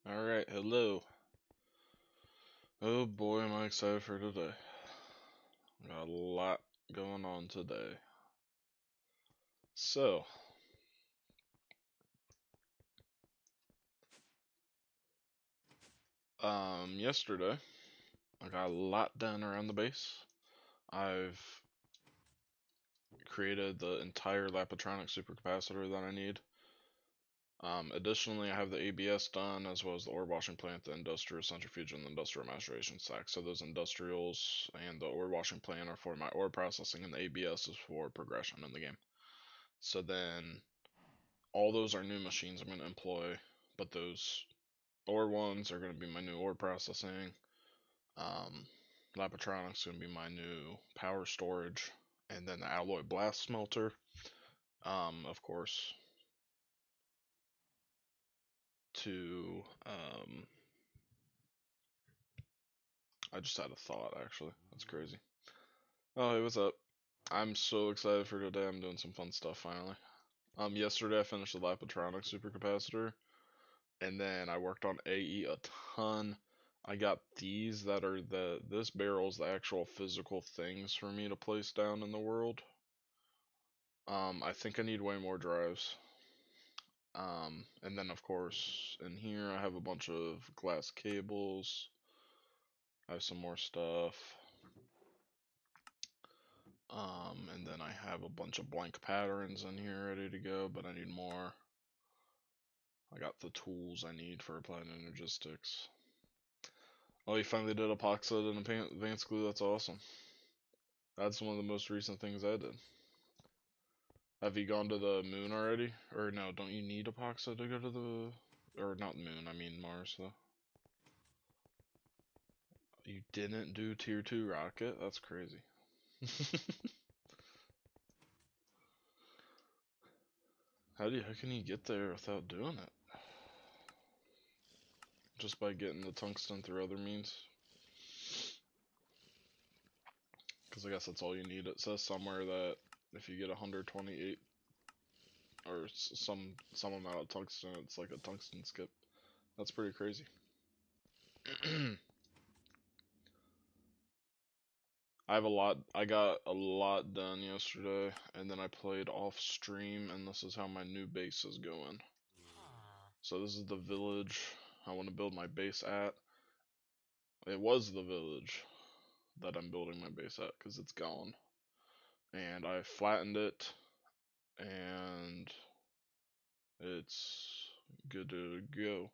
Alright, hello. Oh boy, am I excited for today. Got a lot going on today. So, yesterday, I got a lot done around the base. I've created the entire Lapatronic supercapacitor that I need. Additionally, I have the ABS done, as well as the ore washing plant, the industrial centrifuge, and the industrial maceration stack. So those industrials and the ore washing plant are for my ore processing, and the ABS is for progression in the game. So then all those are new machines I'm going to employ, but those ore ones are going to be my new ore processing. Um, Lapatronics is going to be my new power storage, and then the alloy blast smelter. Of course, to I just had a thought actually. That's crazy. Oh, hey, what's up? I'm so excited for today. I'm doing some fun stuff finally. Yesterday I finished the Lapatronic supercapacitor, and then I worked on AE a ton. I got these that are this barrel's the actual physical things for me to place down in the world. I think I need way more drives. And then of course in here I have a bunch of glass cables. I have some more stuff. And then I have a bunch of blank patterns in here ready to go, but I need more. I got the tools I need for applied energistics. Oh, you finally did epoxide and advanced glue. That's awesome. That's one of the most recent things I did. Have you gone to the moon already? Or no, don't you need epoxide to go to the... Or not moon, I mean Mars, though. You didn't do tier 2 rocket? That's crazy. How can you get there without doing it? Just by getting the tungsten through other means? Because I guess that's all you need. It says somewhere that if you get 128 or some amount of tungsten, it's like a tungsten skip. That's pretty crazy. I got a lot done yesterday, and then I played off stream, and this is how my new base is going. So this is the village I want to build my base at. It was the village that I'm building my base at, because it's gone. And I flattened it, and it's good to go.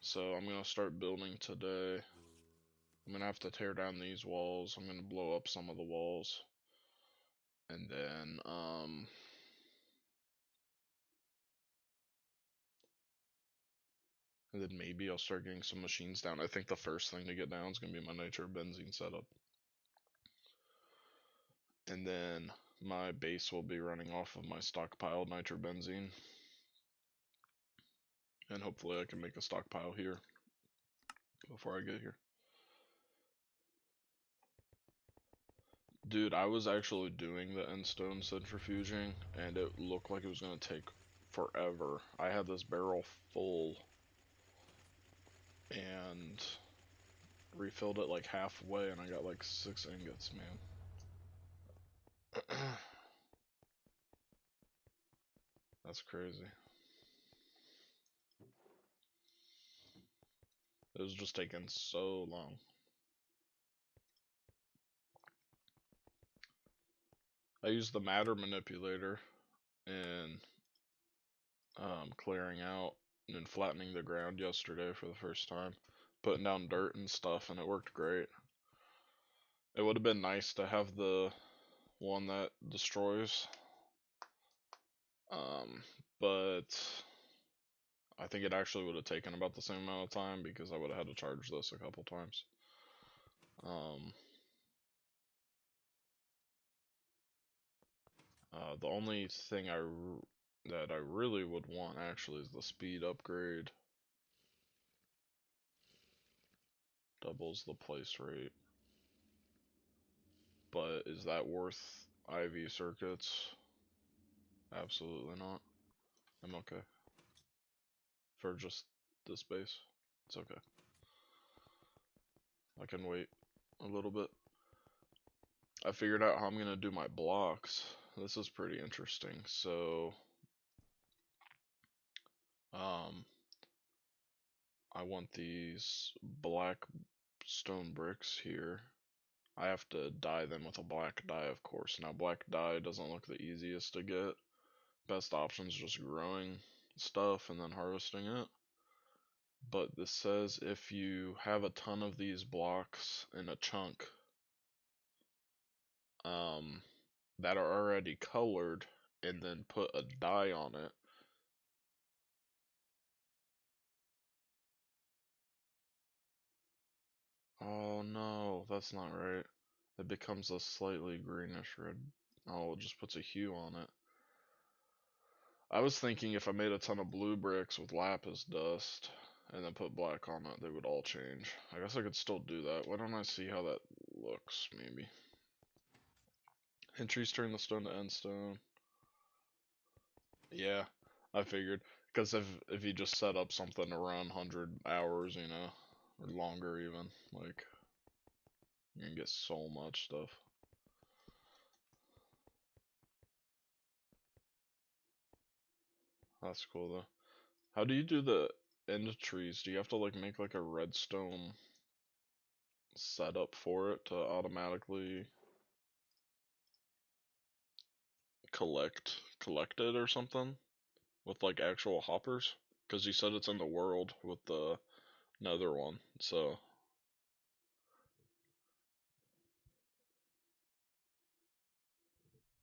So I'm gonna start building today. I'm gonna have to tear down these walls. I'm gonna blow up some of the walls. And then maybe I'll start getting some machines down. I think the first thing to get down is gonna be my nitrobenzene setup. And then my base will be running off of my stockpiled nitrobenzene. And hopefully I can make a stockpile here before I get here. Dude, I was actually doing the endstone centrifuging, and it looked like it was gonna take forever. I had this barrel full and refilled it like halfway, and I got like 6 ingots, man. That's crazy. It was just taking so long. I used the matter manipulator in clearing out and flattening the ground yesterday for the first time, putting down dirt and stuff, and it worked great. It would have been nice to have the one that destroys, um, but I think it actually would have taken about the same amount of time because I would have had to charge this a couple times. The only thing that I really would want actually is the speed upgrade. Doubles the place rate. But is that worth IV circuits? Absolutely not. I'm okay. for just this base. It's okay. I can wait a little bit. I figured out how I'm gonna do my blocks. This is pretty interesting. So, um, I want these black stone bricks here. I have to dye them with a black dye, of course. Now, black dye doesn't look the easiest to get. Best option is just growing stuff and then harvesting it. But this says if you have a ton of these blocks in a chunk, um, that are already colored, and then put a dye on it. Oh no, that's not right. It becomes a slightly greenish red. Oh, it just puts a hue on it. I was thinking if I made a ton of blue bricks with lapis dust and then put black on it, they would all change. I guess I could still do that. Why don't I see how that looks, maybe? Entries turn the stone to end stone. Yeah, I figured. Because if you just set up something around 100 hours, you know, or longer even, like, you can get so much stuff. That's cool though. How do you do the end trees? Do you have to like make like a redstone setup for it to automatically collect it or something with like actual hoppers? Because you said it's in the world with the nether one, so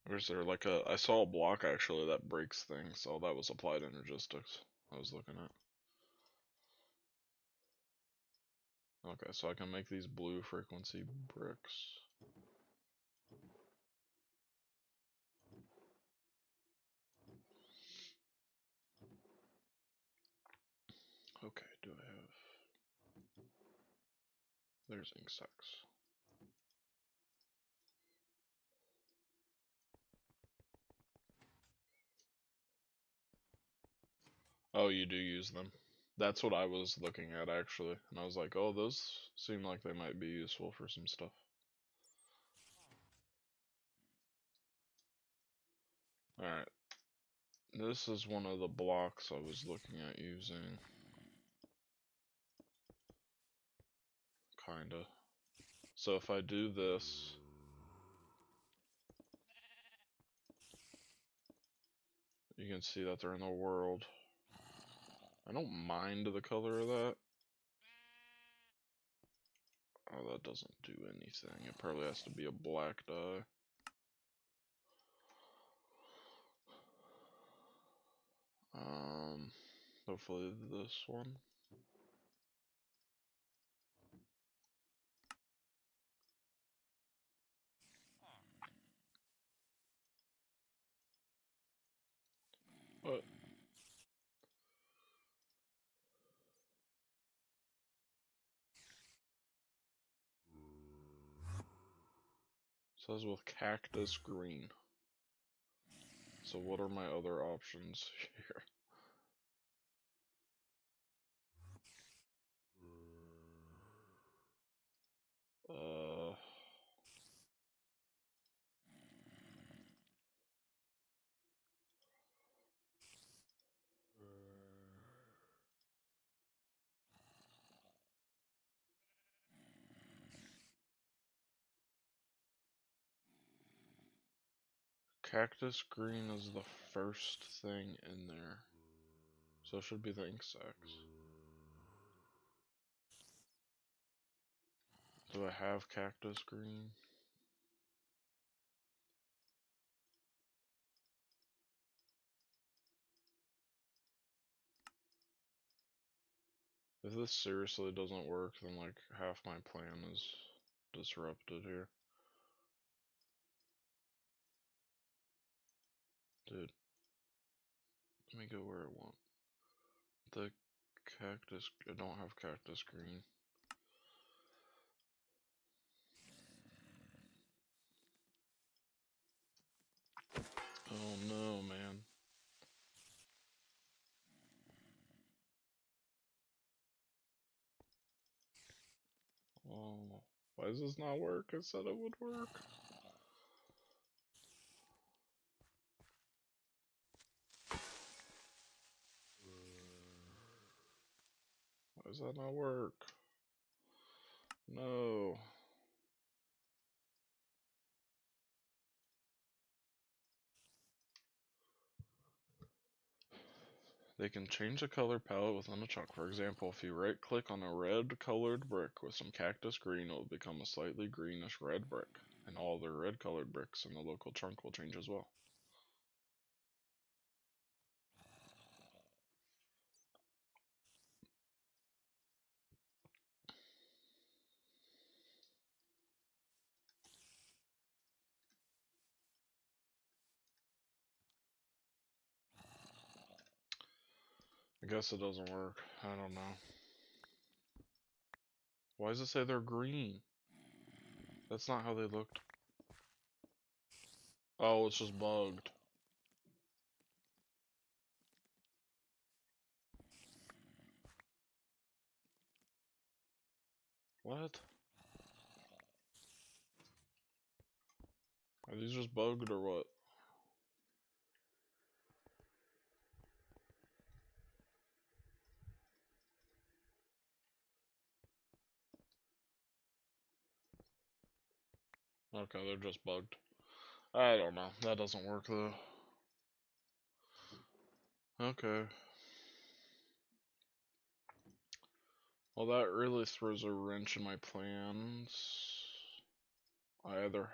or is there like a? I saw a block actually that breaks things, so that was applied energistics. I was looking at. Okay, so I can make these blue frequency bricks. Okay, do I have? There's ink sacks. Oh, you do use them. That's what I was looking at actually, and I was like, oh, those seem like they might be useful for some stuff. Alright, this is one of the blocks I was looking at using. Kinda. So if I do this, you can see that they're in the world. I don't mind the color of that. Oh, that doesn't do anything. It probably has to be a black dye. Hopefully this one. What? It says with cactus green. So what are my other options here? Uh, Cactus green is the first thing in there. So it should be the ink sacs. Do I have cactus green? If this seriously doesn't work, then like half my plan is disrupted here. Dude, let me go where I want. The cactus, I don't have cactus green. Oh no, man. Oh, why does this not work? I said it would work. Why does that not work? No. They can change the color palette within a chunk. For example, if you right click on a red colored brick with some cactus green, it will become a slightly greenish red brick. And all the red colored bricks in the local chunk will change as well. I guess it doesn't work. I don't know. Why does it say they're green? That's not how they looked. Oh, it's just bugged. What? Are these just bugged or what? Okay, they're just bugged. I don't know. That doesn't work though. Okay. Well, that really throws a wrench in my plans. I either...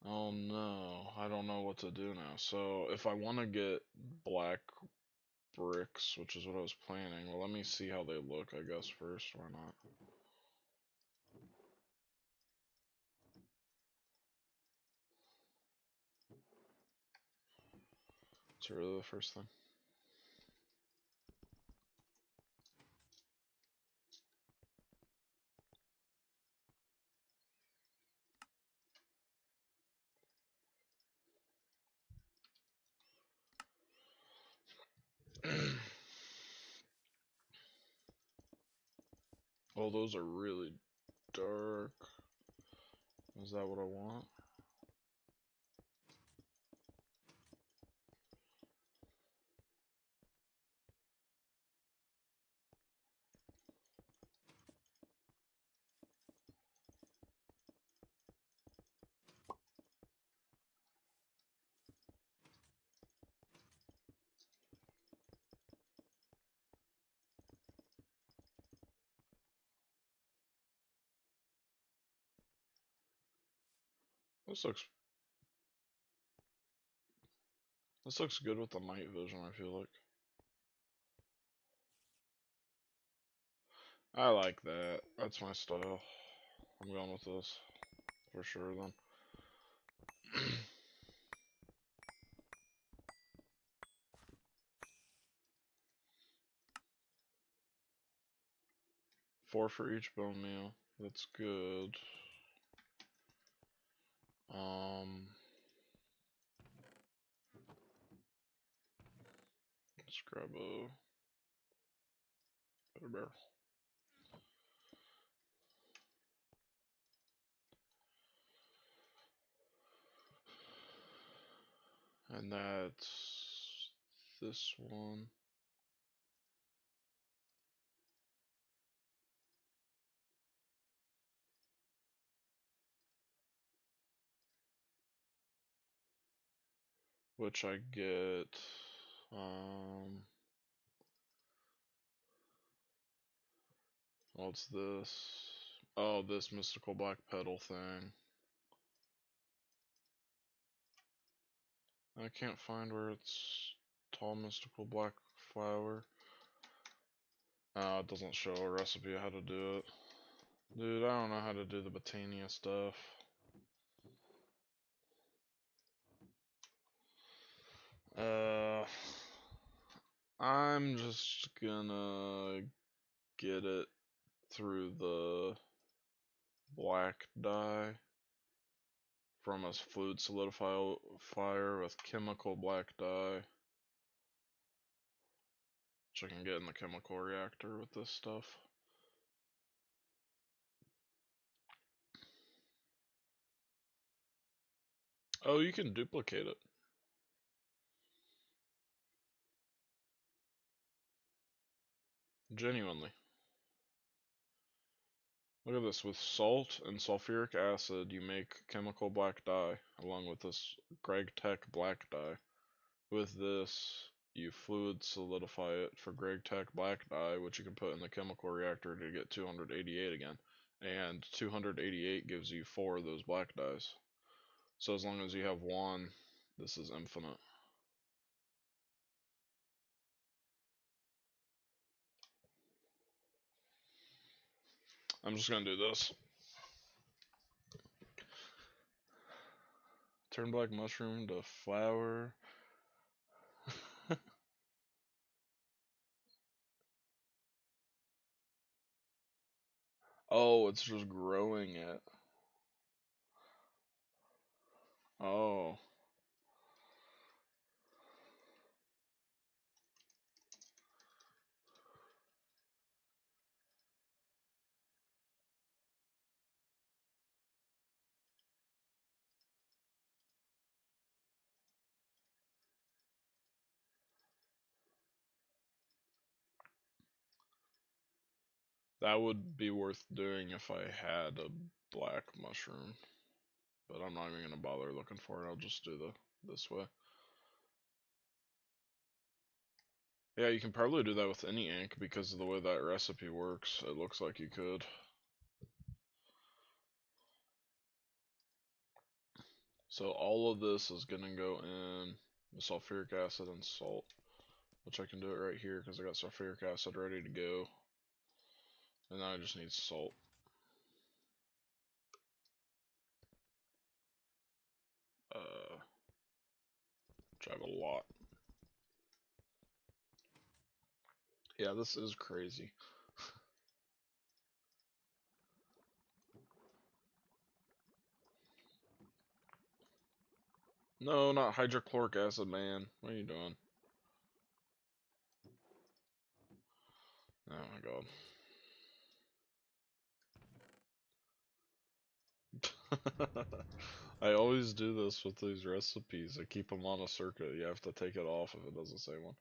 Oh no, I don't know what to do now. So, if I want to get black bricks, which is what I was planning, well, let me see how they look, I guess, first. Why not? It's really the first thing. Oh, those are really dark. Is that what I want? This looks this looks good with the night vision, I feel like. I like that. That's my style. I'm going with this. For sure then. 4 for each bone meal. That's good. Let's grab a better barrel. And that's this one. Which I get, what's this? Oh, this mystical black petal thing. I can't find where it's tall mystical black flower. It doesn't show a recipe of how to do it. Dude, I don't know how to do the Botania stuff. Uh, I'm just gonna get it through the black dye from a fluid solidifier with chemical black dye, which I can get in the chemical reactor with this stuff. Oh, you can duplicate it. Genuinely. Look at this. With salt and sulfuric acid, you make chemical black dye, along with this Greg Tech black dye. With this, you fluid solidify it for Greg Tech black dye, which you can put in the chemical reactor to get 288 again. And 288 gives you 4 of those black dyes. So as long as you have one, this is infinite. I'm just gonna do this. Turn black mushroom to flower. Oh, it's just growing it. Oh. That would be worth doing if I had a black mushroom. But I'm not even gonna bother looking for it. I'll just do this way. Yeah, you can probably do that with any ink because of the way that recipe works. It looks like you could. So all of this is gonna go in the sulfuric acid and salt, which I can do it right here because I got sulfuric acid ready to go. And now I just need salt. Which I have a lot. Yeah, this is crazy. No, not hydrochloric acid, man. What are you doing? Oh my god. I always do this with these recipes. I keep them on a circuit. You have to take it off if it doesn't say one.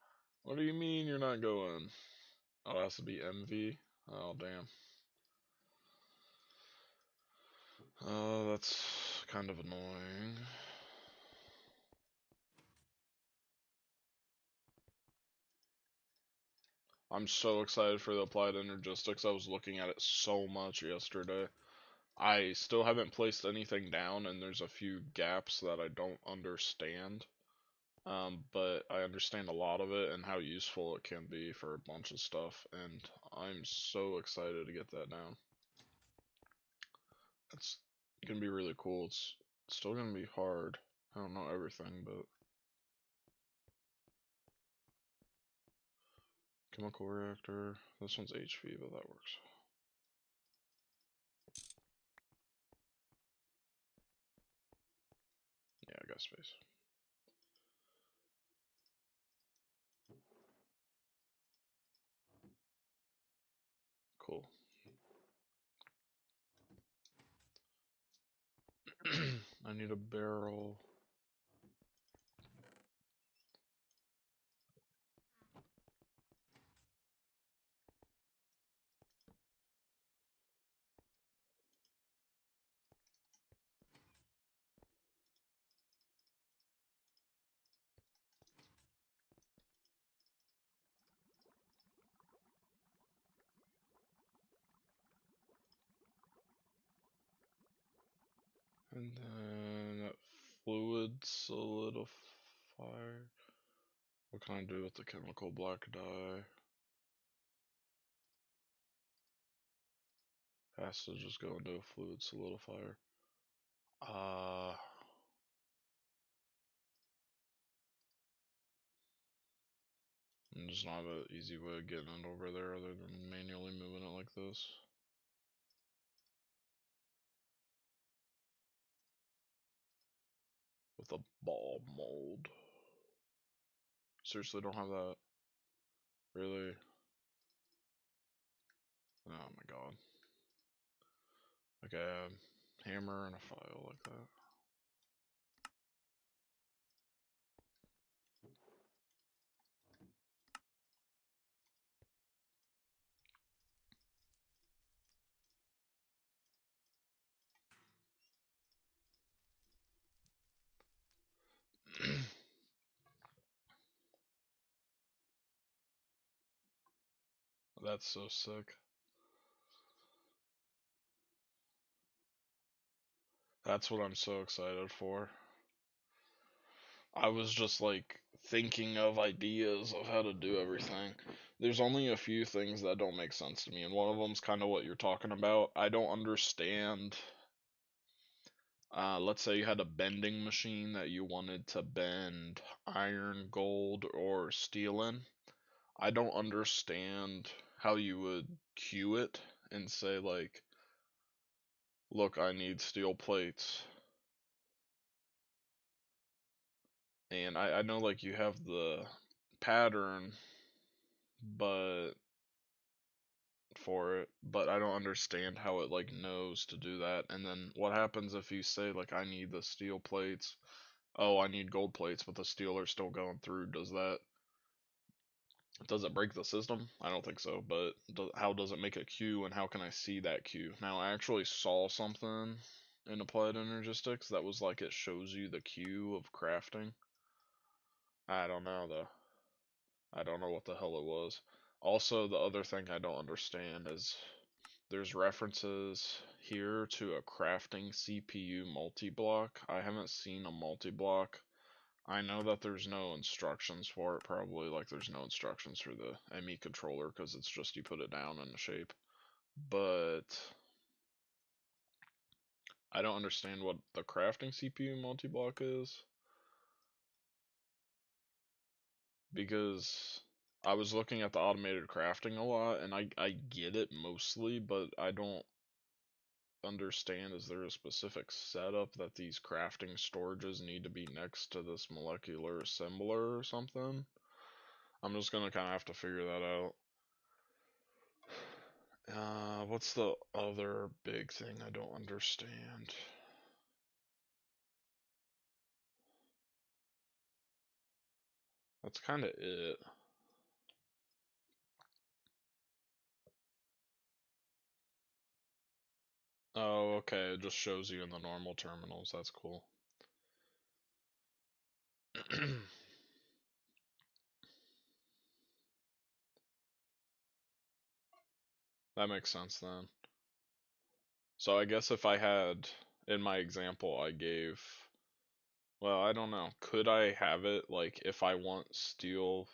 What do you mean you're not going? Oh, it has to be MV? Oh, damn. Oh, that's kind of annoying. I'm so excited for the applied energistics. I was looking at it so much yesterday. I still haven't placed anything down, and there's a few gaps that I don't understand. But I understand a lot of it and how useful it can be for a bunch of stuff, and I'm so excited to get that down. It's gonna be really cool. It's still gonna be hard. I don't know everything, but chemical reactor. This one's HV, but that works. Yeah, I got space. Cool. I need a barrel. And then that fluid solidifier. What can I do with the chemical black dye? Has to just go into a fluid solidifier. And there's not an easy way of getting it over there other than manually moving it like this. With a ball mold. Seriously, don't have that. Really? Oh my god. Okay, a hammer and a file like that. That's so sick. That's what I'm so excited for. I was just like thinking of ideas of how to do everything. There's only a few things that don't make sense to me, and one of them's kind of what you're talking about. I don't understand. Let's say you had a bending machine that you wanted to bend iron, gold, or steel in. I don't understand how you would cue it and say, like, look, I need steel plates. And I know, like, you have the pattern, but for it, but I don't understand how it like knows to do that. And then what happens if you say like I need the steel plates? Oh, I need gold plates, but the steel are still going through. Does it break the system? I don't think so, but how does it make a queue and how can I see that queue? Now, I actually saw something in Applied Energistics that was like it shows you the queue of crafting. I don't know though. I don't know what the hell it was. Also, the other thing I don't understand is there's references here to a crafting CPU multi-block. I haven't seen a multi-block. I know that there's no instructions for it, probably like there's no instructions for the ME controller because it's just you put it down in a shape. But I don't understand what the crafting CPU multi-block is because I was looking at the automated crafting a lot and I get it mostly, but I don't understand, is there a specific setup that these crafting storages need to be next to this molecular assembler or something? I'm just gonna kind of have to figure that out. What's the other big thing I don't understand? That's kind of it. Oh, okay, it just shows you in the normal terminals. That's cool. That makes sense then. So I guess if I had, in my example I gave, well, I don't know. Could I have it like if I want steel?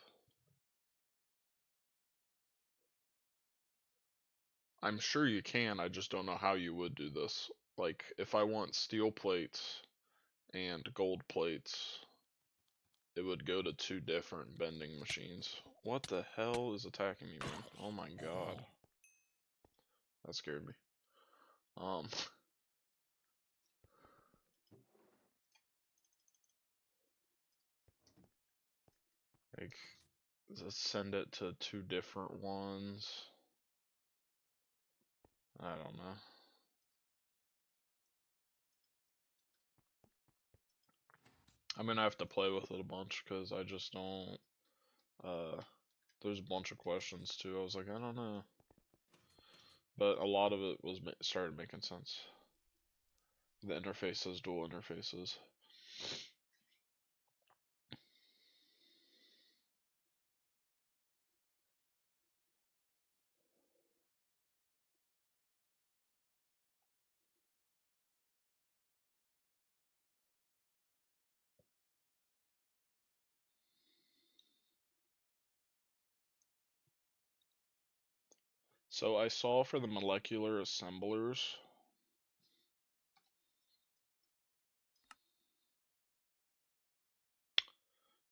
I'm sure you can, I just don't know how you would do this. Like, if I want steel plates and gold plates, it would go to two different bending machines. What the hell is attacking me, man? Oh my god. That scared me. Um, like, let's send it to two different ones. I don't know. I'm gonna have to play with it a bunch because I just don't. Uh, there's a bunch of questions too. I was like, I don't know, but a lot of it was started making sense. The interfaces, dual interfaces. So I saw for the molecular assemblers,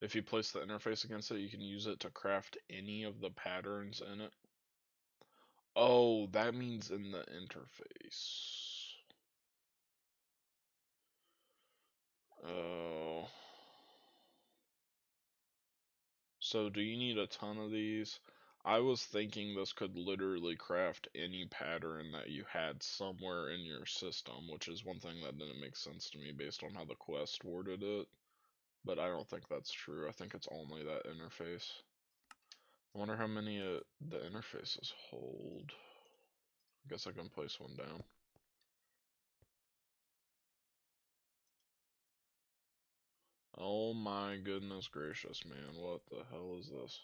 if you place the interface against it, you can use it to craft any of the patterns in it. Oh, that means in the interface. Oh. So do you need a ton of these? I was thinking this could literally craft any pattern that you had somewhere in your system, which is one thing that didn't make sense to me based on how the quest worded it. But I don't think that's true. I think it's only that interface. I wonder how many the interfaces hold. I guess I can place one down. Oh my goodness gracious, man. What the hell is this?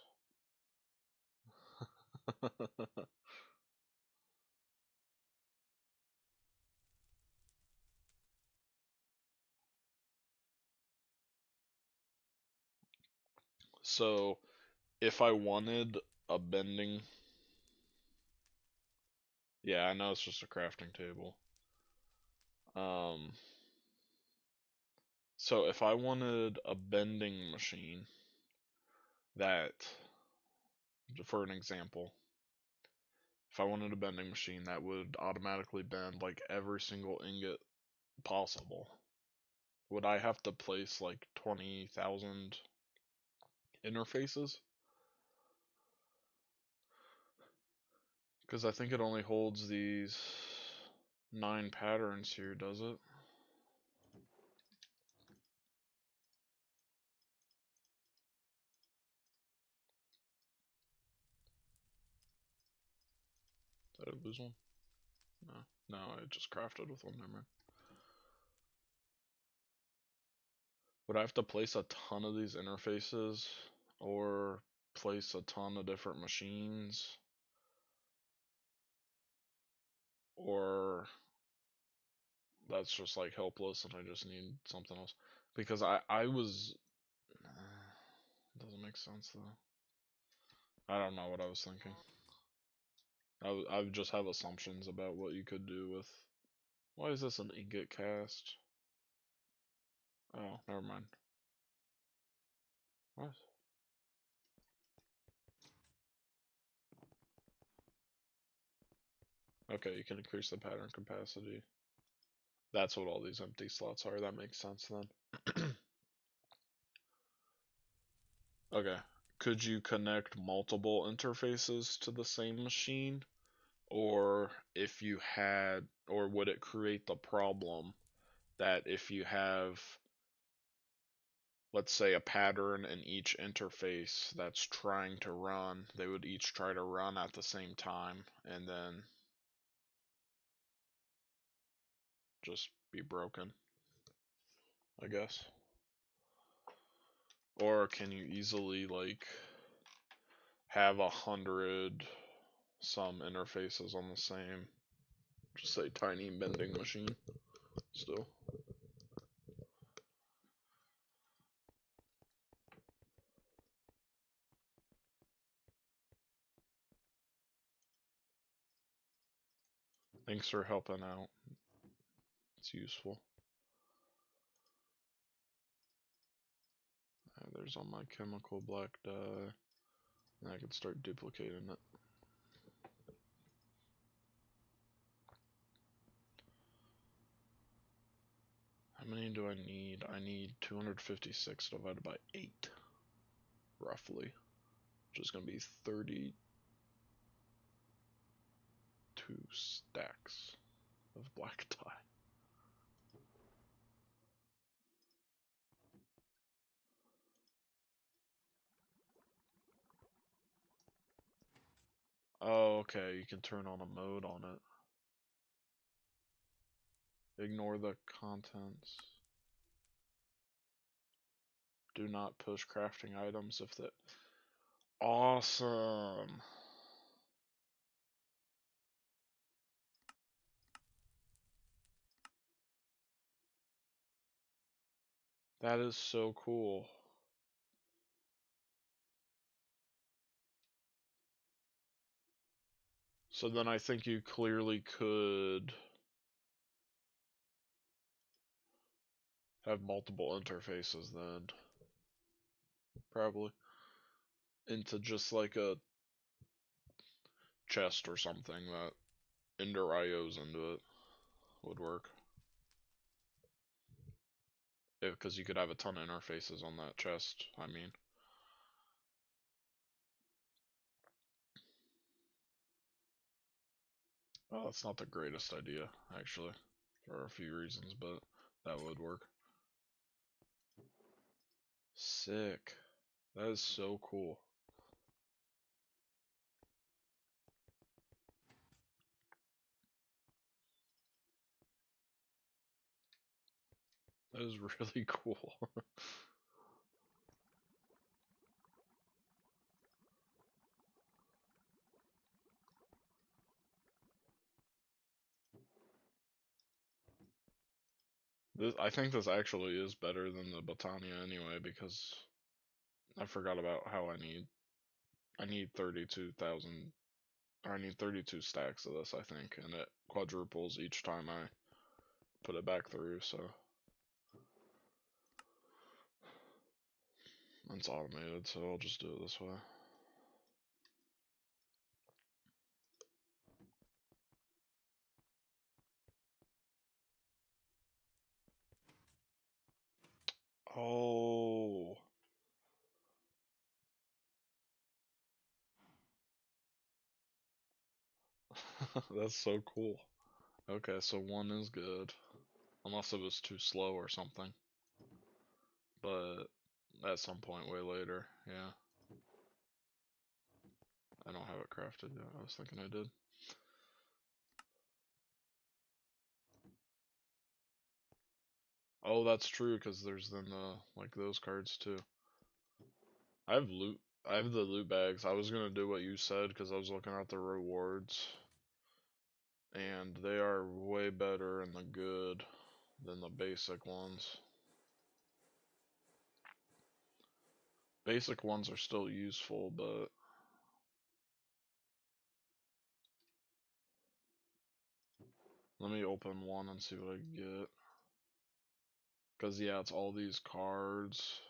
So, if I wanted a bending, yeah, I know it's just a crafting table. Um, so if I wanted a bending machine that, for an example, if I wanted a bending machine that would automatically bend like every single ingot possible, would I have to place like 20,000 interfaces? Because I think it only holds these 9 patterns here, does it? Did I lose one? No. No, I just crafted with one, never mind. Would I have to place a ton of these interfaces? Or place a ton of different machines? Or that's just like helpless and I just need something else? Because I was... doesn't make sense though. I don't know what I was thinking. I would just have assumptions about what you could do with... Why is this an ingot cast? Oh, never mind. What? Okay, you can increase the pattern capacity. That's what all these empty slots are. That makes sense then. Okay. Could you connect multiple interfaces to the same machine? Or if you had, or would it create the problem that if you have, let's say, a pattern in each interface that's trying to run, they would each try to run at the same time and then just be broken, I guess? Or can you easily, like, have 100 some interfaces on the same, just say, tiny bending machine still? Thanks for helping out. It's useful. There's all my chemical black dye. And I can start duplicating it. How many do I need? I need 256 divided by 8, roughly. Which is going to be 32 stacks of black dye. Oh, okay, you can turn on a mode on it. Ignore the contents. Do not push crafting items if that... Awesome! That is so cool. So then I think you clearly could have multiple interfaces then. Probably. Into just like a chest or something that Ender IOs into it would work. Because you could have a ton of interfaces on that chest, I mean. Well, that's not the greatest idea, actually, for a few reasons, but that would work. Sick. That is so cool. That is really cool. I think this actually is better than the Botania anyway, because I forgot about how I need 32,000, or I need 32 stacks of this, I think, and it quadruples each time I put it back through, so it's automated, so I'll just do it this way. Oh, that's so cool. Okay, so one is good, unless it was too slow or something, but at some point way later, yeah. I don't have it crafted yet. I was thinking I did. Oh, that's true, because there's then the, like, those cards too. I have loot. I have the loot bags. I was gonna do what you said because I was looking at the rewards, and they are way better in the good than the basic ones. Basic ones are still useful, but let me open one and see what I can get. Because, yeah, it's all these cards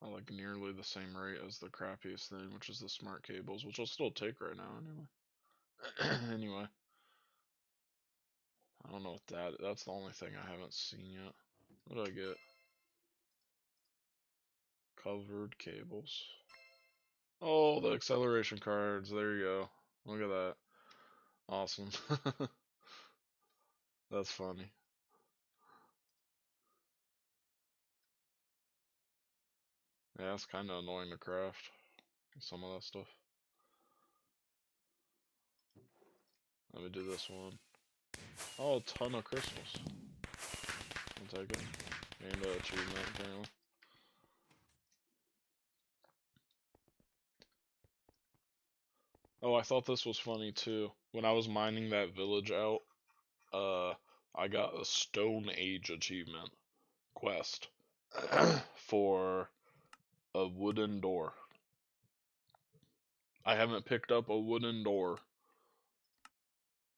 at like nearly the same rate as the crappiest thing, which is the smart cables, which I'll still take right now anyway. Anyway, I don't know what that's the only thing I haven't seen yet. What do I get? Covered cables. Oh, the acceleration cards. There you go. Look at that. Awesome. That's funny. Yeah, it's kind of annoying to craft some of that stuff. Let me do this one. Oh, a ton of crystals. I'll take it. And an achievement, apparently. Oh, I thought this was funny too. When I was mining that village out, uh, I got a Stone Age achievement quest for a wooden door. I haven't picked up a wooden door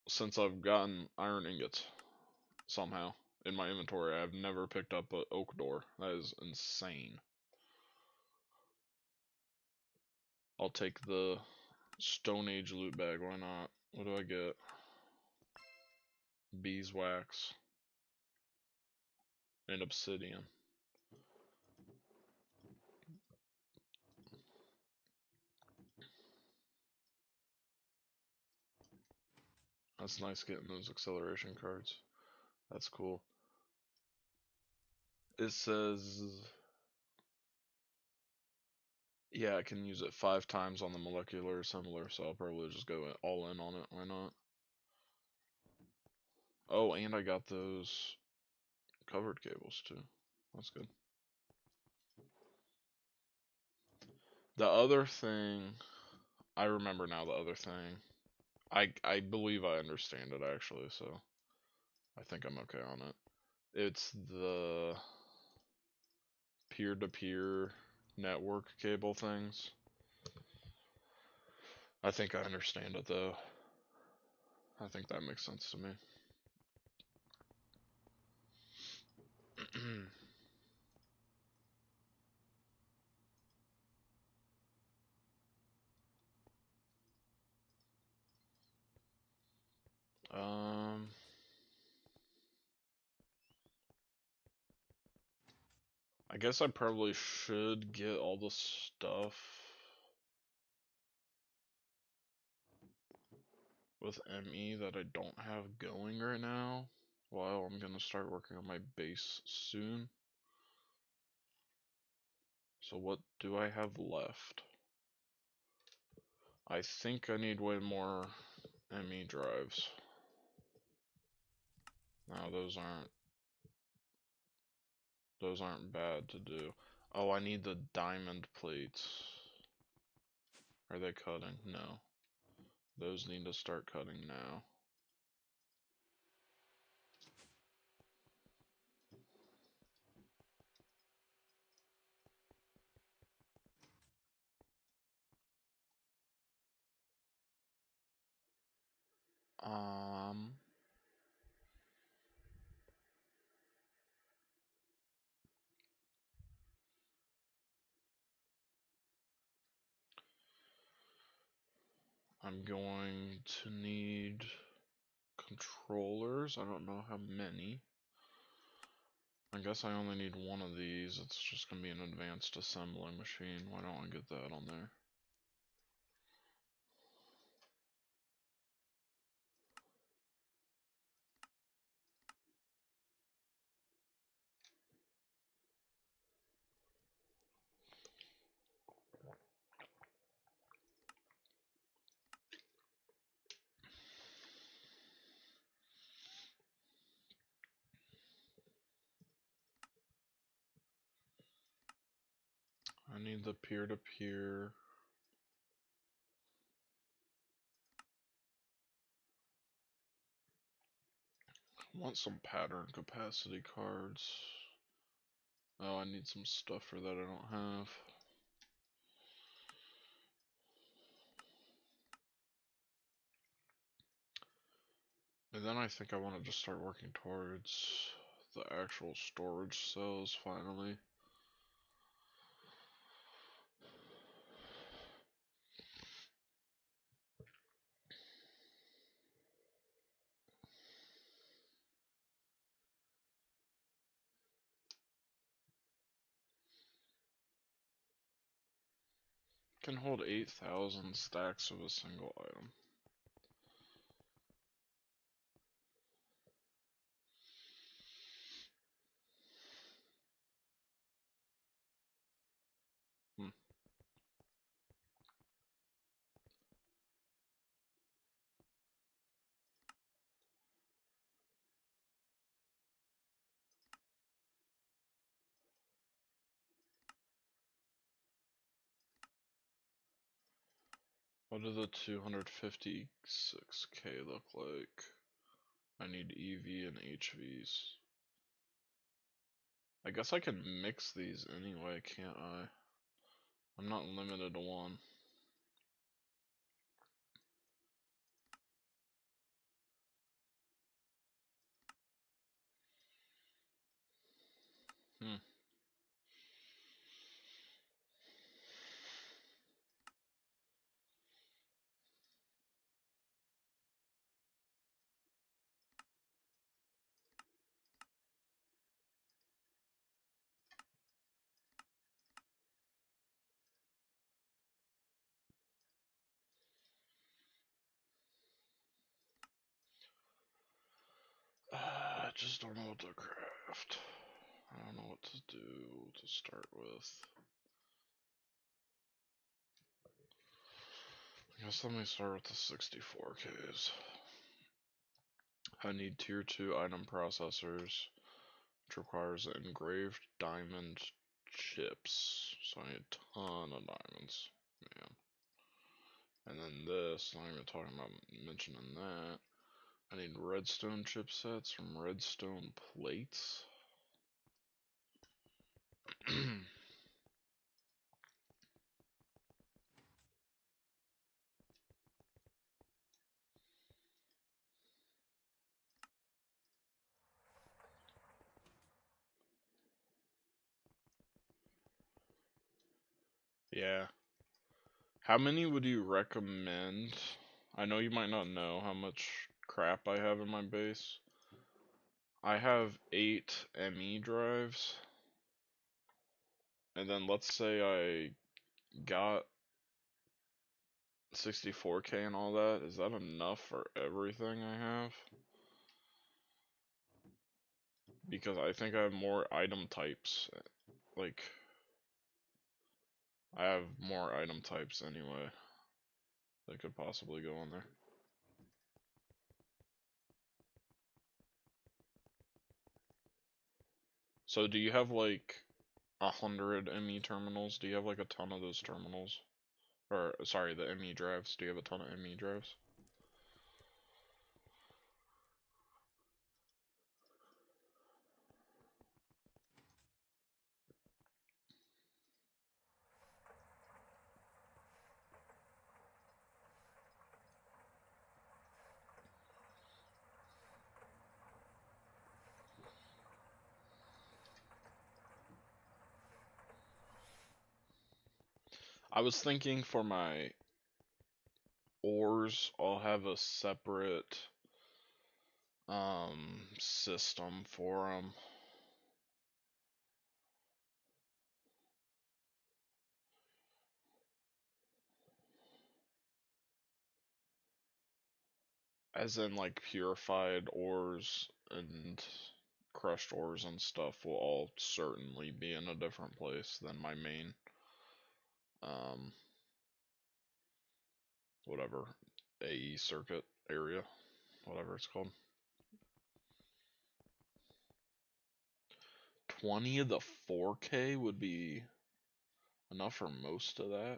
since I've gotten iron ingots somehow in my inventory. I've never picked up an oak door. That is insane. I'll take the Stone Age loot bag. Why not? What do I get? Beeswax and obsidian. That's nice getting those acceleration cards. That's cool. It says, yeah, I can use it 5 times on the molecular assembler, so I'll probably just go all in on it. Why not? Oh, and I got those covered cables too. That's good. The other thing, I remember now the other thing. I believe I understand it actually, so I think I'm okay on it. It's the peer-to-peer network cable things. I think I understand it though. I think that makes sense to me. um, I guess I probably should get all the stuff with ME that I don't have going right now. Well, I'm gonna start working on my base soon. So what do I have left? I think I need way more ME drives. Now those aren't bad to do. Oh, I need the diamond plates. Are they cutting? No. Those need to start cutting now. I'm going to need controllers. I don't know how many. I guess I only need one of these. It's just going to be an advanced assembly machine. Why don't I get that on there? I need the peer-to-peer. I want some pattern capacity cards. Oh, I need some stuff for that I don't have. And then I think I want to just start working towards the actual storage cells finally. Can hold 8,000 stacks of a single item. Hmm. What do the 256k look like? I need EV and HVs. I guess I can mix these anyway, can't I? I'm not limited to one. Hmm. I just don't know what to craft. I don't know what to do to start with. I guess let me start with the 64Ks. I need tier 2 item processors, which requires engraved diamond chips. So I need a ton of diamonds. Man. And then this, not even talking about mentioning that. I need redstone chipsets from redstone plates. Yeah. How many would you recommend? I know you might not know how much crap I have in my base. I have 8 ME drives. And then let's say I got 64K and all that. Is that enough for everything I have? Because I think I have more item types. Like, I have more item types anyway that could possibly go on there. So do you have like 100 ME terminals? Do you have like a ton of those terminals? Or, sorry, the ME drives. Do you have a ton of ME drives? I was thinking for my ore ores all have a separate system for them. As in, like, purified ores and crushed ores and stuff will all certainly be in a different place than my main, um, whatever, AE circuit area, whatever it's called. 20 of the 4K would be enough for most of that.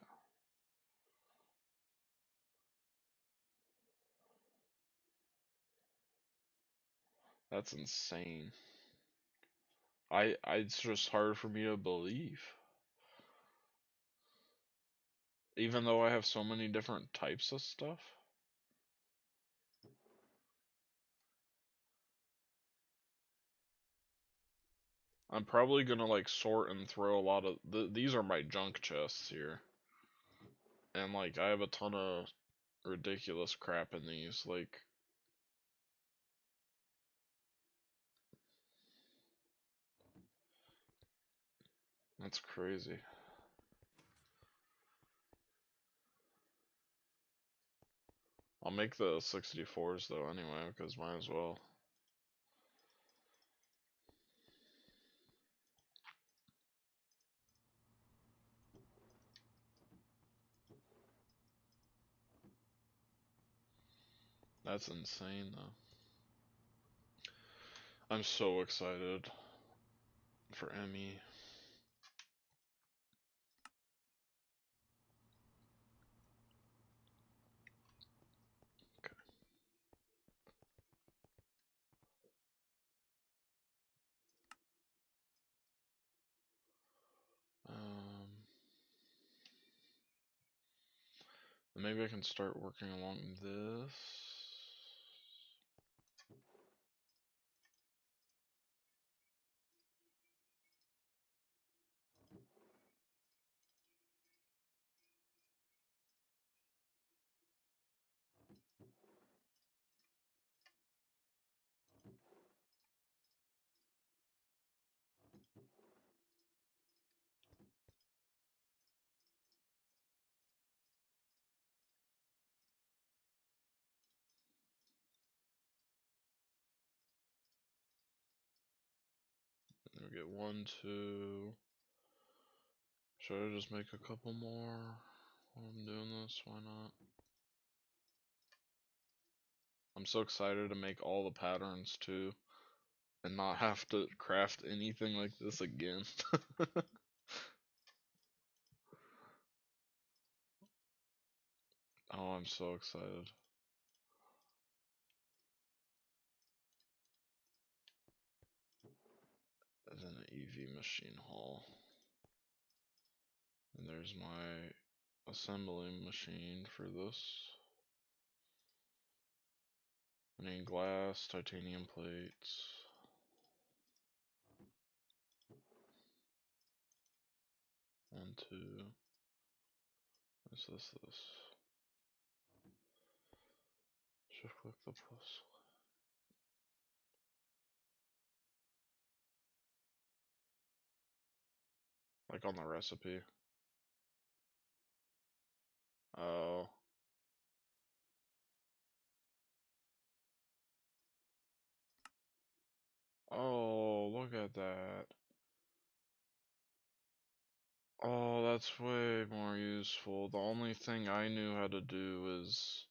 That's insane. It's just hard for me to believe. Even though I have so many different types of stuff. I'm probably gonna like sort and throw a lot of these are my junk chests here. And like I have a ton of ridiculous crap in these, like that's crazy. I'll make the 64s though anyway, because might as well. That's insane though. I'm so excited for Emmy. Okay. Maybe I can start working along this. We get 1, 2. Should I just make a couple more while I'm doing this? Why not? I'm so excited to make all the patterns too, and not have to craft anything like this again. Oh, I'm so excited. As an EV machine hall. And there's my assembling machine for this. I need glass, titanium plates. 1, 2. This. Shift click the plus. Like on the recipe. Oh. Oh, look at that. Oh, that's way more useful. The only thing I knew how to do is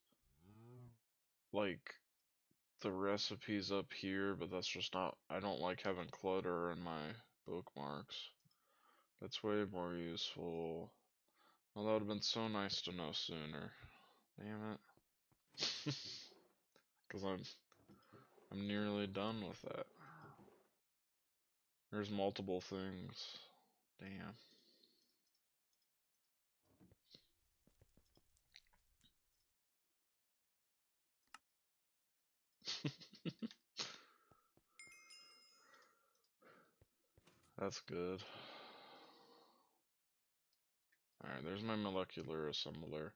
like the recipes up here, but that's just not, I don't like having clutter in my bookmarks. That's way more useful. Well, that would have been so nice to know sooner. Damn it. Because I'm nearly done with that. There's multiple things. Damn. That's good. Alright, there's my molecular assembler.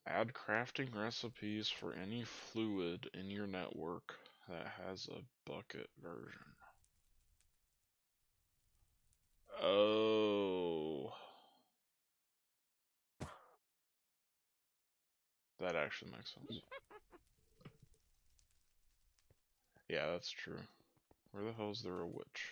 Add crafting recipes for any fluid in your network that has a bucket version. Oh. That actually makes sense. Yeah, that's true. Where the hell is there a witch?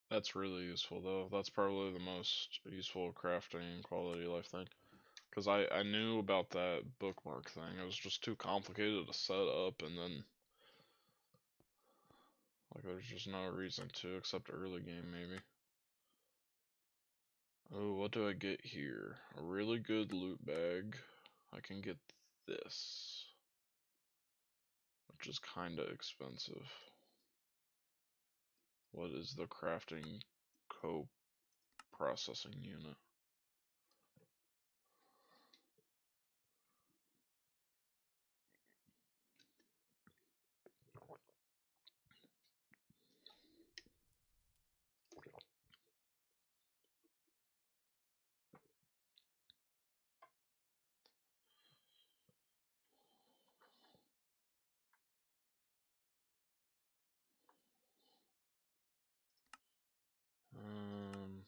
That's really useful though. That's probably the most useful crafting quality of life thing. Because I knew about that bookmark thing. It was just too complicated to set up, and then like there's just no reason to except early game maybe. Oh, what do I get here? A really good loot bag. I can get this, which is kinda expensive. What is the crafting co-processing unit? Um,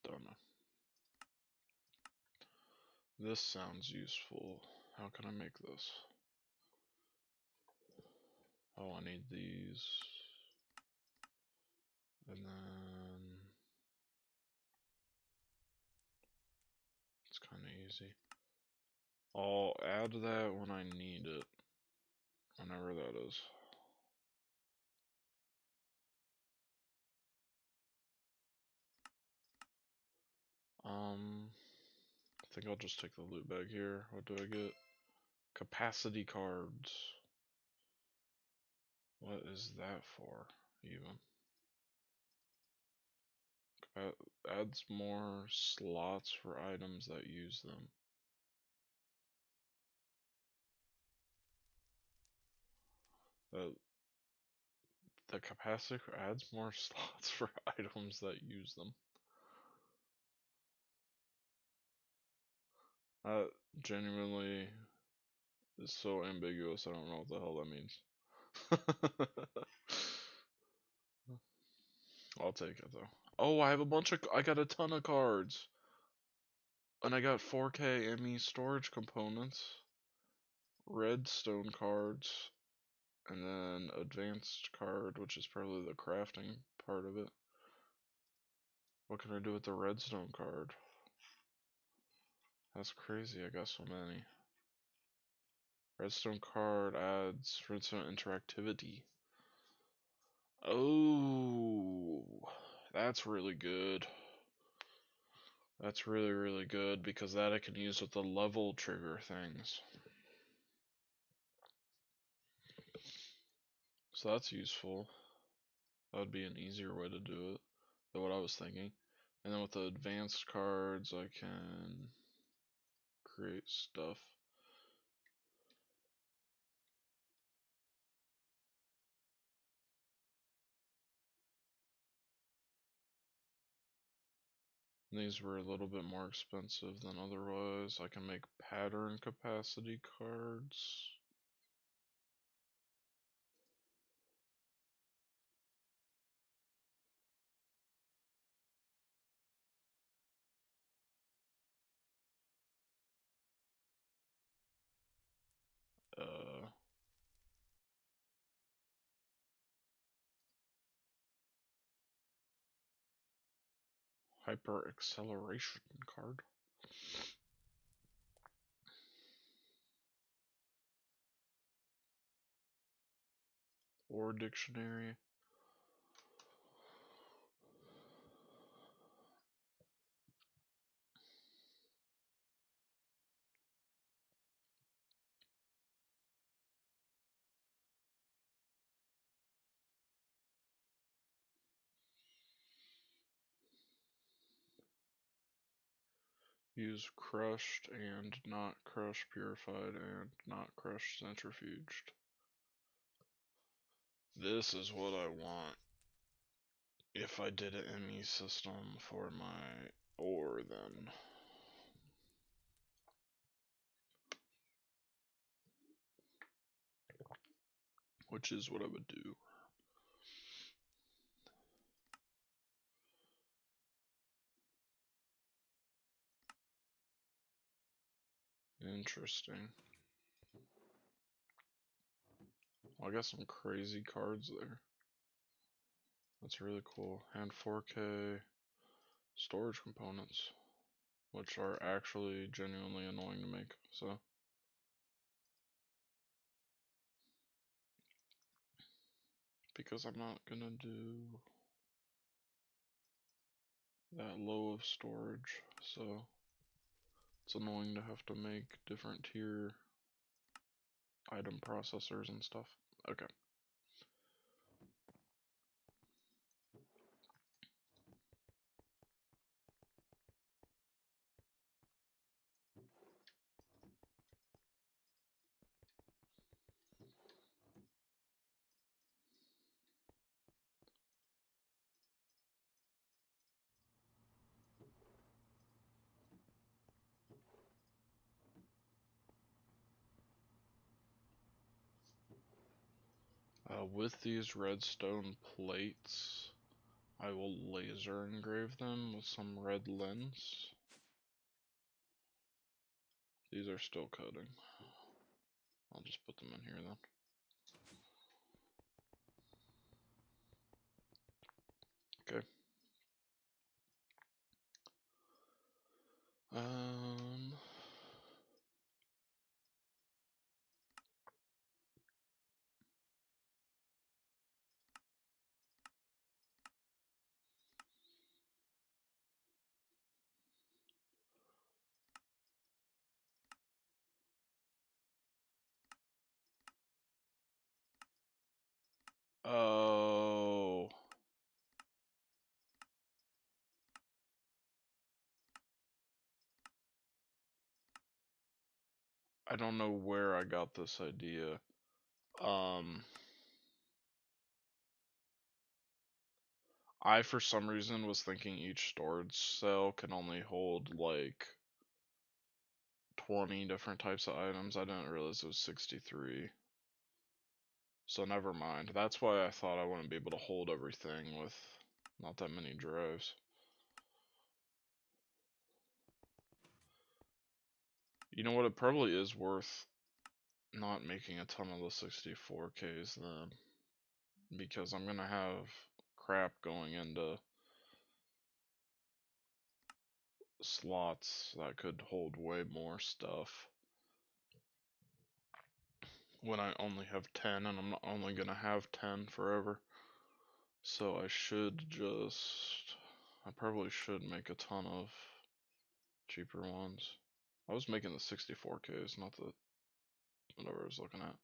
don't know. This sounds useful. How can I make this? Oh, I need these. And then it's kind of easy. I'll add that when I need it, whenever that is. I think I'll just take the loot bag here. What do I get? Capacity cards. What is that for, even? Adds more slots for items that use them. The capacity adds more slots for items that use them. That genuinely is so ambiguous, I don't know what the hell that means. I'll take it though. Oh, I got a ton of cards. And I got 4K ME storage components, redstone cards, and then advanced card, which is probably the crafting part of it. What can I do with the redstone card? That's crazy, I got so many. Redstone card adds redstone interactivity. Oh, that's really good. That's really, really good because that I can use with the level trigger things. So that's useful. That would be an easier way to do it than what I was thinking. And then with the advanced cards, I can create stuff. These were a little bit more expensive than otherwise. I can make pattern capacity cards. Uh, hyper acceleration card. Or dictionary. Use crushed and not crushed purified and not crushed centrifuged. This is what I want if I did an ME system for my ore then. Which is what I would do. Interesting. Well, I got some crazy cards there. That's really cool. And 4K storage components, which are actually genuinely annoying to make, so. Because I'm not gonna do that low of storage, so it's annoying to have to make different tier item processors and stuff. Okay. With these redstone plates, I will laser engrave them with some red lens. These are still coding. I'll just put them in here then. Okay. Oh. I don't know where I got this idea. I, for some reason, was thinking each storage cell can only hold like 20 different types of items. I didn't realize it was 63. So never mind. That's why I thought I wouldn't be able to hold everything with not that many drives. You know what? It probably is worth not making a ton of the 64Ks then. Because I'm gonna have crap going into slots that could hold way more stuff when I only have 10, and I'm not only gonna have 10 forever. So I should just, I probably should make a ton of cheaper ones. I was making the 64Ks, not the whatever I was looking at.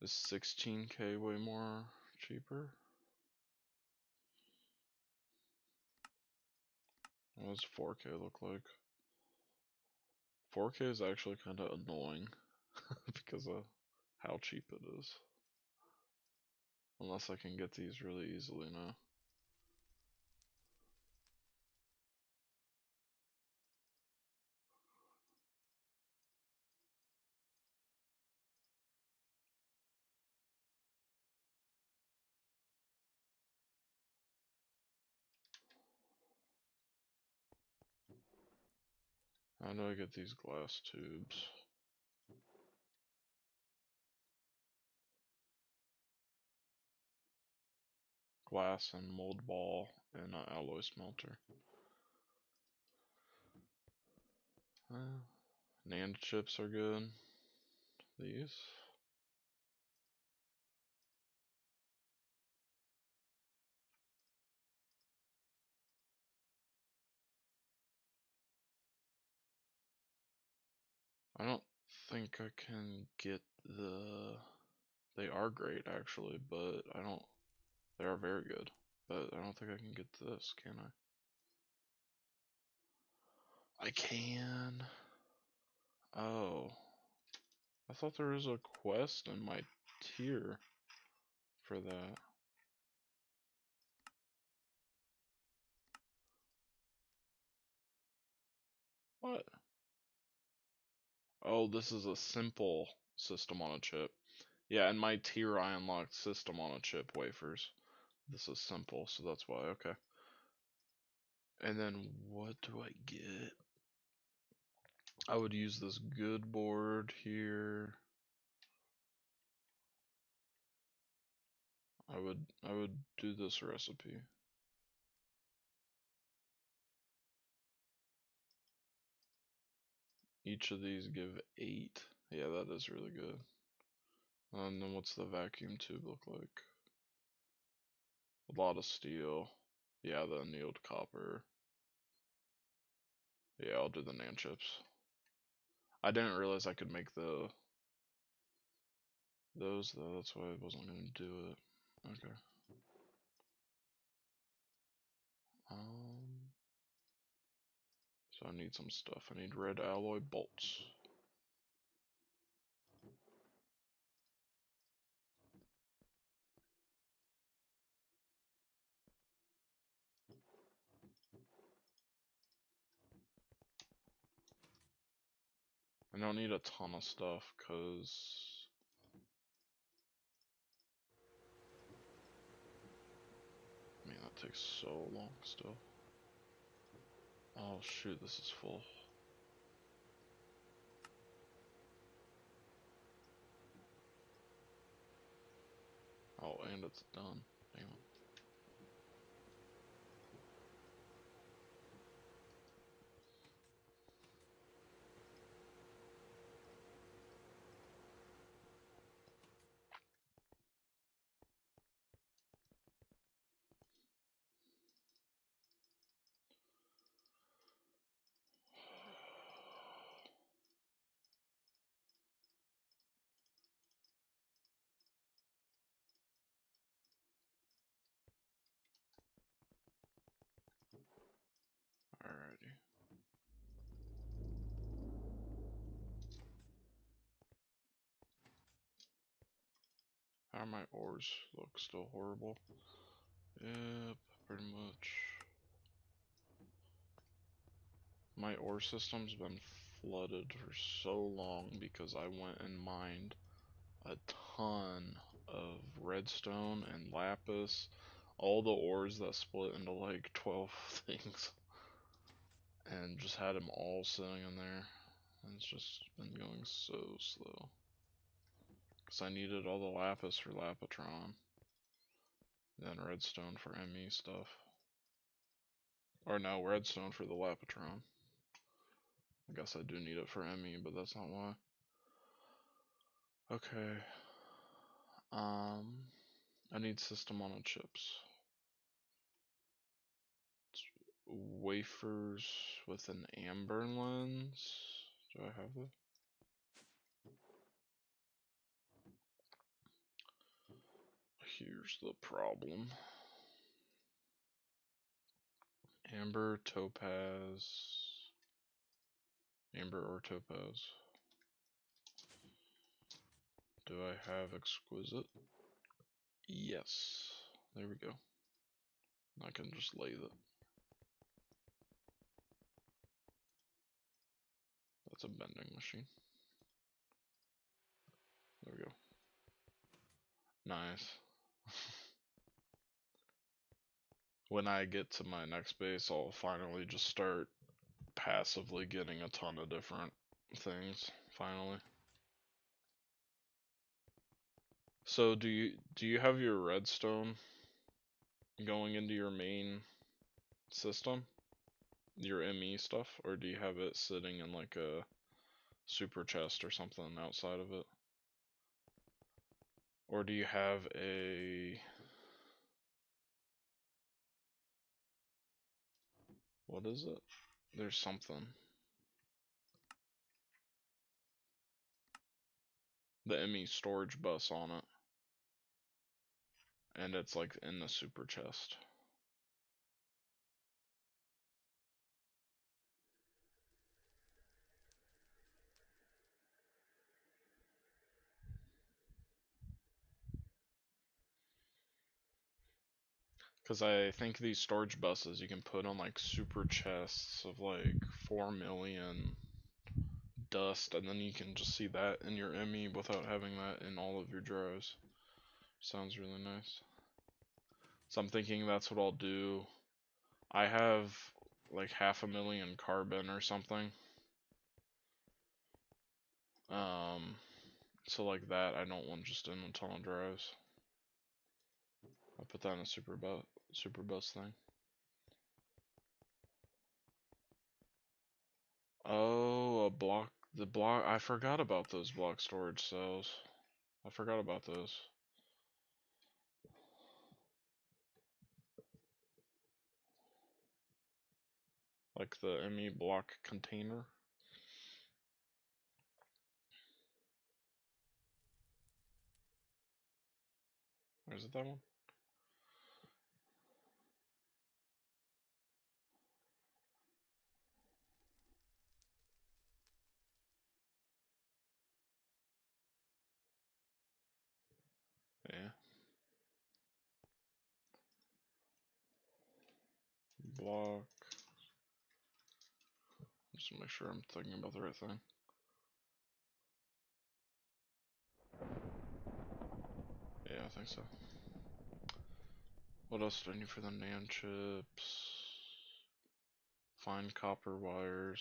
Is 16K way more cheaper? What does 4K look like? 4K is actually kind of annoying because of how cheap it is. Unless I can get these really easily now. How do I get these glass tubes? Glass and mold ball and an alloy smelter. NAND chips are good. These. I don't think I can get the. They are great actually, but I don't. They are very good, but I don't think I can get this, can I? I can. Oh. I thought there was a quest in my tier for that. What? Oh, this is a simple system on a chip. Yeah, in my tier I unlocked system on a chip wafers. This is simple, so that's why, okay. And then what do I get? I would use this good board here. I would do this recipe. Each of these give 8. Yeah, that is really good. And then what's the vacuum tube look like? A lot of steel. Yeah, the annealed copper. Yeah, I'll do the NAND chips. I didn't realize I could make those though, that's why I wasn't gonna do it. Okay. Um, so I need some stuff. I need red alloy bolts. I don't need a ton of stuff, cause man, that takes so long still. Oh shoot, this is full. Oh, and it's done. Damn it. Alrighty. How my ores look still horrible? Yep, pretty much. My ore system's been flooded for so long because I went and mined a ton of redstone and lapis, all the ores that split into like 12 things, and just had them all sitting in there. And it's just been going so slow. Because I needed all the lapis for Lapitron, then redstone for ME stuff. Or no, redstone for the Lapitron. I guess I do need it for ME, but that's not why. Okay. I need system on a chips. Wafers with an amber lens. Do I have that? Here's the problem. Amber, topaz. Amber or topaz. Do I have exquisite? Yes. There we go. I can just lathe it. That's a bending machine. There we go. Nice. When I get to my next base, I'll finally just start passively getting a ton of different things. Finally. So do you have your redstone going into your main system? Your ME stuff? Or do you have it sitting in like a super chest or something outside of it? Or do you have a... What is it? There's something. The ME storage bus on it. And it's like in the super chest. Because I think these storage buses you can put on like super chests of like 4 million dust, and then you can just see that in your ME without having that in all of your drives. Sounds really nice. So I'm thinking that's what I'll do. I have like 500,000 carbon or something. So like that, I don't want just in a ton of drives. I'll put that in a super bus thing. Oh, the block, I forgot about those block storage cells. I forgot about those. Like the ME block container. Or is it that one? Yeah. Block. Just to make sure I'm thinking about the right thing. Yeah, I think so. What else do I need for the NAND chips? Fine copper wires.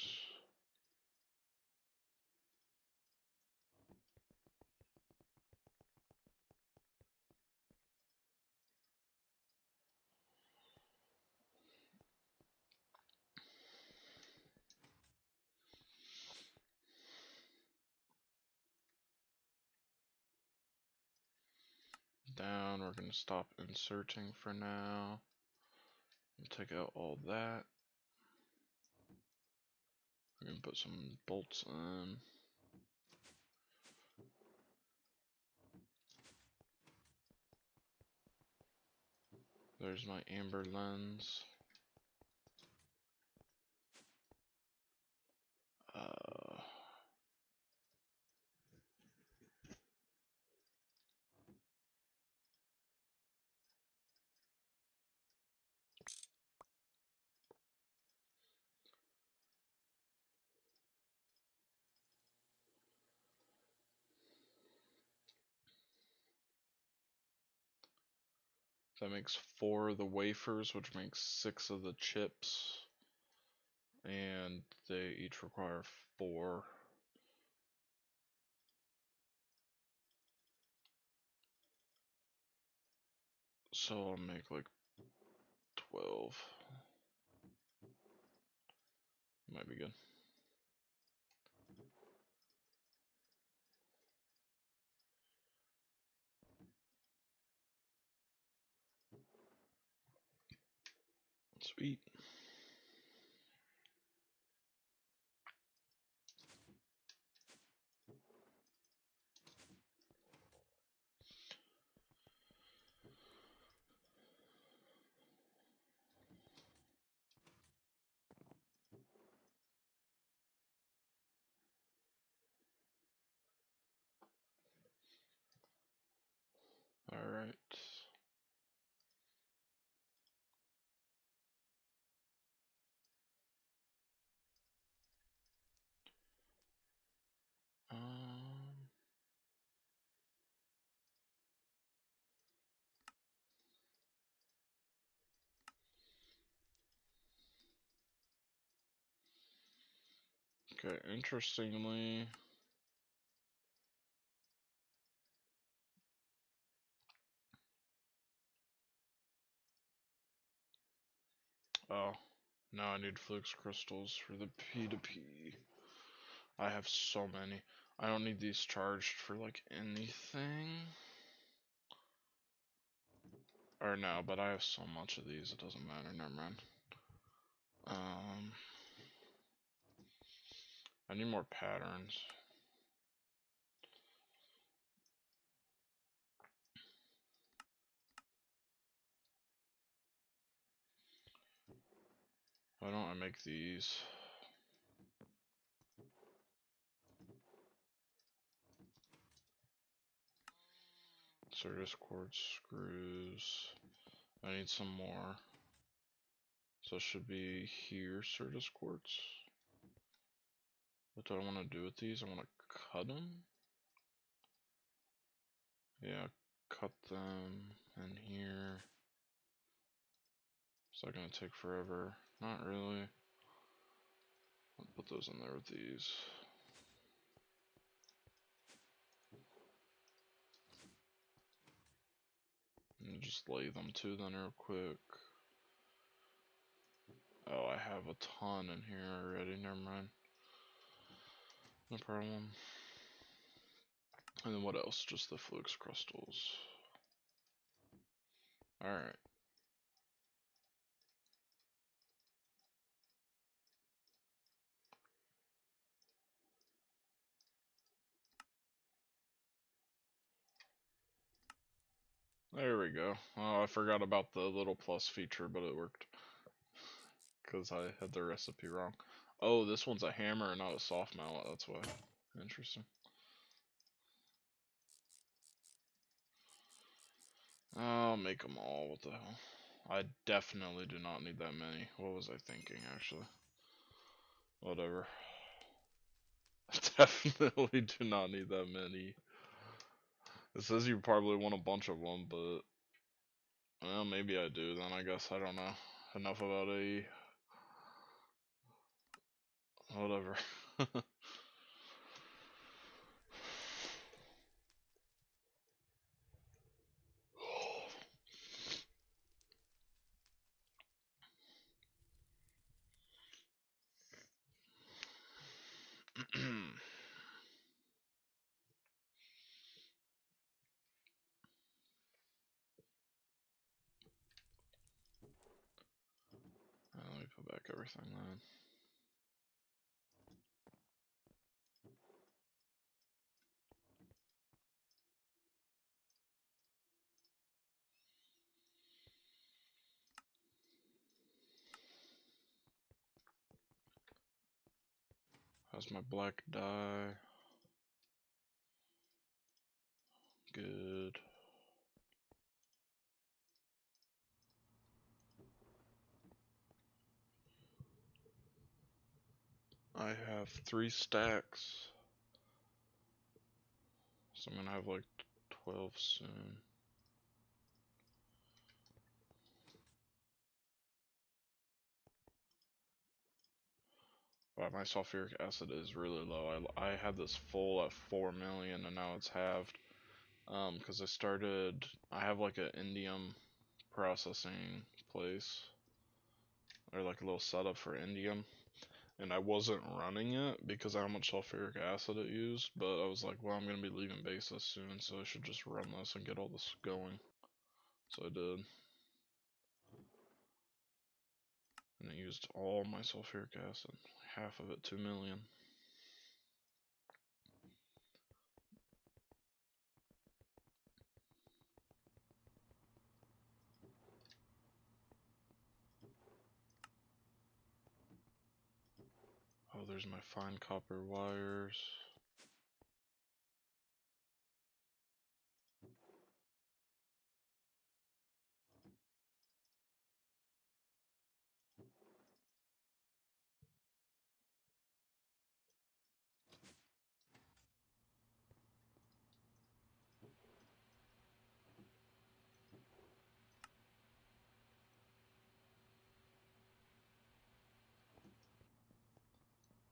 Down, we're gonna stop inserting for now. Take out all that. We're gonna put some bolts in. There's my amber lens. That makes 4 of the wafers, which makes 6 of the chips. And they each require 4. So I'll make like 12. Might be good. Sweet. Alright. Okay, interestingly, oh, now I need flux crystals for the P2P. I have so many. I don't need these charged for like anything. Or no, but I have so much of these, it doesn't matter, never mind. I need more patterns. Why don't I make these? Service quartz screws. I need some more. So it should be here, Certus quartz. What do I want to do with these? I want to cut them. Yeah, cut them in here. Is that gonna take forever? Not really. I'll put those in there with these. And just lay them too then real quick. Oh, I have a ton in here already, never mind. No problem. And then what else? Just the flux crystals. Alright. There we go. Oh, I forgot about the little plus feature, but it worked. Because I had the recipe wrong. Oh, this one's a hammer and not a soft mallet, that's why. Interesting. I'll make them all, what the hell. I definitely do not need that many. What was I thinking, actually? Whatever. I definitely do not need that many. It says you probably want a bunch of them, but... Well, maybe I do, then I guess. I don't know. Enough about a... Whatever. Let me put back everything then. How's my black dye? Good. I have 3 stacks. So I'm gonna have like 12 soon. Wow, my sulfuric acid is really low. I had this full at 4 million and now it's halved. Because I have like an indium processing place. Or like a little setup for indium. And I wasn't running it because of how much sulfuric acid it used. But I was like, well, I'm going to be leaving basis soon, so I should just run this and get all this going. So I did. And it used all my sulfuric acid. Half of it, 2 million. Oh, there's my fine copper wires.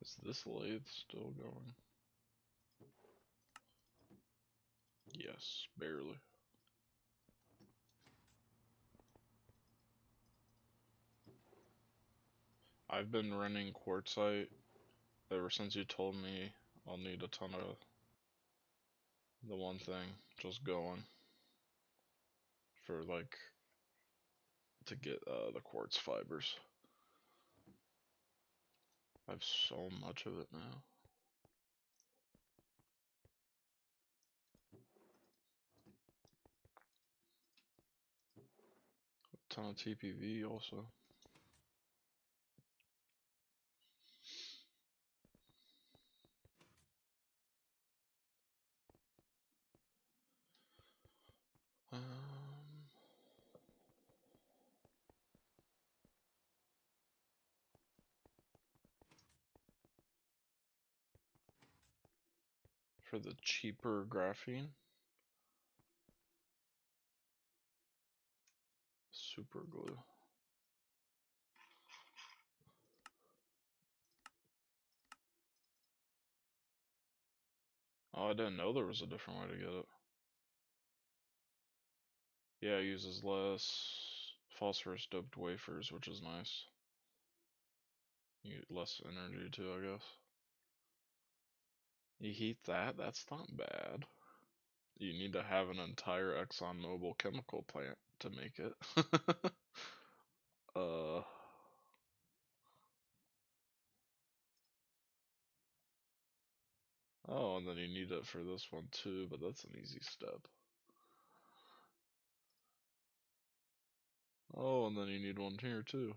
Is this lathe still going? Yes, barely. I've been running quartzite ever since you told me I'll need a ton of the one thing just going for like to get the quartz fibers. I have so much of it now. A ton of TPV also. Um, For the cheaper graphene. Super glue. Oh, I didn't know there was a different way to get it. Yeah, it uses less phosphorus doped wafers, which is nice. You get less energy too, I guess. You heat that? That's not bad. You need to have an entire ExxonMobil chemical plant to make it. uh, oh, and then you need it for this one too, but that's an easy step. Oh, and then you need one here too.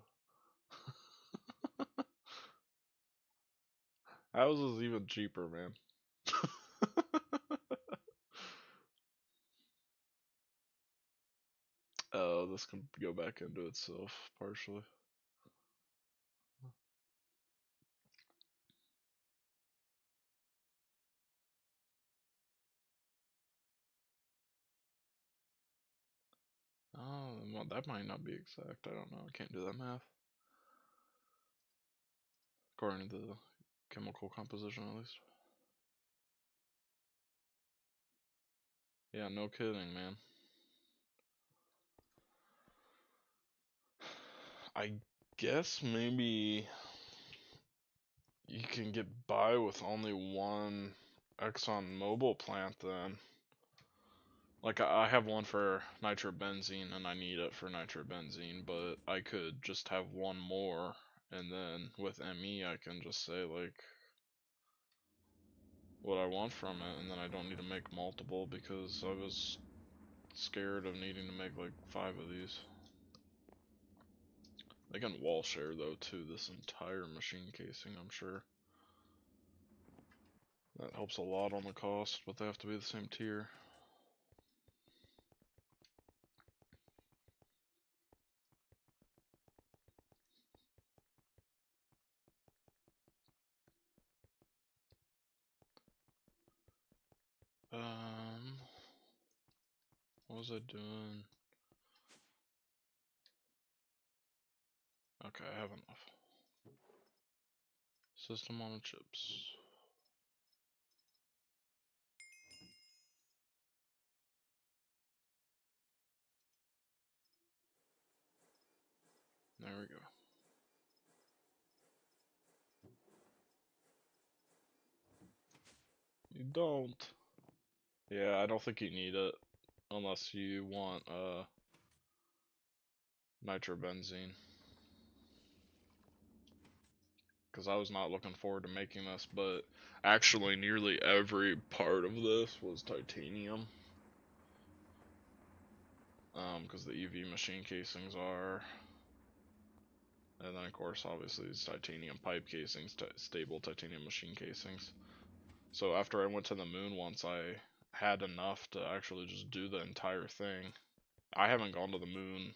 Ours is even cheaper, man. Oh, this can go back into itself partially. Oh, well, that might not be exact. I don't know. I can't do that math. According to the chemical composition, at least. Yeah, no kidding, man. I guess maybe you can get by with only one ExxonMobil plant then. Like, I have one for nitrobenzene and I need it for nitrobenzene, but I could just have one more, and then with ME I can just say, like, what I want from it, and then I don't need to make multiple because I was scared of needing to make like 5 of these. They can wall share though too, this entire machine casing, I'm sure. That helps a lot on the cost, but they have to be the same tier. What was I doing? Okay, I have enough. System on the chips. There we go. You don't. Yeah, I don't think you need it unless you want nitrobenzene. Because I was not looking forward to making this, but actually nearly every part of this was titanium. Because the EV machine casings are, and then of course obviously these titanium pipe casings, stable titanium machine casings. So after I went to the moon once, I had enough to actually just do the entire thing. I haven't gone to the moon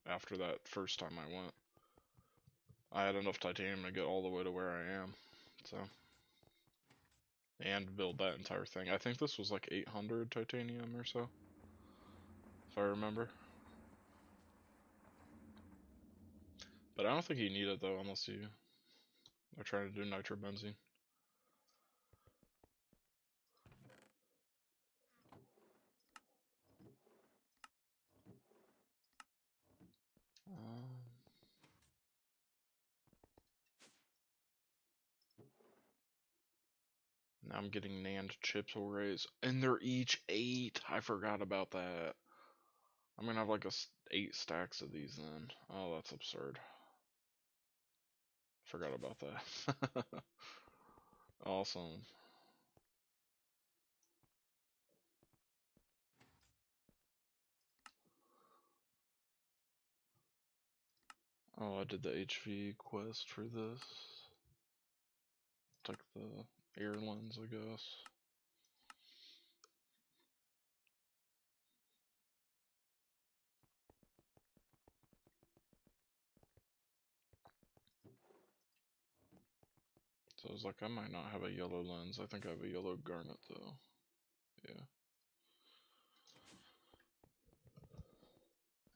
after that first time I went. I had enough titanium to get all the way to where I am, so, and build that entire thing. I think this was like 800 titanium or so, if I remember. But I don't think you need it though, unless you are trying to do nitrobenzene. Now I'm getting NAND chips arrays, and they're each 8. I forgot about that. I'm gonna have like 8 stacks of these then. Oh, that's absurd. Forgot about that. Awesome. Oh, I did the HV quest for this. Took the air lens, I guess. So So I was like, I might not have a yellow lens. I think I have a yellow garnet though. Yeah.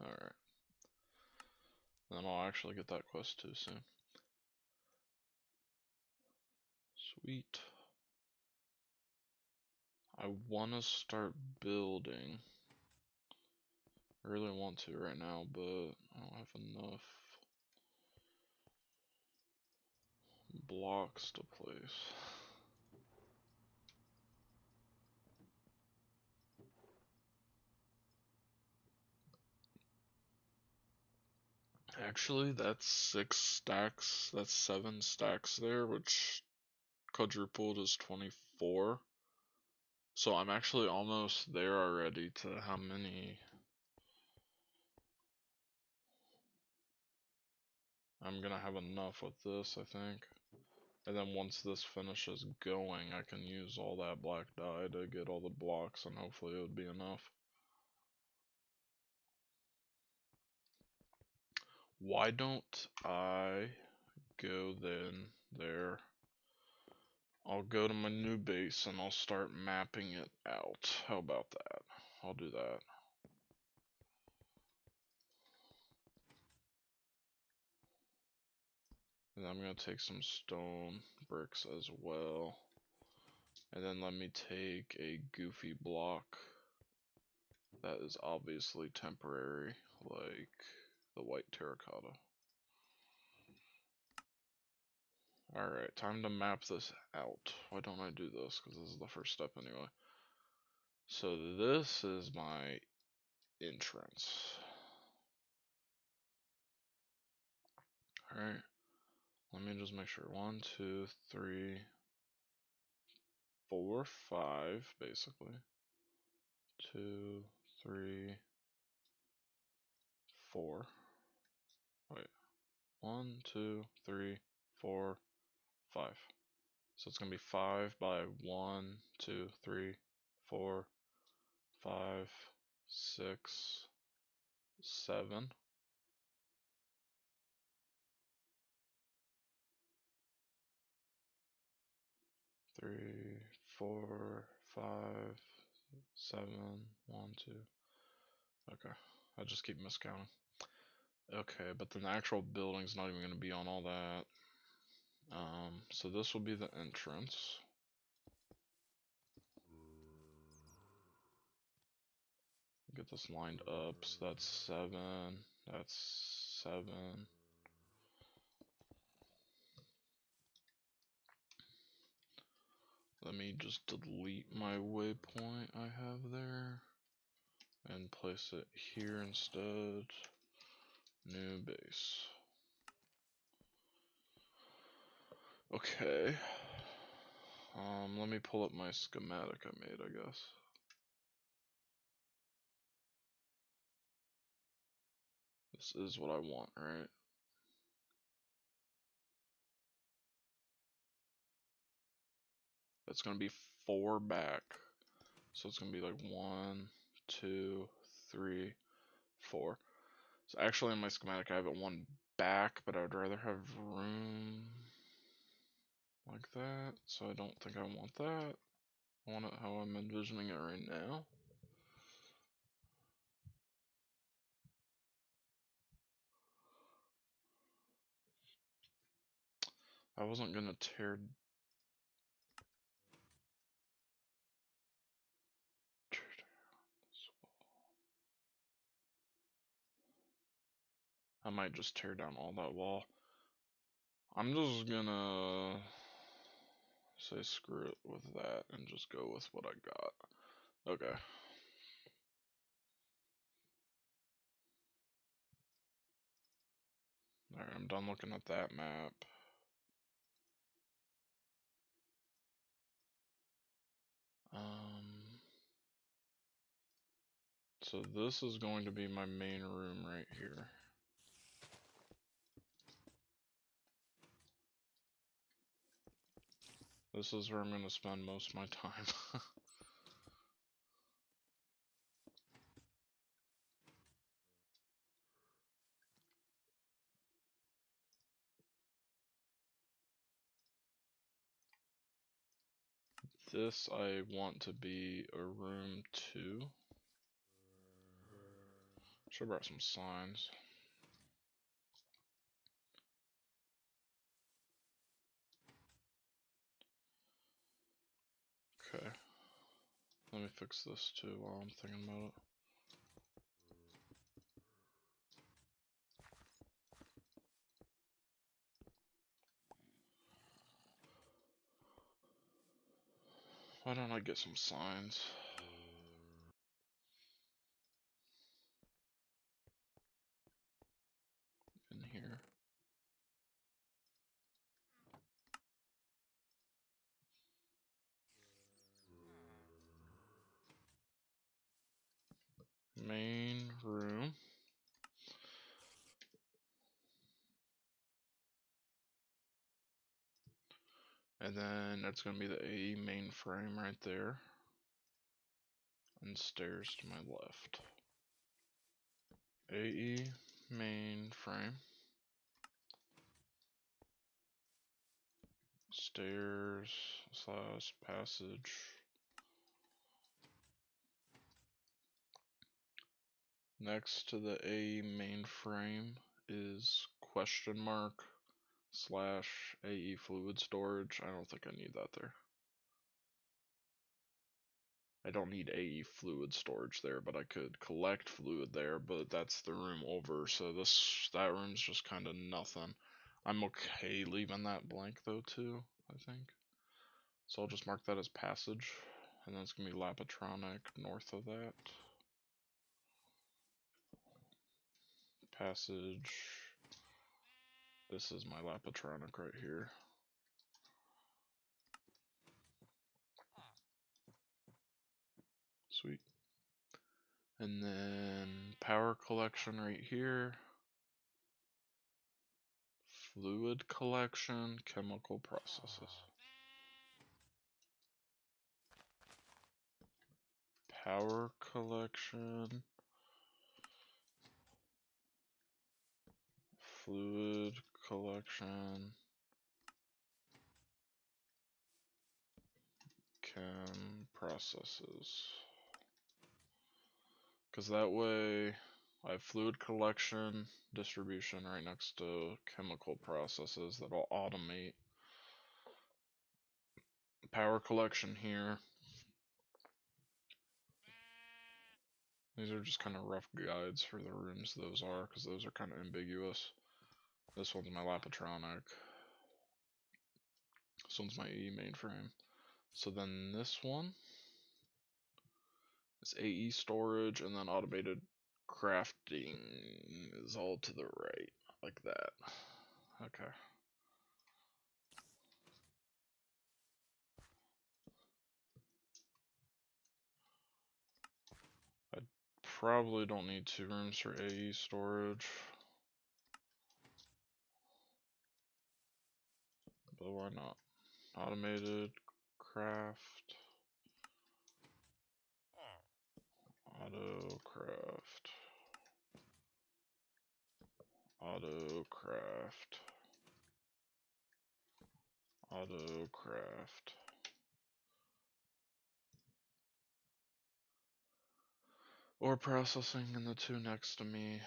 Alright. Then I'll actually get that quest too soon. Sweet. I want to start building. I really want to right now, but I don't have enough blocks to place. Actually, that's 6 stacks. That's 7 stacks there, which quadrupled is 24. So I'm actually almost there already to how many. I'm gonna have enough with this, I think. And then once this finishes going, I can use all that black dye to get all the blocks, and hopefully it would be enough. Why don't I go then there? I'll go to my new base and I'll start mapping it out. How about that? I'll do that. And I'm gonna take some stone bricks as well. And then let me take a goofy block that is obviously temporary, like the white terracotta. Alright, time to map this out. Why don't I do this? Because this is the first step anyway. So this is my entrance. Alright, let me just make sure. 1, 2, 3, 4, 5, basically. 2, 3, 4. Wait. 1, 2, 3, 4, 5. So it's gonna be 5 by 1, 2, 3, 4, 5, 6, 7. 3, 4, 5, 7, 1, 2. Okay, I just keep miscounting. Okay, but then the actual building's not even gonna be on all that. So this will be the entrance. Get this lined up. So that's 7. That's 7. Let me just delete my waypoint I have there and place it here instead. New base. Okay. Let me pull up my schematic I made, I guess. This is what I want, right? It's gonna be 4 back. So it's gonna be like 1, 2, 3, 4. So actually in my schematic I have it 1 back, but I would rather have room like that. So I don't think I want that. I want it how I'm envisioning it right now. I wasn't gonna tear I might just tear down all that wall. I'm just gonna say screw it with that and just go with what I got. Okay. Alright, I'm done looking at that map. So this is going to be my main room right here. This is where I'm going to spend most of my time. This I want to be a room 2. Should have brought some signs. Okay. Let me fix this too while I'm thinking about it. Why don't I get some signs? In here. Main room. And then that's going to be the AE mainframe right there. And stairs to my left. AE mainframe. Stairs slash passage. Next to the AE mainframe is question mark slash AE fluid storage. I don't think I need that there. I don't need AE fluid storage there, but I could collect fluid there, but that's the room over, so that room's just kind of nothing. I'm okay leaving that blank though too, I think. So I'll just mark that as passage, and then it's gonna be Lapatronic north of that. Passage. This is my Lapatronic right here. Sweet. And then power collection right here. Fluid collection, chemical processes. Power collection. Fluid collection. Chem processes. Because that way I have fluid collection, distribution right next to chemical processes that'll automate. Power collection here. These are just kind of rough guides for the rooms those are, because those are kind of ambiguous. This one's my Lapatronic. This one's my AE mainframe. So then this one is AE storage, and then automated crafting is all to the right, like that. Okay. I probably don't need 2 rooms for AE storage. But why not? Automated craft. Auto craft. Auto craft. Auto craft. Ore processing in the 2 next to me.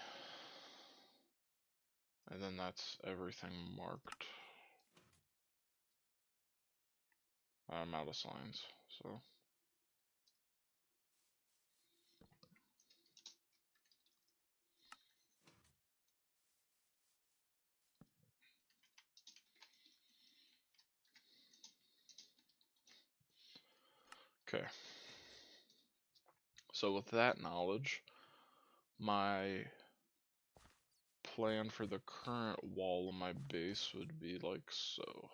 And then that's everything marked. I'm out of signs, so. Okay. So with that knowledge, my plan for the current wall of my base would be like so.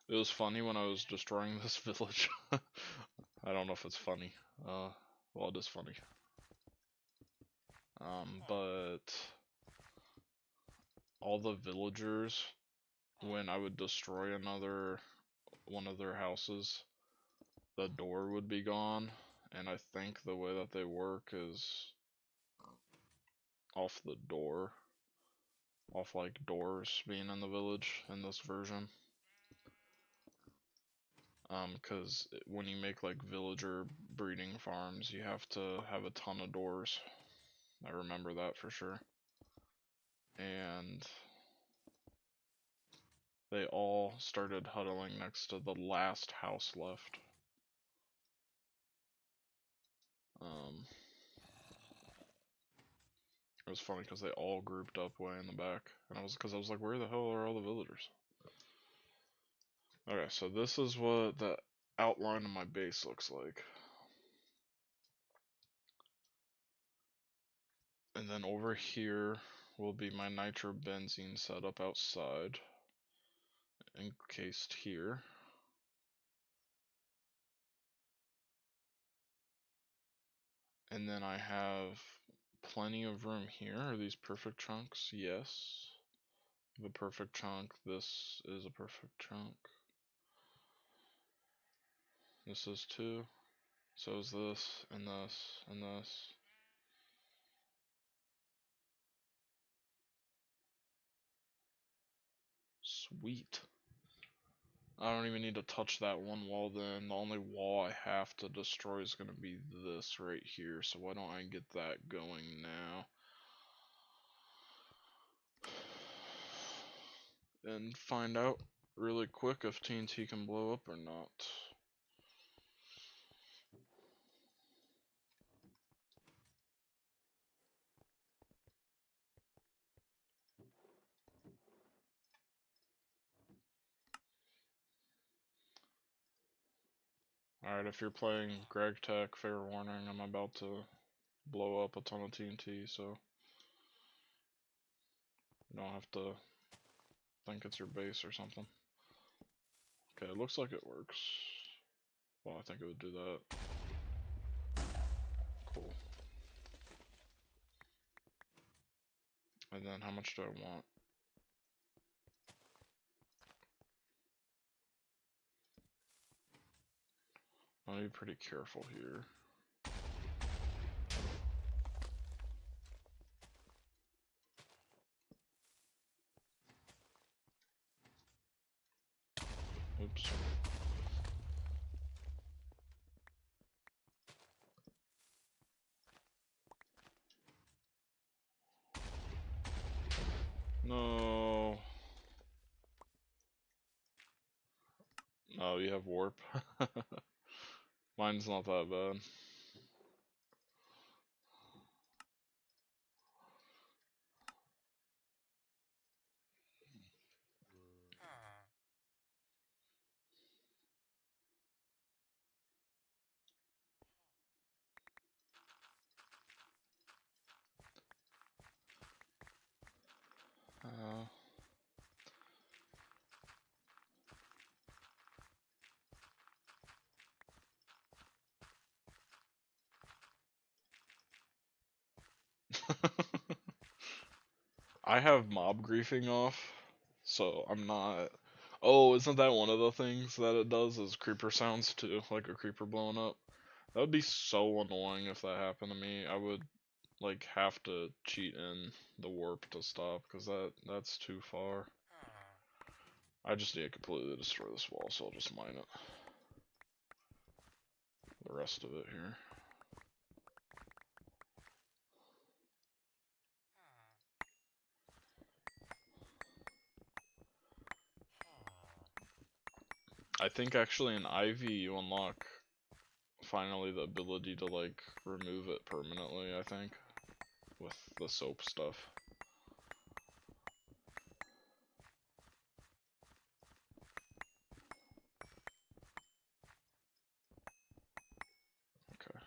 It was funny when I was destroying this village. I don't know if it's funny. Well, it is funny. But all the villagers, when I would destroy one of their houses, the door would be gone, and I think the way that they work is off the door. off like doors being in the village in this version. Because when you make like villager breeding farms, you have to have a ton of doors. I remember that for sure. And they all started huddling next to the last house left. It was funny because they all grouped up way in the back, and I was like, where the hell are all the villagers? Okay, so this is what the outline of my base looks like. And then over here will be my nitrobenzene setup outside, encased here. And then I have plenty of room here. Are these perfect chunks? Yes. The perfect chunk. This is a perfect chunk. This is too. So is this, and this, and this. Sweet. I don't even need to touch that one wall then. The only wall I have to destroy is going to be this right here. So why don't I get that going now? And find out really quick if TNT can blow up or not. Alright, if you're playing Greg Tech, fair warning, I'm about to blow up a ton of TNT, so you don't have to think it's your base or something. Okay, it looks like it works. Well, I think it would do that. Cool. And then how much do I want? I'll be pretty careful here. Oops. No. Oh, you have warp. Mine's not that bad. Uh, I have mob griefing off, so I'm not. Oh, isn't that one of the things that it does? Is creeper sounds too, like a creeper blowing up? That would be so annoying if that happened to me. I would like have to cheat in the warp to stop because that's too far. I just need to completely destroy this wall, so I'll just mine it. The rest of it here. I think actually in Ivy you unlock finally the ability to like remove it permanently, I think, with the soap stuff. Okay.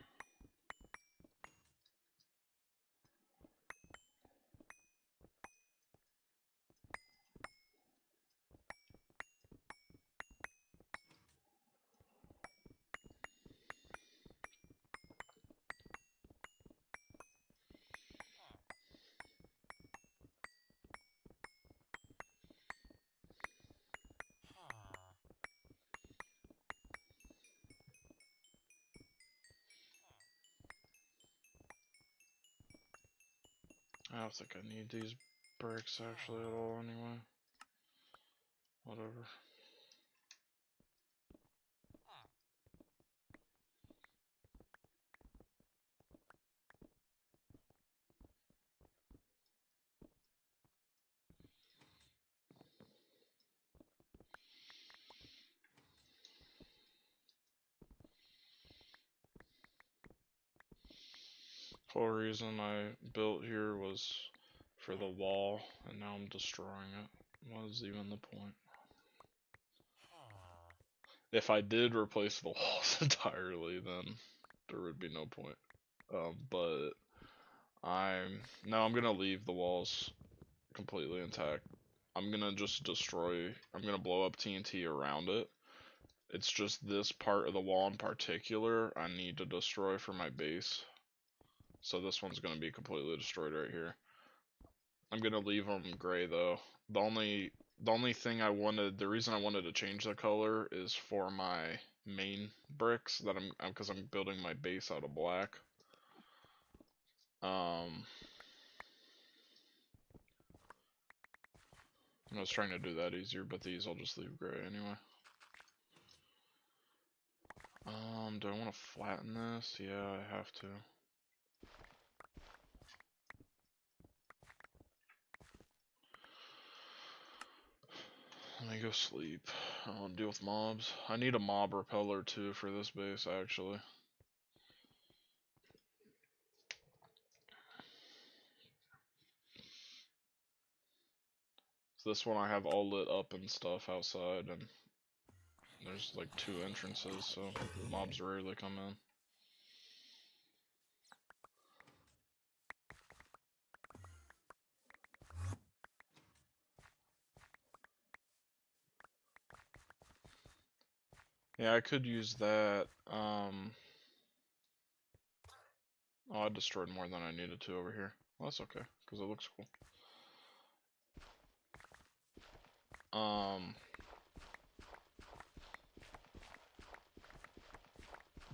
I don't think I need these bricks actually at all anyway. Whatever. Whole reason I built here was for the wall, and now I'm destroying it. What is even the point? If I did replace the walls entirely, then there would be no point. But I'm gonna leave the walls completely intact. I'm gonna just destroy. I'm gonna blow up TNT around it. It's just this part of the wall in particular I need to destroy for my base. So this one's gonna be completely destroyed right here. I'm gonna leave them gray though. The only thing the reason I wanted to change the color is for my main bricks that because I'm building my base out of black. I was trying to do that easier, but these I'll just leave gray anyway. Do I want to flatten this? Yeah, I have to. Let me go sleep. I want to deal with mobs. I need a mob repeller too for this base, actually. So this one I have all lit up and stuff outside, and there's like 2 entrances, so mobs rarely come in. Yeah, I could use that. Oh, I destroyed more than I needed to over here. Well, that's okay, because it looks cool.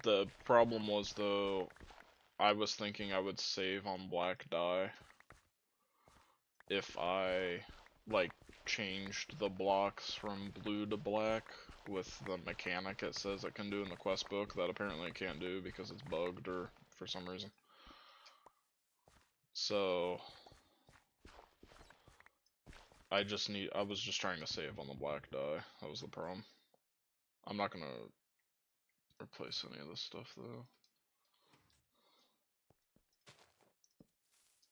The problem was, though, I was thinking I would save on black dye if I, like, changed the blocks from blue to black with the mechanic it says it can do in the quest book that apparently it can't do because it's bugged or for some reason. So I was just trying to save on the black dye. That was the problem. I'm not gonna replace any of this stuff though.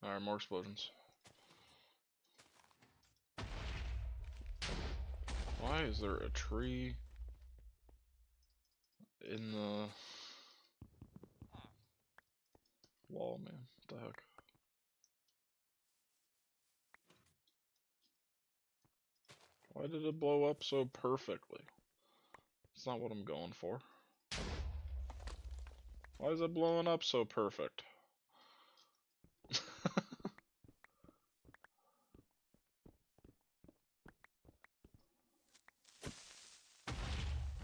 Alright, more explosions. Why is there a tree in the wall, man? What the heck? Why did it blow up so perfectly? It's not what I'm going for. Why is it blowing up so perfect? Oh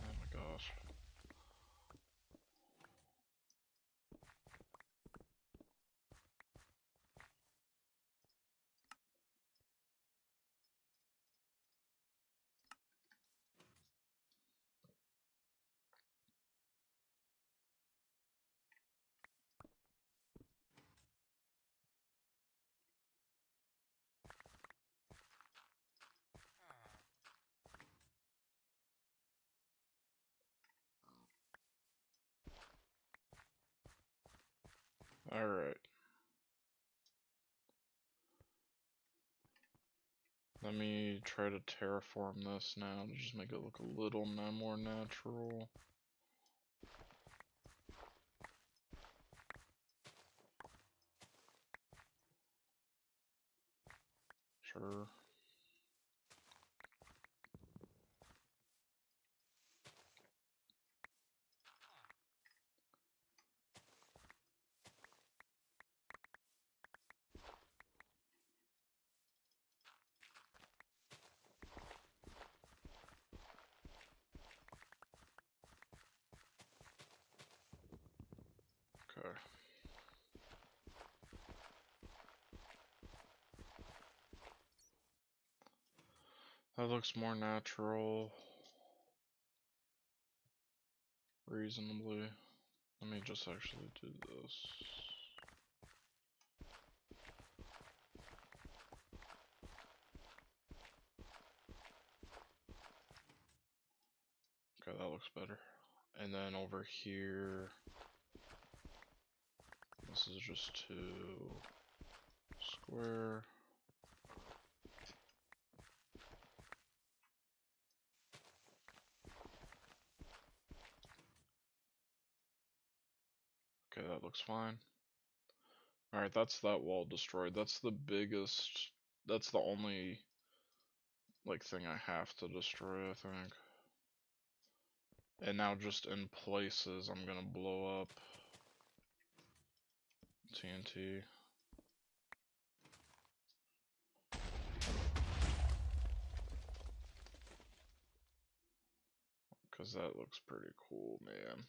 my gosh. Alright. Let me try to terraform this now to just make it look a little more natural. Sure. Okay. That looks more natural. Reasonably. Let me just actually do this. Okay, that looks better. And then over here, this is just 2 square. Okay, that looks fine. Alright, that's that wall destroyed. That's the biggest, that's the only, like, thing I have to destroy, I think. And now just in places, I'm gonna blow up TNT. Cause that looks pretty cool, man.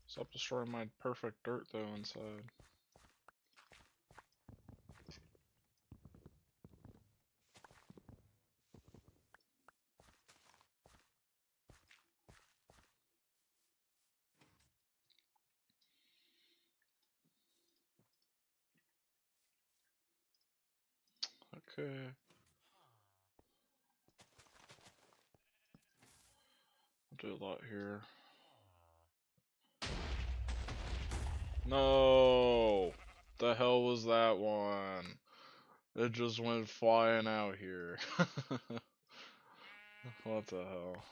Stop destroying my perfect dirt though inside. Okay. I'll do a lot here. No! The hell was that one? It just went flying out here. What the hell?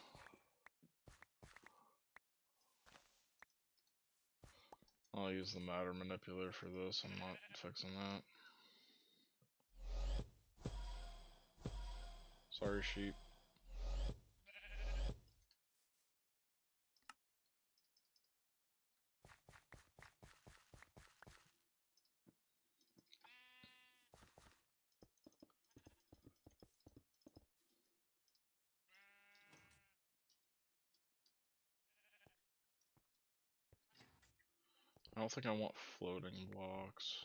I'll use the matter manipulator for this. I'm not fixing that. Sorry, sheep. I don't think I want floating blocks.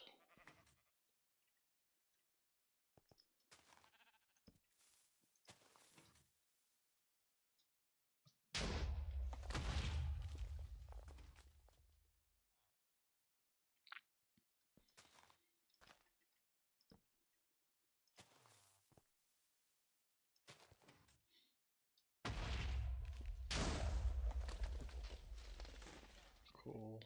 Cool.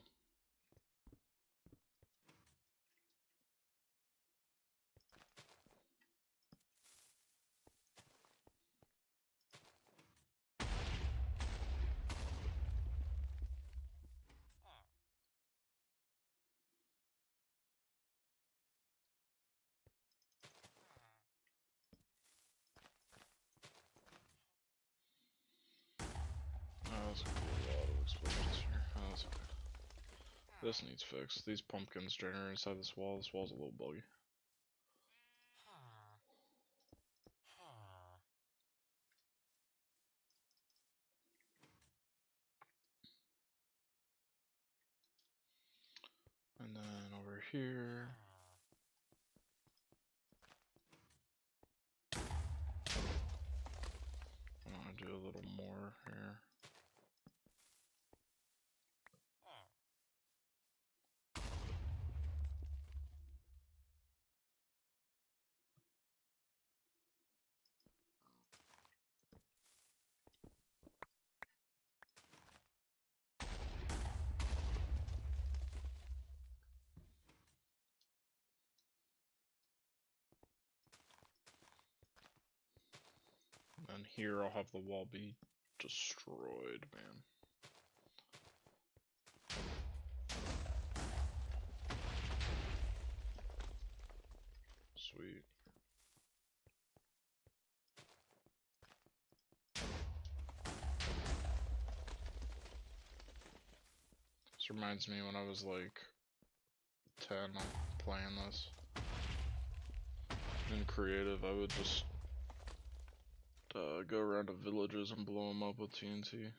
Oh, that's gonna be a lot of explosions here. Oh, that's okay. This needs fixed. These pumpkins generate inside this wall. This wall's a little buggy. And then over here. I'm gonna do a little more here. And here I'll have the wall be destroyed, man. Sweet. This reminds me when I was like 10 playing this. In creative, I would just go around to villages and blow them up with TNT.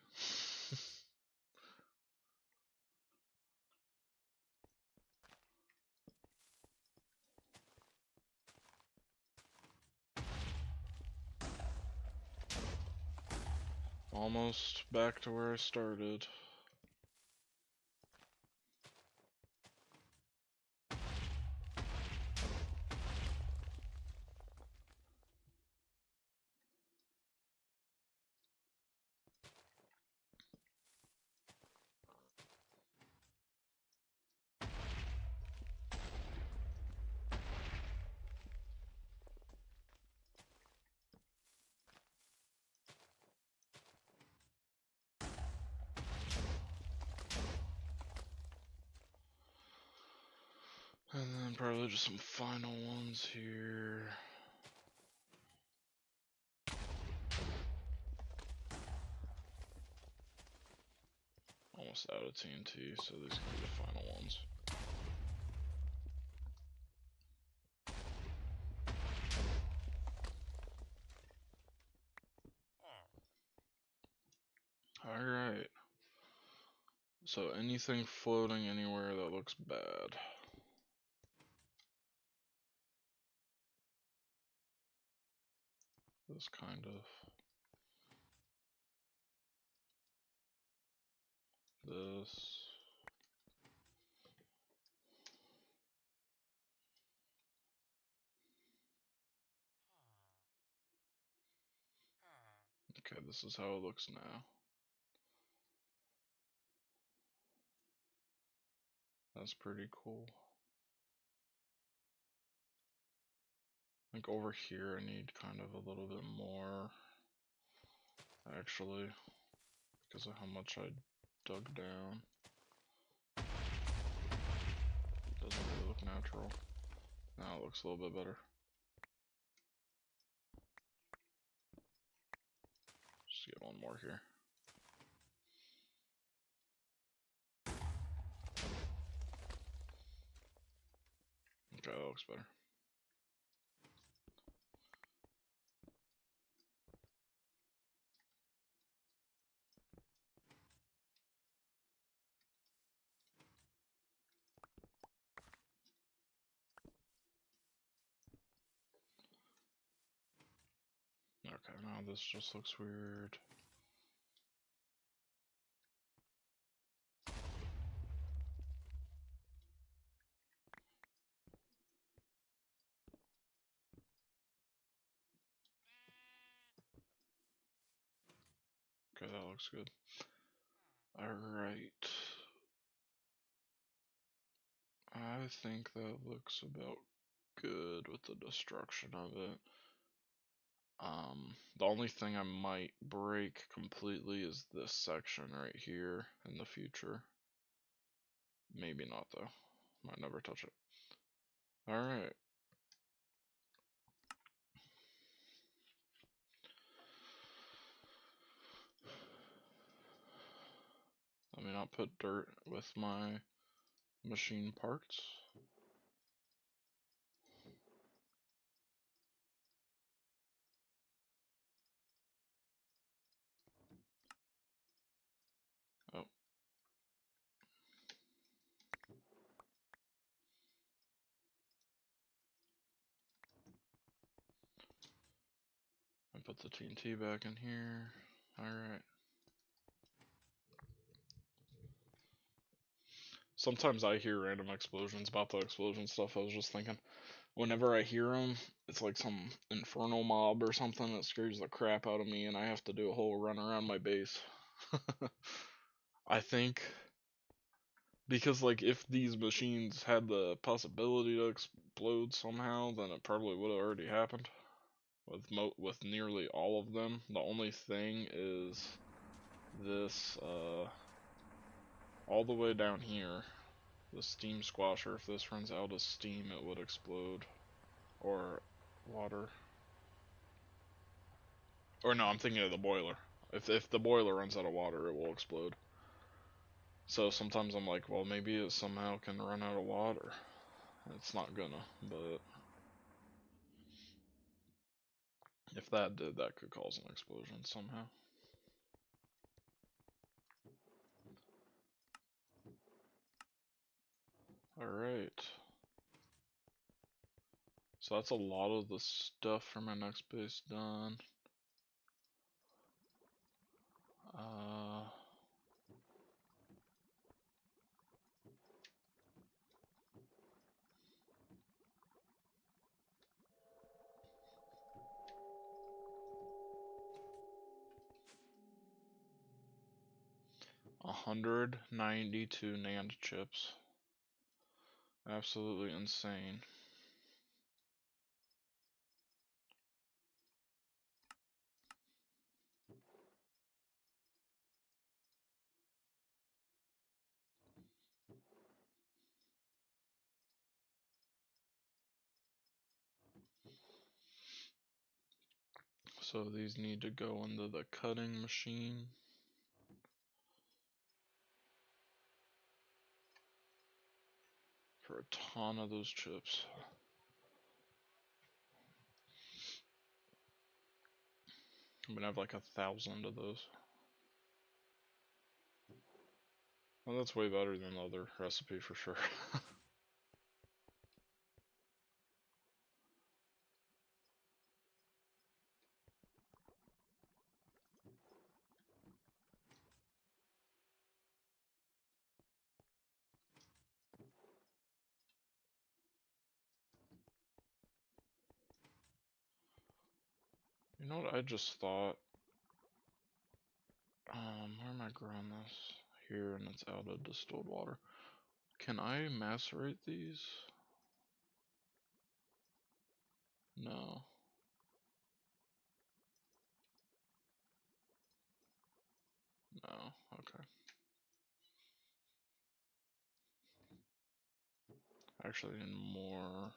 Almost back to where I started. And then probably just some final ones here. Almost out of TNT, so these can be the final ones. Alright. So anything floating anywhere that looks bad. This kind of. This. Okay, this is how it looks now. That's pretty cool. I think over here I need kind of a little bit more, actually, because of how much I dug down. Doesn't really look natural. Now it looks a little bit better. Just get one more here. Okay, that looks better. Okay, now this just looks weird. Okay, that looks good. Alright. I think that looks about good with the destruction of it. The only thing I might break completely is this section right here in the future. Maybe not though. Might never touch it. Alright. Let me not put dirt with my machine parts. Oh. I put the TNT back in here. Alright. Sometimes I hear random explosions. About the explosion stuff, I was just thinking, whenever I hear them, it's like some infernal mob or something that scares the crap out of me, and I have to do a whole run around my base. I think because like if these machines had the possibility to explode somehow, then it probably would have already happened with nearly all of them. The only thing is this all the way down here, the steam squasher. If this runs out of steam, it would explode, or water. Or no, I'm thinking of the boiler. If the boiler runs out of water, it will explode. So sometimes I'm like, well, maybe it somehow can run out of water. It's not gonna, but If that did, that could cause an explosion somehow. Alright. So that's a lot of the stuff for my next base done. Uh, $192 NAND chips. Absolutely insane. So these need to go into the cutting machine. For a ton of those chips. I'm gonna have like 1,000 of those. Well, that's way better than the other recipe for sure. You know what I just thought? Where am I growing this? Here, and it's out of distilled water. Can I macerate these? No. No. Okay. Actually, I need more.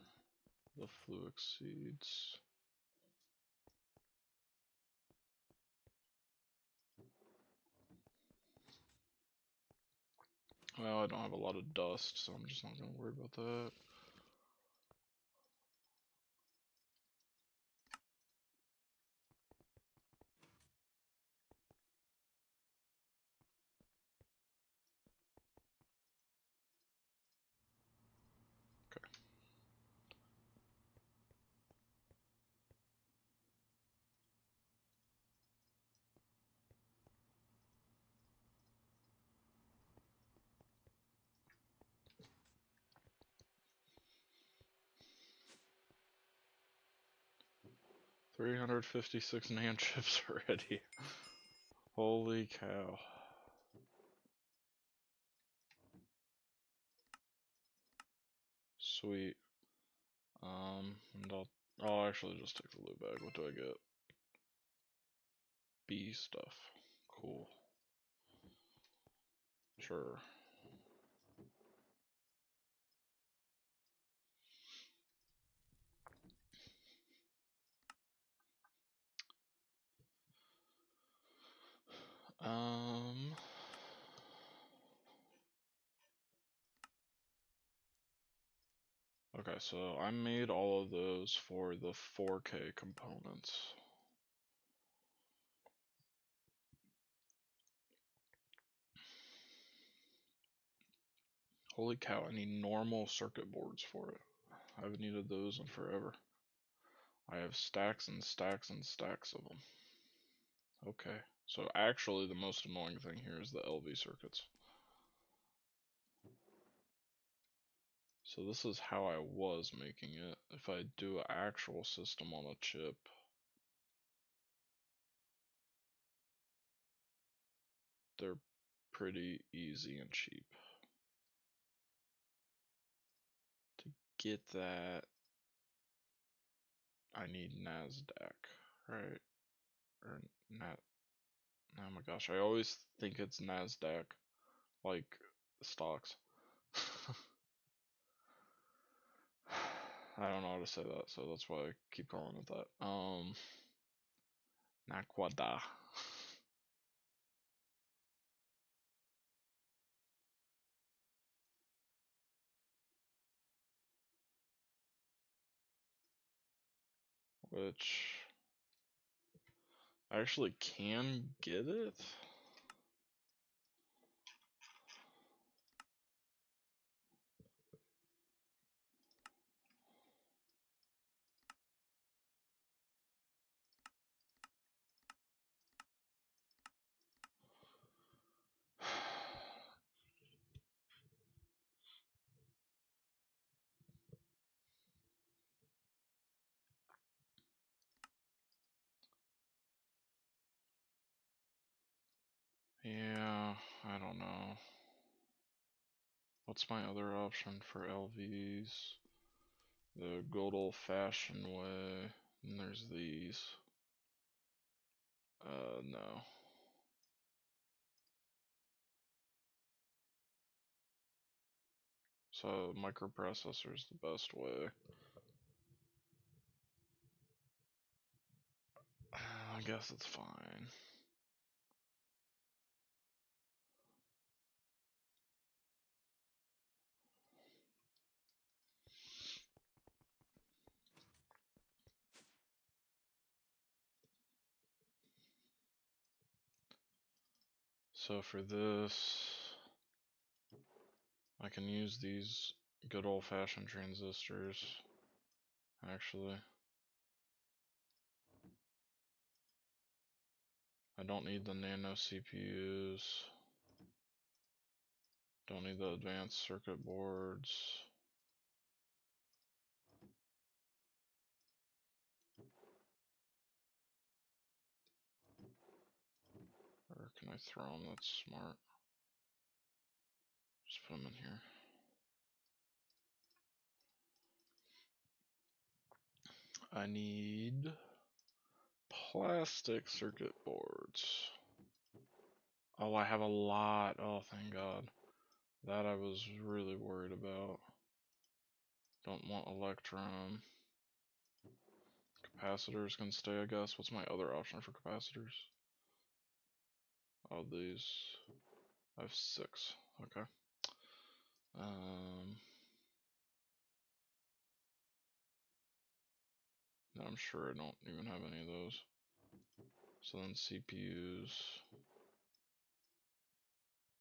The fluic seeds. Well, I don't have a lot of dust, so I'm just not gonna worry about that. Okay. 356 NAND chips already. Holy cow. Sweet. And I'll actually just take the loot bag. What do I get? B stuff. Cool. Sure. Um. Okay, so I made all of those for the 4K components. Holy cow, I need normal circuit boards for it. I haven't needed those in forever. I have stacks and stacks and stacks of them. Okay, so actually the most annoying thing here is the LV circuits. So this is how I was making it. If I do an actual system on a chip, they're pretty easy and cheap. To get that, I need NASDAQ, right? Or Nat. Oh my gosh, I always think it's NASDAQ, like stocks. I don't know how to say that, so that's why I keep calling it that. Naquada. Which I actually can get it. Yeah, I don't know. What's my other option for LVs? The good old fashioned way. And there's these. No. So microprocessor is the best way. I guess it's fine. So for this, I can use these good old-fashioned transistors, actually. I don't need the nano CPUs. Don't need the advanced circuit boards. Or can I throw them? That's smart. Just put them in here. I need plastic circuit boards. Oh, I have a lot. Oh, thank God. That I was really worried about. Don't want electrum. Capacitors can stay, I guess. What's my other option for capacitors? Oh, these. I have 6. Okay. I'm sure I don't even have any of those. So then CPUs.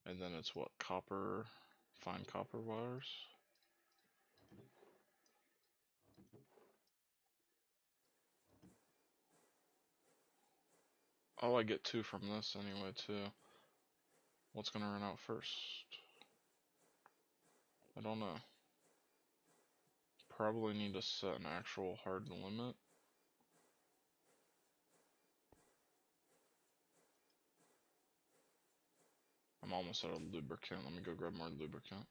And then it's what? Copper? Fine copper wires? Oh, I get 2 from this anyway, too. What's gonna run out first? I don't know. Probably need to set an actual hard limit. I'm almost out of lubricant. Let me go grab more lubricant.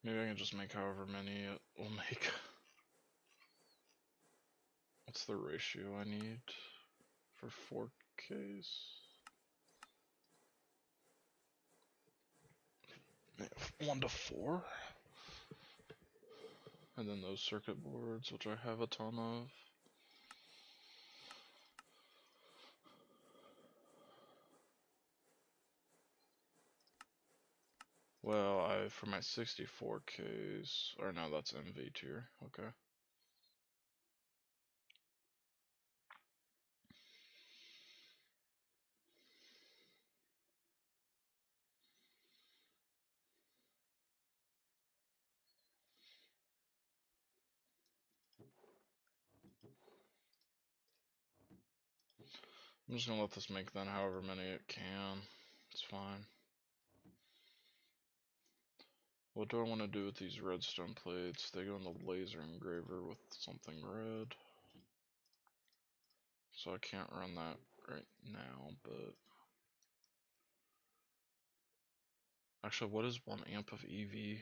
Maybe I can just make however many it will make. What's the ratio I need for 4Ks? Yeah, 1 to 4? And then those circuit boards, which I have a ton of. Well, for my 64Ks, or no, that's MV tier, okay. I'm just gonna let this make then however many it can. It's fine. What do I want to do with these redstone plates? They go in the laser engraver with something red. So I can't run that right now, but... Actually, what is 1 amp of EV?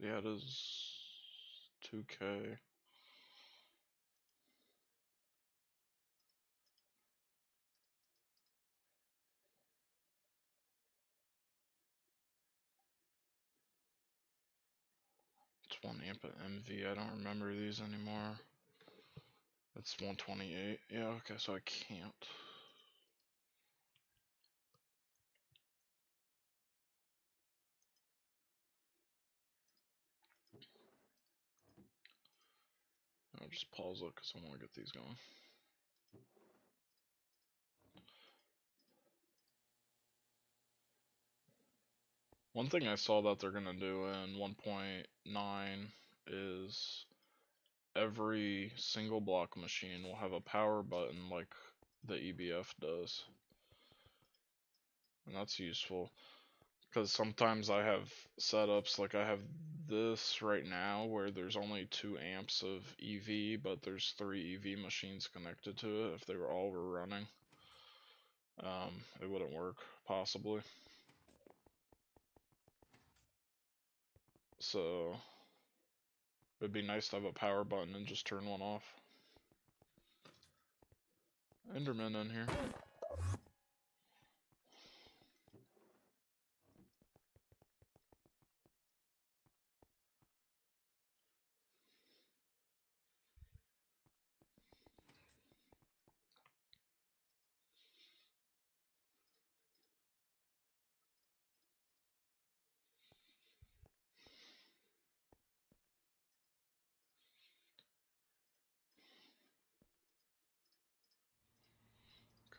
Yeah, it is 2K. 1 amp at MV. I don't remember these anymore. It's 128. Yeah, okay, so I can't. I'll just pause it because I want to get these going. One thing I saw that they're gonna do in 1.9 is every single block machine will have a power button like the EBF does. And that's useful. Because sometimes I have setups, like I have this right now where there's only 2 amps of EV, but there's 3 EV machines connected to it. If they were all running, it wouldn't work, possibly. So, it'd be nice to have a power button and just turn one off. Enderman in here.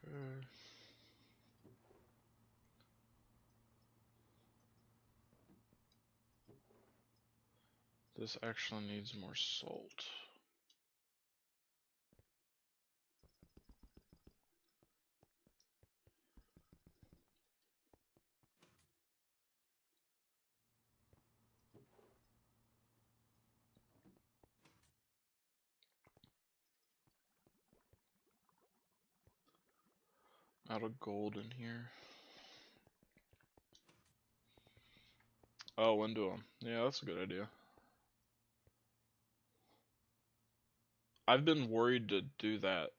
Okay. This actually needs more salt. Out of gold in here. Oh, into them. Yeah, that's a good idea. I've been worried to do that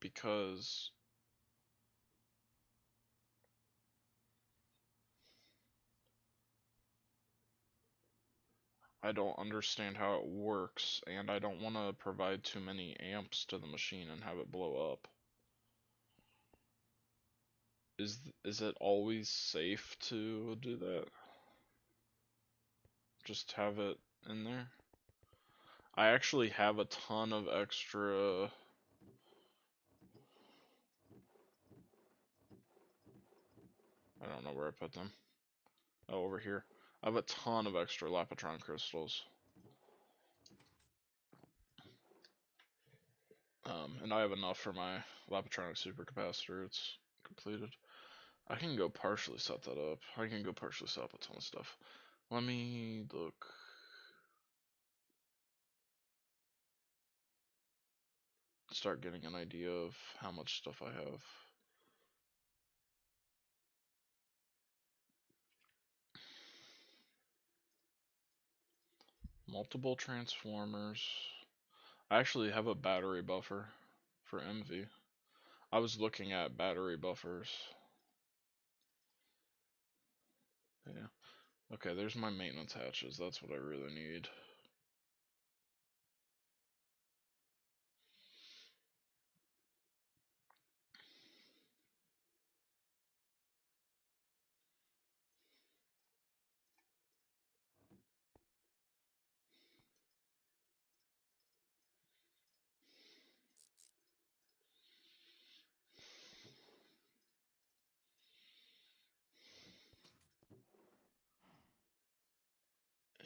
because I don't understand how it works, and I don't want to provide too many amps to the machine and have it blow up. Is it always safe to do that? Just have it in there? I actually have a ton of extra. I don't know where I put them. Oh, over here. I have a ton of extra Lapotron crystals. And I have enough for my Lapotronic supercapacitor. It's completed. I can go partially set that up. I can go partially set up a ton of stuff. Let me look. Start getting an idea of how much stuff I have. Multiple transformers. I actually have a battery buffer for MV. I was looking at battery buffers. Yeah. Okay, there's my maintenance hatches. That's what I really need.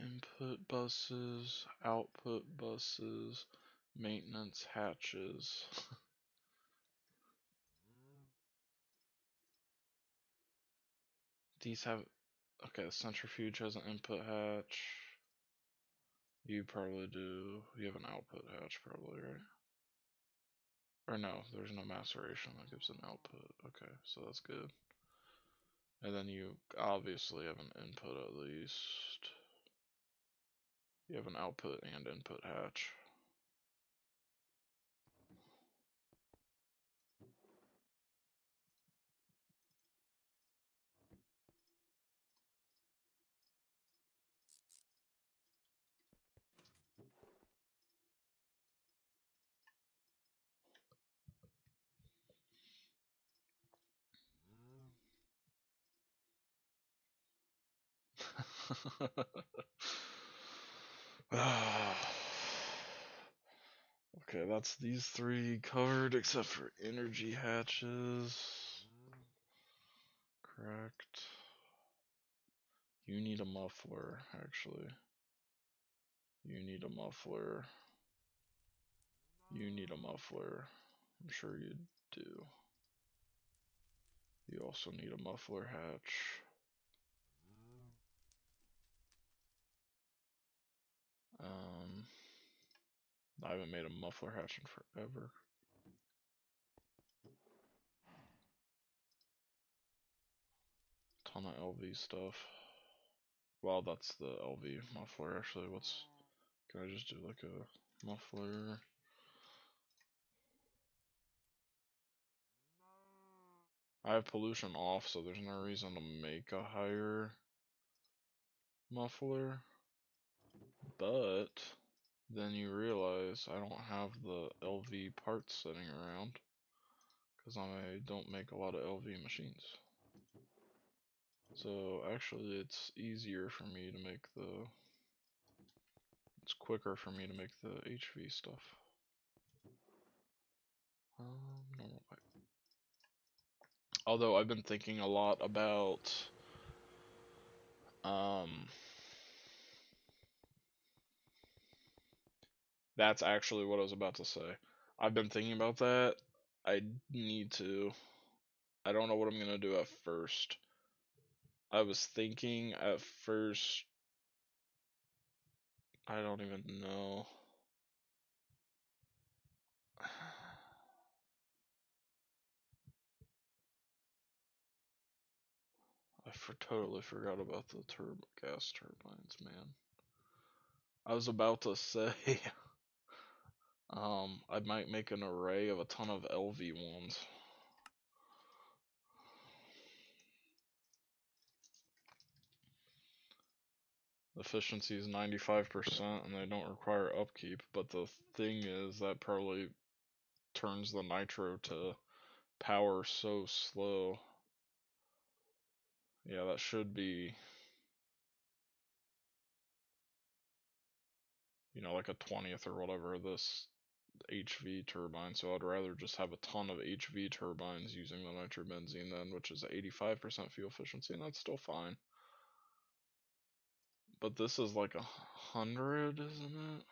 Input buses, output buses, maintenance hatches. These have. Okay, the centrifuge has an input hatch. You probably do. You have an output hatch, probably, right? Or no, there's no maceration that gives an output. Okay, so that's good. And then you obviously have an input at least. You have an output and input hatch. Okay, that's these three covered except for energy hatches. Correct. You need a muffler, actually. You need a muffler. You need a muffler. I'm sure you do. You also need a muffler hatch. I haven't made a muffler hatch in forever. Ton of LV stuff. Well, that's the LV muffler actually. Can I just do like a muffler? I have pollution off, so there's no reason to make a higher muffler. But then you realize I don't have the LV parts sitting around because I don't make a lot of LV machines. So actually it's easier for me to make it's quicker for me to make the HV stuff. Normal pipe. Although I've been thinking a lot about that's actually what I was about to say. I've been thinking about that. I need to. I don't know what I'm gonna do at first. I was thinking at first. I don't even know. Totally forgot about the gas turbines, man. I was about to say, I might make an array of a ton of LV ones. Efficiency is 95% and they don't require upkeep, but the thing is that probably turns the nitro to power so slow. Yeah, that should be, like a 20th or whatever of this HV turbine, so I'd rather just have a ton of HV turbines using the nitrobenzene then, which is 85% fuel efficiency, and that's still fine. But this is like 100, isn't it?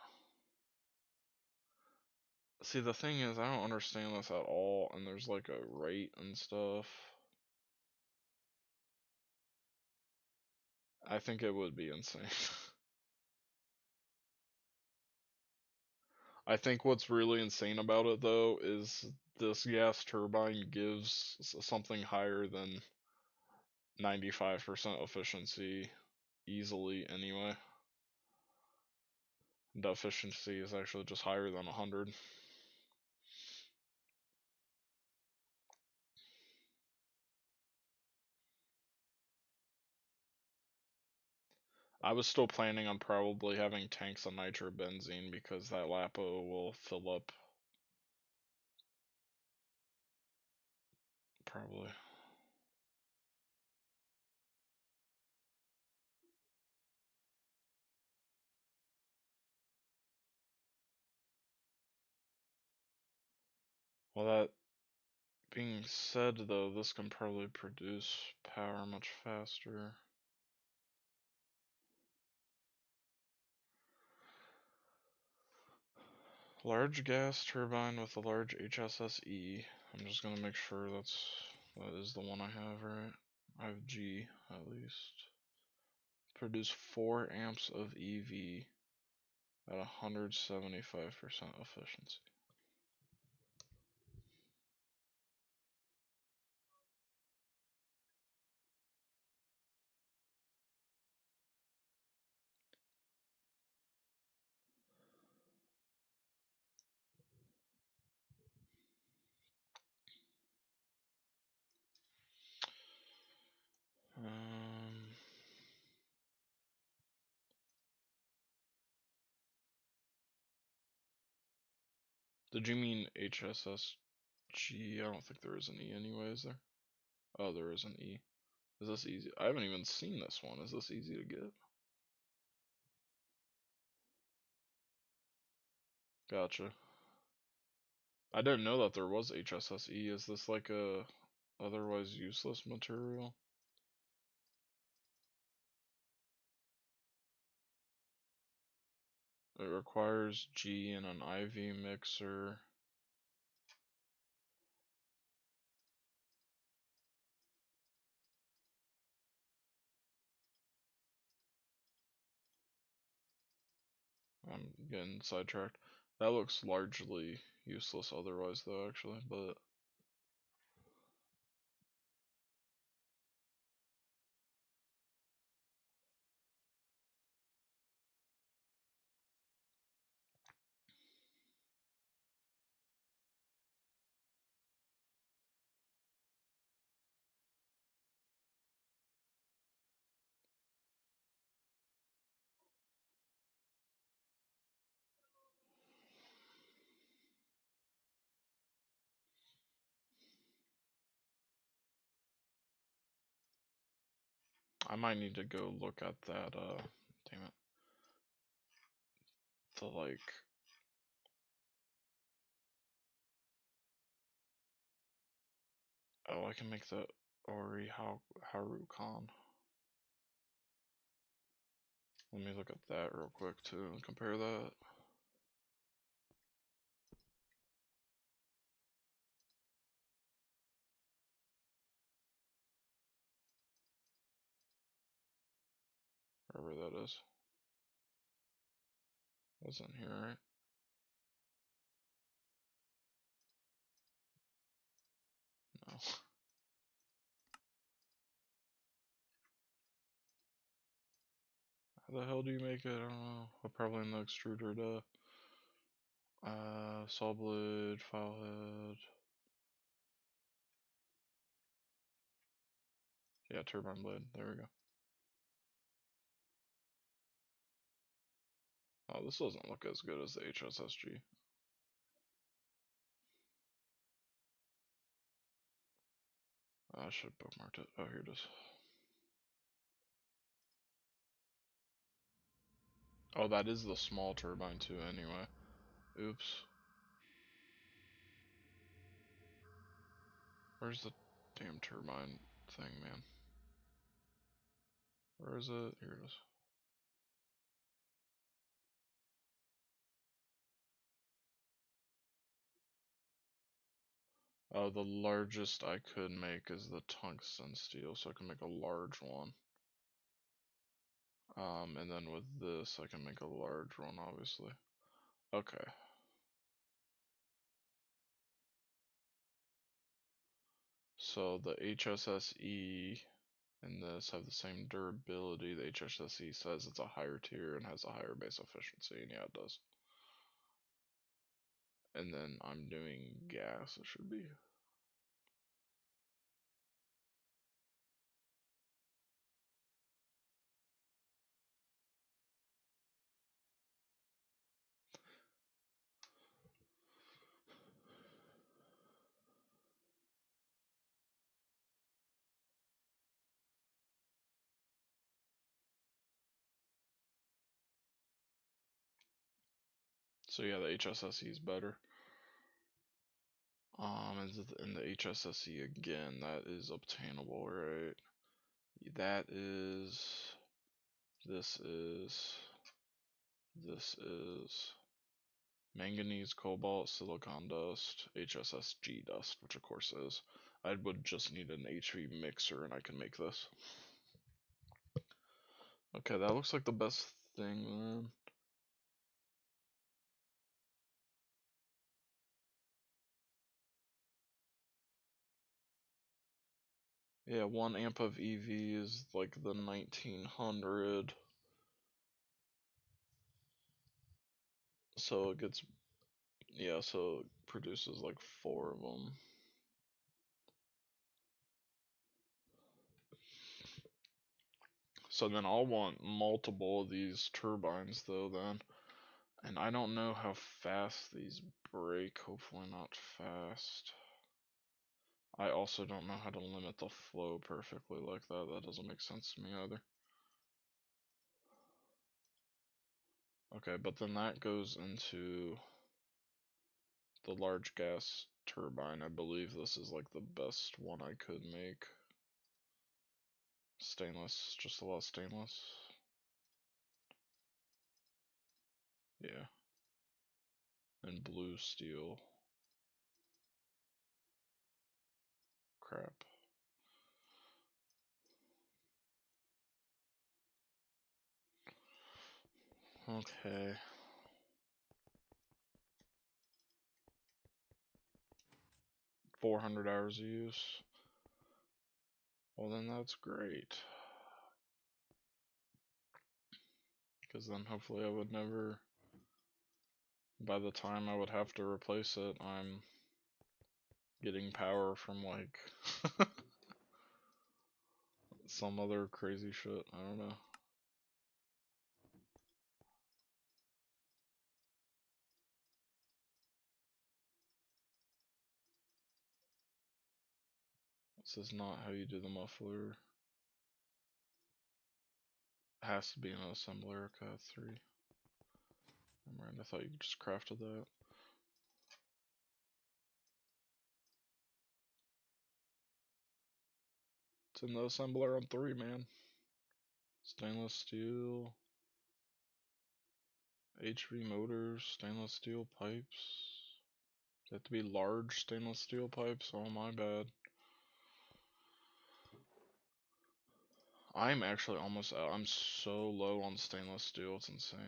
See, the thing is, I don't understand this at all, and there's like a rate and stuff. I think it would be insane. I think what's really insane about it, though, is this gas turbine gives something higher than 95% efficiency easily anyway. The efficiency is actually just higher than 100. I was still planning on probably having tanks of nitrobenzene because that LAPO will fill up. Probably. Well, that being said, though, this can probably produce power much faster. Large gas turbine with a large HSSE. I'm just gonna make sure that is the one I have, right? I have G at least. Produce 4 amps of EV at 175% efficiency. Um, did you mean HSSG? I don't think there is an E anyway, is there? Oh, there is an E. Is this easy? I haven't even seen this one. Is this easy to get? Gotcha. I didn't know that there was HSSE. Is this like a otherwise useless material? It requires G and an IV mixer. I'm getting sidetracked. That looks largely useless otherwise though, actually, but I might need to go look at that, damn it. The like, oh, I can make the Ori Haru Khan. Let me look at that real quick too and compare that. Wherever that is. That's in here, right? No. How the hell do you make it? I don't know. Probably in the extruder to saw blade, file head. Yeah, turbine blade. There we go. Oh, this doesn't look as good as the HSSG. I should bookmark it. Oh, here it is. Oh, that is the small turbine too, anyway. Oops. Where's the damn turbine thing, man? Where is it? Here it is. Oh, the largest I could make is the tungsten steel, so I can make a large one. And then with this, I can make a large one, obviously. Okay. So the HSSE and this have the same durability. The HSSE says it's a higher tier and has a higher base efficiency, and yeah, it does. And then I'm doing gas, it should be. So yeah, the HSSE is better. And the HSSE again, that is obtainable, right? That is, this is, this is manganese, cobalt, silicon dust, HSSG dust, which of course is. I would just need an HV mixer and I can make this. Okay, that looks like the best thing then. Yeah, 1 amp of EV is like the 1900. So it gets, yeah, so it produces like 4 of them. So then I'll want multiple of these turbines though then. And I don't know how fast these break, hopefully not fast. I also don't know how to limit the flow perfectly like that. That doesn't make sense to me either. Okay, but then that goes into the large gas turbine. I believe this is like the best one I could make. Stainless, just a lot of stainless. Yeah. And blue steel. Crap. Okay. 400 hours of use. Well, then that's great. Because then hopefully I would never, by the time I would have to replace it, I'm getting power from like some other crazy shit. I don't know. This is not how you do the muffler. It has to be an assembler. Okay, 3. Never mind, I thought you just crafted that. It's in the assembler on 3, man. Stainless steel. HV motors, stainless steel pipes. They have to be large stainless steel pipes. Oh, my bad. I'm actually almost out. I'm so low on stainless steel, it's insane.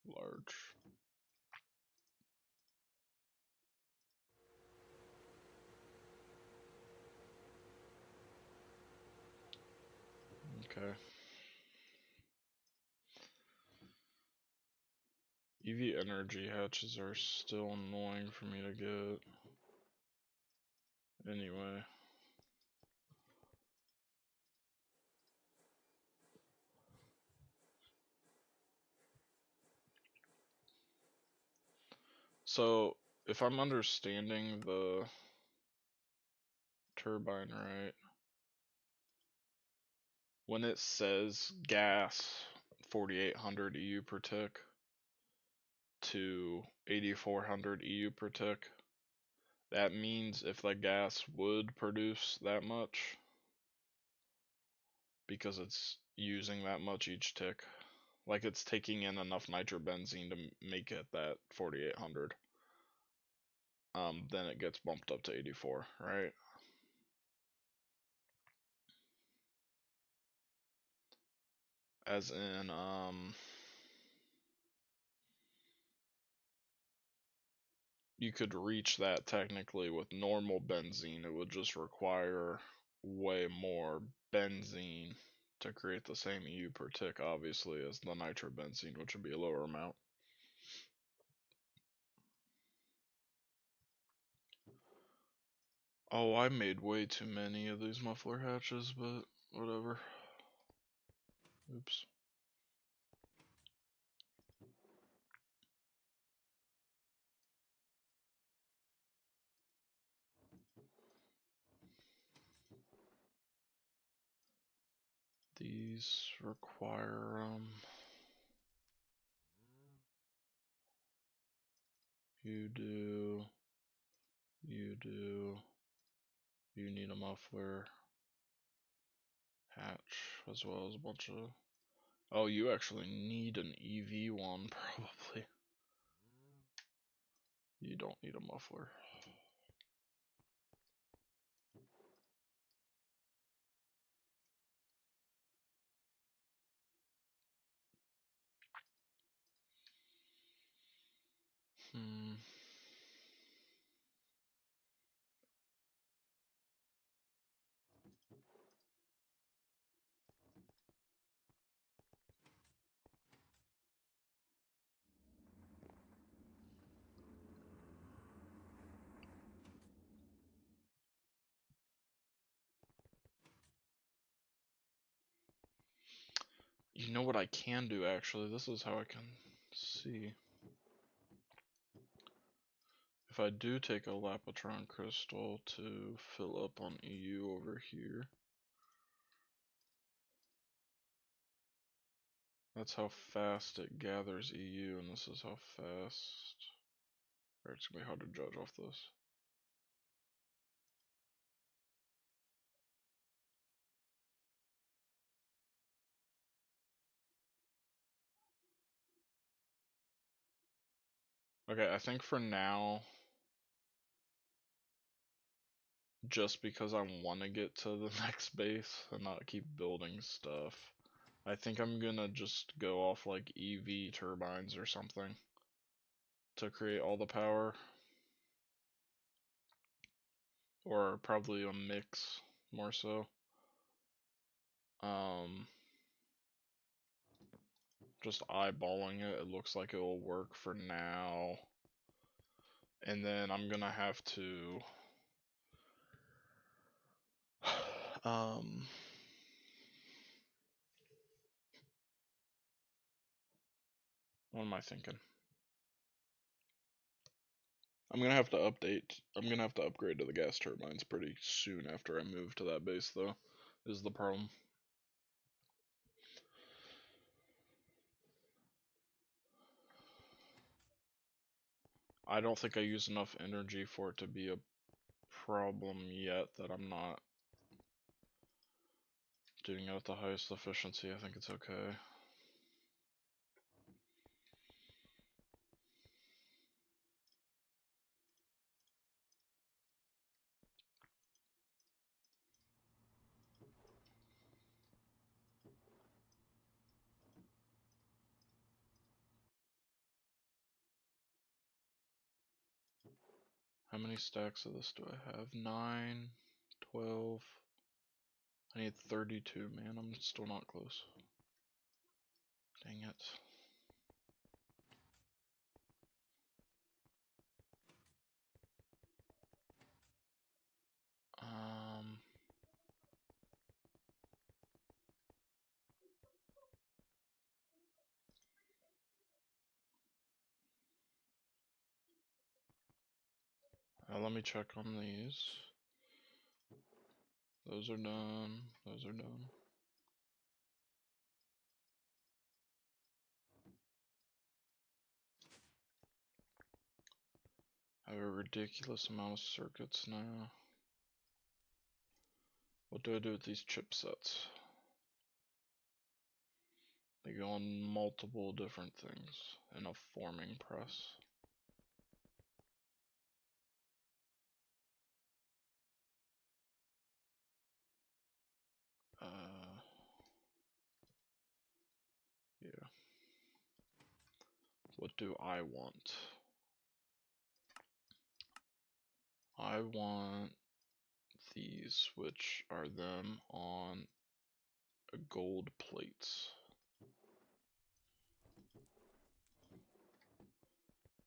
Large. Okay. EV energy hatches are still annoying for me to get. Anyway. So, if I'm understanding the turbine right, when it says gas 4800 EU per tick to 8400 EU per tick, that means if the gas would produce that much, because it's using that much each tick, like it's taking in enough nitrobenzene to make it that 4800, then it gets bumped up to 84, right? As in, you could reach that technically with normal benzene. It would just require way more benzene to create the same EU per tick, obviously, as the nitrobenzene, which would be a lower amount. Oh, I made way too many of these muffler hatches, but whatever. Oops. These require, you do, you do, you need a muffler hatch, as well as a bunch of, oh, you actually need an EV one, probably. You don't need a muffler. Hmm. You know what I can do, actually? This is how I can see. if I do take a Lapotron crystal to fill up on EU over here, that's how fast it gathers EU, and this is how fast. Alright, it's gonna be hard to judge off this. Okay, I think for now, just because I want to get to the next base and not keep building stuff, I think I'm gonna just go off like EV turbines or something to create all the power. Or probably a mix, more so. Just eyeballing it, it looks like it will work for now. And then I'm gonna have to what am I thinking? I'm gonna have to upgrade to the gas turbines pretty soon after I move to that base though, is the problem. I don't think I use enough energy for it to be a problem yet that I'm not doing it at the highest efficiency. I think it's okay. How many stacks of this do I have? 9, 12. I need 32, man. I'm still not close. Dang it. Um, let me check on these. Those are done. Those are done. I have a ridiculous amount of circuits now. What do I do with these chipsets? They go on multiple different things in a forming press. Yeah. What do I want? I want these, which are them on a gold plates.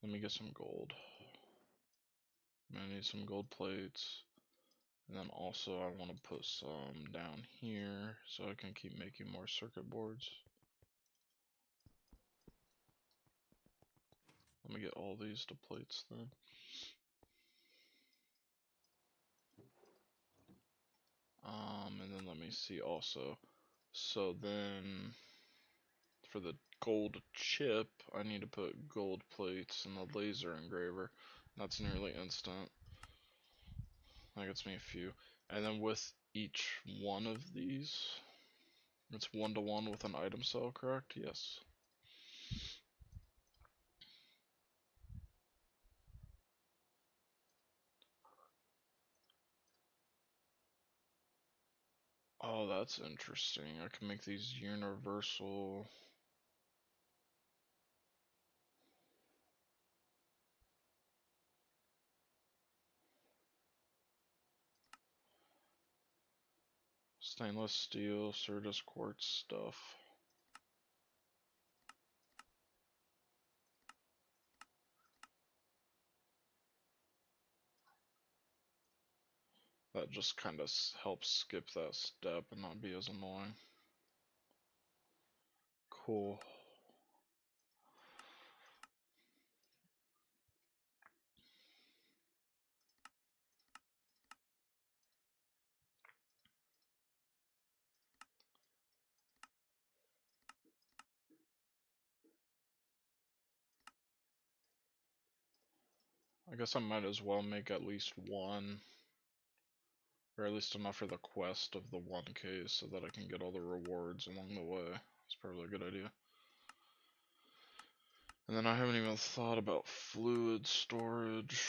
Let me get some gold. I need some gold plates. And then also I want to put some down here so I can keep making more circuit boards. Let me get all these to plates then. And then let me see also. So then for the gold chip, I need to put gold plates in the laser engraver. That's nearly instant. That gets me a few. And then with each one of these, it's 1-to-1 with an item cell, correct? Yes. Oh, that's interesting. I can make these universal. Stainless steel, Certus quartz stuff. That just kind of helps skip that step and not be as annoying. Cool. guess I might as well make at least one, or at least enough for the quest of the 1K so that I can get all the rewards along the way. It's probably a good idea. And then I haven't even thought about fluid storage.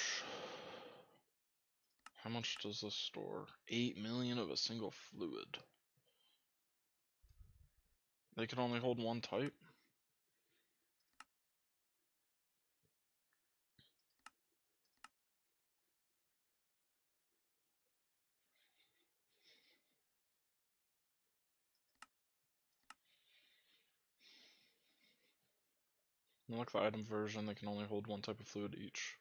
How much does this store? 8 million of a single fluid. They can only hold one type? Look, the item version, they can only hold one type of fluid each.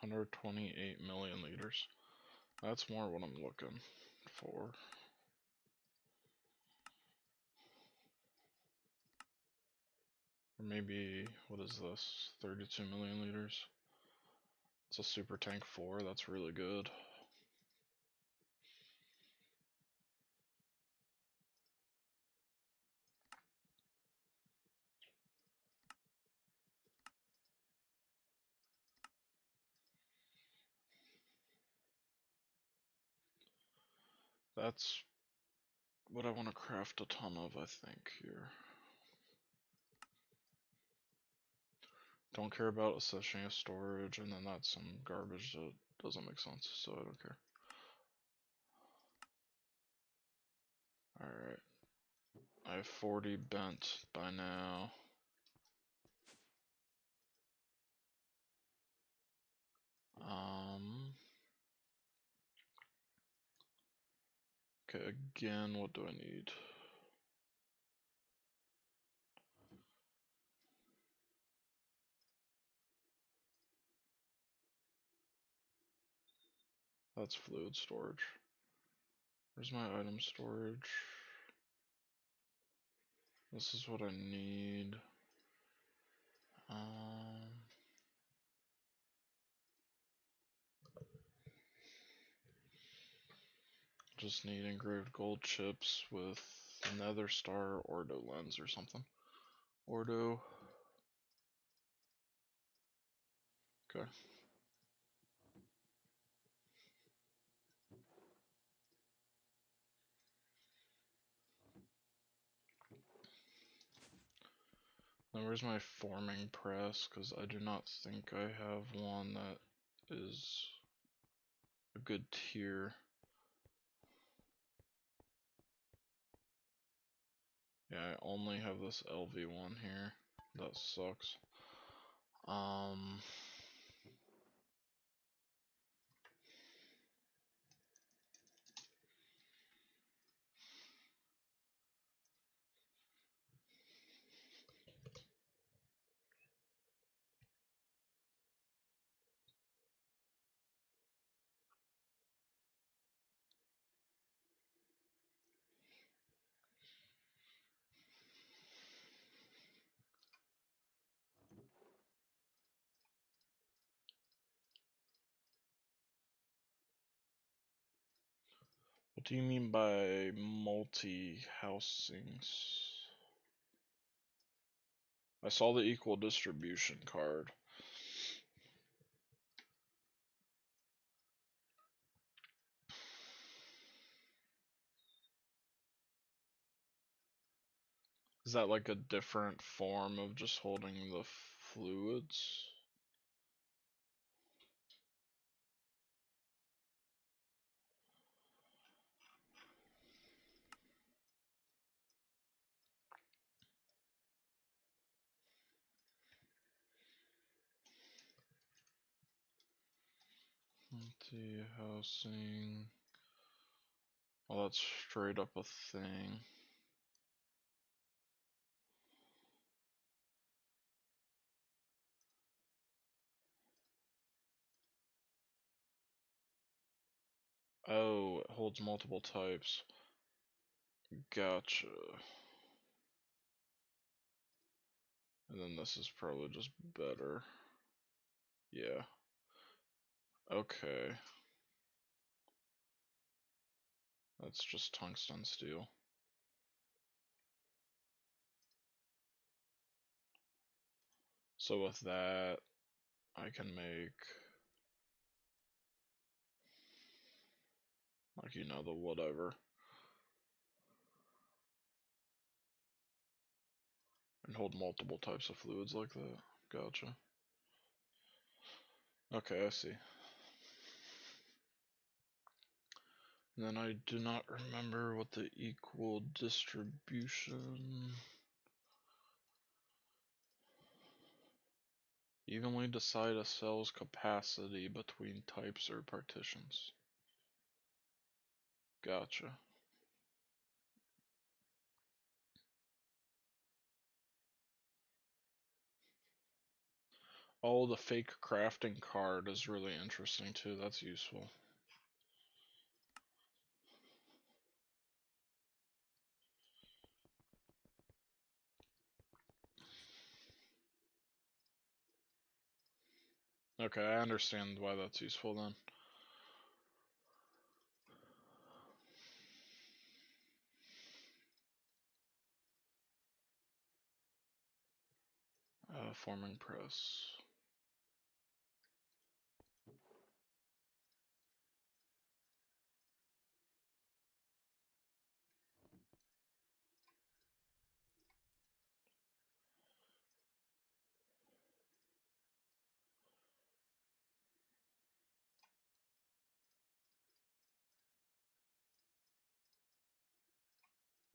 $128 million liters. That's more what I'm looking for. Or maybe, what is this? 32 million liters. It's a super tank 4, that's really good. That's what I want to craft a ton of, I think, here. Don't care about assessing a storage, and then that's some garbage that doesn't make sense, so I don't care. Alright. I have 40 bent by now. Okay, again, what do I need? That's fluid storage. Where's my item storage? This is what I need. Just need engraved gold chips with nether star ordo lens or something. Ordo. Okay. Now where's my forming press? Because I do not think I have one that is a good tier. Yeah, I only have this LV one here. That sucks. What do you mean by multi-housings? I saw the equal distribution card. Is that like a different form of just holding the fluids? Multi-housing. Oh, that's straight up a thing. Oh, it holds multiple types. Gotcha. And then this is probably just better. Yeah. Okay. That's just tungsten steel. So with that, I can make, like, you know, the whatever. And hold multiple types of fluids like that. Gotcha. Okay, I see. And then I do not remember what the equal distribution. Evenly decide a cell's capacity between types or partitions. Gotcha. Oh, the fake crafting card is really interesting too. That's useful. Okay, I understand why that's useful then. Forming press.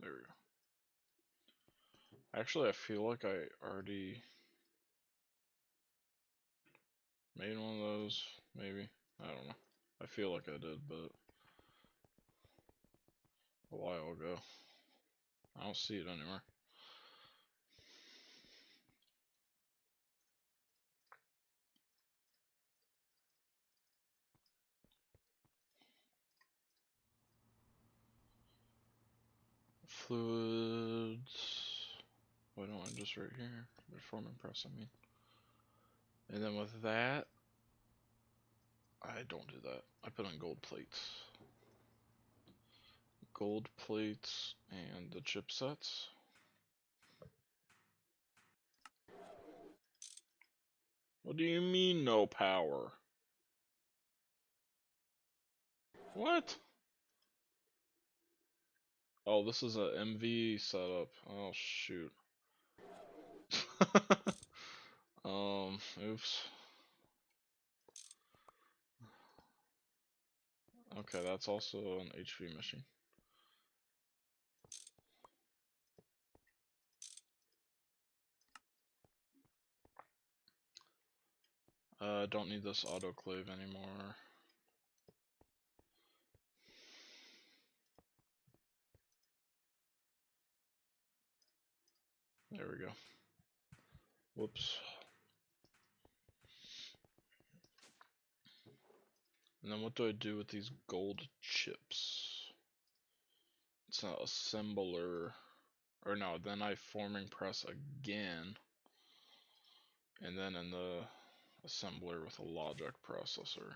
There we go. Actually, I feel like I already made one of those, maybe. I don't know. I feel like I did, but a while ago. I don't see it anywhere. Fluids. Why don't I just right here? Forming press, I mean. And then with that, I don't do that. I put in gold plates. Gold plates and the chipsets. What do you mean no power? What? Oh, this is a MV setup. Oh shoot. Oops. Okay, that's also an HV machine. Don't need this autoclave anymore. There we go. Whoops. And then what do I do with these gold chips? It's an assembler. Or no, then I forming press again. And then in the assembler with a logic processor.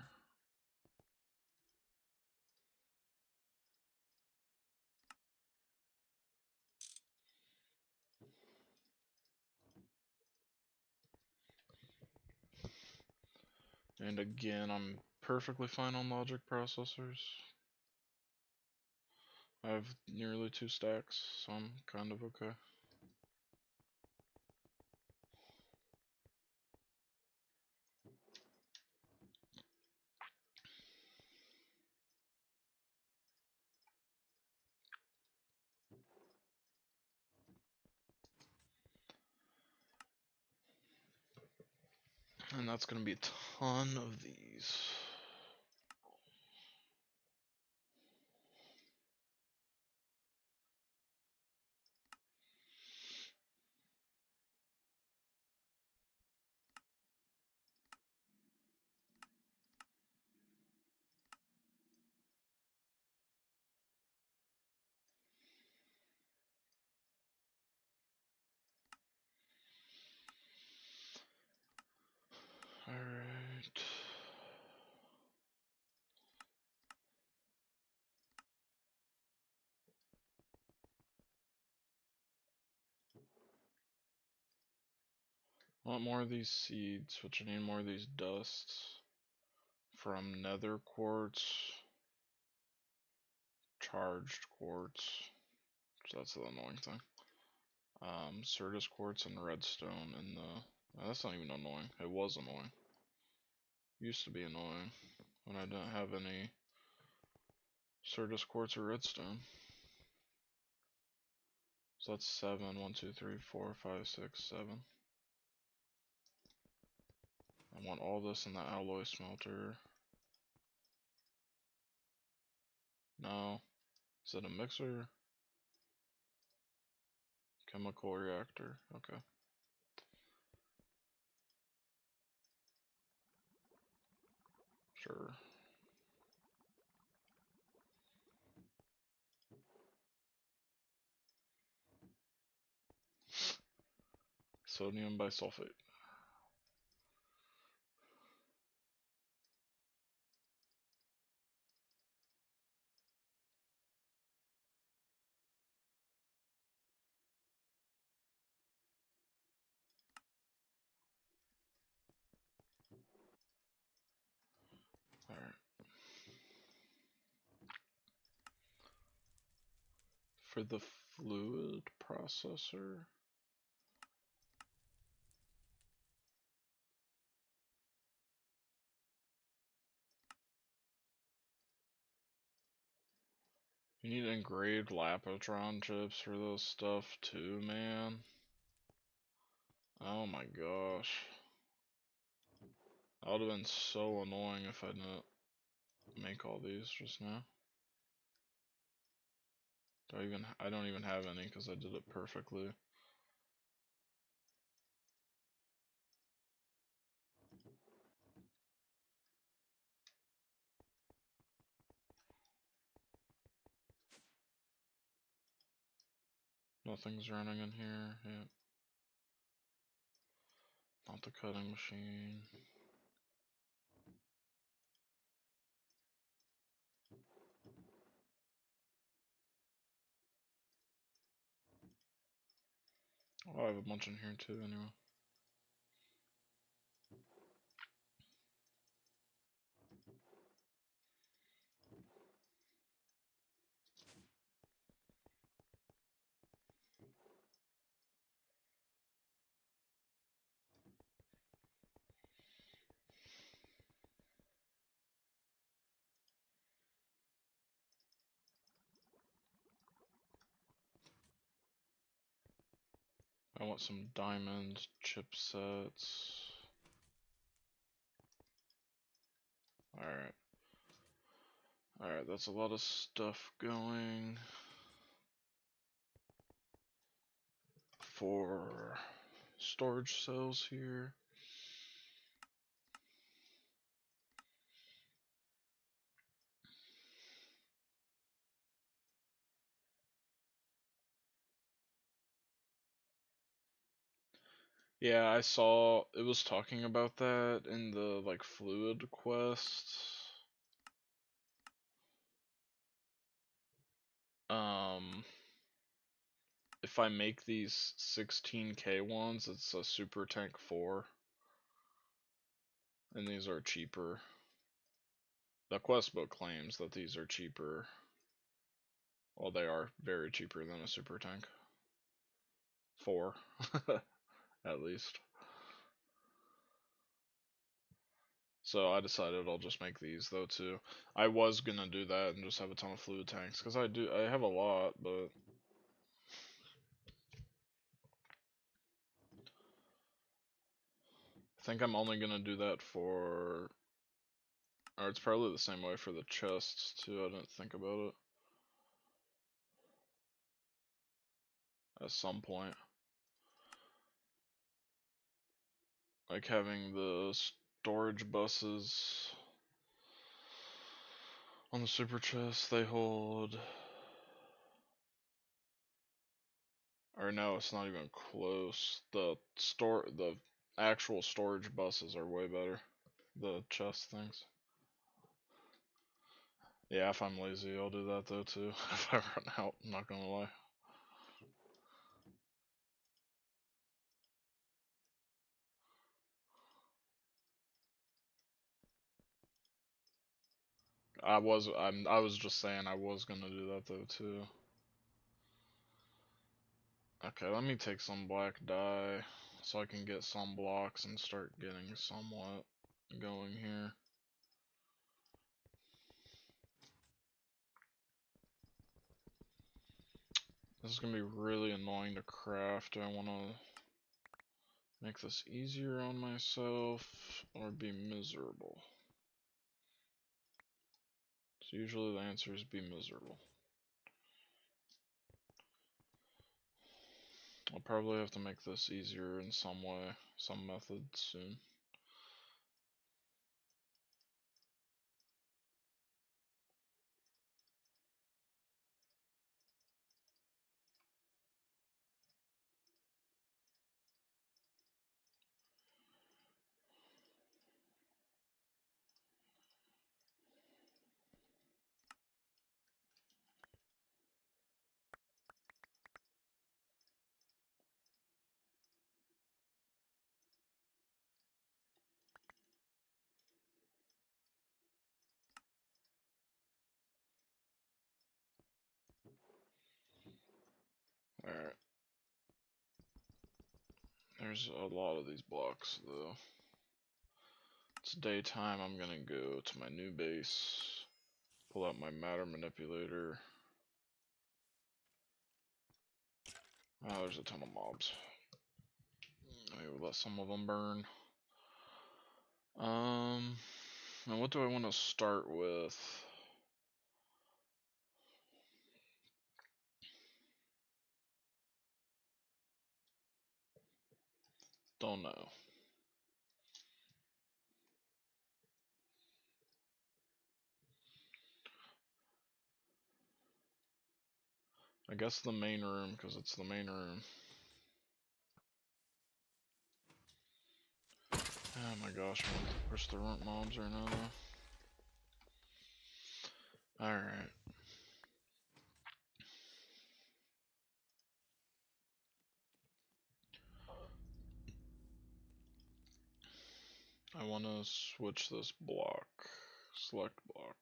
And again, I'm perfectly fine on logic processors. I have nearly 2 stacks, so I'm kind of okay. And that's going to be a ton of these. Alright. I want more of these seeds, which I need more of these dusts from nether quartz, charged quartz, so that's the annoying thing. Certus quartz and redstone in the. That's not even annoying. It was annoying. Used to be annoying when I didn't have any Certus quartz or redstone. So that's 7. 1, 2, 3, 4, 5, 6, 7. I want all this in the alloy smelter. No. Is it a mixer? Chemical reactor. Okay. Sure. Sodium bisulfate. Alright. For the fluid processor. You need engraved Lapotron chips for those stuff too, man. Oh my gosh. That would have been so annoying if I didn't make all these just now. I don't even have any because I did it perfectly. Nothing's running in here. Yep. Not the cutting machine. Oh, I have a bunch in here too anyway. I want some diamond chipsets. Alright. Alright, that's a lot of stuff going for storage cells here. Yeah, I saw it was talking about that in the like fluid quest. If I make these 16k ones, it's a super tank 4, and these are cheaper. The quest book claims that these are cheaper. Well, they are very cheaper than a super tank 4, at least. So I decided I'll just make these though too. I was gonna do that and just have a ton of fluid tanks because I have a lot, but I think I'm only gonna do that for, or it's probably the same way for the chests too. I didn't think about it at some point, like having the storage buses on the super chest. They hold, or no, it's not even close. The actual storage buses are way better. The chest things. Yeah, if I'm lazy, I'll do that though too. If I run out, I'm not gonna lie. I was just saying I was gonna do that though too. Okay, let me take some black dye so I can get some blocks and start getting somewhat going here. This is gonna be really annoying to craft. Do I wanna make this easier on myself or be miserable? So usually the answer is be miserable. I'll probably have to make this easier in some way, some method soon. Alright. There's a lot of these blocks though. It's daytime, I'm gonna go to my new base, pull out my matter manipulator. Oh, there's a ton of mobs. Maybe we'll let some of them burn. And what do I want to start with? Don't know. I guess the main room, because it's the main room. Oh my gosh, I want to push the runt mobs right now though. Alright. I want to switch this block. Select block.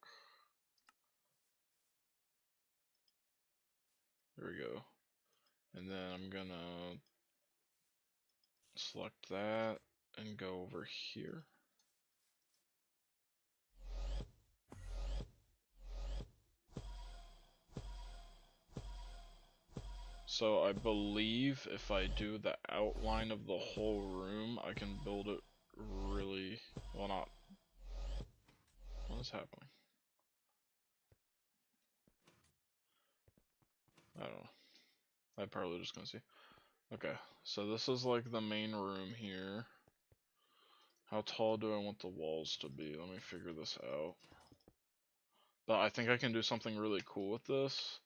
There we go. And then I'm gonna select that and go over here. So I believe if I do the outline of the whole room, I can build it really, well not, what is happening? I don't know. I'm probably just gonna see. Okay, so this is like the main room here. How tall do I want the walls to be? Let me figure this out. But I think I can do something really cool with this,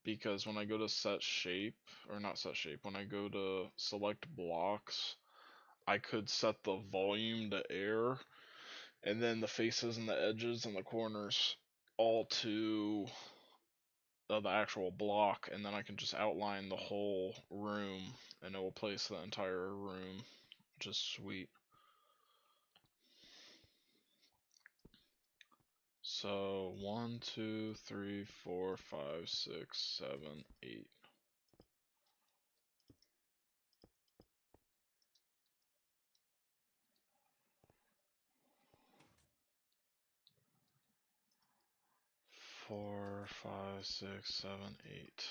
because when I go to set shape, or not set shape, when I go to select blocks, I could set the volume to air, and then the faces and the edges and the corners all to the actual block, and then I can just outline the whole room, and it will place the entire room, which is sweet. So 1, 2, 3, 4, 5, 6, 7, 8. Four, five, six, seven, 8.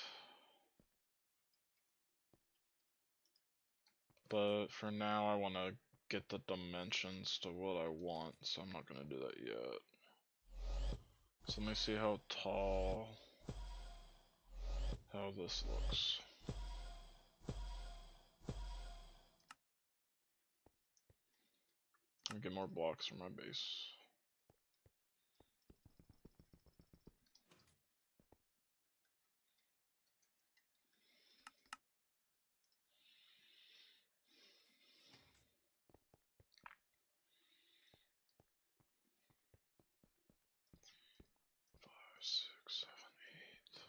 But for now, I want to get the dimensions to what I want, so I'm not going to do that yet. So let me see how tall, how this looks. I'll get more blocks for my base. Five, six, seven, 8.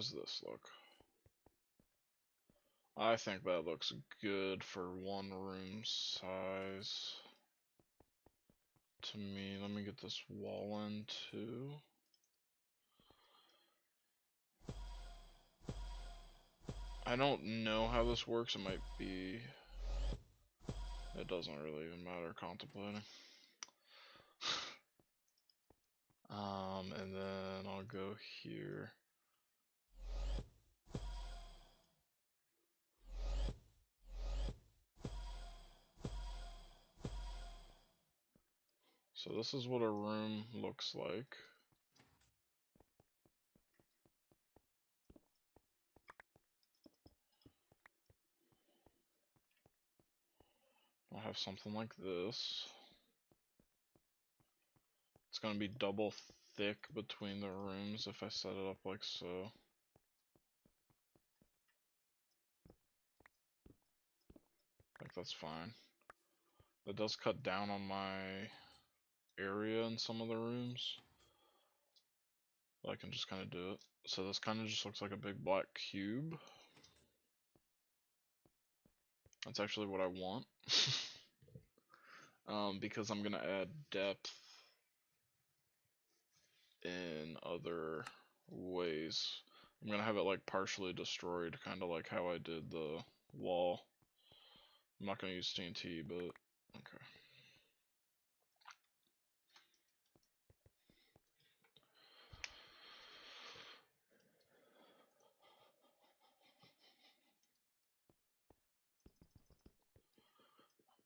How's this look? I think that looks good for one room size. To me, let me get this wall in too. I don't know how this works. It might be. It doesn't really even matter contemplating. And then I'll go here. So this is what a room looks like. I'll have something like this. It's gonna be double thick between the rooms if I set it up like so. I think that's fine. It does cut down on my area in some of the rooms. But I can just kind of do it. So this kind of just looks like a big black cube. That's actually what I want. Because I'm gonna add depth in other ways. I'm gonna have it like partially destroyed, kind of like how I did the wall. I'm not gonna use TNT, but okay.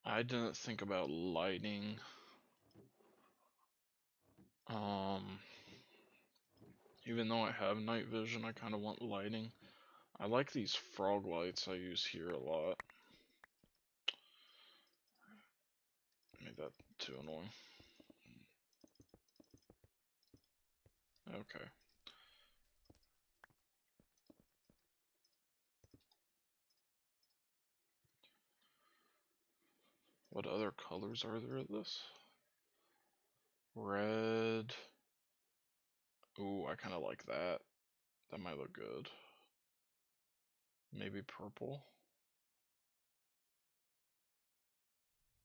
I didn't think about lighting. Even though I have night vision, I kind of want lighting. I like these frog lights I use here a lot. Made that too annoying. Okay. What other colors are there of this? Red. Ooh, I kind of like that. That might look good. Maybe purple.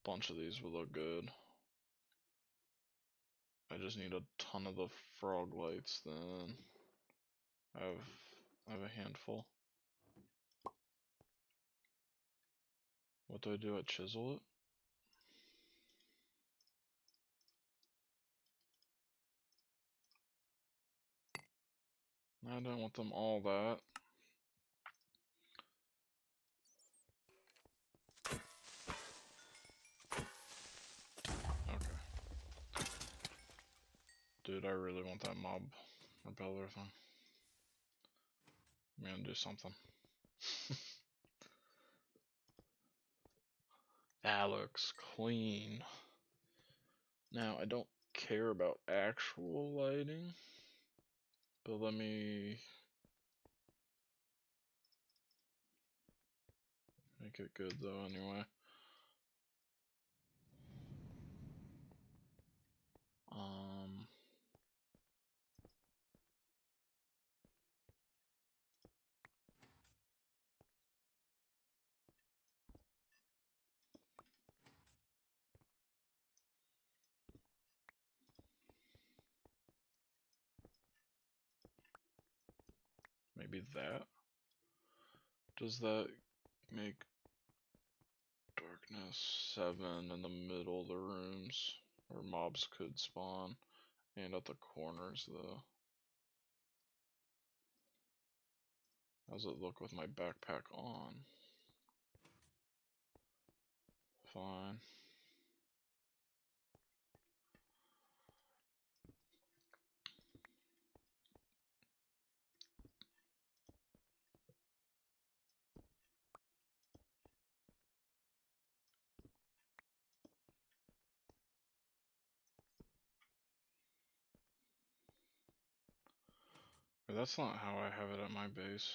Bunch of these would look good. I just need a ton of the frog lights then. I have a handful. What do I do? I chisel it? I don't want them all that. Okay. Dude, I really want that mob repeller thing. I'm gonna do something. That looks clean. Now, I don't care about actual lighting, but let me make it good though anyway. Maybe that. Does that make darkness 7 in the middle of the rooms where mobs could spawn, and at the corners though? How's it look with my backpack on? Fine. But that's not how I have it at my base.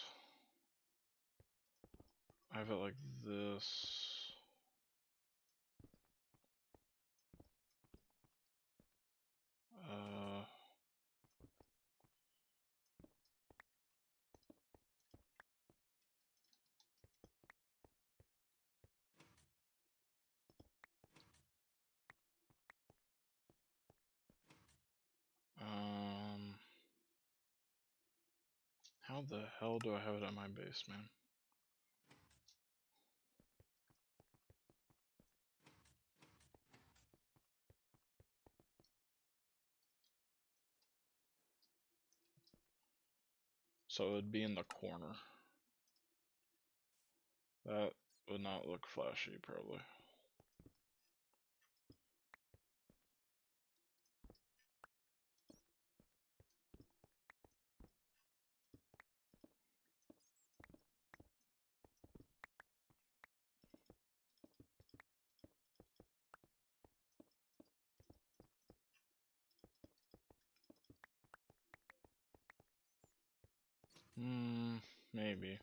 I have it like this. How the hell do I have it at my base, man? So it would be in the corner. That would not look flashy, probably. Maybe.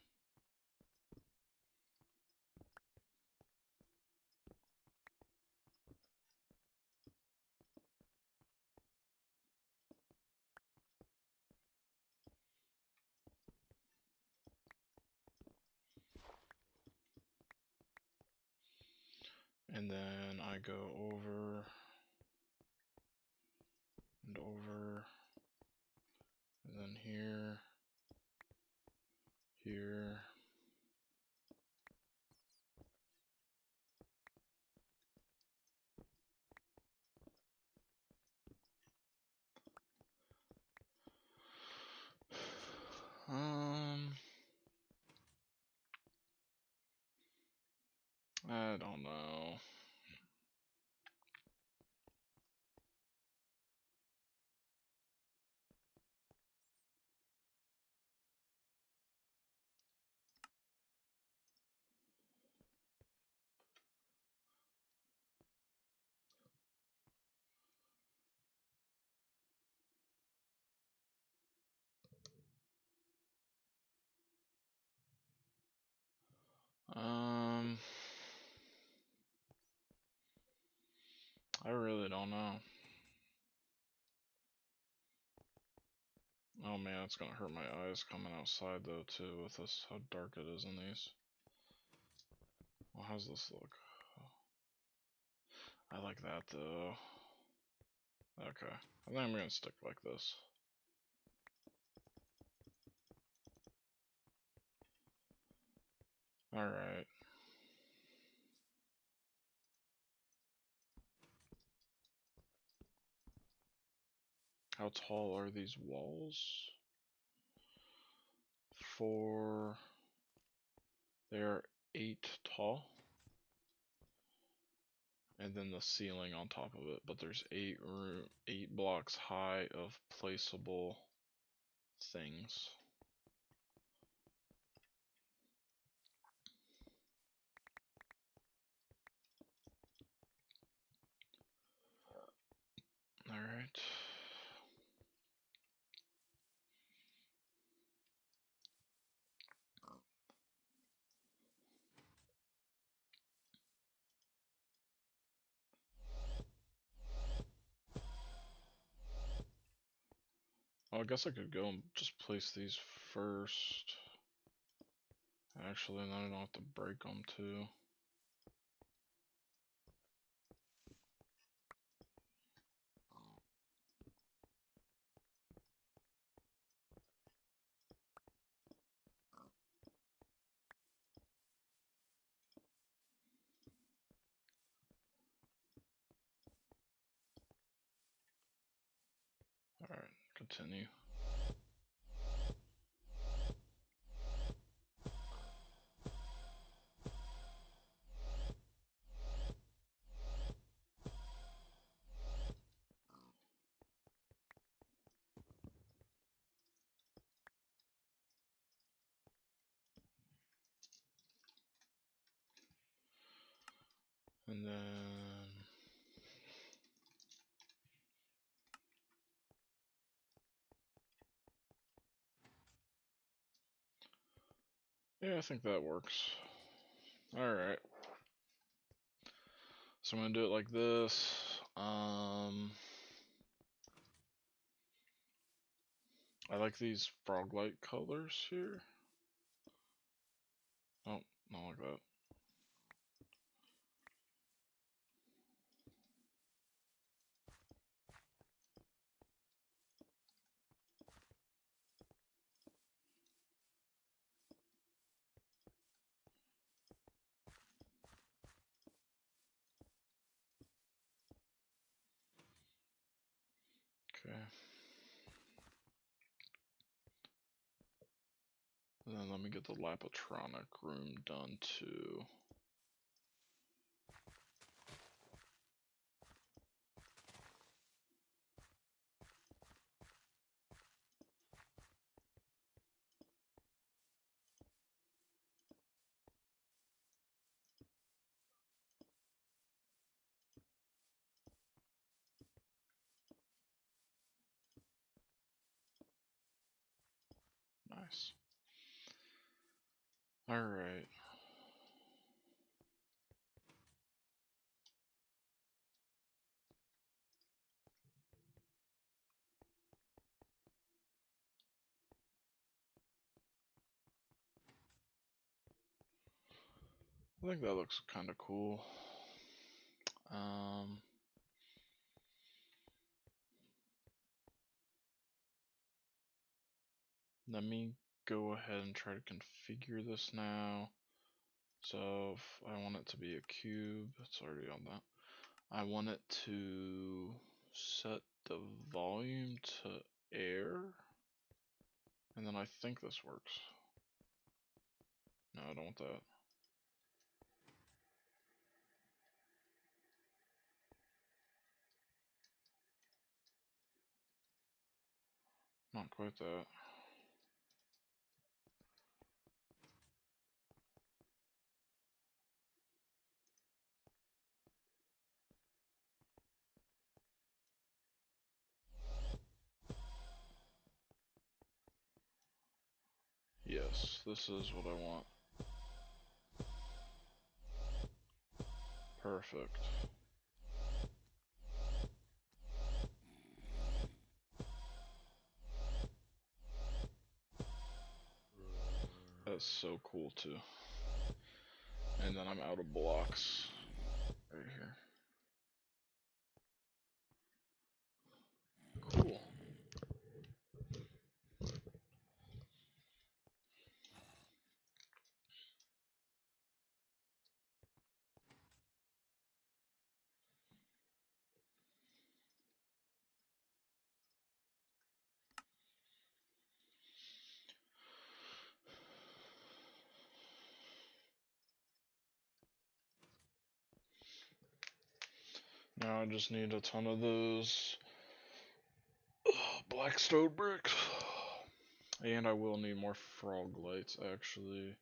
And then I go over and over, and then here, here. I don't know. I really don't know. Oh man, it's gonna hurt my eyes coming outside though too with this, how dark it is in these. Well, how's this look? I like that though. Okay, I think I'm gonna stick like this. Alright. How tall are these walls? They are 8 tall. And then the ceiling on top of it, but there's 8 blocks high of placeable things. Alright. Well, I guess I could go and just place these first. Actually, then I don't have to break them too. Alright, continue. And then yeah, I think that works. Alright. So I'm gonna do it like this. I like these frog light colors here. Oh, not like that. Okay. And then let me get the Lapatronic room done too. Nice. Alright. I think that looks kind of cool. Let me go ahead and try to configure this now. So if I want it to be a cube, it's already on that. I want it to set the volume to air, and then I think this works. No, I don't want that. Not quite that. Yes, this is what I want. Perfect. That's so cool too. And then I'm out of blocks right here. Cool. Now I just need a ton of those black stone bricks. And I will need more frog lights, actually.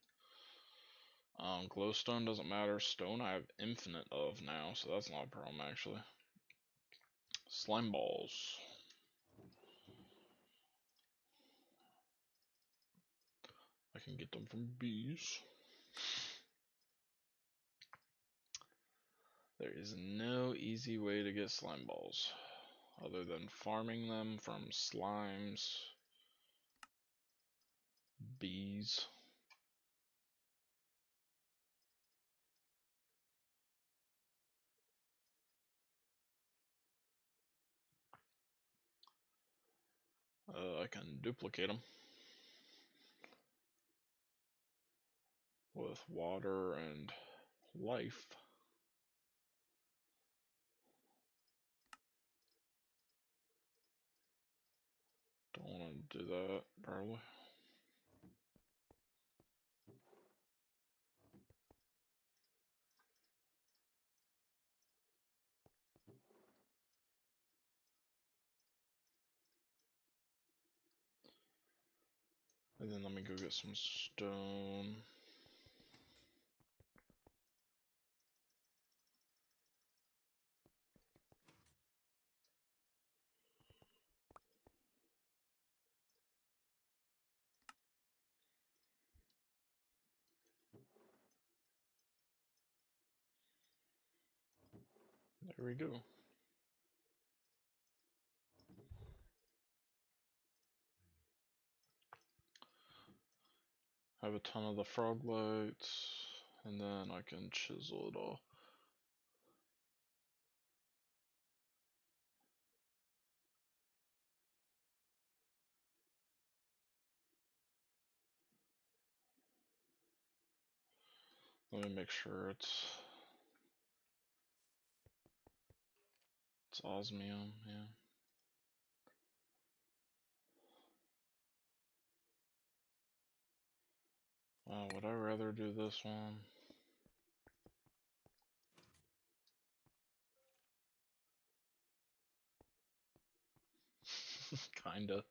Glowstone doesn't matter. Stone I have infinite of now, so that's not a problem, actually. Slime balls. I can get them from bees. There is no easy way to get slime balls, other than farming them from slimes, bees. I can duplicate them with water and life. Don't want to do that, probably. And then let me go get some stone. There we go. Have a ton of the frog lights, and then I can chisel it all. Let me make sure it's osmium, yeah. Would I rather do this one? Kinda.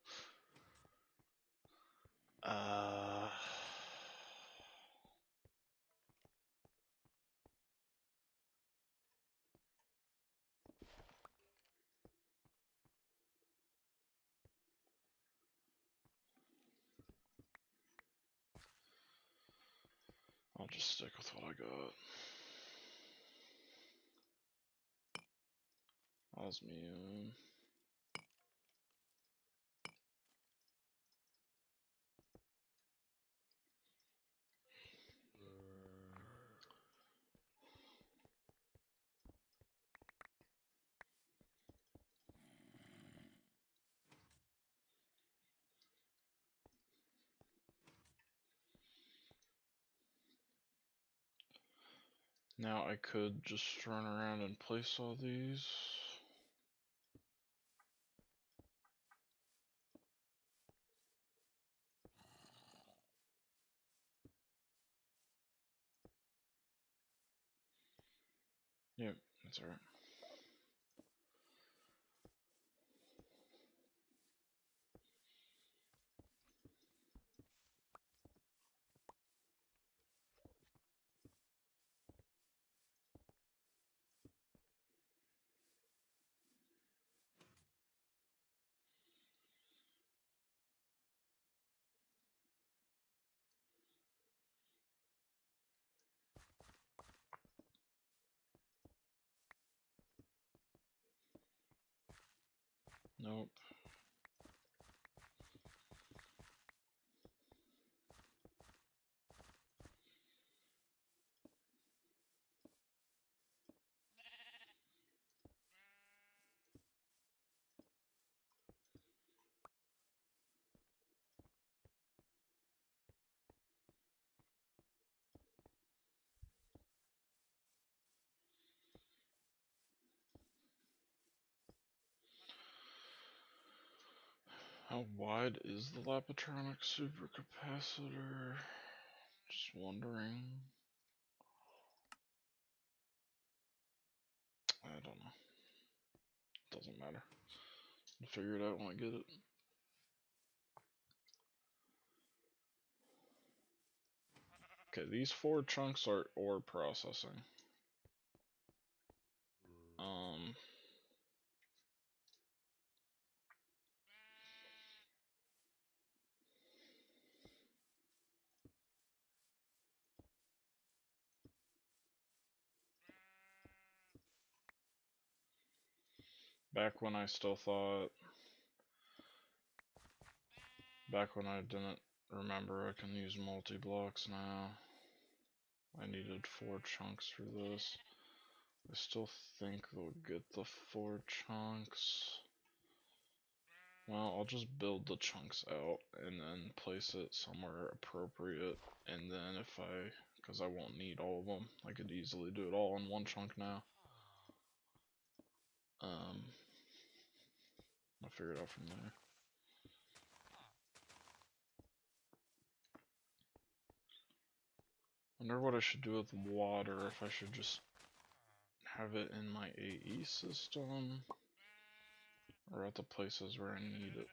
I'll just stick with what I got. Osmium. Now I could just run around and place all these. Yep, that's alright. Nope. How wide is the Lapatronic supercapacitor? Just wondering. I don't know. Doesn't matter. I'll figure it out when I get it. Okay, these 4 chunks are ore processing. Back when I still thought, back when I didn't remember I can use multi-blocks now. I needed 4 chunks for this. I still think they'll get the 4 chunks. Well, I'll just build the chunks out and then place it somewhere appropriate. And then if because I won't need all of them, I could easily do it all in 1 chunk now. I'll figure it out from there. Wonder what I should do with water, if I should just have it in my AE system, or at the places where I need it.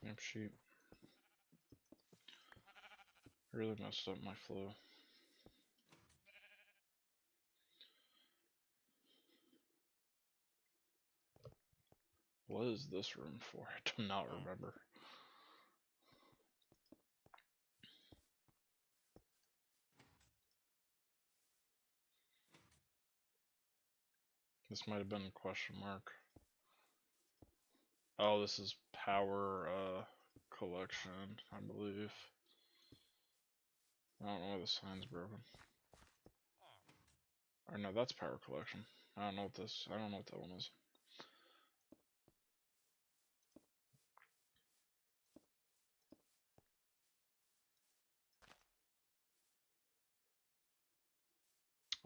Yep, sheep. Really messed up my flow. What is this room for? I do not remember. This might have been a question mark. Oh, this is power collection, I believe. I don't know why the sign's broken. Or no, that's power collection. I don't know what that one is.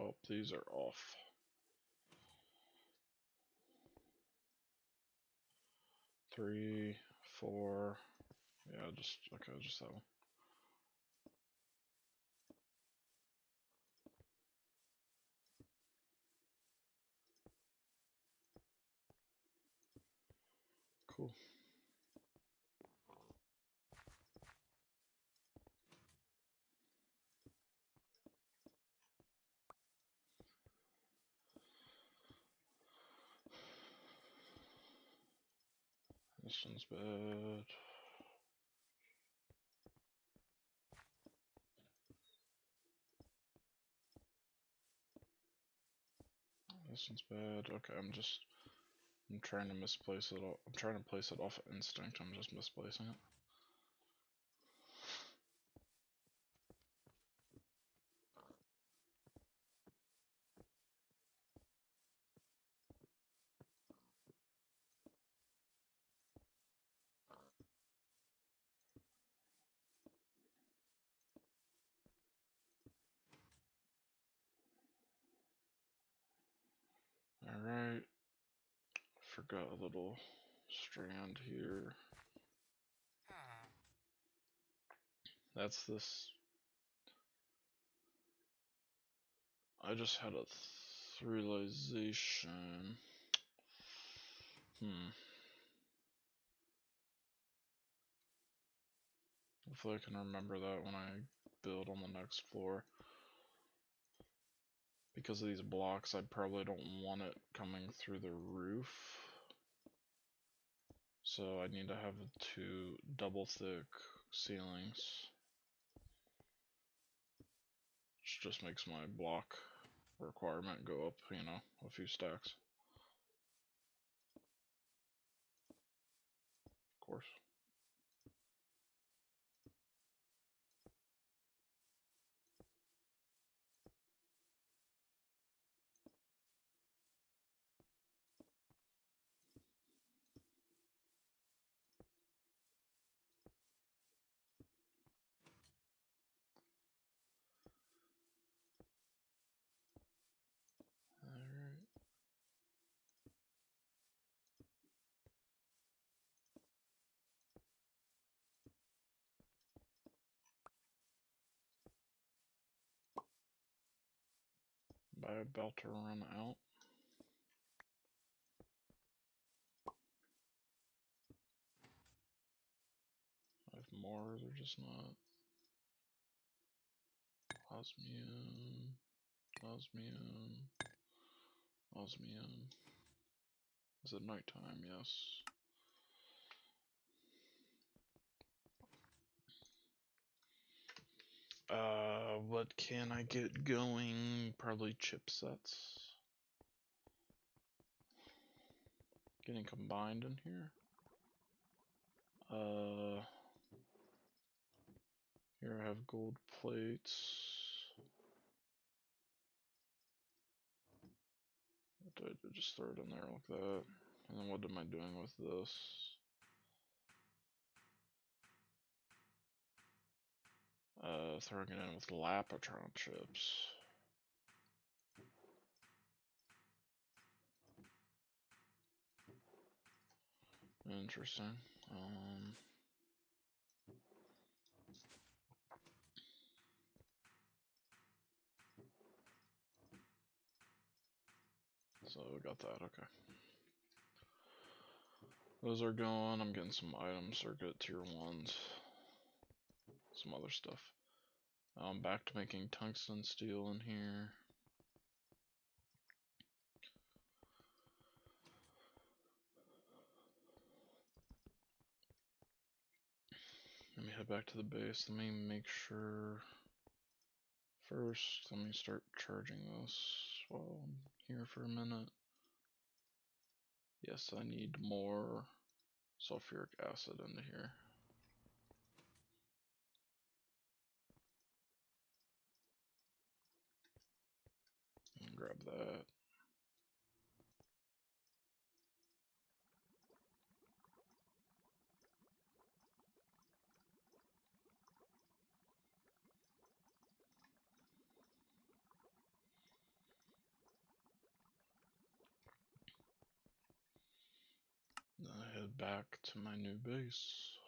Oh, these are off. Three, four. Yeah, just okay, just that one. Cool. This one's bad. This one's bad. Okay, I'm trying to misplace it. I'm trying to place it off of instinct. I'm just misplacing it. Alright. Forgot a little strand here. That's this. I just had a realization. Hopefully I can remember that when I build on the next floor. Because of these blocks, I probably don't want it coming through the roof. So I need to have two double thick ceilings. Which just makes my block requirement go up, you know, a few stacks. Of course. Alright. I'm about to run out. I have more, they're just not. Osmium. Osmium. Osmium. Is it nighttime? Yes. What can I get going? Probably chipsets. Getting combined in here. Here I have gold plates. I just throw it in there like that. And then what am I doing with this? Throwing it in with Lapatron chips. Interesting. So we got that, okay. Those are going, I'm getting some item circuit tier 1s. Some other stuff. I'm back to making tungsten steel in here. Let me head back to the base. Let me make sure. First, let me start charging this while I'm here for a minute. Yes, I need more sulfuric acid into here. And grab that. back to my new base.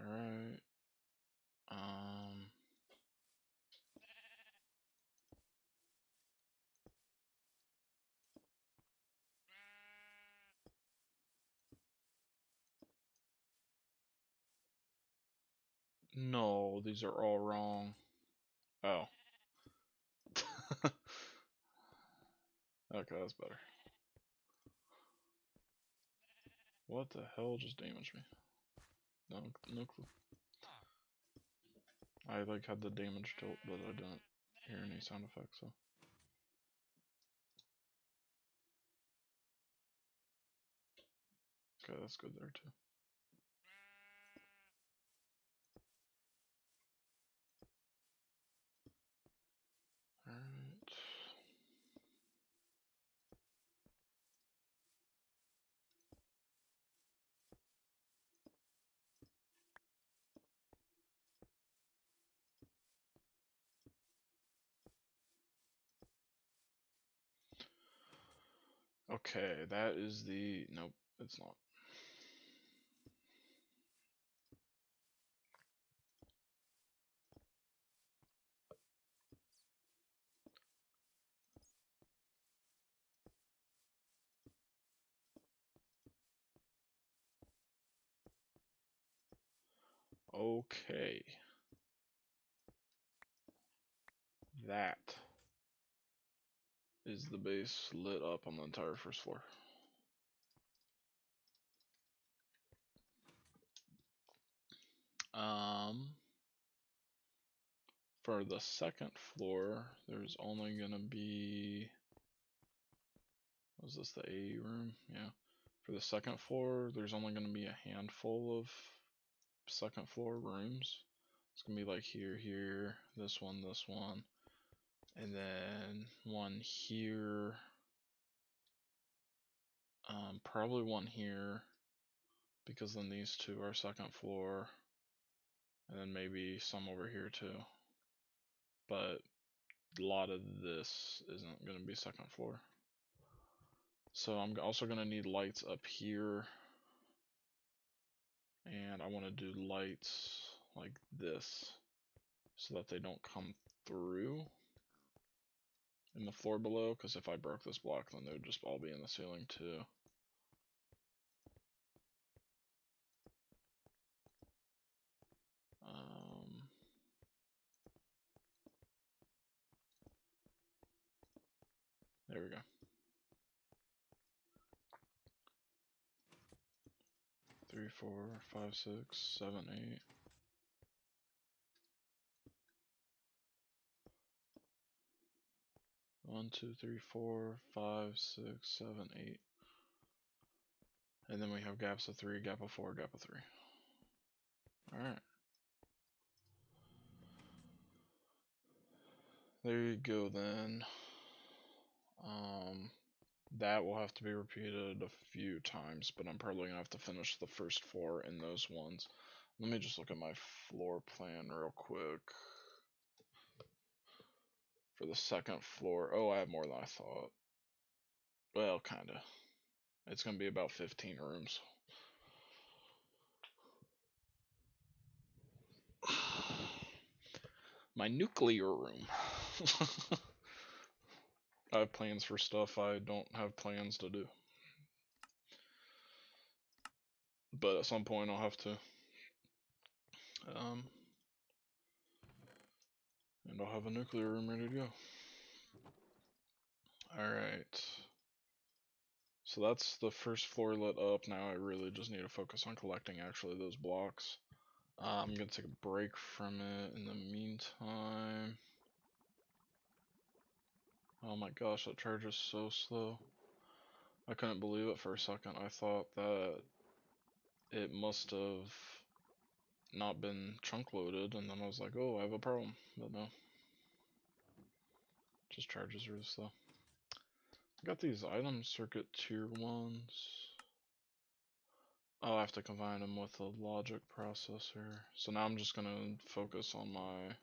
Alright. No, these are all wrong. Oh. Okay, that's better. What the hell just damaged me? No clue. I like had the damage tilt, but I didn't hear any sound effects, so. Okay, that's good there too. Alright. Okay, that is the... Nope, it's not. Okay. That is the base lit up on the entire first floor. For the second floor, there's only gonna be... Was this the A room? Yeah. For the second floor, there's only gonna be a handful of second floor rooms. It's gonna be like here, this one, and then one here. Probably one here, because then these two are second floor, and then maybe some over here too. But a lot of this isn't gonna be second floor. So I'm also gonna need lights up here, and I want to do lights like this so that they don't come through in the floor below, because if I broke this block, then they would just all be in the ceiling too. There we go. 3, 4, 5, 6, 7, 8. One, 2, 3, 4, 5, 6, 7, 8. And then we have gaps of 3, gap of 4, gap of 3. Alright. There you go then. That will have to be repeated a few times, but I'm probably gonna have to finish the first floor in those ones. Let me just look at my floor plan real quick. For the second floor, oh, I have more than I thought. Well, kinda. It's gonna be about 15 rooms. My nuclear room. I have plans for stuff I don't have plans to do. But at some point I'll have to. And I'll have a nuclear room ready to go. Alright. So that's the first floor lit up. Now I really just need to focus on collecting actually those blocks. I'm gonna take a break from it in the meantime. Oh my gosh, that charge is so slow. I couldn't believe it for a second. I thought that it must have not been chunk loaded, and then I was like, oh, I have a problem. But no. Just charges really slow. I got these item circuit tier 1s. Oh, I have to combine them with a logic processor. So now I'm just gonna focus on my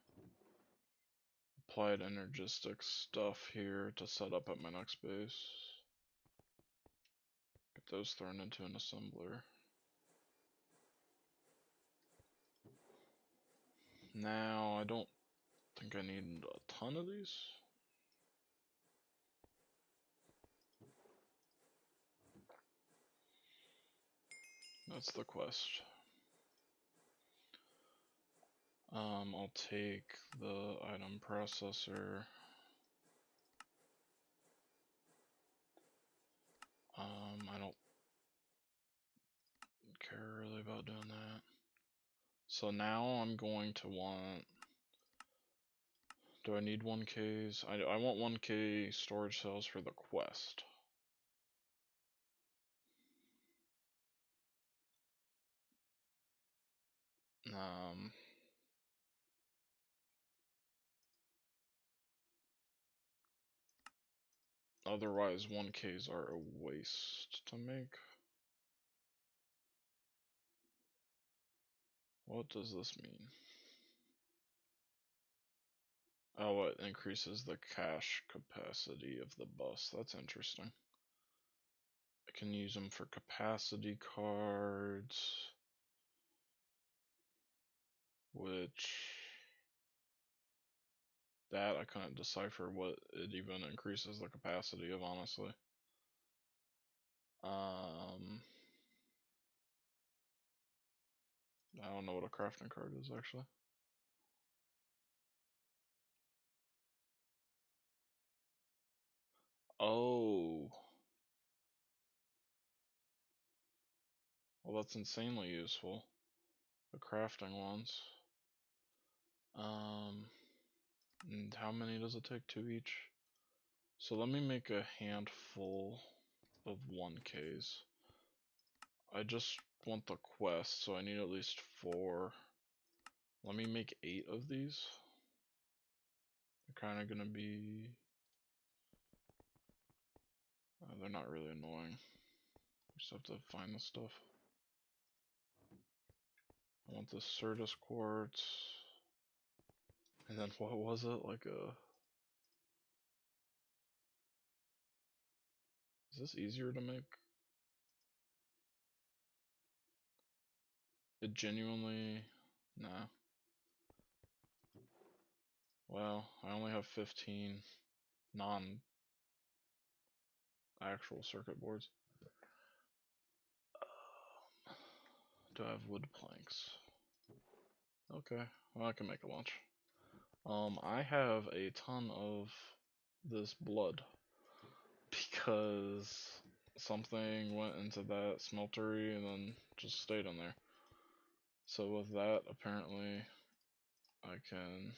applied energistic stuff here to set up at my next base. Get those thrown into an assembler. Now, I don't think I need a ton of these. That's the quest. I'll take the item processor. I don't care really about doing that. So now I'm going to want, do I need 1Ks? I want 1K storage cells for the quest. Otherwise 1Ks are a waste to make. What does this mean? Oh, it increases the cache capacity of the bus. That's interesting. I can use them for capacity cards, which that I couldn't decipher what it even increases the capacity of, honestly. I don't know what a crafting card is actually. Oh. Well, that's insanely useful. The crafting ones. And how many does it take? 2 each? So let me make a handful of 1Ks. I just want the quest, so I need at least 4. Let me make 8 of these. They're kind of gonna be... they're not really annoying. Just have to find the stuff. I want the Certus quartz. And then what was it? Like a... Is this easier to make? It genuinely... Nah. Well, I only have 15 non-actual circuit boards. Do I have wood planks? Okay, well I can make a bunch. I have a ton of this blood because something went into that smeltery and then just stayed in there. So with that, apparently I can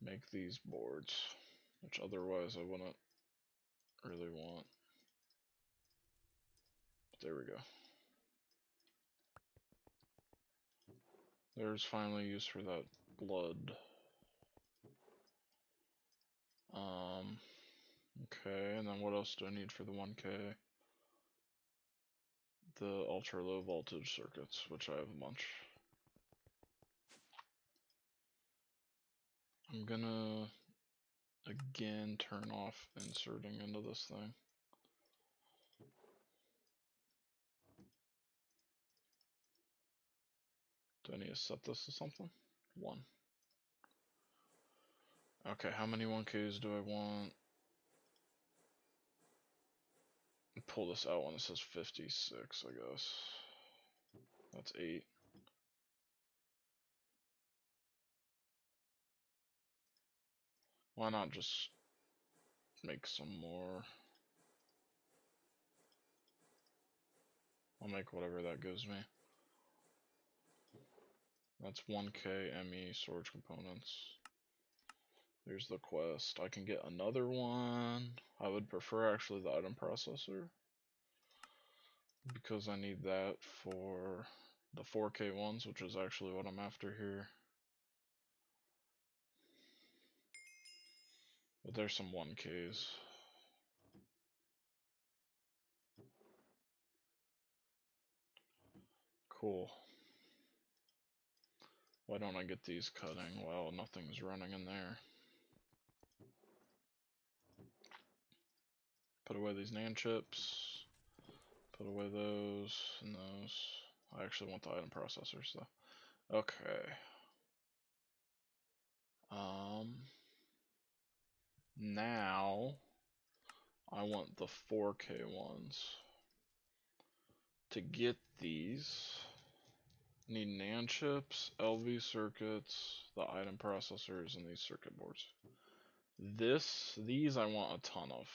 make these boards, which otherwise I wouldn't really want. But there we go. There's finally use for that blood. Okay, and then what else do I need for the 1K? The ultra low voltage circuits, which I have a bunch. I'm gonna again turn off inserting into this thing. Do I need to set this to something? 1. Okay, how many 1Ks do I want? Pull this out when it says 56, I guess. That's 8. Why not just make some more? I'll make whatever that gives me. That's 1K ME storage components. There's the quest. I can get another one. I would prefer actually the item processor, because I need that for the 4K ones, which is actually what I'm after here. But there's some 1Ks. Cool. Why don't I get these cutting? Well, nothing's running in there. Put away these NAND chips. Put away those and those. I actually want the item processors though. Okay. Now I want the 4K ones. To get these, need NAND chips, LV circuits, the item processors, and these circuit boards. These I want a ton of.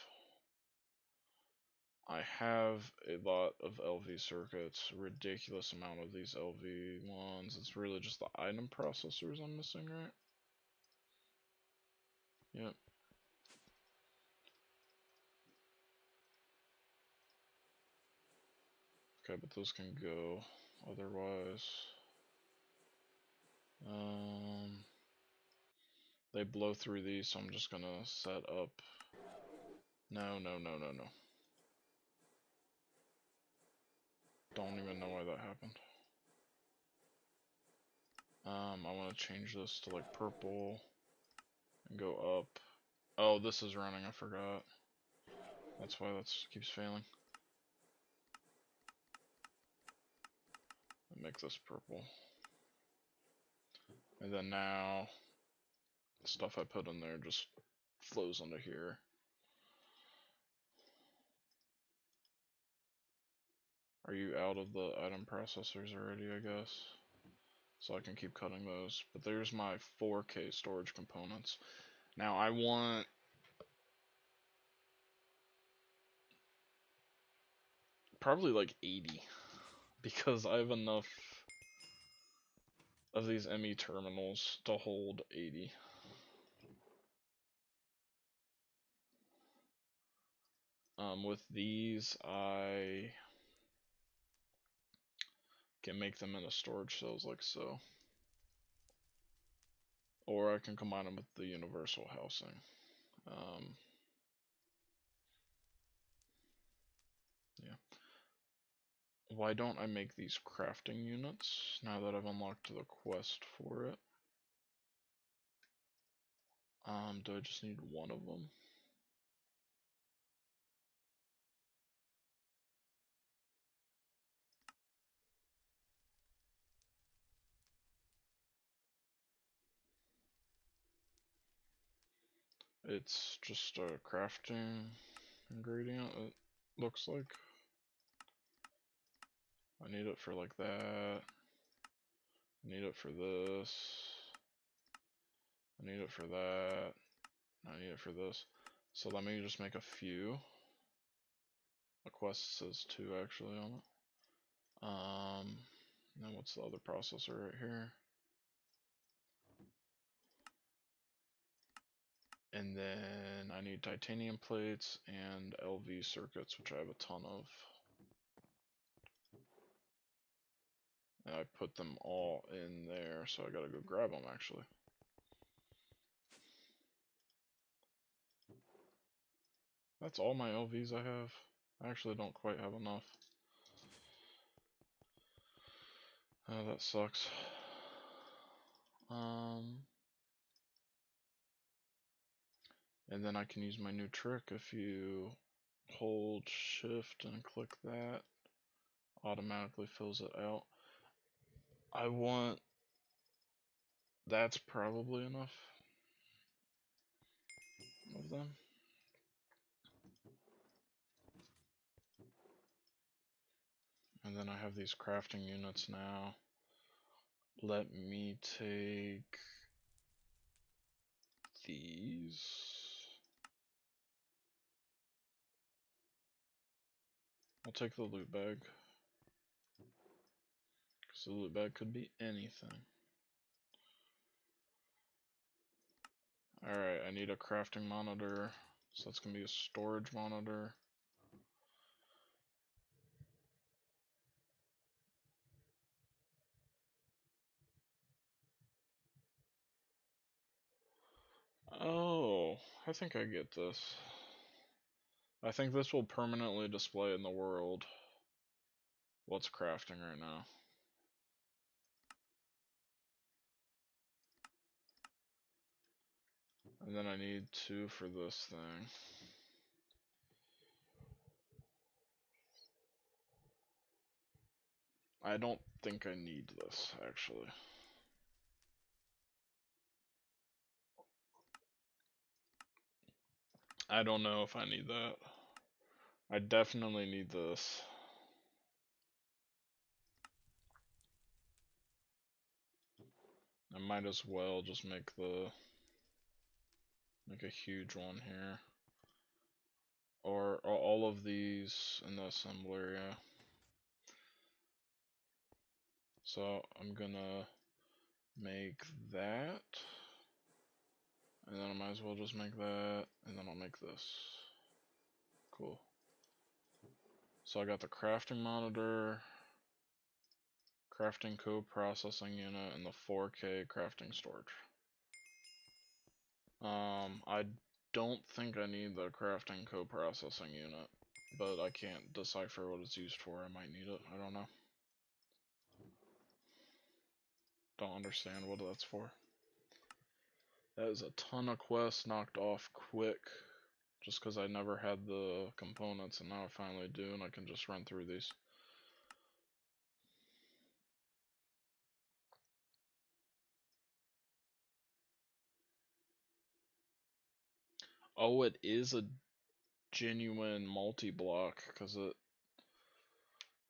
I have a lot of LV circuits, ridiculous amount of these LV ones. It's really just the item processors I'm missing, right? Yep. Okay, but those can go otherwise. They blow through these, so I'm just gonna set up. No. Don't even know why that happened. I want to change this to like purple and go up. Oh, this is running, I forgot. That's why that keeps failing. Make this purple. And then now, the stuff I put in there just flows into here. Are you out of the item processors already, I guess? So I can keep cutting those. But there's my 4K storage components. Now I want probably like 80 because I have enough of these ME terminals to hold 80. With these, I can make them into storage cells like so. Or I can combine them with the universal housing. Yeah. Why don't I make these crafting units now that I've unlocked the quest for it? Do I just need one of them? It's just a crafting ingredient, it looks like. I need it for like that. I need it for this. I need it for that. I need it for this. So let me just make a few. The quest says 2 actually on it. Then what's the other processor right here? And then I need titanium plates and LV circuits, which I have a ton of. And I put them all in there, so I gotta go grab them actually. That's all my LVs I have. I actually don't quite have enough. Oh, that sucks. And then I can use my new trick. If you hold shift and click that, automatically fills it out. I want, that's probably enough of them. And then I have these crafting units now. Let me take these. I'll take the loot bag. Because the loot bag could be anything. Alright, I need a crafting monitor. So that's going to be a storage monitor. Oh, I think I get this. I think this will permanently display in the world what's crafting right now. And then I need 2 for this thing. I don't think I need this, actually. I don't know if I need that. I definitely need this. I might as well just make a huge one here. Or all of these in the assembler, yeah. So I'm gonna make that. And then I might as well just make that. And then I'll make this. Cool. So I got the crafting monitor, crafting co-processing unit, and the 4K crafting storage. I don't think I need the crafting co-processing unit, but I can't decipher what it's used for. I might need it. I don't know. Don't understand what that's for. That is a ton of quests knocked off quick, just because I never had the components, and now I finally do, and I can just run through these. Oh, it is a genuine multi-block, because it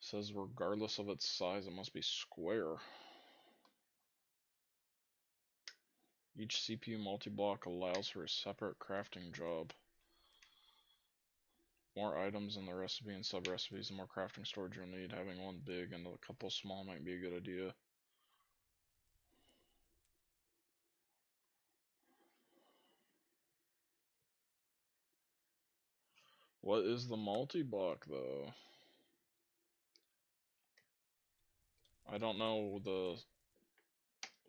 says regardless of its size, it must be square. Each CPU multi-block allows for a separate crafting job. More items in the recipe and sub-recipes, the more crafting storage you'll need. Having one big and a couple small might be a good idea. What is the multi-block, though? I don't know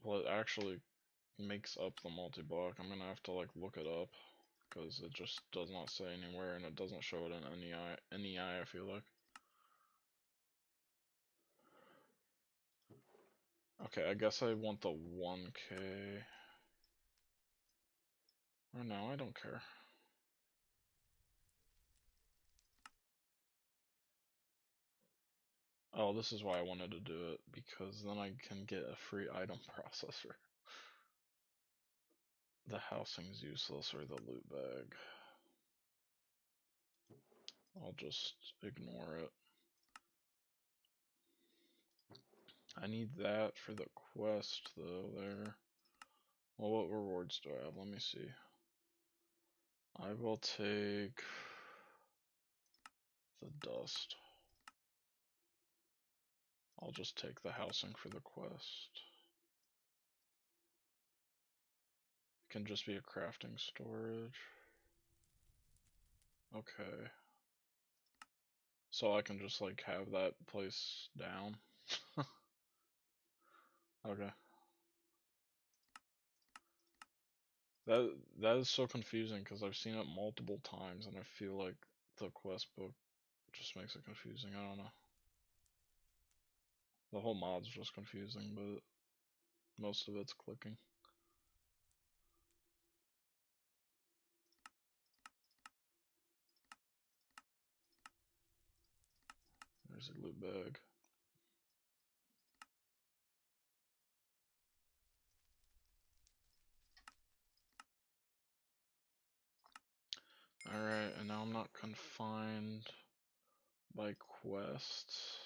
what actually makes up the multi-block. I'm gonna have to like look it up, because it just does not say anywhere, and it doesn't show it in NEI, I feel like. Okay, I guess I want the 1K. Or no, I don't care. Oh, this is why I wanted to do it, because then I can get a free item processor. The housing's useless, or the loot bag. I'll just ignore it. I need that for the quest, though, there. Well, what rewards do I have? Let me see. I will take the dust. I'll just take the housing for the quest. It can just be a crafting storage. Okay. So I can just like have that place down. Okay. That is so confusing, because I've seen it multiple times and I feel like the quest book just makes it confusing. I don't know. The whole mod's just confusing, but most of it's clicking. There's a loot bag. Alright, and now I'm not confined by quests.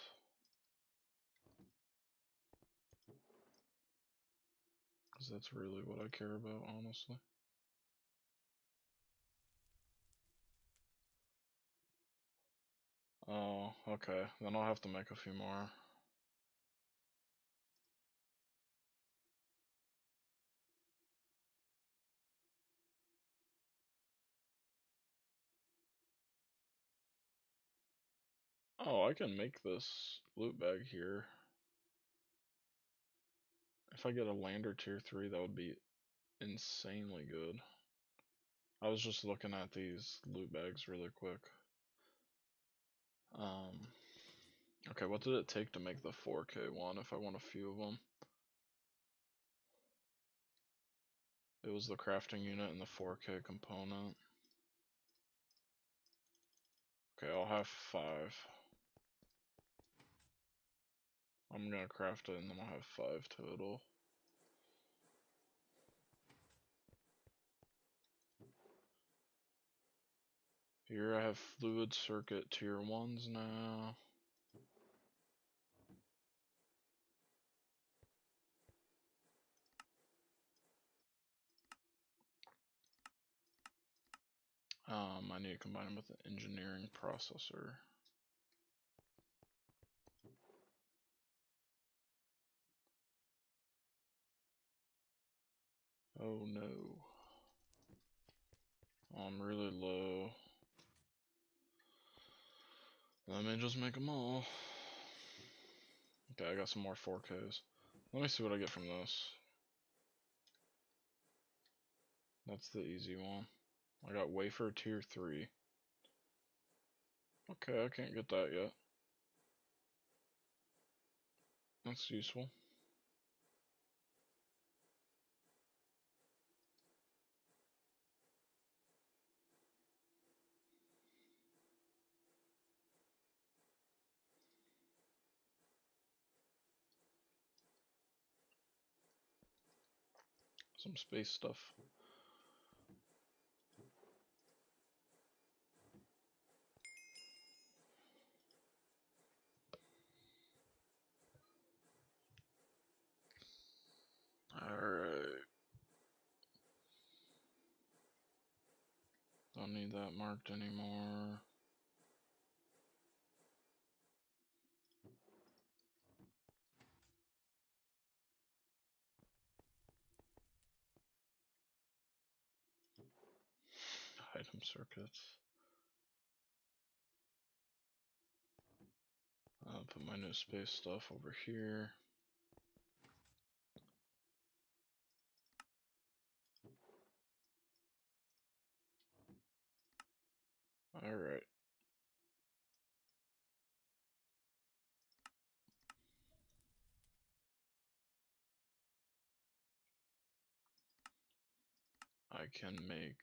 Because that's really what I care about, honestly. Oh, okay. Then I'll have to make a few more. Oh, I can make this loot bag here. If I get a lander tier 3, that would be insanely good. I was just looking at these loot bags really quick. Okay, what did it take to make the 4K one if I want a few of them? It was the crafting unit and the 4K component. Okay, I'll have 5. I'm gonna craft it and then I'll have 5 total. Here I have fluid circuit tier 1s now. I need to combine them with an engineering processor. Oh no. I'm really low. Let me just make them all. Okay, I got some more 4Ks. Let me see what I get from this. That's the easy one. I got wafer tier 3. Okay, I can't get that yet. That's useful. Some space stuff. Alright. Don't need that marked anymore. Item circuits. Put my new space stuff over here. Alright. I can make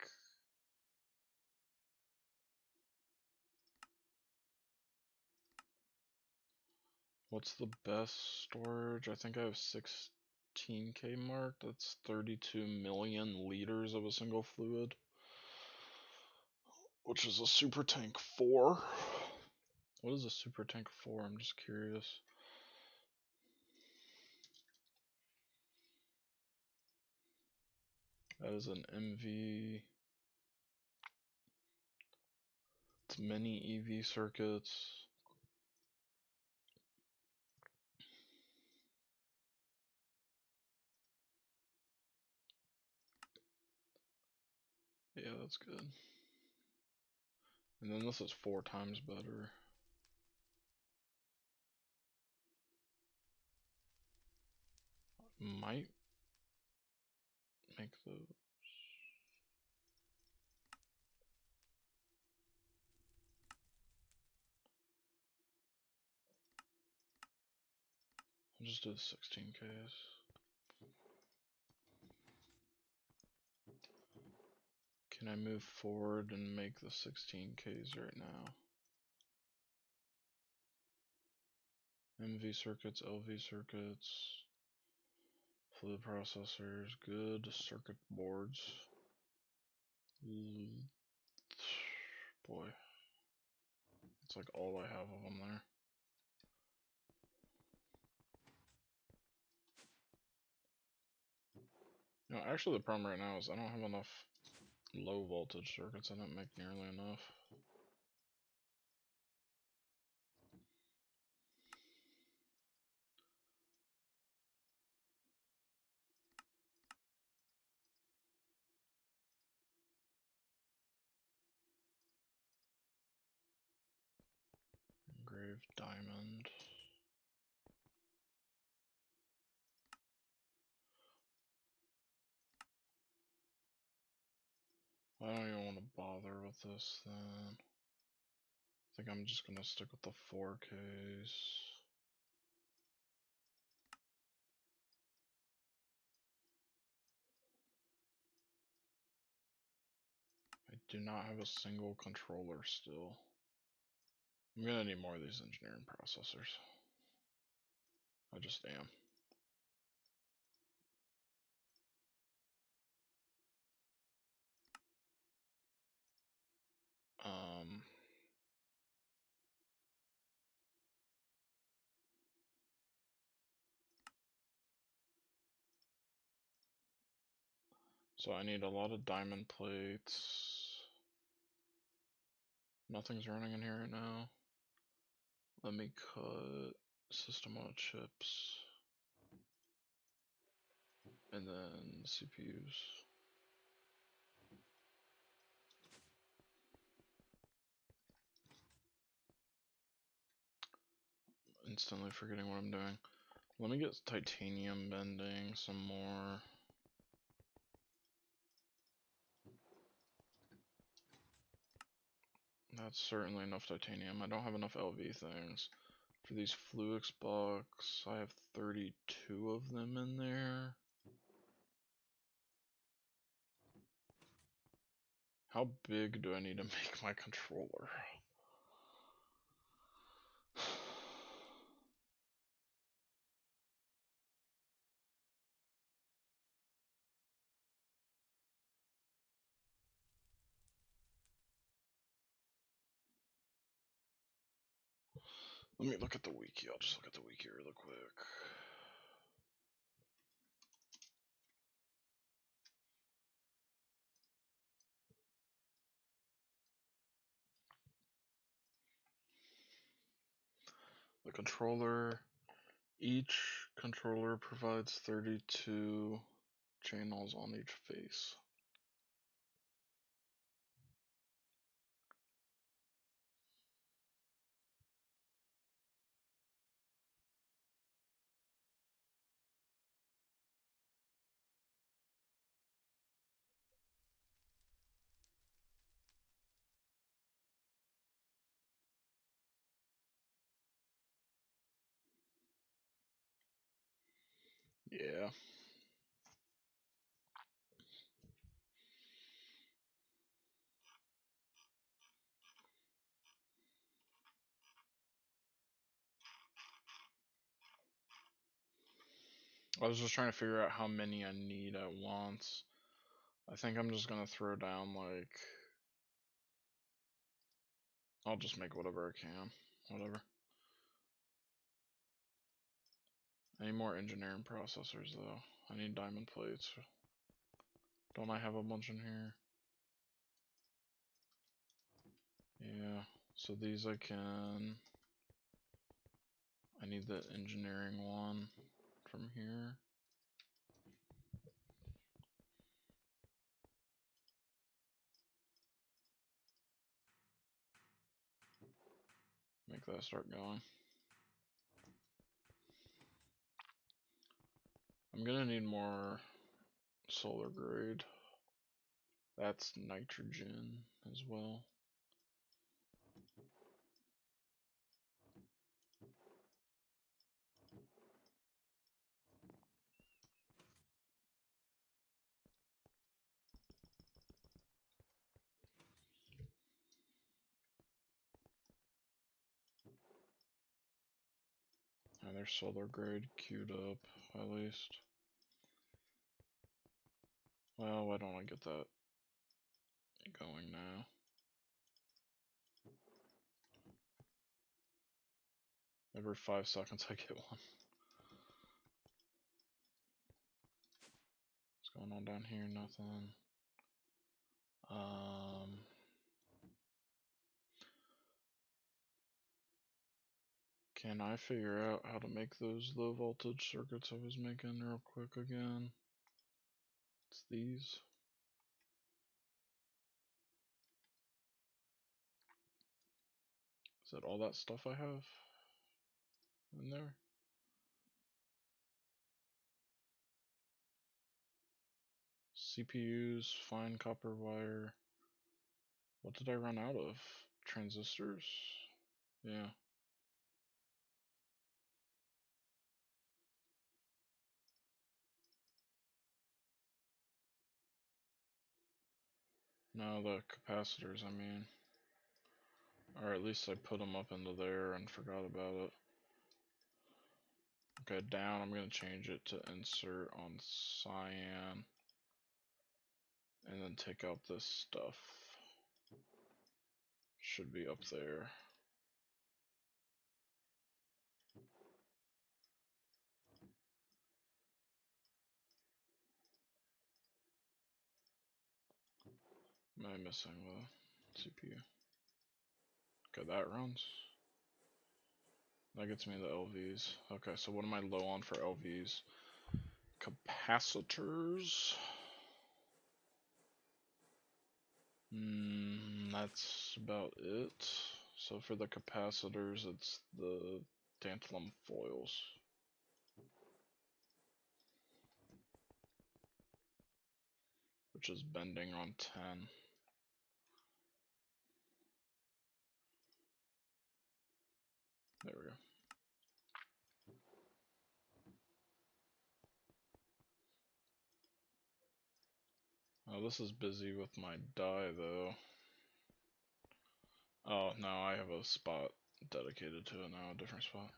what's the best storage? I think I have 16K marked. That's 32 million liters of a single fluid, which is a super tank 4. What is a super tank 4? I'm just curious. That is an MV. It's many EV circuits. Yeah, that's good. And then this is 4 times better. Might make those. I'll just do the 16Ks. Can I move forward and make the 16Ks right now? MV circuits, LV circuits, fluid processors, good circuit boards. Boy, it's like all I have of them there. No, actually the problem right now is I don't have enough low voltage circuits. I didn't make nearly enough. Engraved diamond. I don't even want to bother with this then. I think I'm just gonna stick with the 4Ks. do not have a single controller still. I'm gonna need more of these engineering processors. I just am. So I need a lot of diamond plates. Nothing's running in here right now. Let me cut system on chips. And then CPUs. Instantly forgetting what I'm doing. Let me get titanium bending some more. That's certainly enough titanium. I don't have enough LV things. For these Fluix blocks, I have 32 of them in there. How big do I need to make my controller? Let me look at the wiki. I'll just look at the wiki really quick. The controller, each controller provides 32 channels on each face. Yeah. I was just trying to figure out how many I need at once. I think I'm just gonna throw down like, I'll just make whatever I can. Whatever. I need more engineering processors though. I need diamond plates. Don't I have a bunch in here? Yeah. So these I can. I need the engineering one from here. Make that start going. I'm gonna need more solar grade. That's nitrogen as well. And there's solar grade queued up at least. Well, why don't I get that going now? Every 5 seconds I get one. What's going on down here? Nothing. Can I figure out how to make those low voltage circuits I was making real quick again? It's these. Is that all that stuff I have in there? CPUs, fine copper wire. What did I run out of? Transistors? Yeah. No, the capacitors, I mean. Or at least I put them up into there and forgot about it. Okay, down, I'm going to change it to insert on cyan. And then take out this stuff. Should be up there. Am I missing the CPU? Okay, that runs. That gets me the LVs. Okay, so what am I low on for LVs? Capacitors. That's about it. So for the capacitors, it's the tantalum foils. Which is bending on 10. There we go. Oh, this is busy with my die though. Oh, no, I have a spot dedicated to it now, a different spot.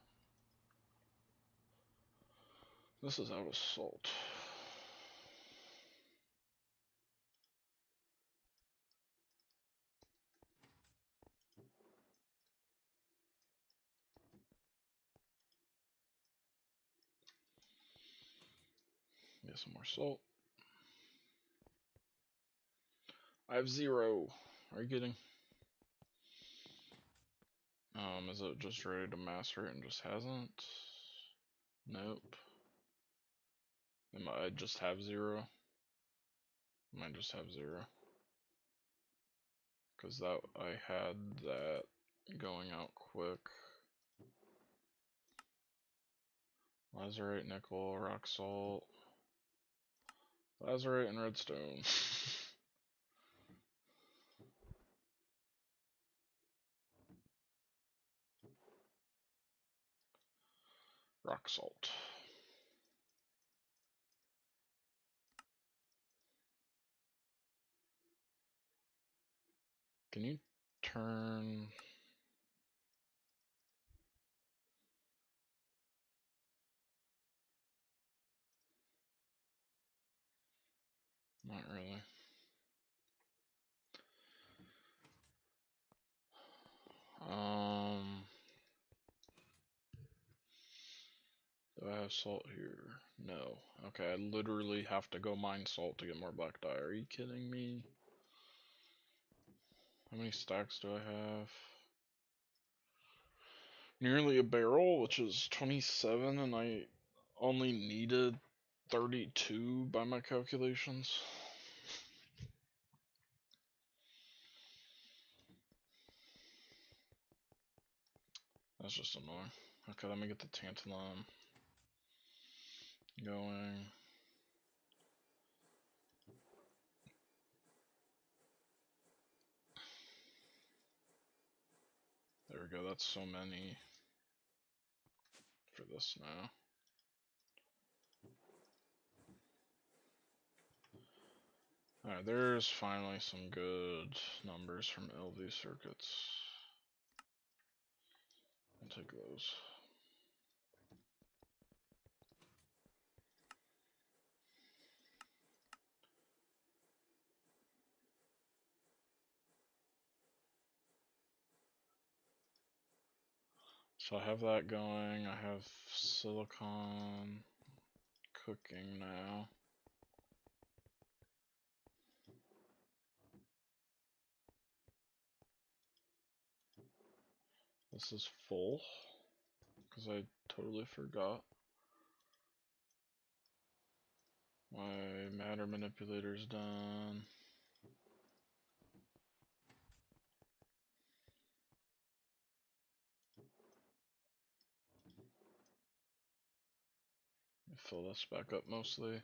This is out of salt. Get some more salt. I have 0. Are you kidding? Is it just ready to master it and just hasn't? Nope. I just have 0? Might just have 0. Because that I had that going out quick. Lazurite, nickel, rock salt. Lazurite and redstone. Rock salt. Can you turn... Not really. Do I have salt here? No. Okay, I literally have to go mine salt to get more black dye. Are you kidding me? How many stacks do I have? Nearly a barrel, which is 27, and I only needed 32 by my calculations. That's just annoying. Okay, let me get the tantalum going. There we go, that's so many for this now. Alright, there's finally some good numbers from LV circuits. I'll take those. So I have that going, I have silicon cooking now. This is full, because I totally forgot. My matter manipulator's done. Fill this back up mostly.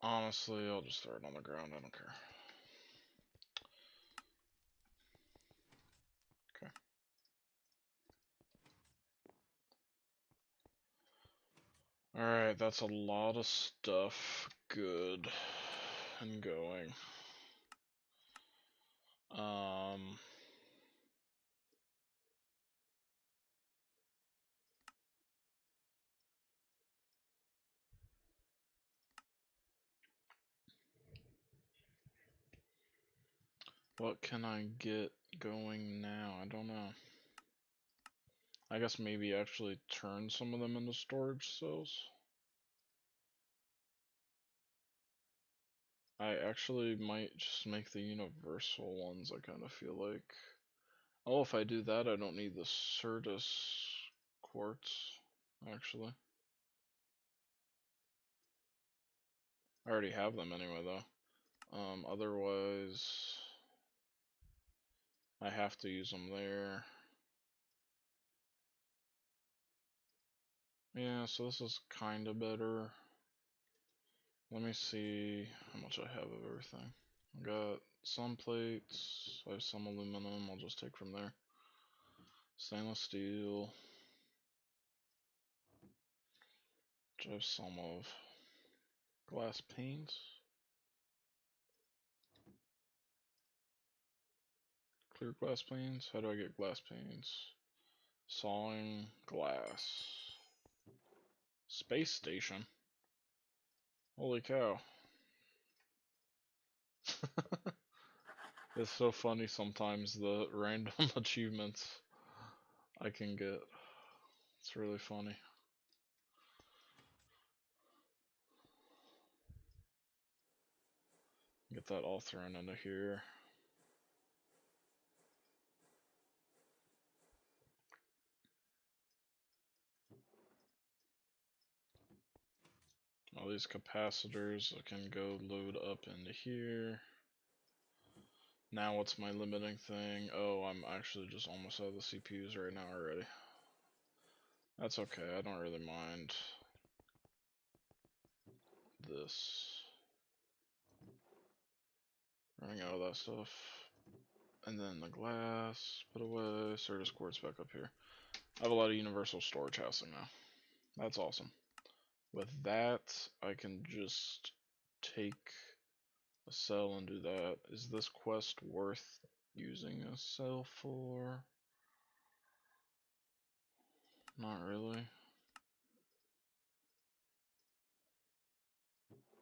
Honestly, I'll just throw it on the ground, I don't care. Okay. Alright, that's a lot of stuff. Good. And going. Um... What can I get going now? I don't know. I guess maybe actually turn some of them into storage cells. I actually might just make the universal ones, I kind of feel like. Oh, if I do that, I don't need the Certus quartz, actually. I already have them anyway, though. Otherwise, I have to use them there. Yeah, so this is kind of better. Let me see how much I have of everything. I got some plates, I have some aluminum, I'll just take from there. Stainless steel, which I have some of. Glass panes. Clear glass panes? How do I get glass panes? Sawing glass. Space station? Holy cow. It's so funny sometimes the random achievements I can get. It's really funny. Get that all thrown into here. All these capacitors I can go load up into here. Now what's my limiting thing? Oh, I'm actually just almost out of the CPUs right now already. That's okay, I don't really mind this. Running out of that stuff. And then the glass, put away, Certus quartz back up here. I have a lot of universal storage housing now. That's awesome. With that, I can just take a cell and do that. Is this quest worth using a cell for? Not really.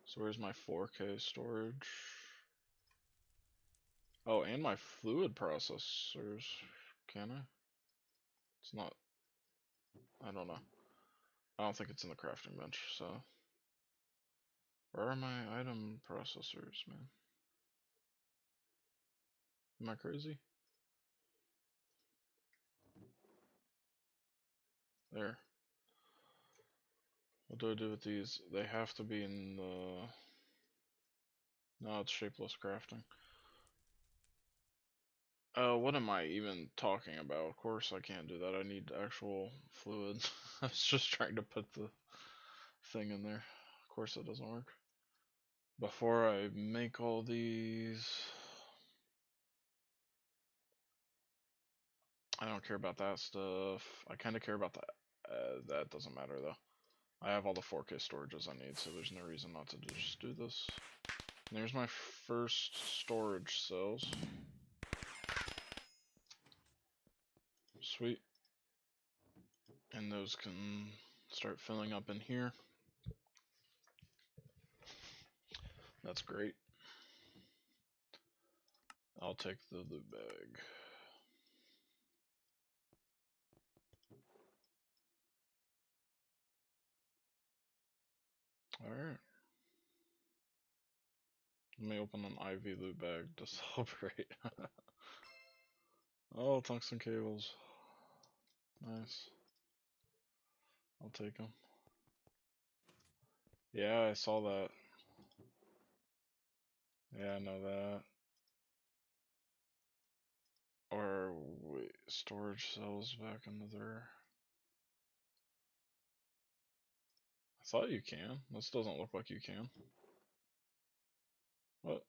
So where's my 4K storage? Oh, and my fluid processors. Can I? It's not. I don't know. I don't think it's in the crafting bench, so. Where are my item processors, man? Am I crazy? There. What do I do with these? They have to be in the... No, it's shapeless crafting. What am I even talking about? Of course I can't do that. I need actual fluid. I was just trying to put the thing in there. Of course it doesn't work. Before I make all these... I don't care about that stuff. I kind of care about that. That doesn't matter though. I have all the 4K storages I need, so there's no reason not to just do this. And there's my first storage cells. Sweet. And those can start filling up in here. That's great. I'll take the loot bag. Alright. Let me open an IV loot bag to celebrate. Oh, tungsten cables. Nice. I'll take them. Yeah, I saw that. Yeah, I know that. Or wait, storage cells back into there. I thought you can. This doesn't look like you can. What?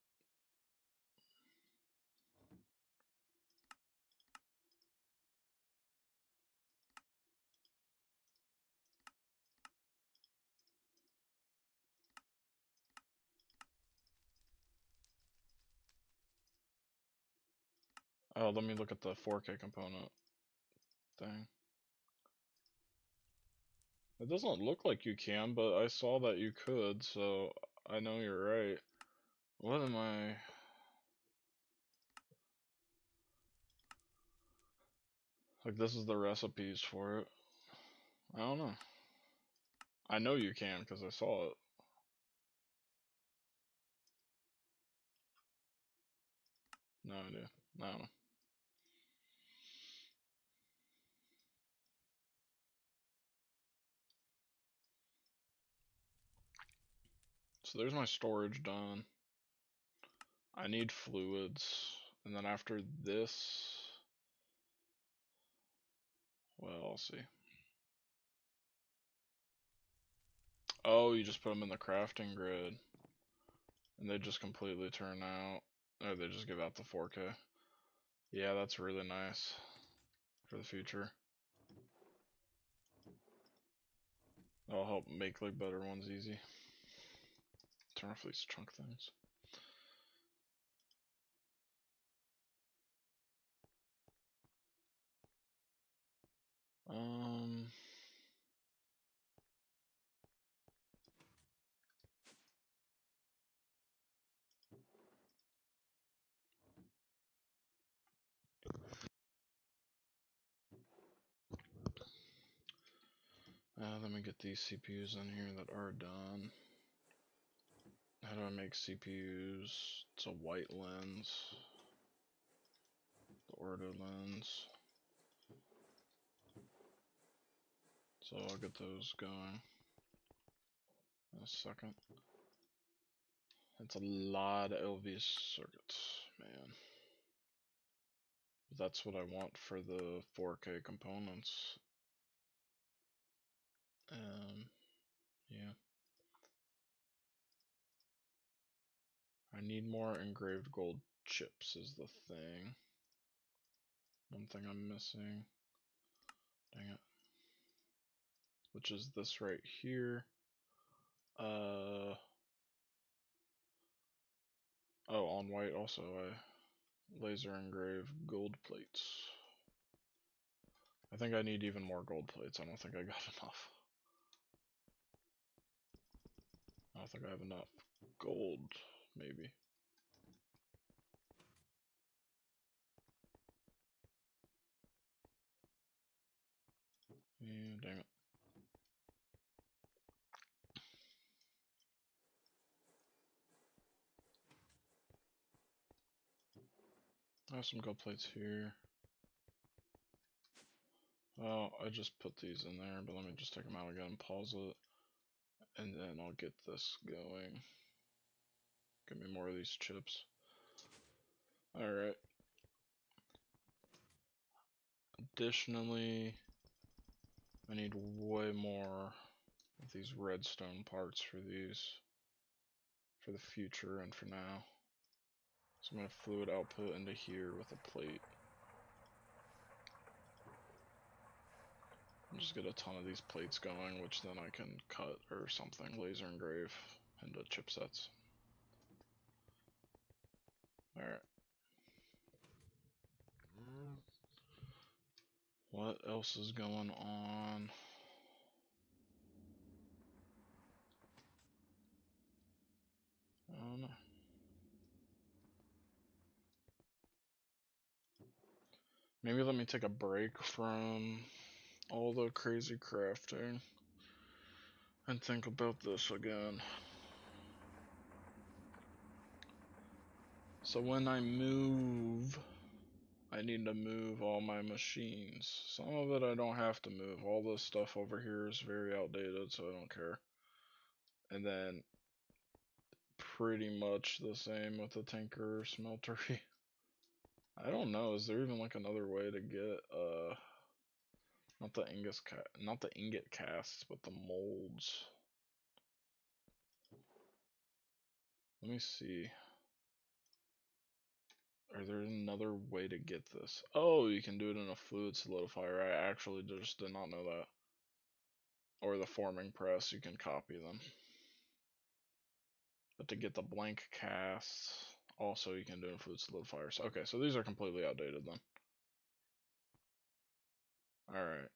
Oh, let me look at the 4K component thing. It doesn't look like you can, but I saw that you could, so I know you're right. What am I... Like, this is the recipes for it. I don't know. I know you can, because I saw it. No idea. I don't know. So there's my storage done. I need fluids. And then after this... Well, I'll see. Oh, you just put them in the crafting grid. And they just completely turn out. Or they just give out the 4K. Yeah, that's really nice. For the future. That'll help make like better ones easy. Turn off these chunk things. Um... Let me get these CPUs in here that are done. How do I make CPUs? It's a white lens. The order lens. So I'll get those going in a second. It's a lot of LV circuits, man. That's what I want for the 4K components. Yeah. I need more engraved gold chips is the thing. One thing I'm missing. Dang it. Which is this right here. Oh, on white also I laser engrave gold plates. I think I need even more gold plates. I don't think I got enough. I don't think I have enough gold, maybe. Yeah, dang it. I have some gold plates here. Oh, I just put these in there, but let me just take them out again and pause it. And then I'll get this going. Give me more of these chips. Alright. Additionally, I need way more of these redstone parts for these. For the future and for now. So I'm going to fluid output into here with a plate. And just get a ton of these plates going, which then I can cut or something, laser engrave into chipsets. Alright. What else is going on? I don't know. Maybe let me take a break from all the crazy crafting and think about this again. So when I move, I need to move all my machines. Some of it I don't have to move. All this stuff over here is very outdated, so I don't care. And then pretty much the same with the tinker smeltery. I don't know, is there even like another way to get not the ingot casts, but the molds? Let me see. Is there another way to get this? Oh, you can do it in a fluid solidifier. I actually just did not know that. Or the forming press, you can copy them. But to get the blank casts, Also, you can do food solidifiers. Okay, so these are completely outdated then. Alright.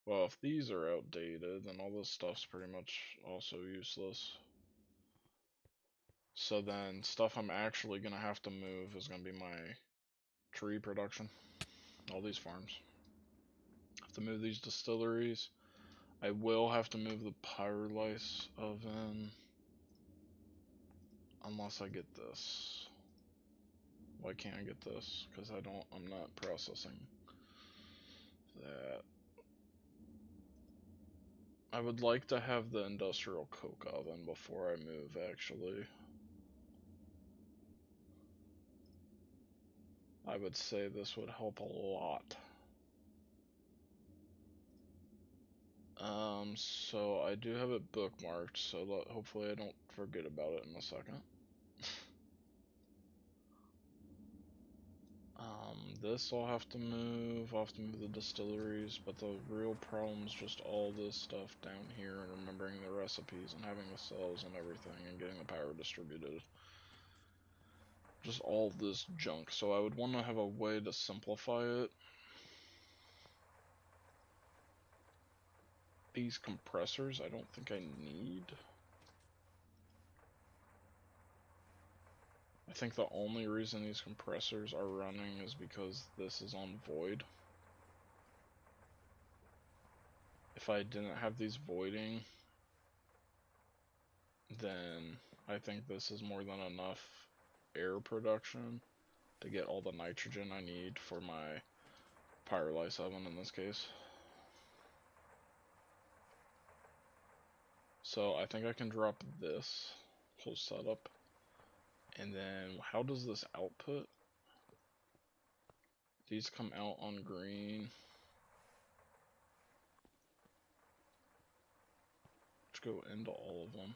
Well, if these are outdated, then all this stuff's pretty much also useless. So then, stuff I'm actually gonna have to move is gonna be my tree production. All these farms. I have to move these distilleries. I will have to move the pyrolysis oven. Unless I get this. Why can't I get this? Because I'm not processing that. I would like to have the industrial coke oven before I move, actually. I would say this would help a lot. So I do have it bookmarked, so hopefully I don't forget about it in a second. This I'll have to move. I'll have to move the distilleries, but the real problem is just all this stuff down here and remembering the recipes and having the cells and everything and getting the power distributed. Just all this junk. So I would want to have a way to simplify it. These compressors I don't think I need. I think the only reason these compressors are running is because this is on void. If I didn't have these voiding, then I think this is more than enough air production to get all the nitrogen I need for my pyrolysis oven in this case. So I think I can drop this whole setup. And then how does this output? These come out on green. Let's go into all of them.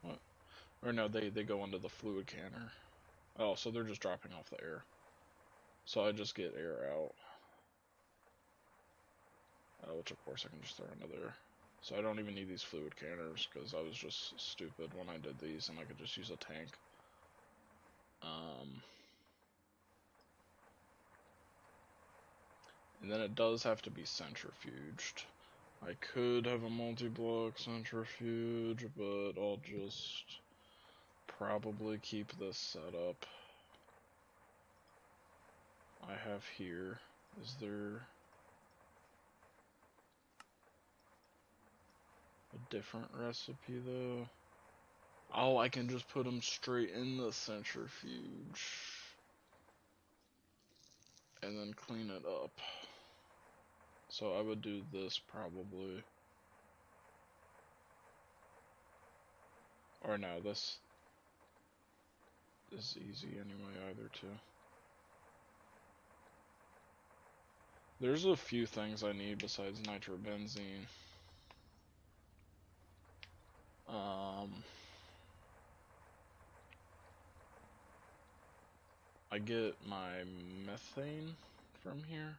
What? Or no, they go into the fluid canner. Oh, so they're just dropping off the air. So I just get air out. Which of course I can just throw into there. So I don't even need these fluid canners because I was just stupid when I did these and I could just use a tank. And then it does have to be centrifuged. I could have a multi-block centrifuge, but I'll just probably keep this set up. I have here. Is there a different recipe though? Oh, I can just put them straight in the centrifuge and then clean it up. So I would do this probably. Or no, this is easy anyway either too. There's a few things I need besides nitrobenzene. I get my methane from here.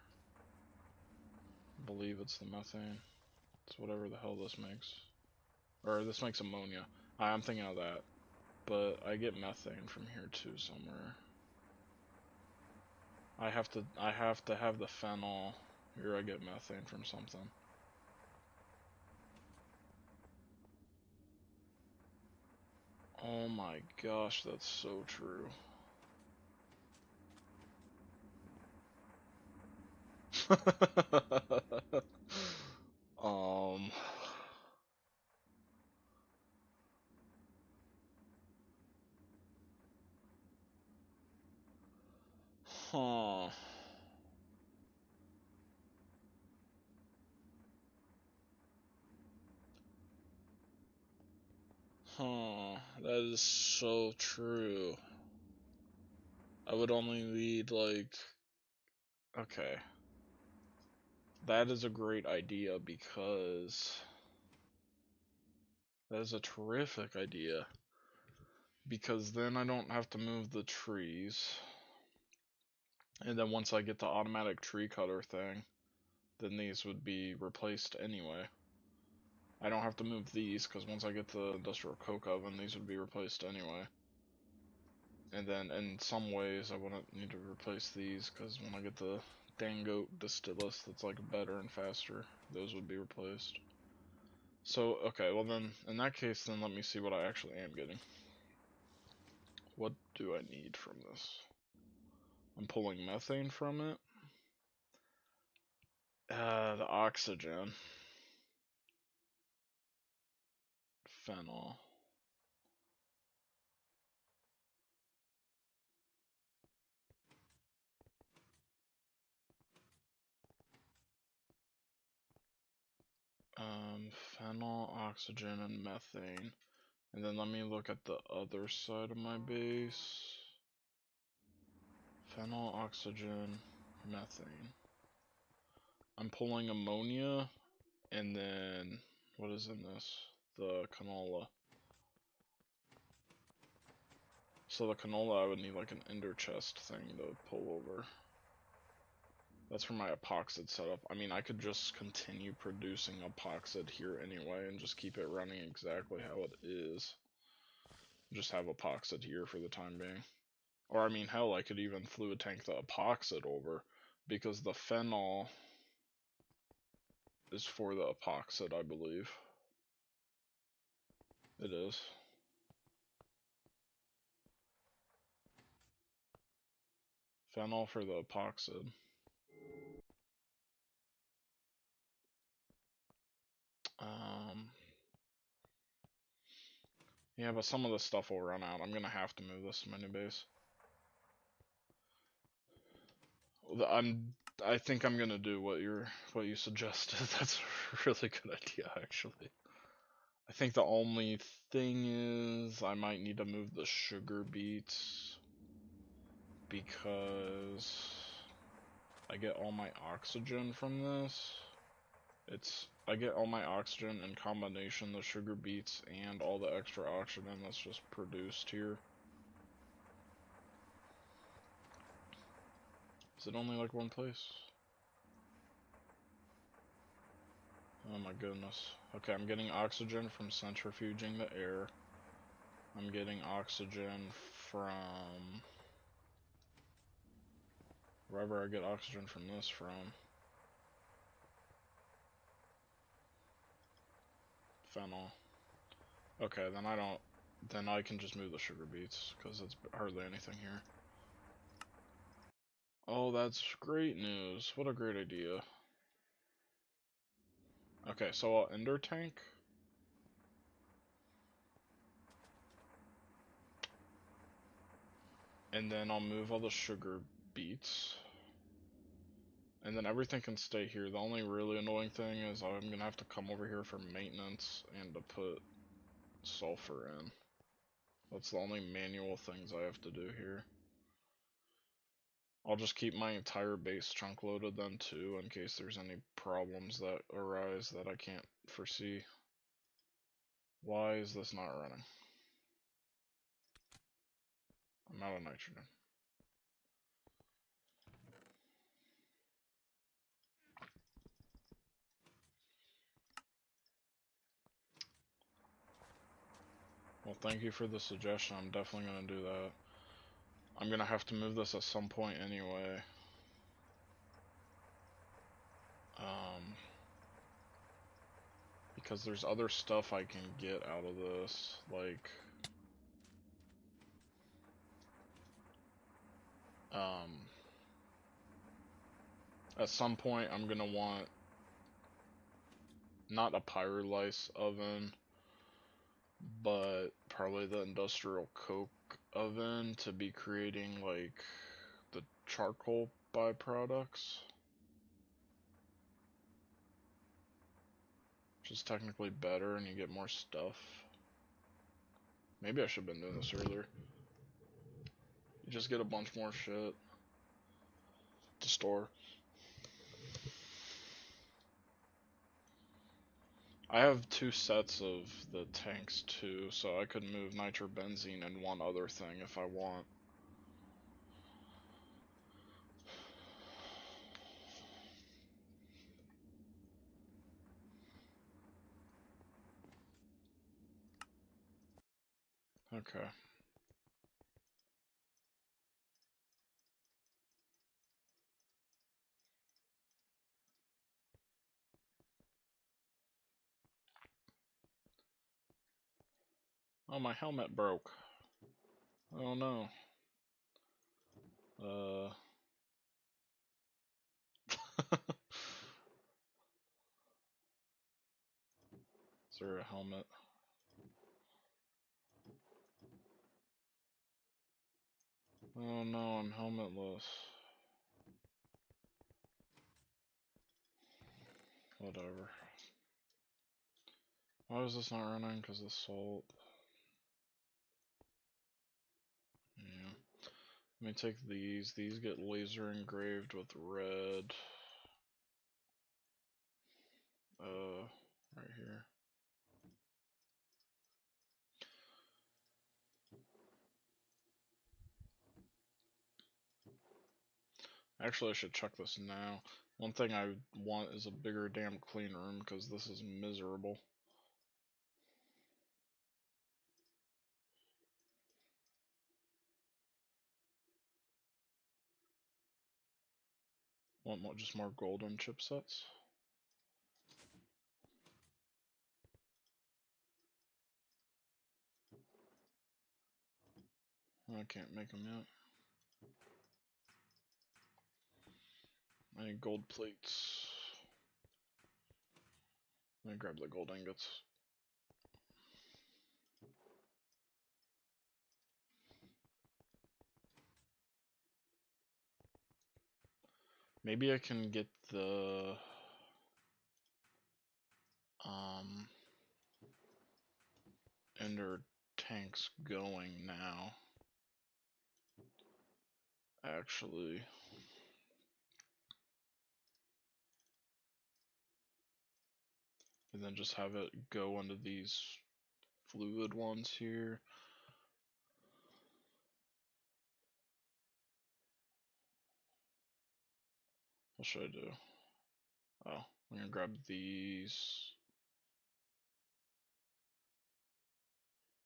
I believe it's the methane. It's whatever the hell this makes. Or this makes ammonia. I'm thinking of that. But I get methane from here too somewhere. I have to have the phenol. Here I get methane from something. Oh my gosh, that's so true. um huh. Huh, that is so true. I would only need like, okay. That is a great idea because that is a terrific idea. Because then I don't have to move the trees. And then once I get the automatic tree cutter thing, then these would be replaced anyway. I don't have to move these, because once I get the industrial coke oven, these would be replaced anyway. And then in some ways, I wouldn't need to replace these, because when I get the Dangote distillus that's like better and faster, those would be replaced. So, okay, well then, in that case, then let me see what I actually am getting. What do I need from this? I'm pulling methane from it. The oxygen. Phenol. Phenol, oxygen, and methane. And then let me look at the other side of my base. Phenol, oxygen, methane. I'm pulling ammonia, and then, what is in this? The canola. So the canola, I would need like an ender chest thing to pull over. That's for my epoxid setup. I mean, I could just continue producing epoxid here anyway and just keep it running exactly how it is. Just have epoxid here for the time being. Or, I mean, hell, I could even fluid tank the epoxid over, because the phenol is for the epoxid, I believe. It is. Phenol for the epoxid. Yeah, but some of the stuff will run out. I'm gonna have to move this mini base. I think I'm gonna do what you suggested. That's a really good idea, actually. I think the only thing is I might need to move the sugar beets, because I get all my oxygen from this. I get all my oxygen in combination, the sugar beets and all the extra oxygen that's just produced here. Is it only like one place? Oh my goodness. Okay, I'm getting oxygen from centrifuging the air. I'm getting oxygen from wherever I get oxygen from this from. Phenol. Okay, then I can just move the sugar beets, because it's hardly anything here. Oh, that's great news. What a great idea. Okay, so I'll ender tank. And then I'll move all the sugar beets. And then everything can stay here. The only really annoying thing is I'm gonna have to come over here for maintenance and to put sulfur in. That's the only manual things I have to do here. I'll just keep my entire base chunk loaded then too, in case there's any problems that arise that I can't foresee. Why is this not running? I'm out of nitrogen. Well, thank you for the suggestion. I'm definitely gonna do that. I'm gonna have to move this at some point anyway. Because there's other stuff I can get out of this, like, at some point I'm gonna want, not a pyrolysis oven, but probably the industrial coke oven to be creating, like, the charcoal byproducts. Which is technically better and you get more stuff. Maybe I should have been doing this earlier. You just get a bunch more shit to store. I have 2 sets of the tanks too, so I could move nitrobenzene and one other thing if I want. Okay. Oh, my helmet broke. Oh no. Is there a helmet? Oh no, I'm helmetless. Whatever. Why is this not running? Because of salt. Yeah. Let me take these. These get laser engraved with red. Right here. Actually, I should check this now. One thing I want is a bigger damn clean room because this is miserable. Want more, just more golden chipsets? I can't make them yet. I need gold plates. Let me grab the gold ingots. Maybe I can get the ender tanks going now. Actually. And then just have it go into these fluid ones here. What should I do? Oh, I'm gonna grab these.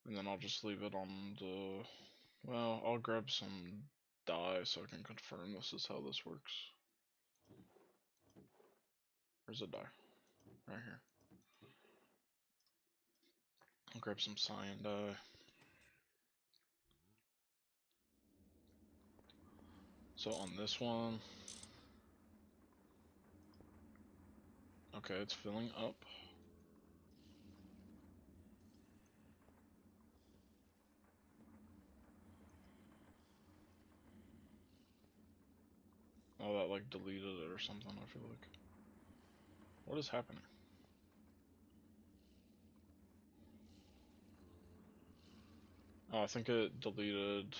And then I'll just leave it on the... Well, I'll grab some dye so I can confirm this is how this works. Where's the dye? Right here. I'll grab some cyan dye. So on this one... Okay, it's filling up. Oh, that like deleted it or something, I feel like. What is happening? Oh, I think it deleted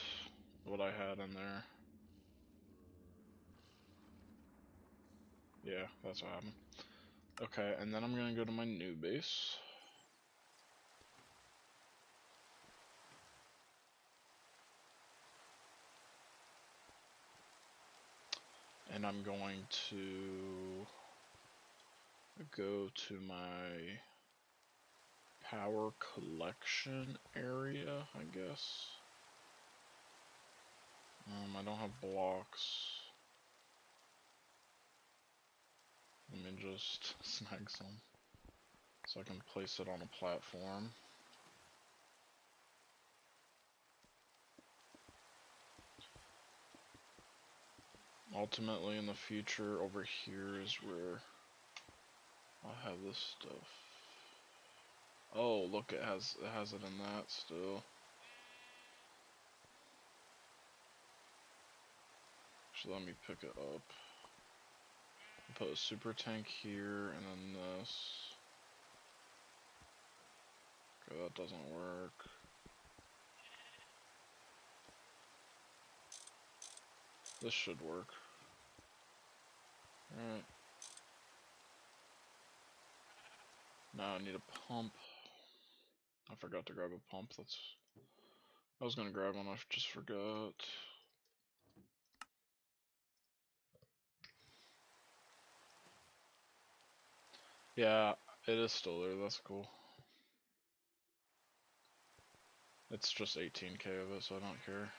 what I had in there. Yeah, that's what happened. Okay, and then I'm gonna go to my new base. And I'm going to go to my power collection area, I guess. I don't have blocks. Let me just snag some so I can place it on a platform. Ultimately, in the future, over here is where I'll have this stuff. Oh, look, it has it in that still. Actually, let me pick it up. Put a super tank here, and then this. Okay, that doesn't work. This should work. Alright. Now I need a pump. I forgot to grab a pump. I was gonna grab one, I just forgot. Yeah, it is still there, that's cool. It's just 18k of it, so I don't care.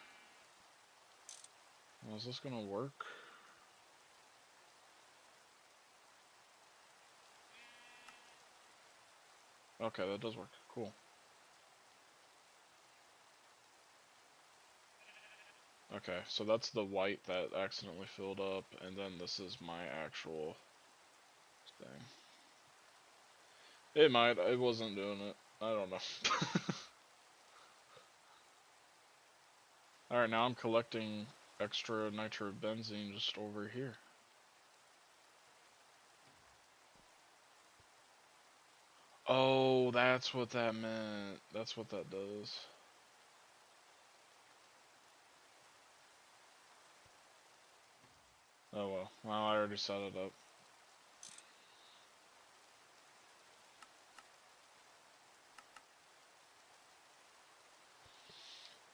Well, is this gonna work? Okay, that does work. Cool. Okay, so that's the white that accidentally filled up, and then this is my actual thing. It might. I wasn't doing it. I don't know. Alright, now I'm collecting extra nitrobenzene just over here. Oh, that's what that meant. That's what that does. Oh well. I already set it up.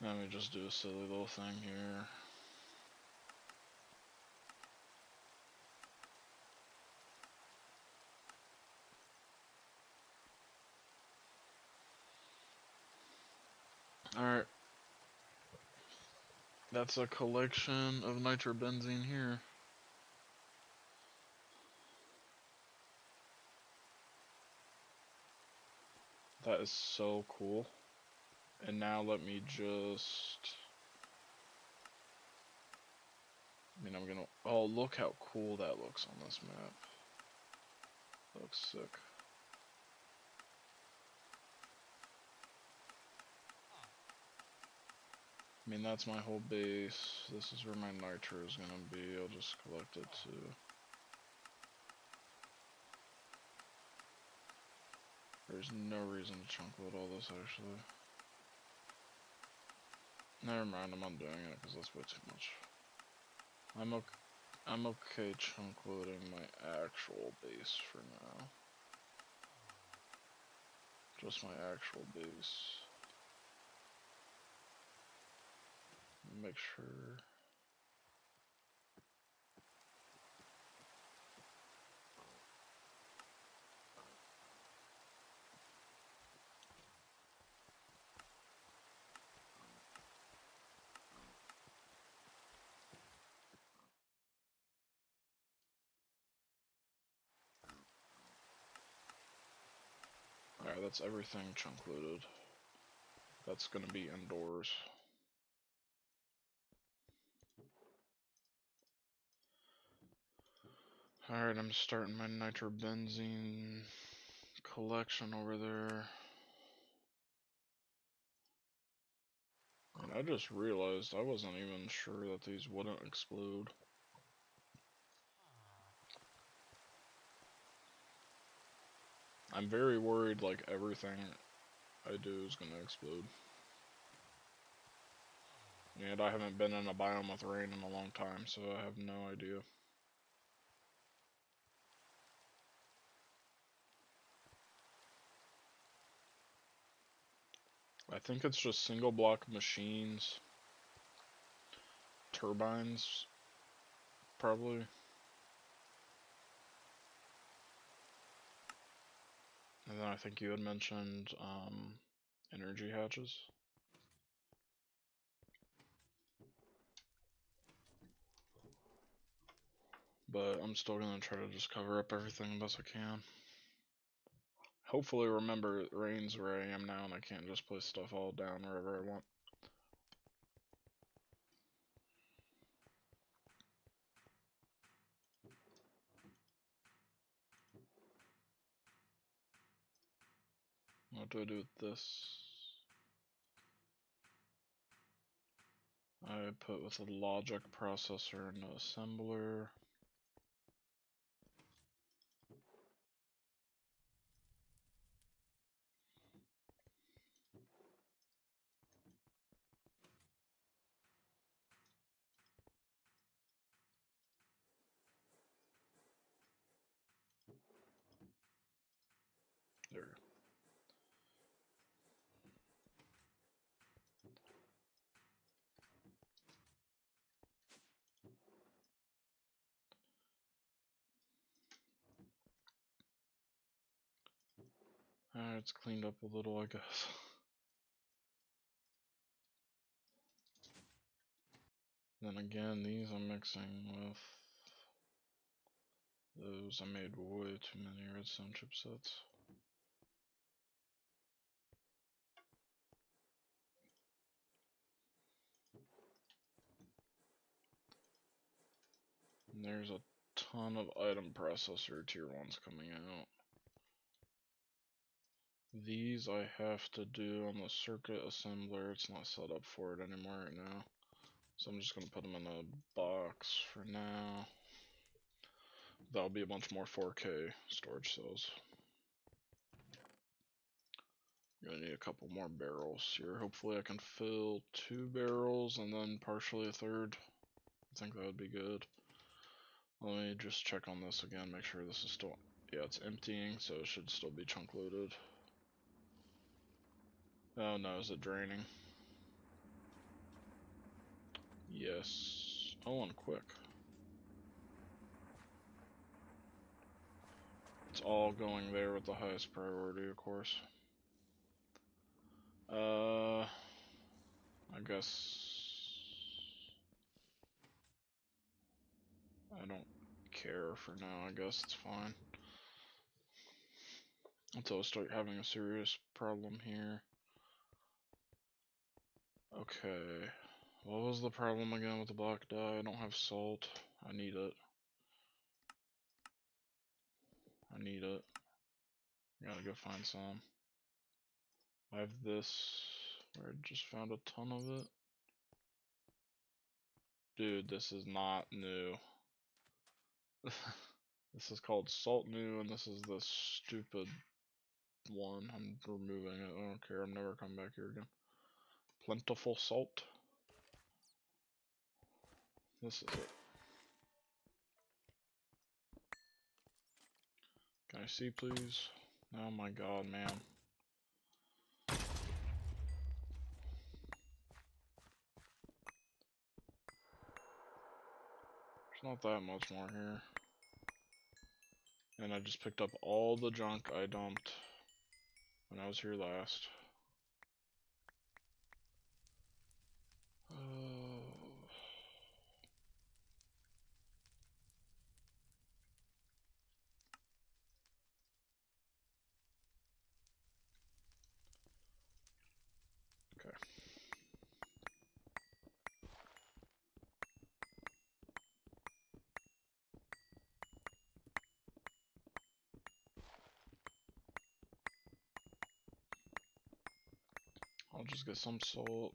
Let me just do a silly little thing here. Alright. That's a collection of nitrobenzene here. That is so cool. And now let me just... I'm gonna... Oh, look how cool that looks on this map. That looks sick. That's my whole base. This is where my nitro is gonna be. I'll just collect it too. There's no reason to chunk load all this, actually. Never mind, I'm undoing it because that's way too much. I'm okay chunk loading my actual base for now. Just my actual base. Make sure. Alright, that's everything chunk loaded. That's gonna be indoors. Alright, I'm starting my nitrobenzene collection over there. And I just realized I wasn't even sure that these wouldn't explode. I'm very worried like everything I do is gonna explode. And I haven't been in a biome with rain in a long time, so I have no idea. I think it's just single block machines, turbines, probably. And then I think you had mentioned energy hatches. But I'm still gonna try to just cover up everything best I can. Hopefully remember it rains where I am now and I can't just place stuff all down wherever I want. What do I do with this? I put with a logic processor and assembler. There. Alright, it's cleaned up a little, I guess. Then again, these I'm mixing with those. I made way too many redstone chipsets. And there's a ton of item processor tier 1s coming out. These I have to do on the circuit assembler. It's not set up for it anymore right now. So I'm just going to put them in a box for now. That'll be a bunch more 4K storage cells. I'm gonna need a couple more barrels here. Hopefully I can fill 2 barrels and then partially a third. I think that would be good. Let me just check on this again, make sure this is still, yeah, it's emptying, so it should still be chunk loaded. Oh no, is it draining? Yes. Oh, and quick. It's all going there with the highest priority, of course. I guess I don't care for now. I guess it's fine until I start having a serious problem here. Okay, what was the problem again with the black dye? I don't have salt. I need it. I need it. Gotta go find some. I have this. I just found a ton of it. Dude, this is not new. This is called Salt New, and this is the stupid one. I'm removing it. I don't care. I'm never coming back here again. Plentiful salt. This is it. Can I see, please? Oh my god, man. There's not that much more here. And I just picked up all the junk I dumped when I was here last. Okay. I'll just get some salt,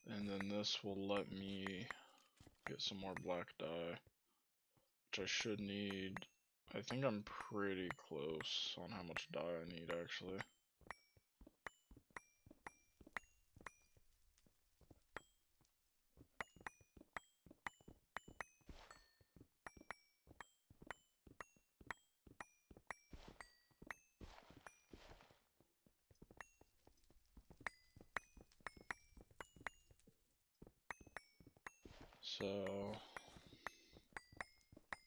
and then this will let me get some more black dye, which I should need. I think I'm pretty close on how much dye I need, actually. So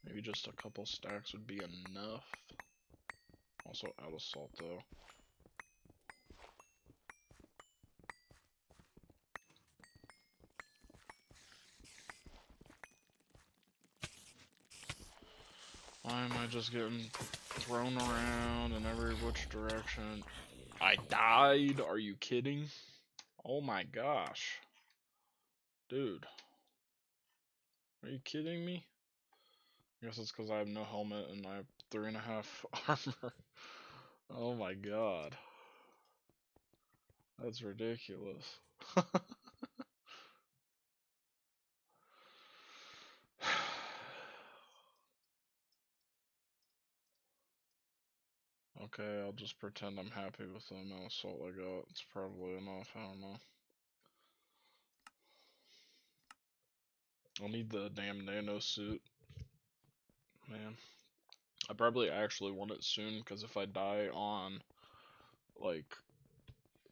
maybe just a couple stacks would be enough. Also out of salt though. Why am I just getting thrown around in every which direction? I died? Are you kidding? Oh my gosh. Dude. Are you kidding me? I guess it's because I have no helmet and I have 3.5 armor. Oh my god. That's ridiculous. Okay, I'll just pretend I'm happy with the amount of salt I got. It's probably enough, I don't know. I'll need the damn nano suit. Man. I probably actually want it soon, because if I die on, like,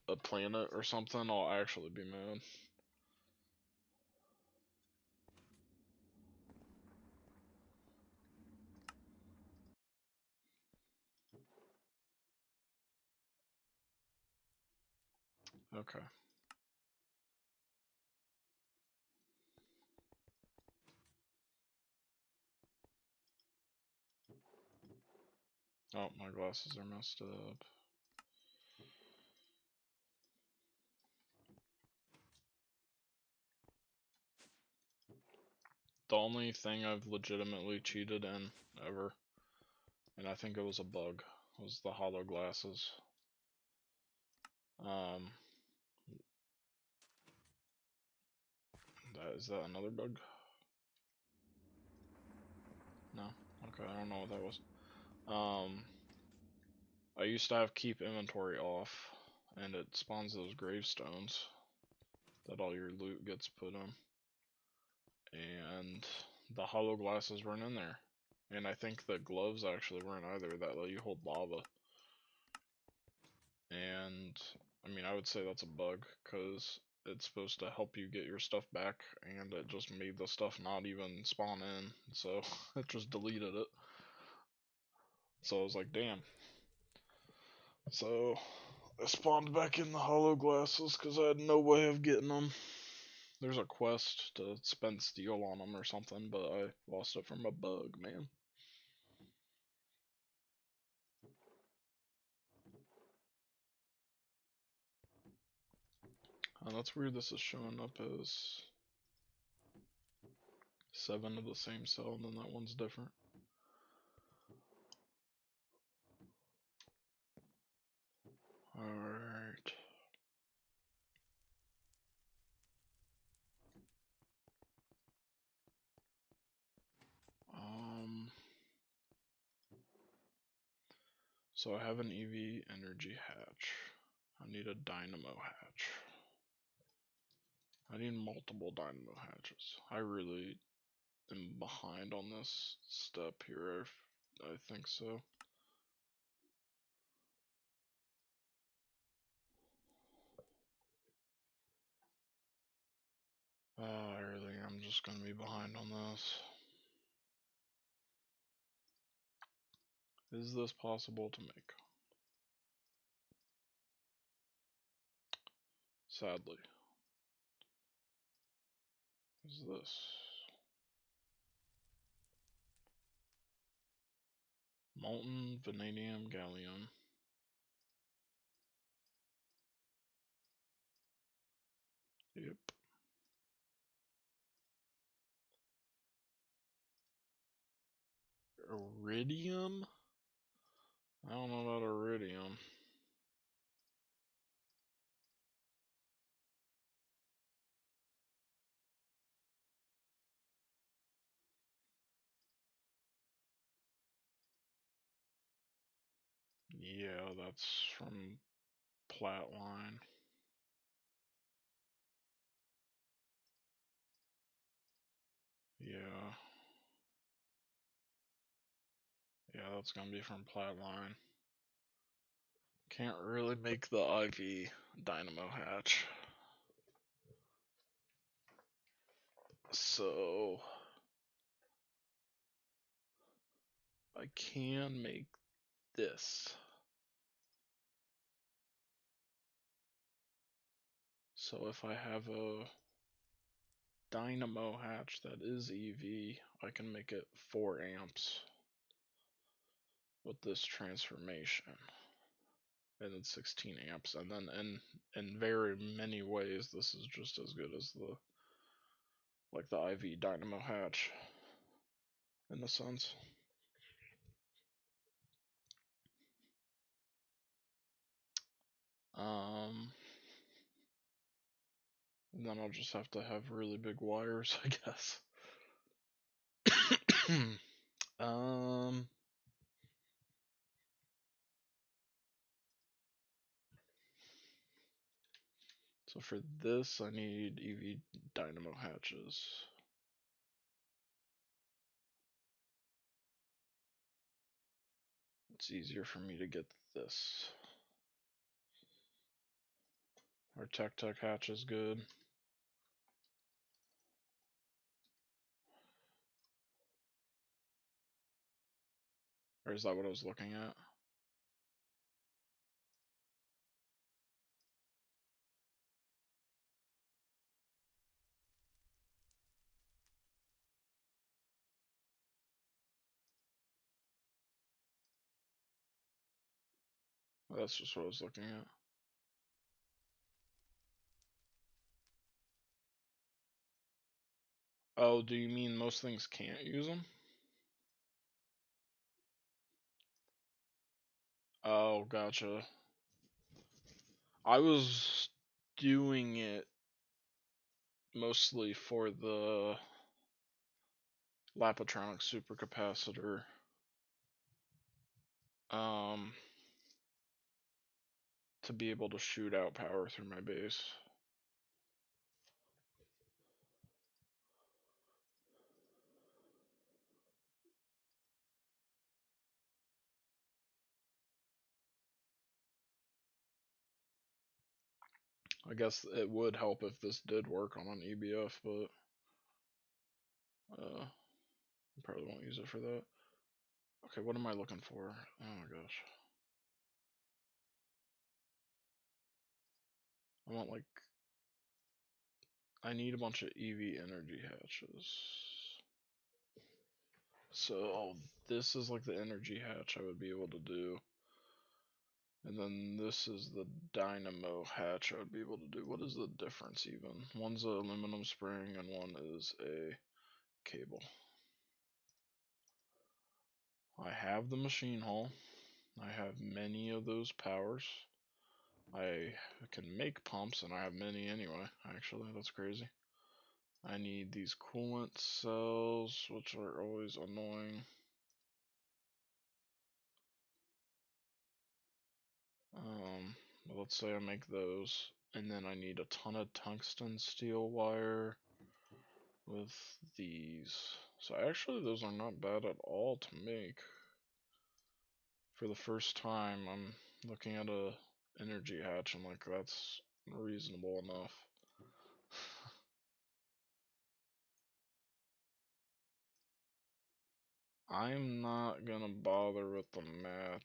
a planet or something, I'll actually be mad. Okay. Oh, my glasses are messed up. The only thing I've legitimately cheated in ever, and I think it was a bug, was the hollow glasses. Is that another bug? No? Okay, I don't know what that was. I used to have keep inventory off, and it spawns those gravestones that all your loot gets put in. And the hollow glasses weren't in there. And I think the gloves actually weren't either, that let you hold lava. And, I mean, I would say that's a bug, because it's supposed to help you get your stuff back, and it just made the stuff not even spawn in, so it just deleted it. So I was like, damn. So I spawned back in the hollow glasses because I had no way of getting them. There's a quest to spend steel on them or something, but I lost it from a bug, man. That's weird, this is showing up as 7 of the same cell, and then that one's different. Alright. So I have an EV energy hatch. I need a dynamo hatch. I need multiple dynamo hatches. I really am behind on this step here. I think so. I really am just gonna be behind on this. Is this possible to make? Sadly. Is this? Molten vanadium gallium. Yep. Iridium? I don't know about iridium. Yeah, that's from Platline. Yeah. Yeah, that's gonna be from Platline. Can't really make the IV dynamo hatch. So I can make this. So if I have a dynamo hatch that is EV, I can make it 4 amps with this transformation. And then 16 amps, and then in very many ways this is just as good as the IV dynamo hatch in a sense. And then I'll just have to have really big wires, I guess. So for this, I need EV dynamo hatches. It's easier for me to get this. Our Tech hatch is good. Or is that what I was looking at? That's just what I was looking at. Oh, do you mean most things can't use them? Oh, gotcha. I was doing it mostly for the Lapatronic supercapacitor. Um, to be able to shoot out power through my base. I guess it would help if this did work on an EBF, but I probably won't use it for that. Okay, what am I looking for? Oh my gosh. I want like I need a bunch of EV energy hatches. So this is like the energy hatch I would be able to do. And then this is the dynamo hatch I would be able to do. What is the difference even? One's a aluminum spring and one is a cable. I have the machine hull. I have many of those powers. I can make pumps and I have many anyway, actually, that's crazy. I need these coolant cells, which are always annoying. Let's say I make those, and then I need a ton of tungsten steel wire with these. So actually those are not bad at all to make. For the first time, I'm looking at a energy hatch and like that's reasonable enough. I'm not gonna bother with the math.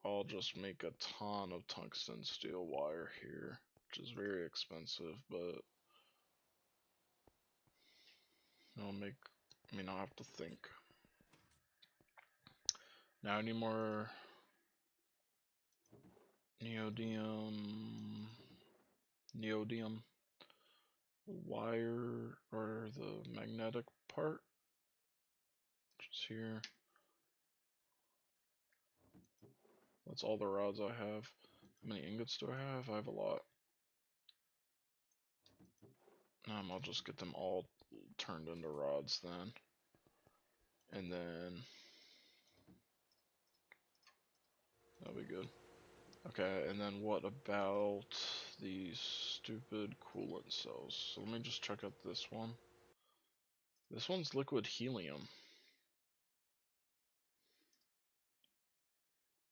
I'll just make a ton of tungsten steel wire here, which is very expensive, but I'll make, I'll have to think. Now, any more neodymium wire, or the magnetic part, which is here. That's all the rods I have. How many ingots do I have? I have a lot. I'll just get them all turned into rods then. And then that'll be good. Okay, and then what about these stupid coolant cells? So let me just check out this one. This one's liquid helium.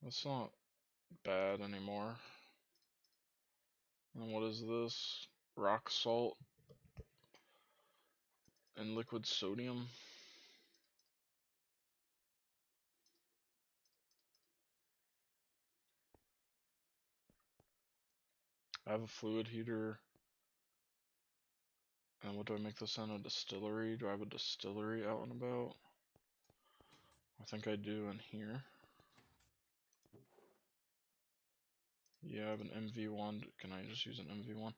That's not bad anymore. And what is this? Rock salt and liquid sodium. I have a fluid heater. And what do I make this in? A distillery? Do I have a distillery out and about? I think I do in here. Yeah, I have an MV1. Can I just use an MV1?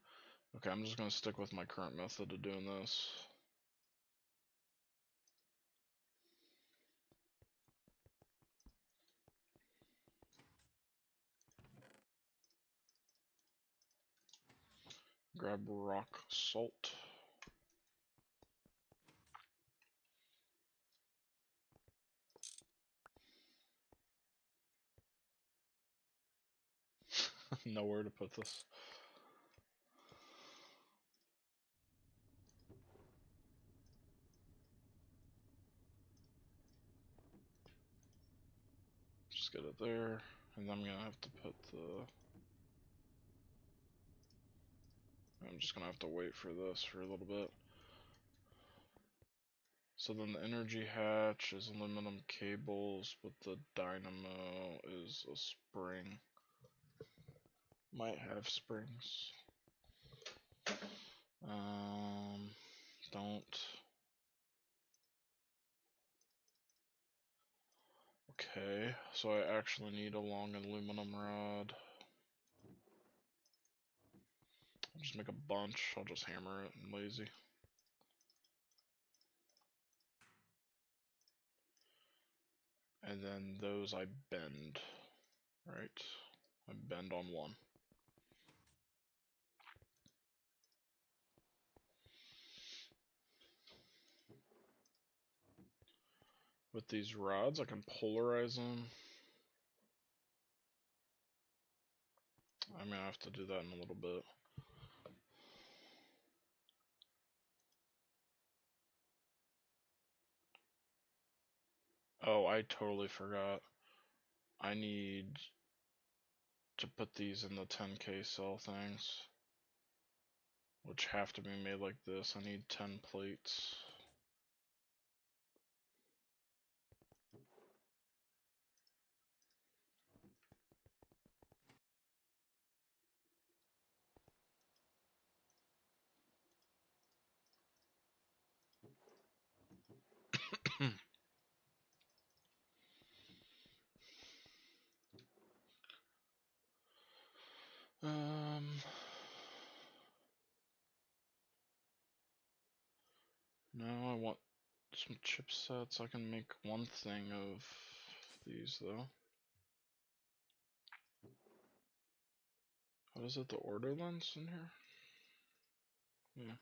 Okay, I'm just going to stick with my current method of doing this. Grab rock salt. Nowhere to put this. Just get it there, and I'm gonna have to put the. I'm just gonna have to wait for this for a little bit. So then the energy hatch is aluminum cables, but the dynamo is a spring. Might have springs. Don't. Okay, so I actually need a long aluminum rod. I'll just make a bunch. I'll just hammer it. I'm lazy. And then those I bend. Right? I bend on one. With these rods, I can polarize them. I'm gonna have to do that in a little bit. Oh, I totally forgot. I need to put these in the 10K cell things, which have to be made like this. I need 10 plates. um, now I want some chipsets. I can make one thing of these though. What is it, the order lens in here? Yeah.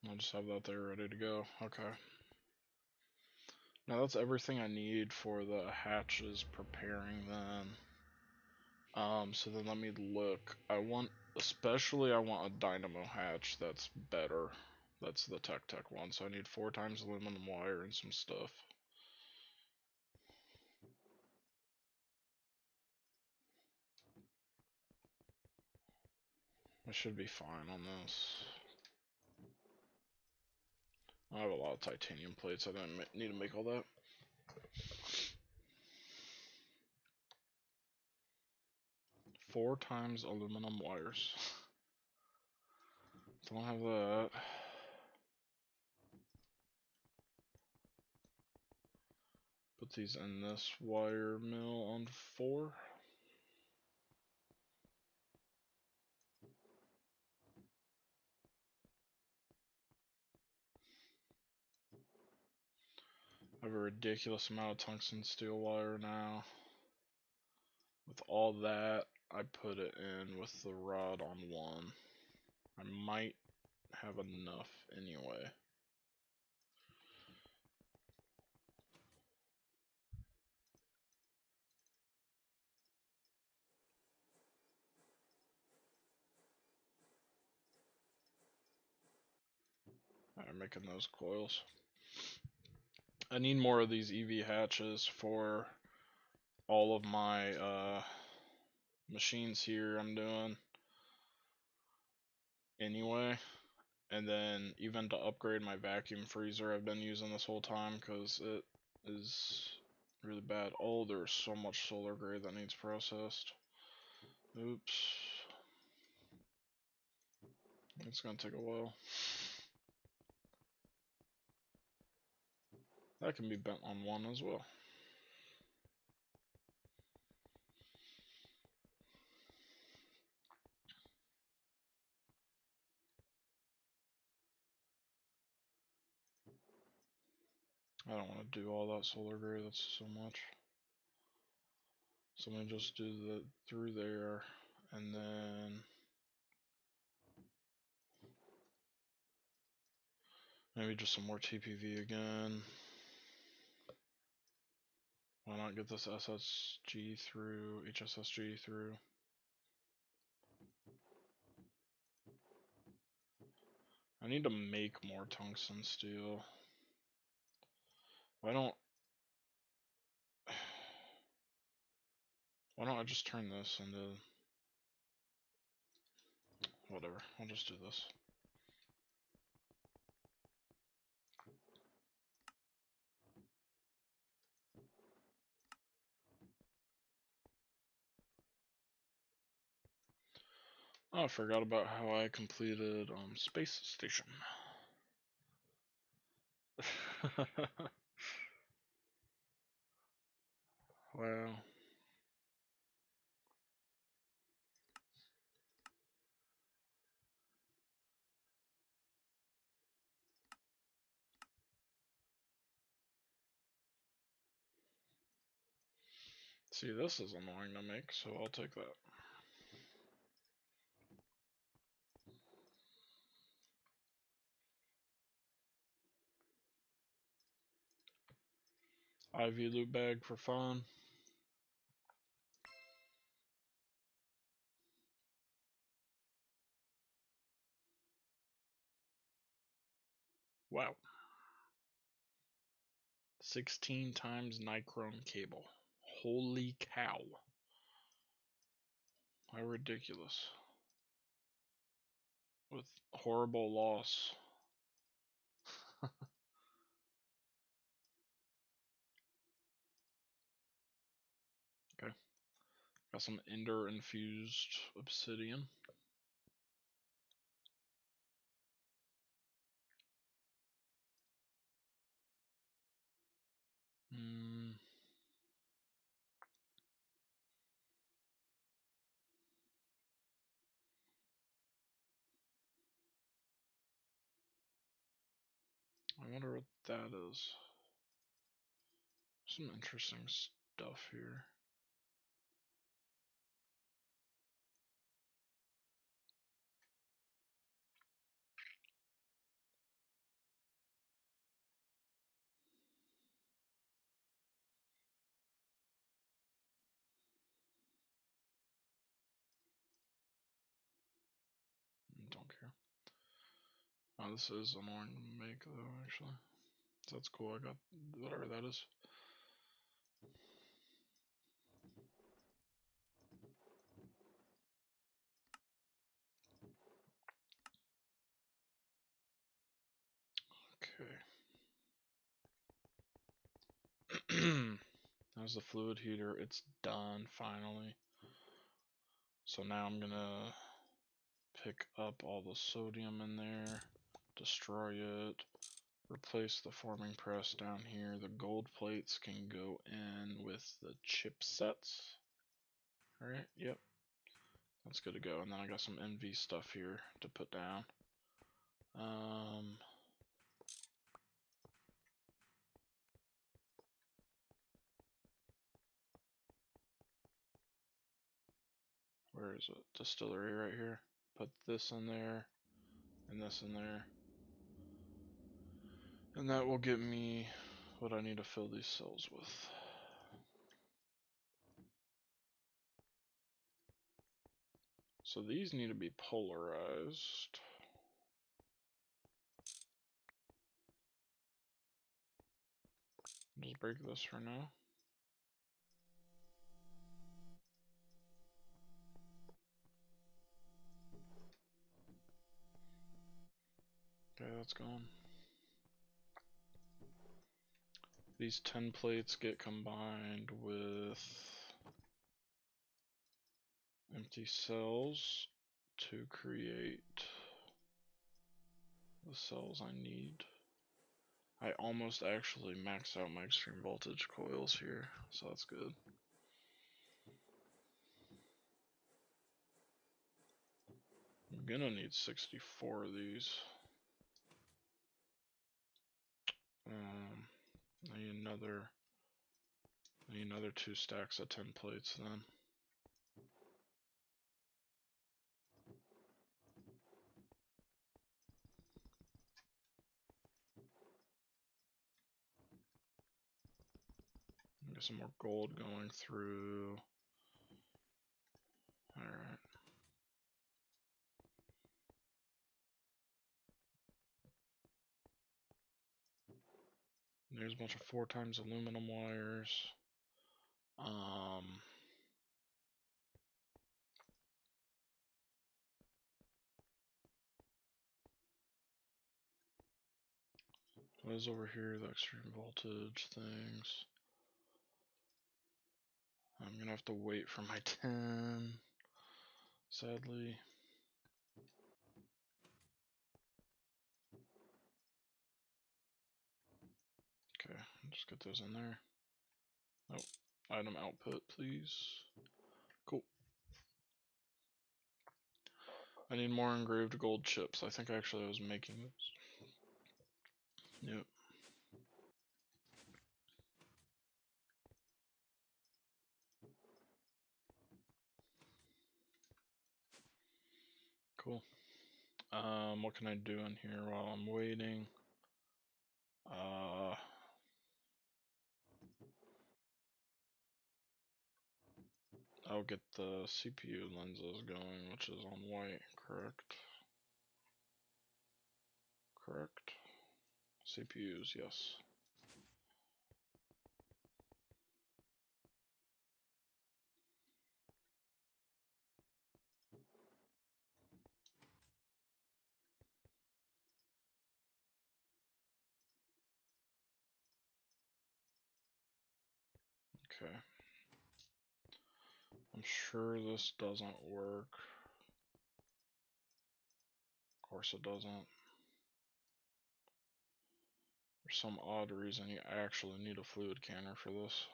I'll just have that there ready to go. Okay. Now that's everything I need for the hatches preparing then. So then let me look. I want a dynamo hatch that's better. That's the Tech one. So I need 4 times aluminum wire and some stuff. I should be fine on this. I have a lot of titanium plates. I don't need to make all that. Four times aluminum wires. Don't have that. Put these in this wire mill on 4. I have a ridiculous amount of tungsten steel wire now. With all that, I put it in with the rod on 1. I might have enough anyway. I'm making those coils. I need more of these EV hatches for all of my machines here I'm doing anyway. And then even to upgrade my vacuum freezer I've been using this whole time because it is really bad. Oh, there's so much solar grade that needs processed. Oops. It's gonna take a while. That can be bent on 1 as well. I don't want to do all that solar grade, that's so much. So I'm gonna just do the through there, and then maybe just some more TPV again. Why not get this SSG through, HSSG through? I need to make more tungsten steel. Why don't I just turn this into whatever? I'll just do this. Oh, I forgot about how I completed Space Station. Wow. See, this is annoying to make, so I'll take that. Ivy loot bag for fun. Wow. 16 times Nichrome cable. Holy cow. How ridiculous. With horrible loss. Okay. Got some ender infused obsidian. I wonder what that is. Some interesting stuff here. Don't care. Oh, this is annoying to make though, actually. So that's cool. I got whatever that is. Okay. There's the fluid heater. It's done finally. So now I'm gonna pick up all the sodium in there, destroy it, replace the forming press down here. The gold plates can go in with the chipsets. Alright, yep. That's good to go. And then I got some NV stuff here to put down. Where is it? Distillery right here. Put this in there, and this in there. And that will get me what I need to fill these cells with. So these need to be polarized. Just break this for now. Okay, that's gone. These 10 plates get combined with empty cells to create the cells I need. I almost actually maxed out my extreme voltage coils here, so that's good. I'm gonna need 64 of these. I need another 2 stacks of 10 plates then. Get some more gold going through. Alright. There's a bunch of 4 times aluminum wires. What is over here? The extreme voltage things. I'm gonna have to wait for my 10, sadly. Just get those in there. Nope. Item output, please. Cool. I need more engraved gold chips. I think actually I was making those. Yep. Cool. What can I do in here while I'm waiting? I'll get the CPU lenses going, which is on white, correct? Correct. CPUs, yes. Okay. I'm sure this doesn't work. Of course it doesn't. For some odd reason, you actually need a fluid canner for this.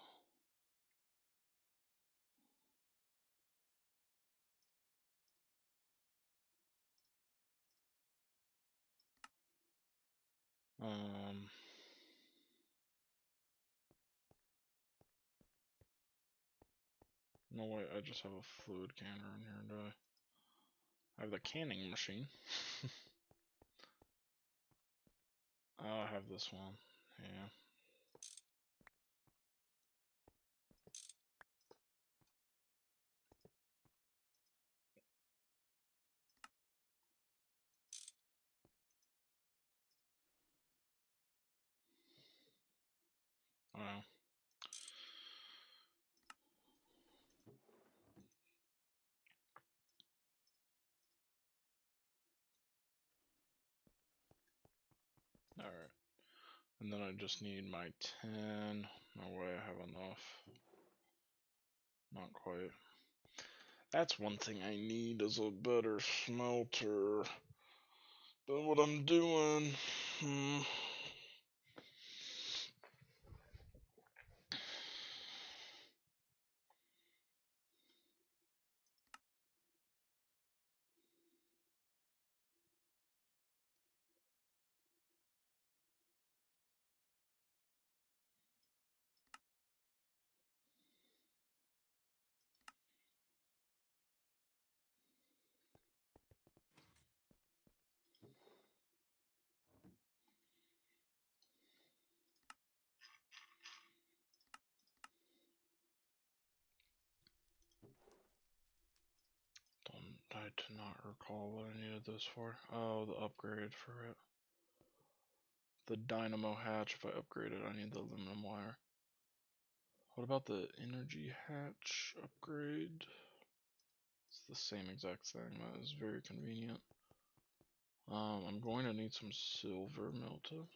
No wait, I just have a fluid canner in here, do I? I have the canning machine. I have this one, yeah. Wow. Alright. And then I just need my 10. No way I have enough. Not quite. That's one thing I need is a better smelter than what I'm doing. I do not recall what I needed this for. Oh, the upgrade for it. The dynamo hatch, if I upgrade it, I need the aluminum wire. What about the energy hatch upgrade? It's the same exact thing. That is very convenient. I'm going to need some silver melted.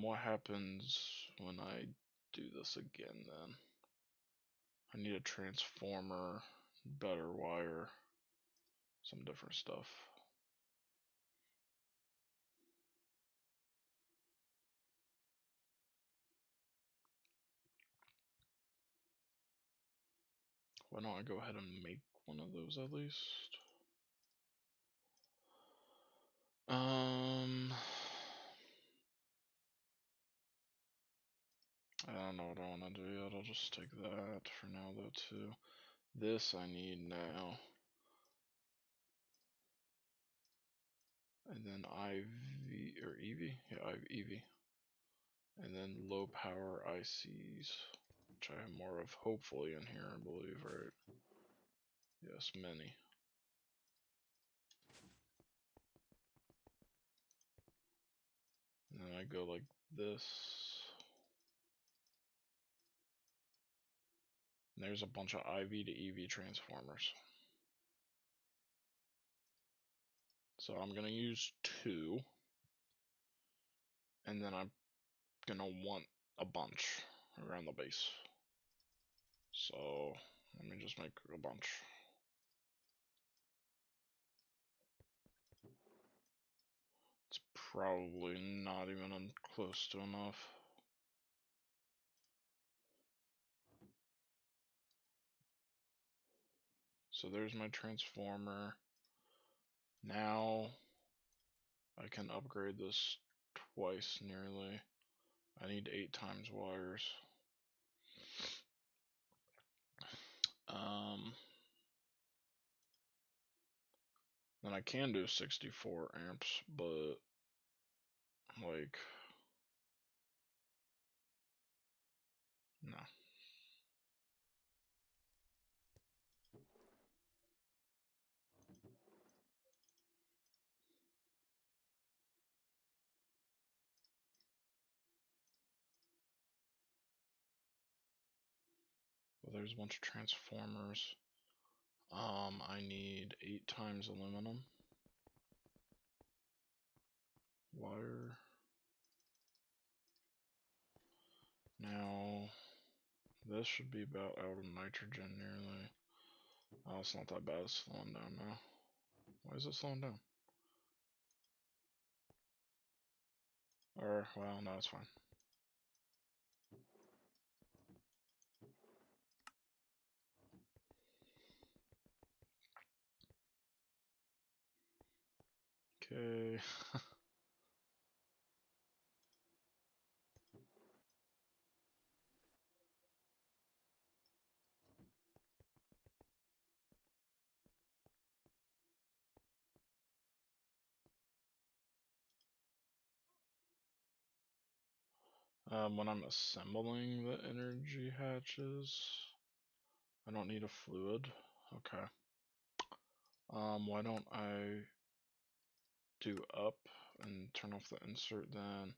What happens when I do this again then? I need a transformer, better wire, some different stuff. Why don't I go ahead and make one of those at least? I don't know what I want to do yet. I'll just take that for now though too. This I need now. And then IV or EV? Yeah, I have EV. And then low power ICs, which I have more of hopefully in here, I believe, right? Yes, many. And then I go like this. And there's a bunch of IV to EV transformers. So I'm gonna use 2. And then I'm gonna want a bunch around the base. So let me just make a bunch. probably not even close to enough. So there's my transformer. Now I can upgrade this twice nearly. I need 8 times wires. Then I can do 64 amps, but like, no. Well, there's a bunch of transformers. I need 8 times aluminum wire. Now, this should be about out of nitrogen nearly. Oh, it's not that bad. It's slowing down now. Why is it slowing down? Or, well, no, it's fine. Okay. When I'm assembling the energy hatches, I don't need a fluid. Okay. Why don't I do up and turn off the insert then,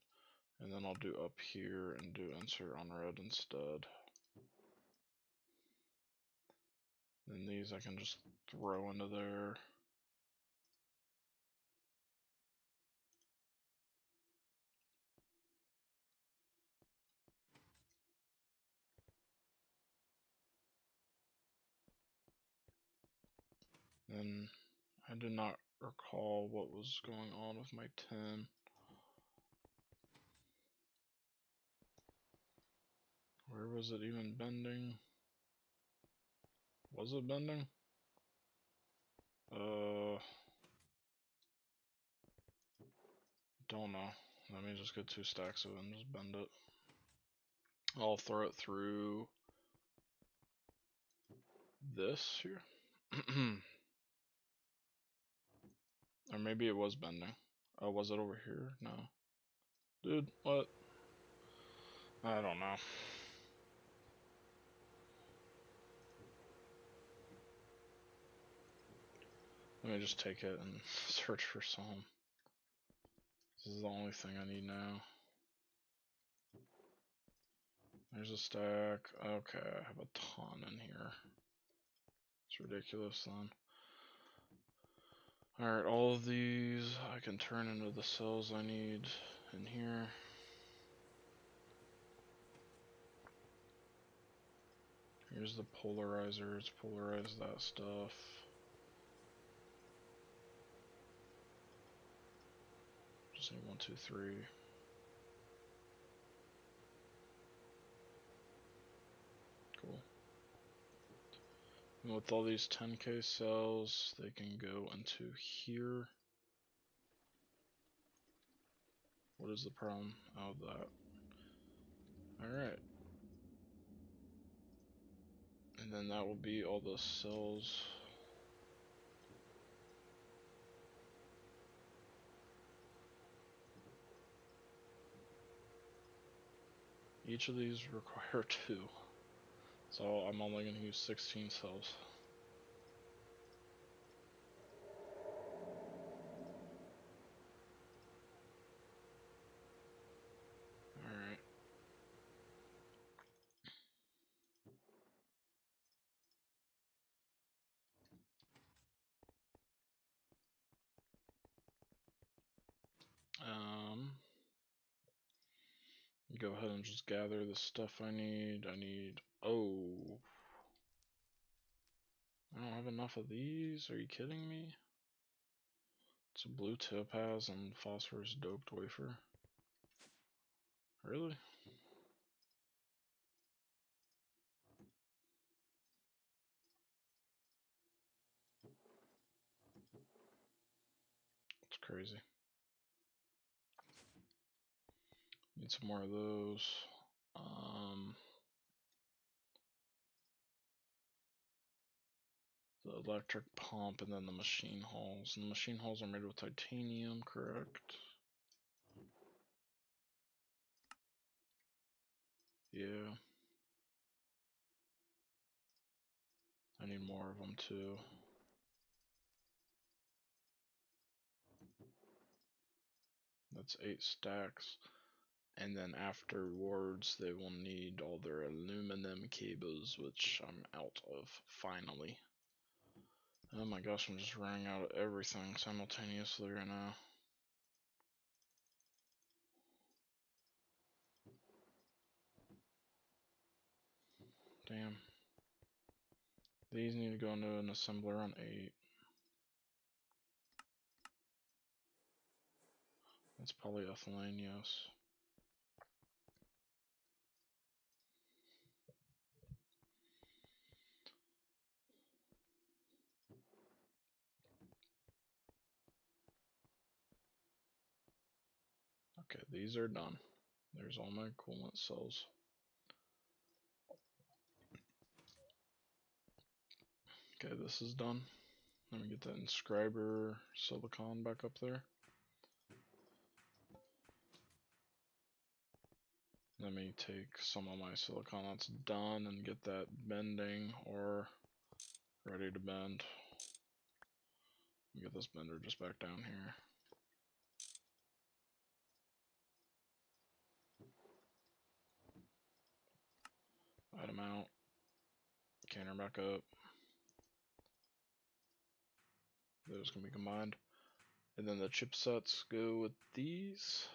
and then I'll do up here and do insert on red instead. Then these I can just throw into there. Then I did not recall what was going on with my 10. Where was it even bending? Was it bending? Don't know. Let me just get 2 stacks of it and just bend it. I'll throw it through this here. Or maybe it was bending. Oh, was it over here? No. Dude, what? I don't know. Let me just take it and search for some. This is the only thing I need now. There's a stack. Okay, I have a ton in here. It's ridiculous then. Alright, all of these I can turn into the cells I need in here. Here's the polarizers, polarize that stuff. Just need 1, 2, 3. Cool. And with all these 10K cells, they can go into here. What is the problem? Oh, that. Alright. And then that will be all the cells. Each of these require 2. So I'm only going to use 16 cells. Alright. Go ahead and just gather the stuff I need. Oh. I don't have enough of these? Are you kidding me? It's a blue topaz and phosphorus doped wafer. Really? It's crazy. Need some more of those. The electric pump and then the machine hulls. And the machine hulls are made with titanium, correct? Yeah. I need more of them too. That's 8 stacks. And then afterwards, they will need all their aluminum cables, which I'm out of, finally. Oh my gosh, I'm just running out of everything simultaneously right now. Damn. These need to go into an assembler on 8. That's polyethylene, yes. Okay, these are done. There's all my coolant cells. Okay, this is done. Let me get that inscriber silicon back up there. Let me take some of my silicon that's done and get that bending or ready to bend. Get this bender just back down here. Item out. Canter back up. Those can be combined. And then the chipsets go with these.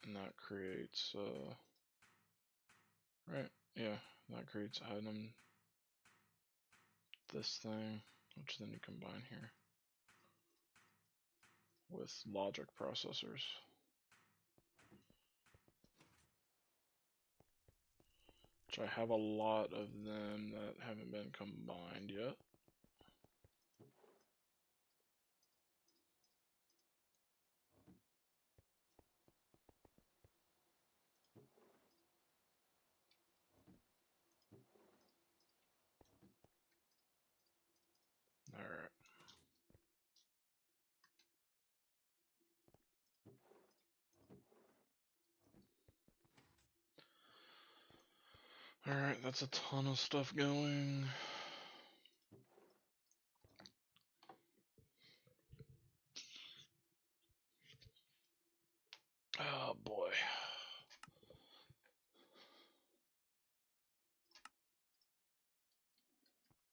And that creates, right, yeah, that creates item, this thing, which then you combine here with logic processors. Which I have a lot of them that haven't been combined yet. Alright. Alright, that's a ton of stuff going. Oh boy.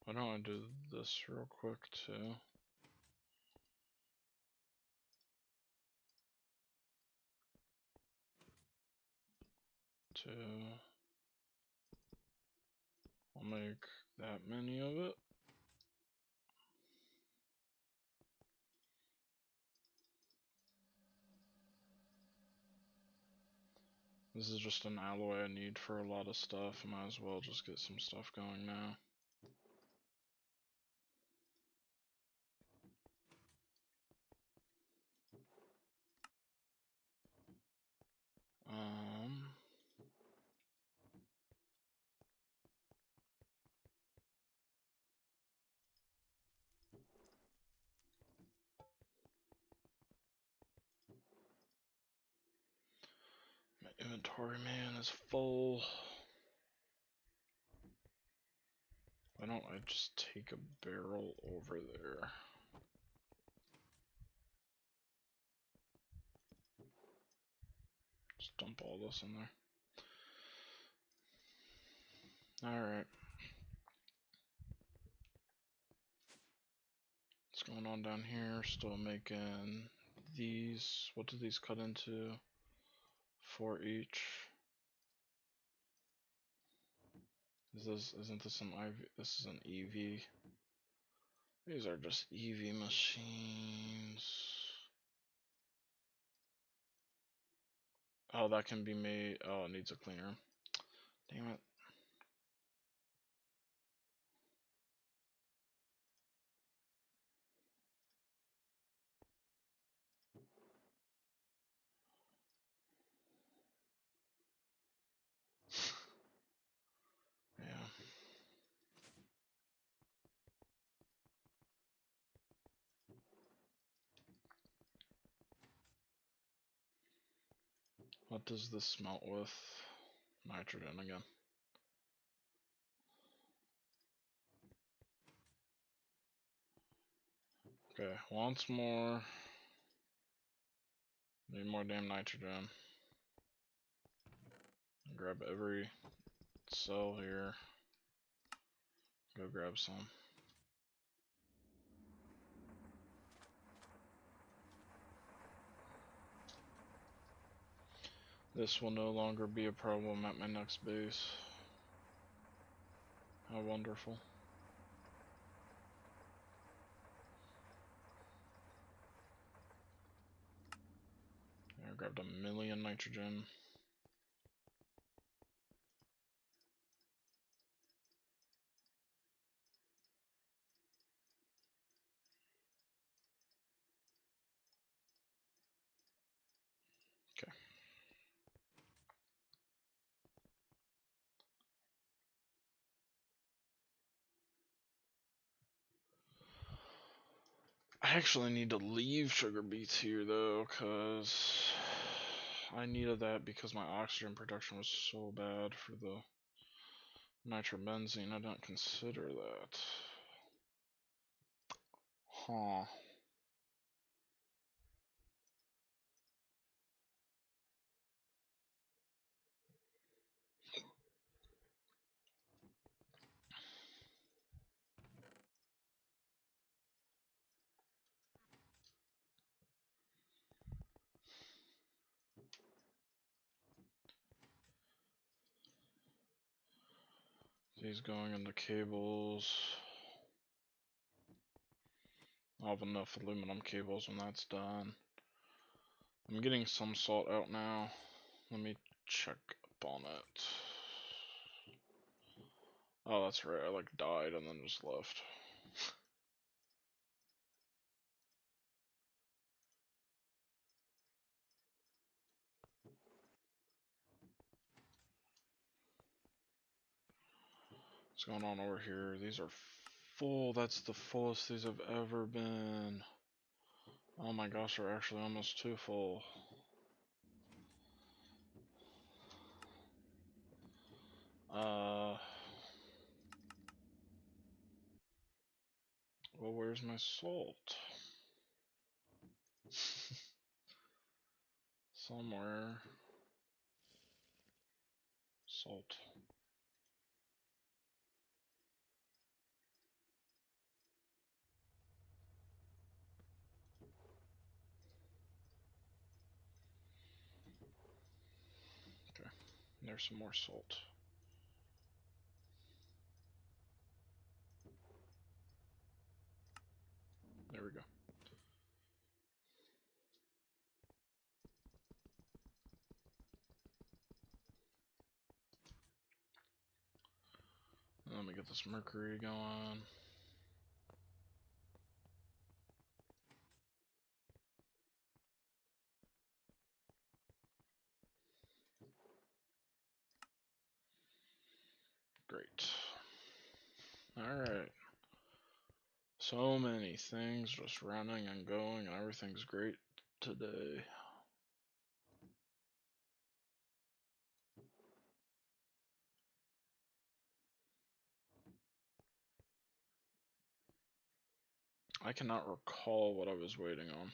Why don't I do this real quick too? I'll make that many of it. This is just an alloy I need for a lot of stuff. I might as well just get some stuff going now. My inventory, man, is full. Why don't I just take a barrel over there? Just dump all this in there. Alright. What's going on down here? Still making these. What do these cut into? 4 each. Isn't this an IV? This is an EV. These are just EV machines. Oh, that can be made. Oh, it needs a clean room. Damn it. Yeah. What does this smelt with? Nitrogen again. Okay, once more. Need more damn nitrogen. Grab every cell here. Go grab some. This will no longer be a problem at my next base. How wonderful. I grabbed 1,000,000 nitrogen. Okay. I actually need to leave sugar beets here though, cause I needed that because my oxygen production was so bad for the nitrobenzene. I didn't consider that. Huh. These going into cables. I'll have enough aluminum cables when that's done. I'm getting some salt out now. Let me check up on it. Oh, that's right. I like died and then just left. What's going on over here? These are full. That's the fullest these have ever been. Oh my gosh, they're actually almost too full. Well, where's my salt? Somewhere. Salt. Okay, there's some more salt. There we go. Let me get this mercury going. Great. Alright. So many things just running and going, and everything's great today. I cannot recall what I was waiting on.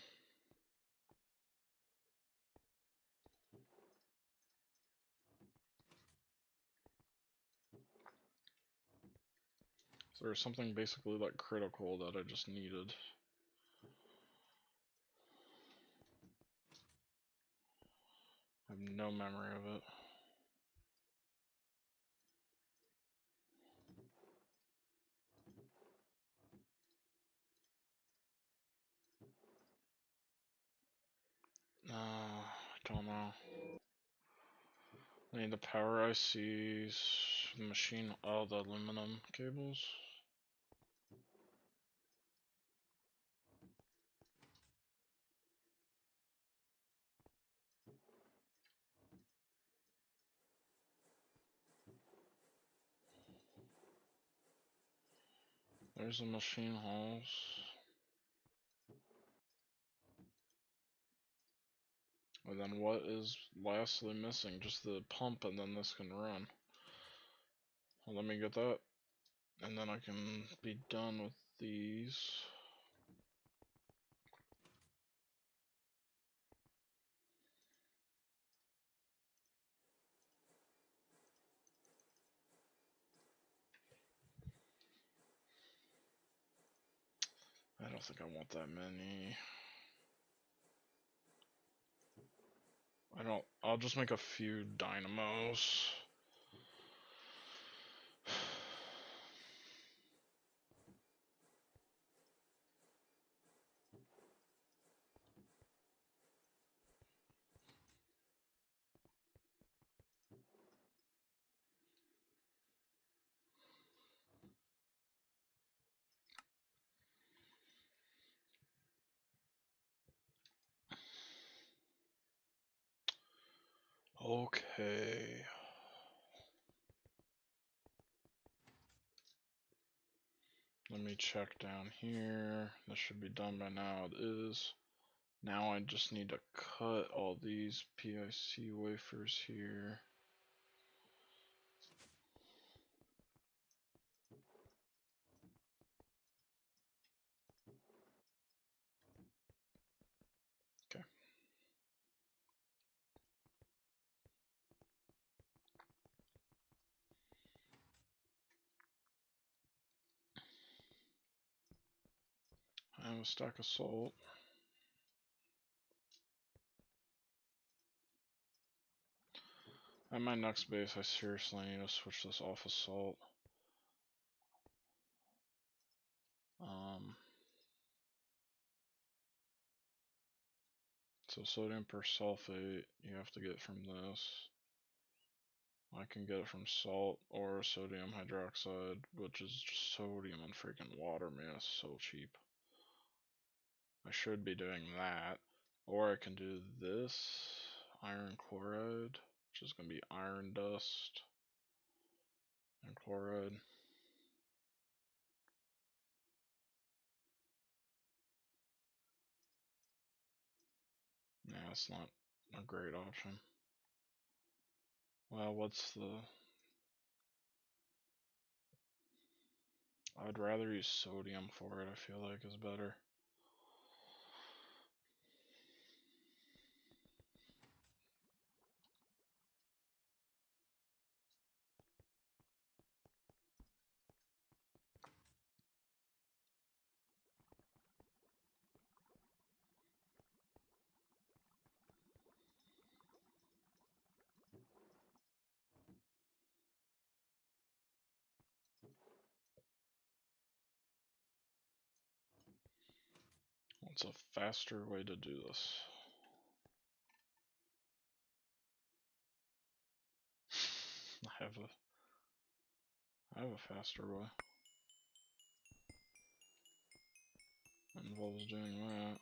There was something basically like critical that I just needed. I have no memory of it. don't know. I need the power ICs, the machine, all the aluminum cables. There's the machine holes. And then what is lastly missing? Just the pump, and then this can run. Well, let me get that, and then I can be done with these. I don't think I want that many. I'll just make a few dynamos. Okay. Let me check down here. This should be done by now. It is. Now I just need to cut all these PIC wafers here. Okay. I have a stack of salt. At my next base, I seriously need to switch this off of salt. So sodium persulfate, you have to get from this. I can get it from salt or sodium hydroxide, which is just sodium and freaking water, man. It's so cheap. I should be doing that. Or I can do this iron chloride, which is going to be iron dust and chloride. Yeah, it's not a great option. Well, what's the... I'd rather use sodium for it, I feel like is better. What's a faster way to do this? I have a faster way. It involves doing that.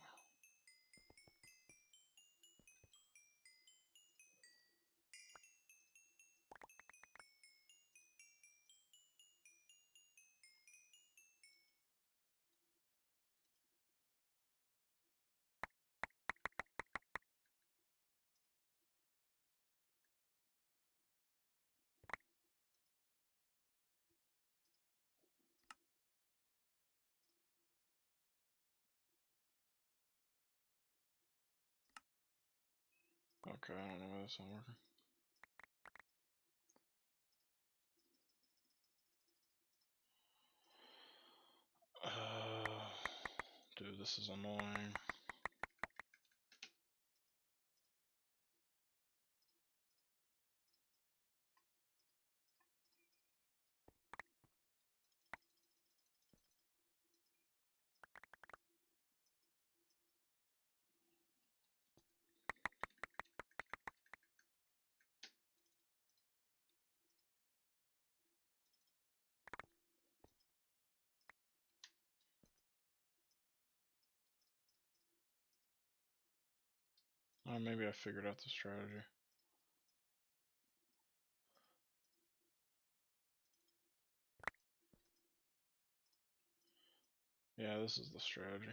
Okay, I don't know why that's not working. Dude, this is annoying. Maybe I figured out the strategy. Yeah, this is the strategy.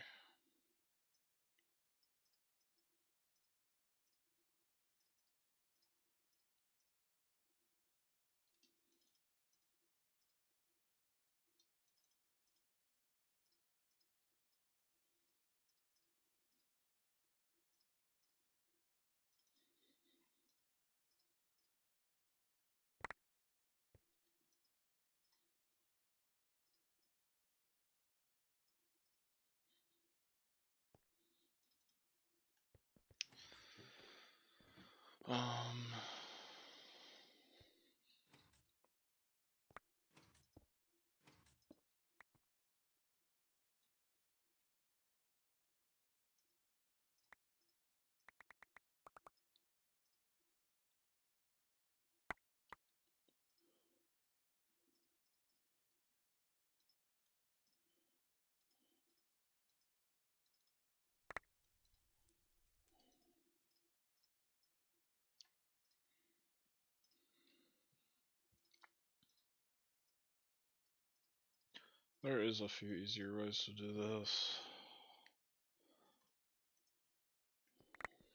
There is a few easier ways to do this.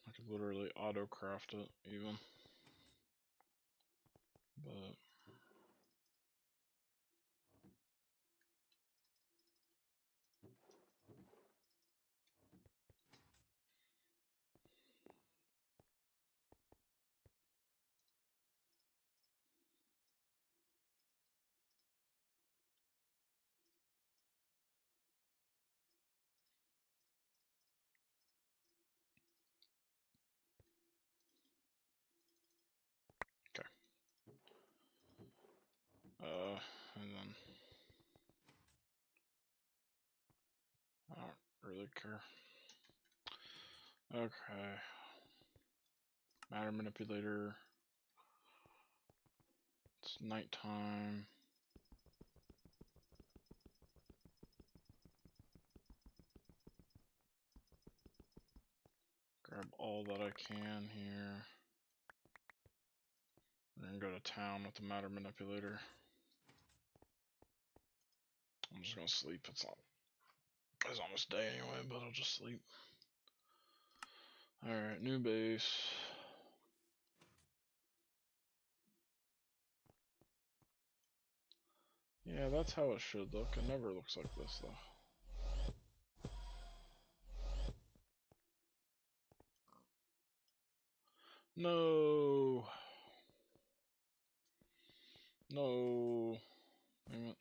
I could literally auto-craft it, even. But okay. And then I don't really care. Okay. Matter manipulator. It's nighttime. Grab all that I can here. And then go to town with the matter manipulator. I'm just gonna sleep. It's almost day anyway, but I'll just sleep. Alright, new base. Yeah, that's how it should look. It never looks like this though. No. No. Damn it.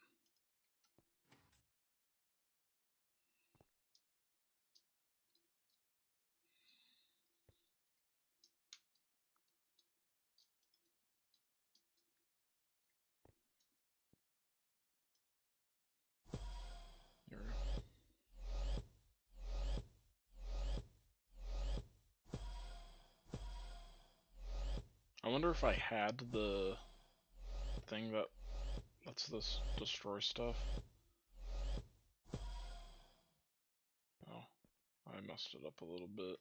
There we go. I wonder if I had the thing that lets this destroy stuff. Oh, I messed it up a little bit.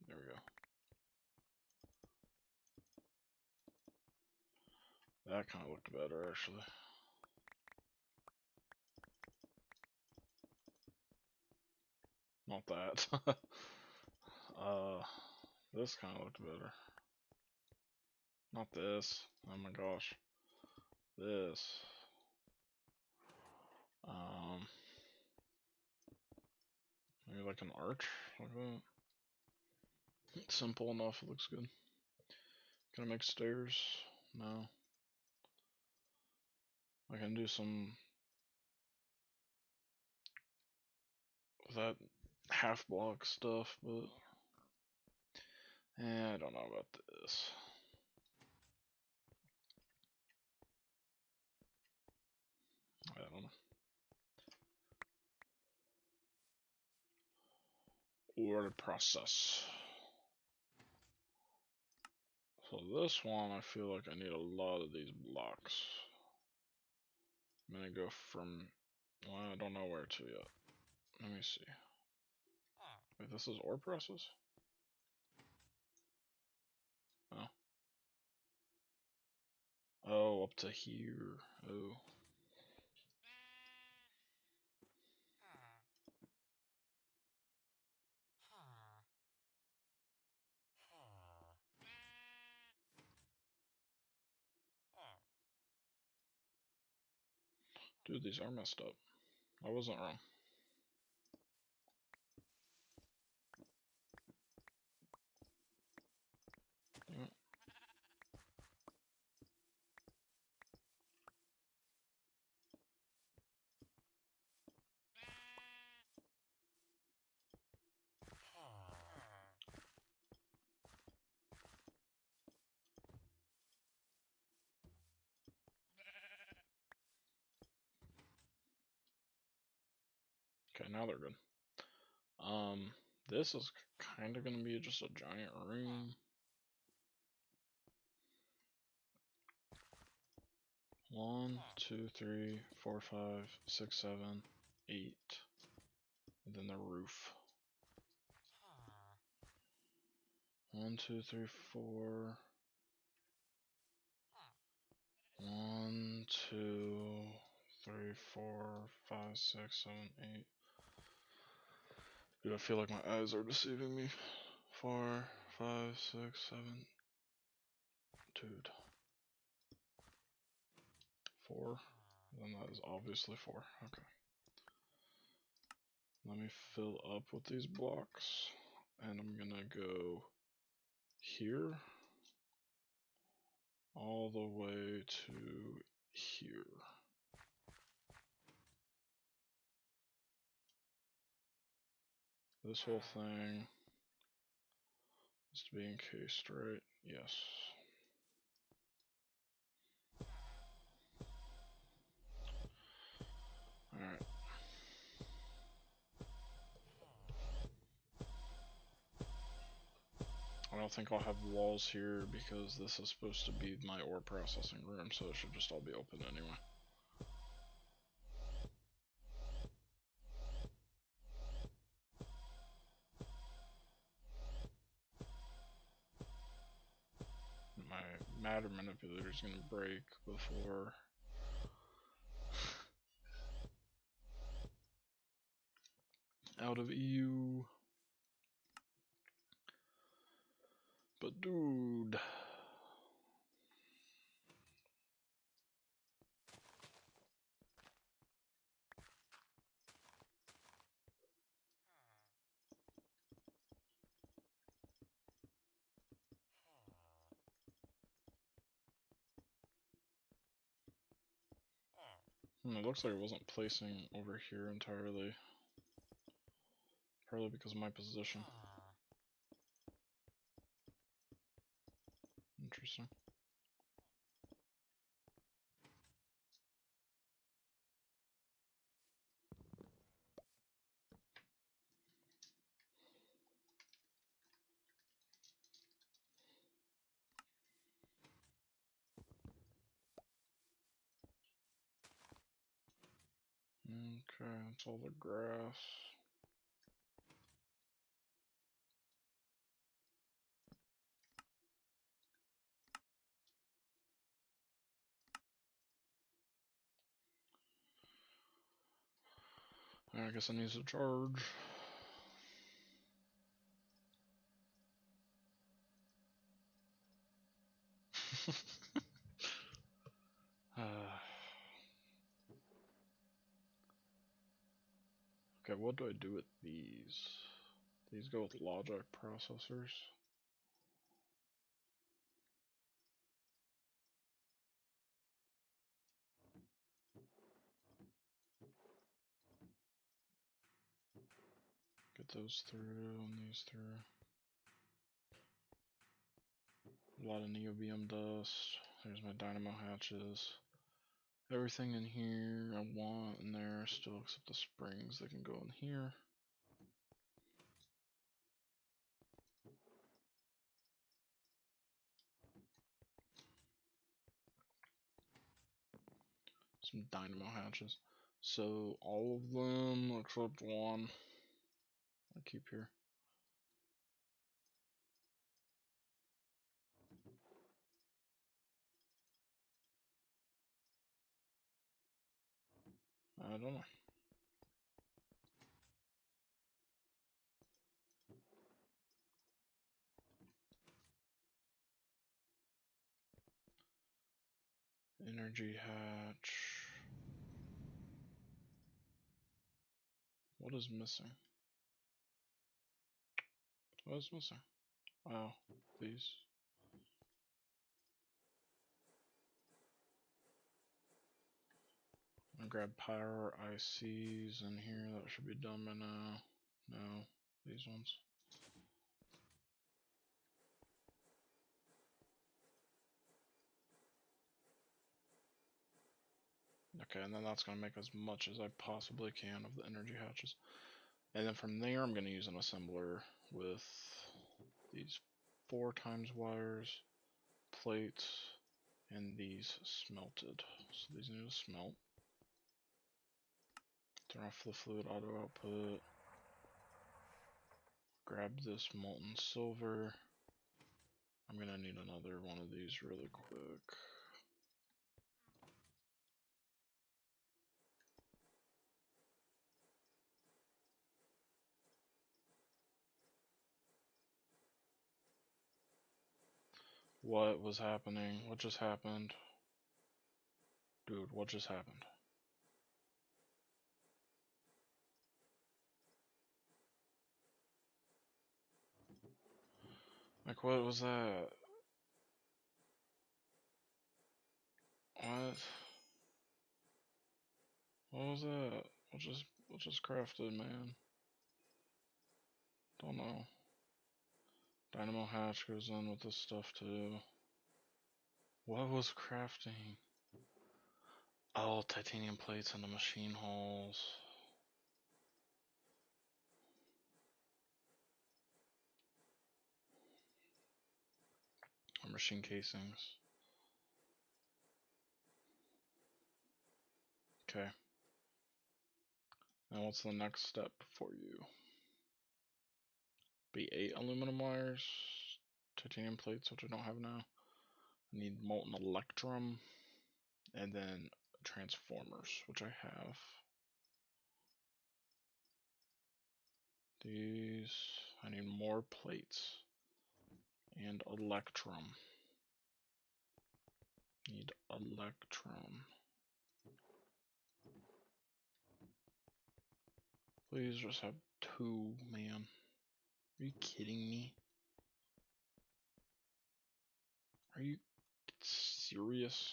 There we go. That kind of looked better, actually. Not that. This kind of looked better. Not this. Oh my gosh. This. Maybe like an arch, like that. It's simple enough, it looks good. Can I make stairs? No. I can do some of that half block stuff, but I don't know about this. I don't know. ore process. So this one, I feel like I need a lot of these blocks. I'm gonna go from, well, I don't know where to yet. Let me see. Wait, this is ore process? Oh. Oh, up to here. Oh. Dude, these are messed up. I wasn't wrong. Yeah. Okay, now they're good. This is kind of gonna be just a giant room. 1, 2, 3, 4, 5, 6, 7, 8, and then the roof. 1, 2, 3, 4. 1, 2, 3, 4, 5, 6, 7, 8. Dude, I feel like my eyes are deceiving me. 4, 5, 6, 7. Dude. 4. Then that is obviously 4. Okay. Let me fill up with these blocks. And I'm gonna go here. All the way to here. This whole thing is to be encased, right? Yes. Alright. I don't think I'll have walls here because this is supposed to be my ore processing room, so it should just all be open anyway. My matter manipulator is gonna break before out of EU. But dude, it looks like it wasn't placing over here entirely. Probably because of my position. Interesting. Okay, that's all the grass. I guess I need to charge. Okay, what do I do with these? These go with logic processors. Get those through and these through. A lot of neobium dust. There's my dynamo hatches. Everything in here I want in there still except the springs. They can go in here. some dynamo hatches. So all of them except one I keep here. I don't know. Energy hatch. What is missing? What is missing? Oh, these. I'm gonna grab power ICs in here. That should be done by now. No, these ones. Okay, and then that's gonna make as much as I possibly can of the energy hatches. And then from there, I'm gonna use an assembler with these 4x wires, plates, and these smelted. So these need to smelt. Turn off the fluid auto output. Grab this molten silver. I'm gonna need another one of these really quick. What was happening? What just happened? Dude, what just happened? Like, what was that? What? What was that? What just crafted, man? Don't know. Dynamo hatch goes in with this stuff too. What was crafting? Oh, titanium plates in the machine holes. Or machine casings. Okay. Now what's the next step for you? Be 8 aluminum wires, titanium plates, which I don't have now. I need molten electrum, and then transformers, which I have. These, I need more plates, and electrum. Need electrum. Please just have 2, man. Are you kidding me? Are you serious?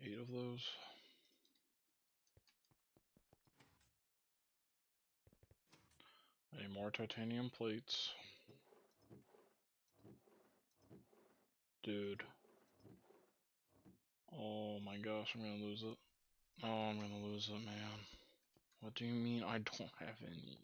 Eight of those. I need more titanium plates. Dude. Oh my gosh, I'm gonna lose it. Oh, I'm gonna lose it, man. What do you mean I don't have any?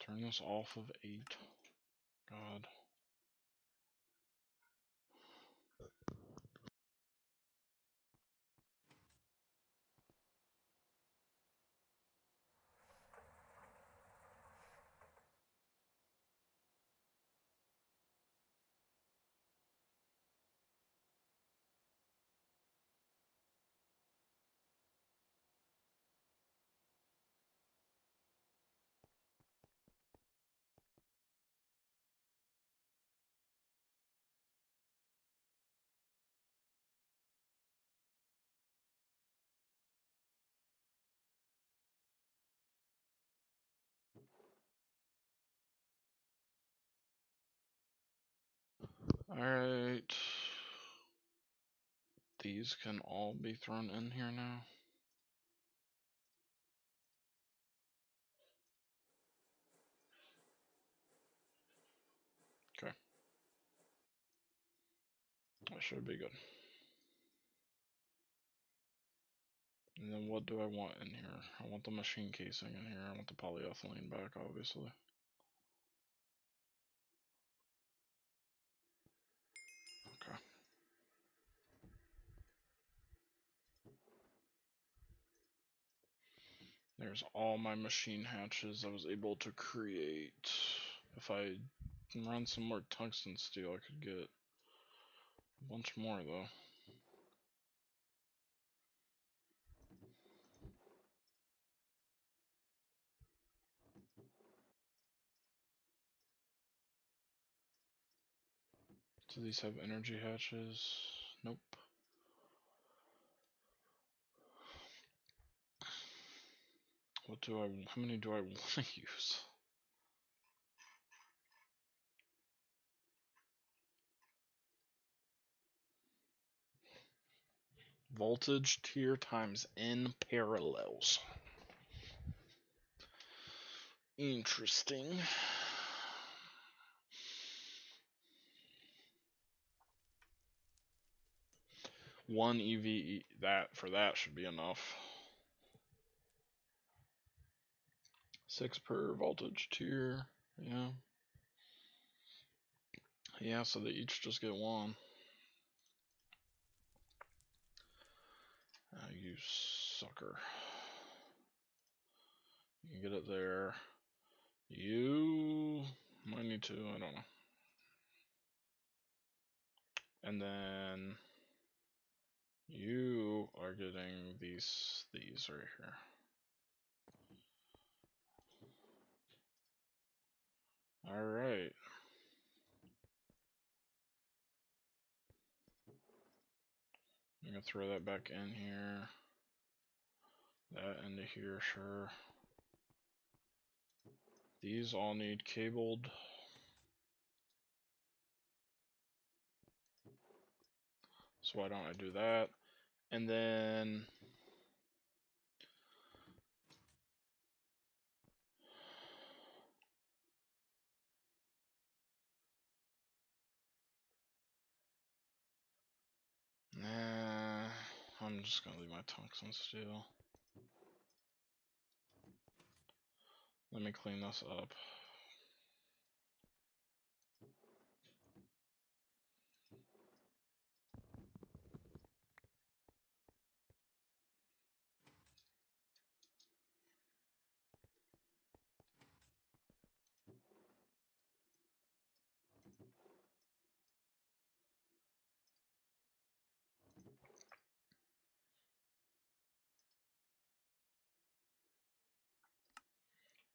Turn this off of 8. God. Alright. These can all be thrown in here now. Okay. That should be good. And then what do I want in here? I want the machine casing in here. I want the polyethylene back, obviously. Okay. There's all my machine hatches I was able to create. If I run some more tungsten steel, I could get a bunch more, though. Do these have energy hatches? Nope. How many do I want to use? Voltage tier times N parallels. Interesting. One EV that should be enough. 6 per voltage tier. Yeah. Yeah, so they each just get one. You sucker. You can get it there. You might need to, I don't know. And then you are getting these right here. Alright. I'm gonna throw that back in here. That into here, sure. These all need cabled. So why don't I do that? And then nah, I'm just gonna leave my tungsten steel. Let me clean this up.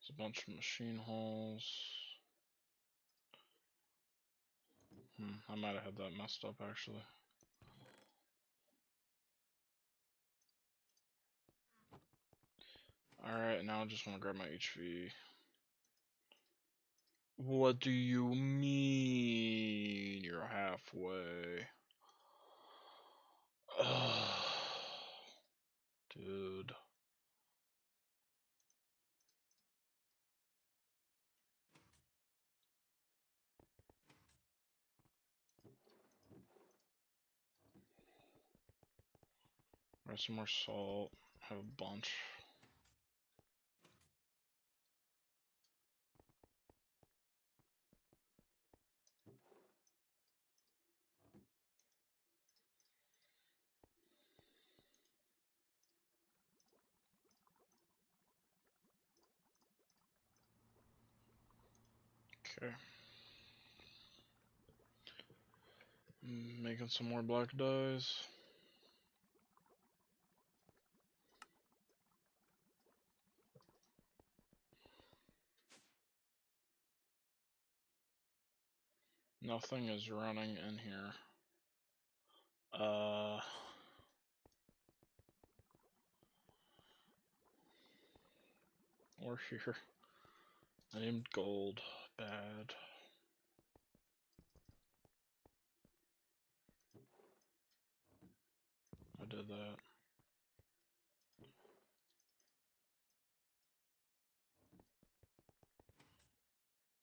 There's a bunch of machine holes. I might have had that messed up actually. Alright, now I just want to grab my HV. What do you mean? You're halfway. Ugh. Dude. Grab some more salt. Have a bunch. Okay. Making some more black dyes. Nothing is running in here. Or here. Named gold. Bad. I did that.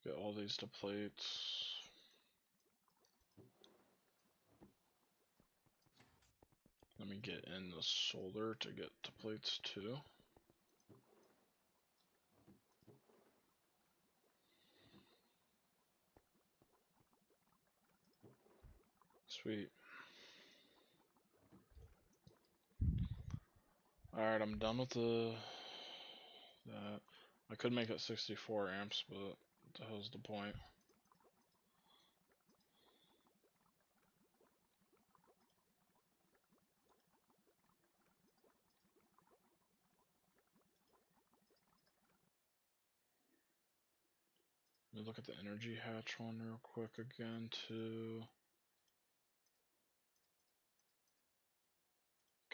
Get all these to plates. Let me get in the solder to get to plates too. Sweet. Alright, I'm done with that. I could make it 64 amps, but what the hell's the point? Let me look at the energy hatch one real quick again too.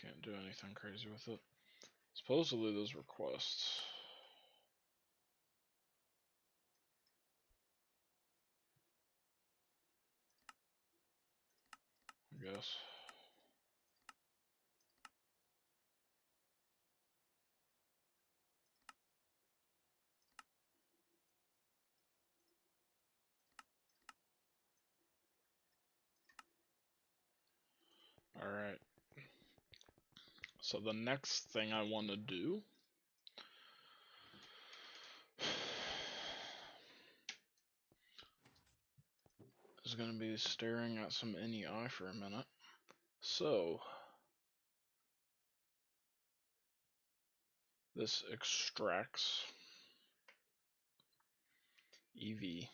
Can't do anything crazy with it. Supposedly those requests. I guess. Alright. So the next thing I want to do is going to be staring at some NEI for a minute. So, this extracts EV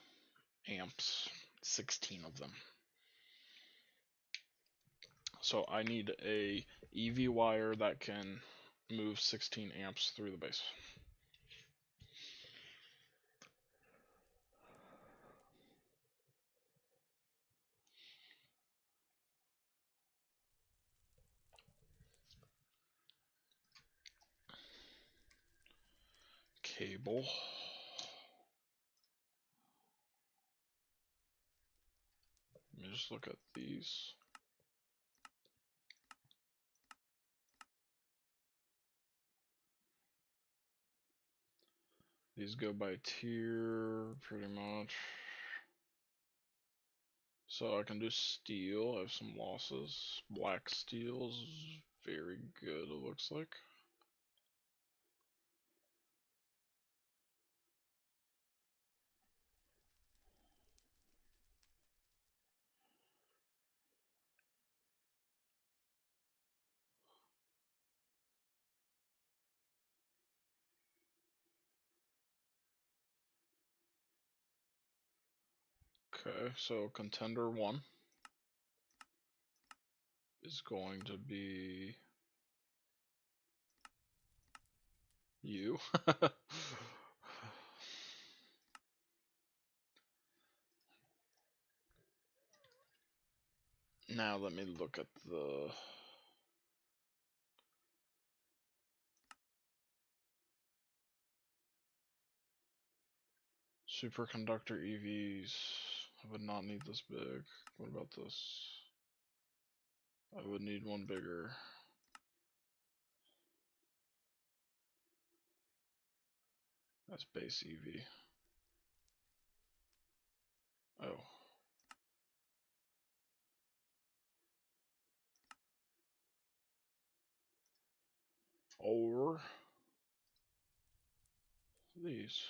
amps, 16 of them. So I need a EV wire that can move 16 amps through the base. Cable. Let me just look at these. These go by tier pretty much. So I can do steel. I have some losses. Black steel's very good, it looks like. Okay, so contender 1 is going to be you. Now let me look at the superconductor EVs. I would not need this big. What about this? I would need one bigger. That's base EV. Oh. Or these.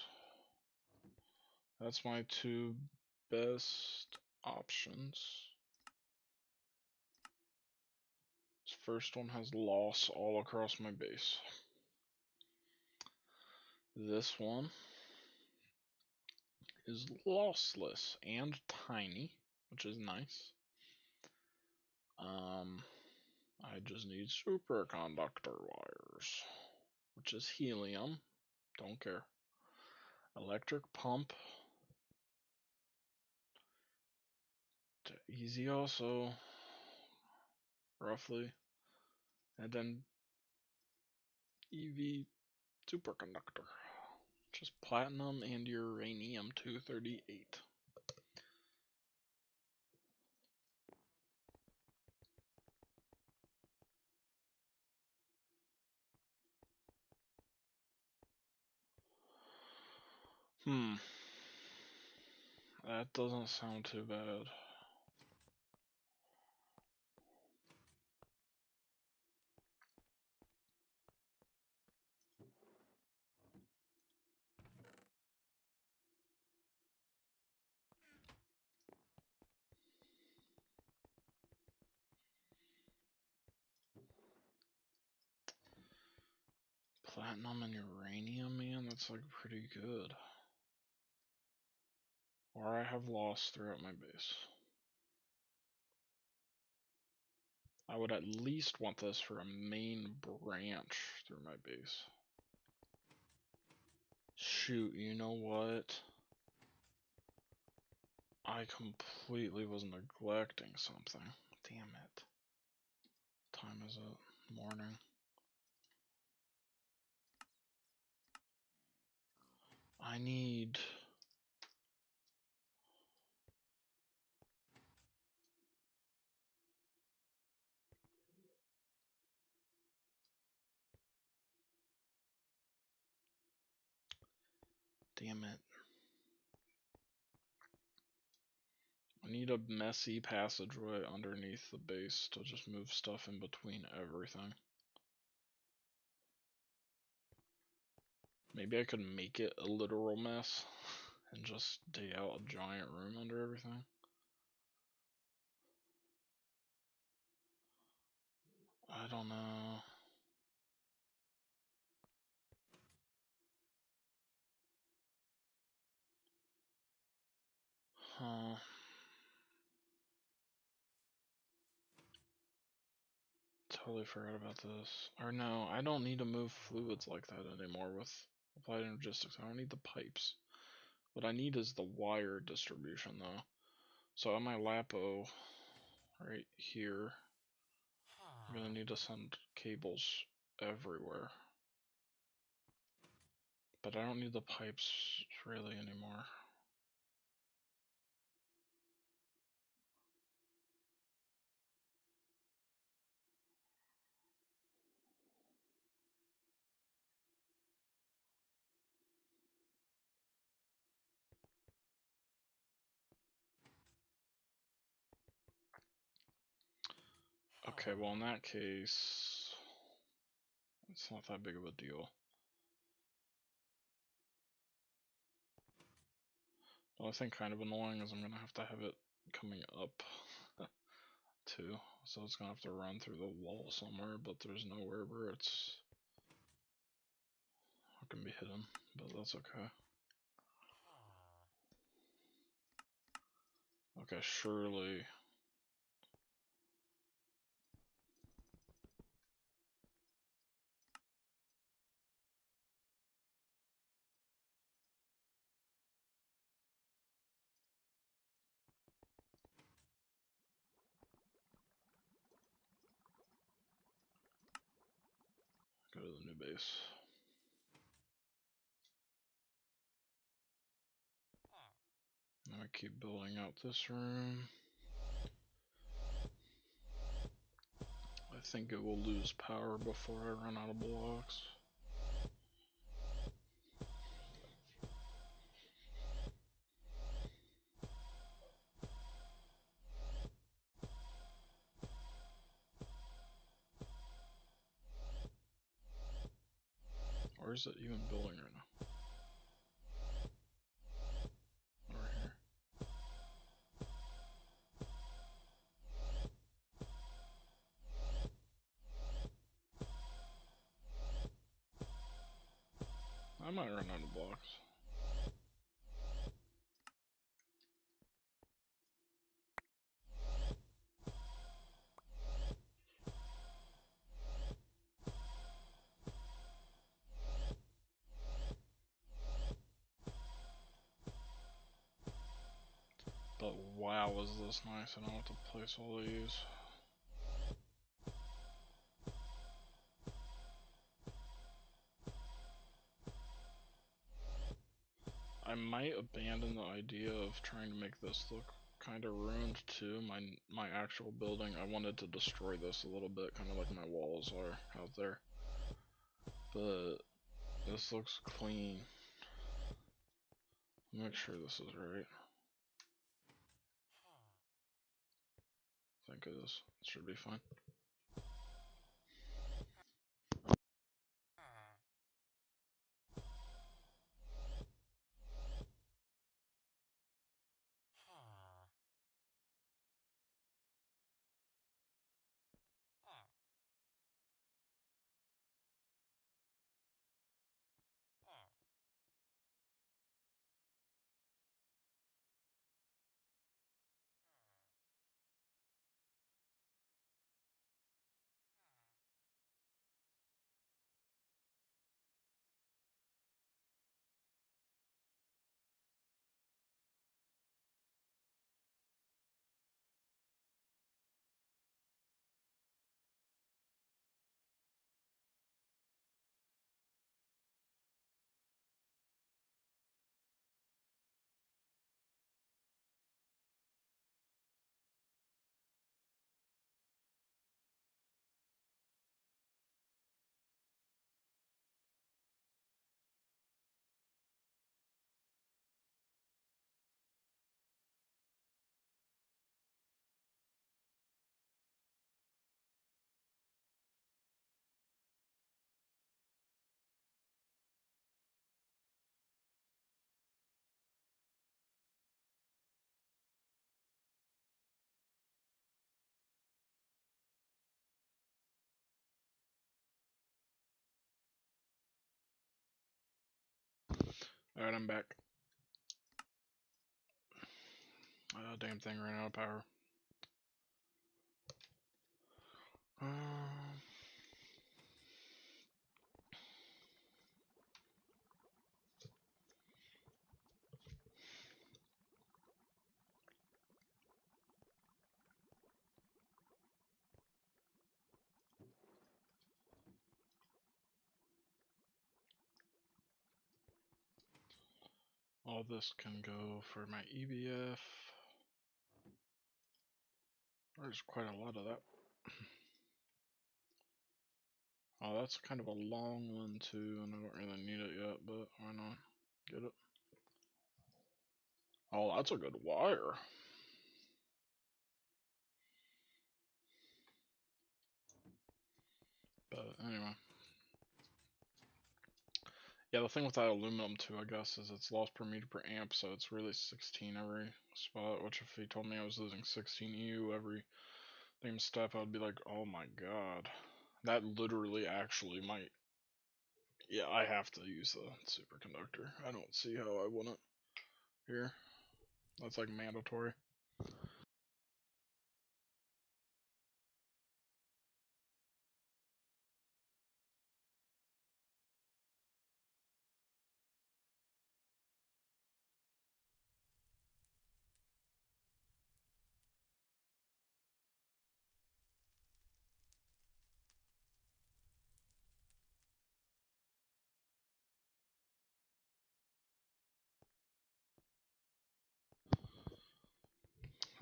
That's my two best options. This first one has loss all across my base. This one is lossless and tiny, which is nice. I just need superconductor wires, which is helium. Don't care. Electric pump. Easy also, roughly. And then EV superconductor, which is platinum and uranium 238. That doesn't sound too bad. Platinum and uranium, man, that's like pretty good. Or I have lost throughout my base. I would at least want this for a main branch through my base. Shoot, you know what? I completely was neglecting something. Damn it. What time is it? Morning. I need... Damn it. I need a messy passageway underneath the base to just move stuff in between everything. Maybe I could make it a literal mess and just dig out a giant room under everything. I don't know. Huh. Totally forgot about this. Or no, I don't need to move fluids like that anymore with applied energistics. I don't need the pipes. What I need is the wire distribution though. So on my LAPO right here, I'm gonna need to send cables everywhere. But I don't need the pipes really anymore. Okay, well in that case, it's not that big of a deal. The only thing kind of annoying is I'm gonna have to have it coming up too. So it's gonna have to run through the wall somewhere, but there's nowhere where it's not gonna be hidden, but that's okay. Okay, surely. Go to the new base. Now I keep building out this room. I think it will lose power before I run out of blocks. Or is it even building right now? Over here. I might run out of blocks. But wow, is this nice. I don't have to place all these. I might abandon the idea of trying to make this look kind of ruined too. My actual building, I wanted to destroy this a little bit, kind of like my walls are out there. But this looks clean. Make sure this is right. I think it is. It should be fine. Alright, I'm back. Damn thing ran out of power. All this can go for my EBF. There's quite a lot of that. Oh, that's kind of a long one too, and I don't really need it yet, but why not? Get it. Oh, that's a good wire. But anyway. Yeah, the thing with that aluminum too, I guess, is it's loss per meter per amp, so it's really 16 every spot, which if he told me I was losing 16 EU every same step, I'd be like, oh my god. That literally actually might... Yeah, I have to use the superconductor. I don't see how I wouldn't here. That's like mandatory.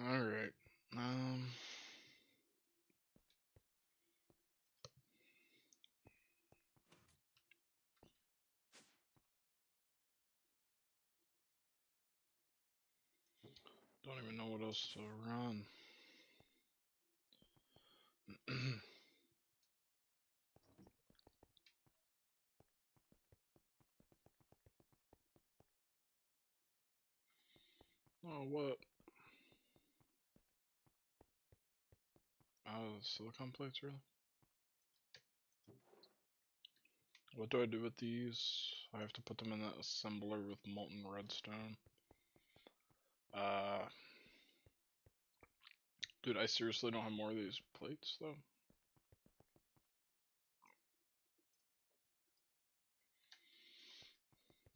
Alright. Don't even know what else to run. Oh, what? Oh, silicon plates, really? What do I do with these? I have to put them in that assembler with molten redstone. Dude, I seriously don't have more of these plates, though.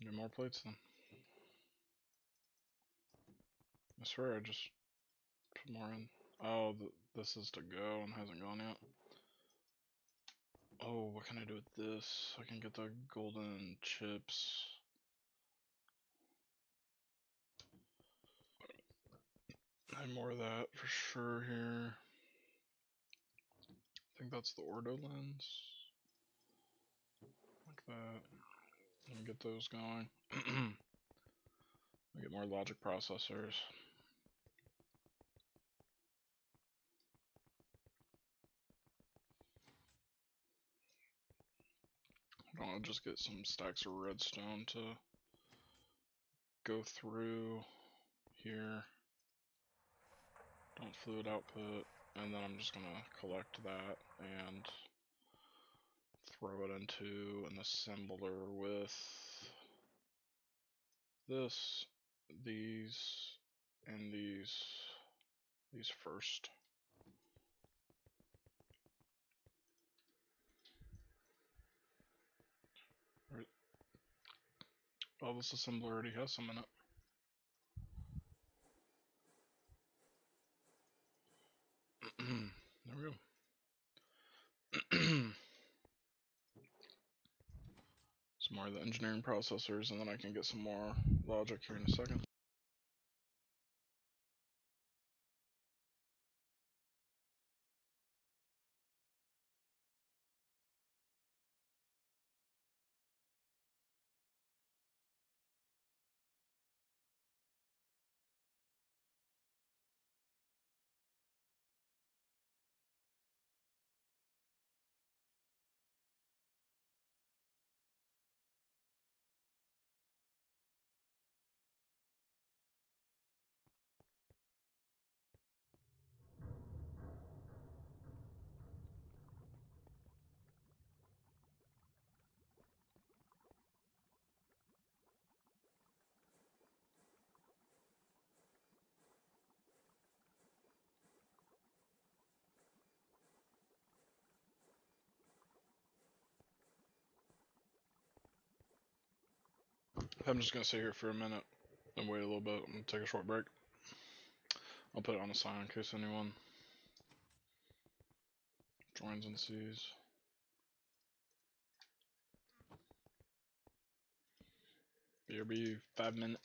Get more plates then. I swear I just put more in. Oh, this is to go and hasn't gone yet. Oh, what can I do with this? I can get the golden chips. I have more of that for sure here. I think that's the ordo lens. Like that. And get those going. Get more logic processors. I'll just get some stacks of redstone to go through here. Don't fluid output, and then I'm just gonna collect that and throw it into an assembler with this, these, and these first. Oh, this assembler already has some in it. There we go. Some more of the engineering processors, and then I can get some more logic here in a second. I'm just gonna sit here for a minute and wait a little bit. I'm gonna take a short break. I'll put it on the sign in case anyone joins and sees. BRB 5 minutes.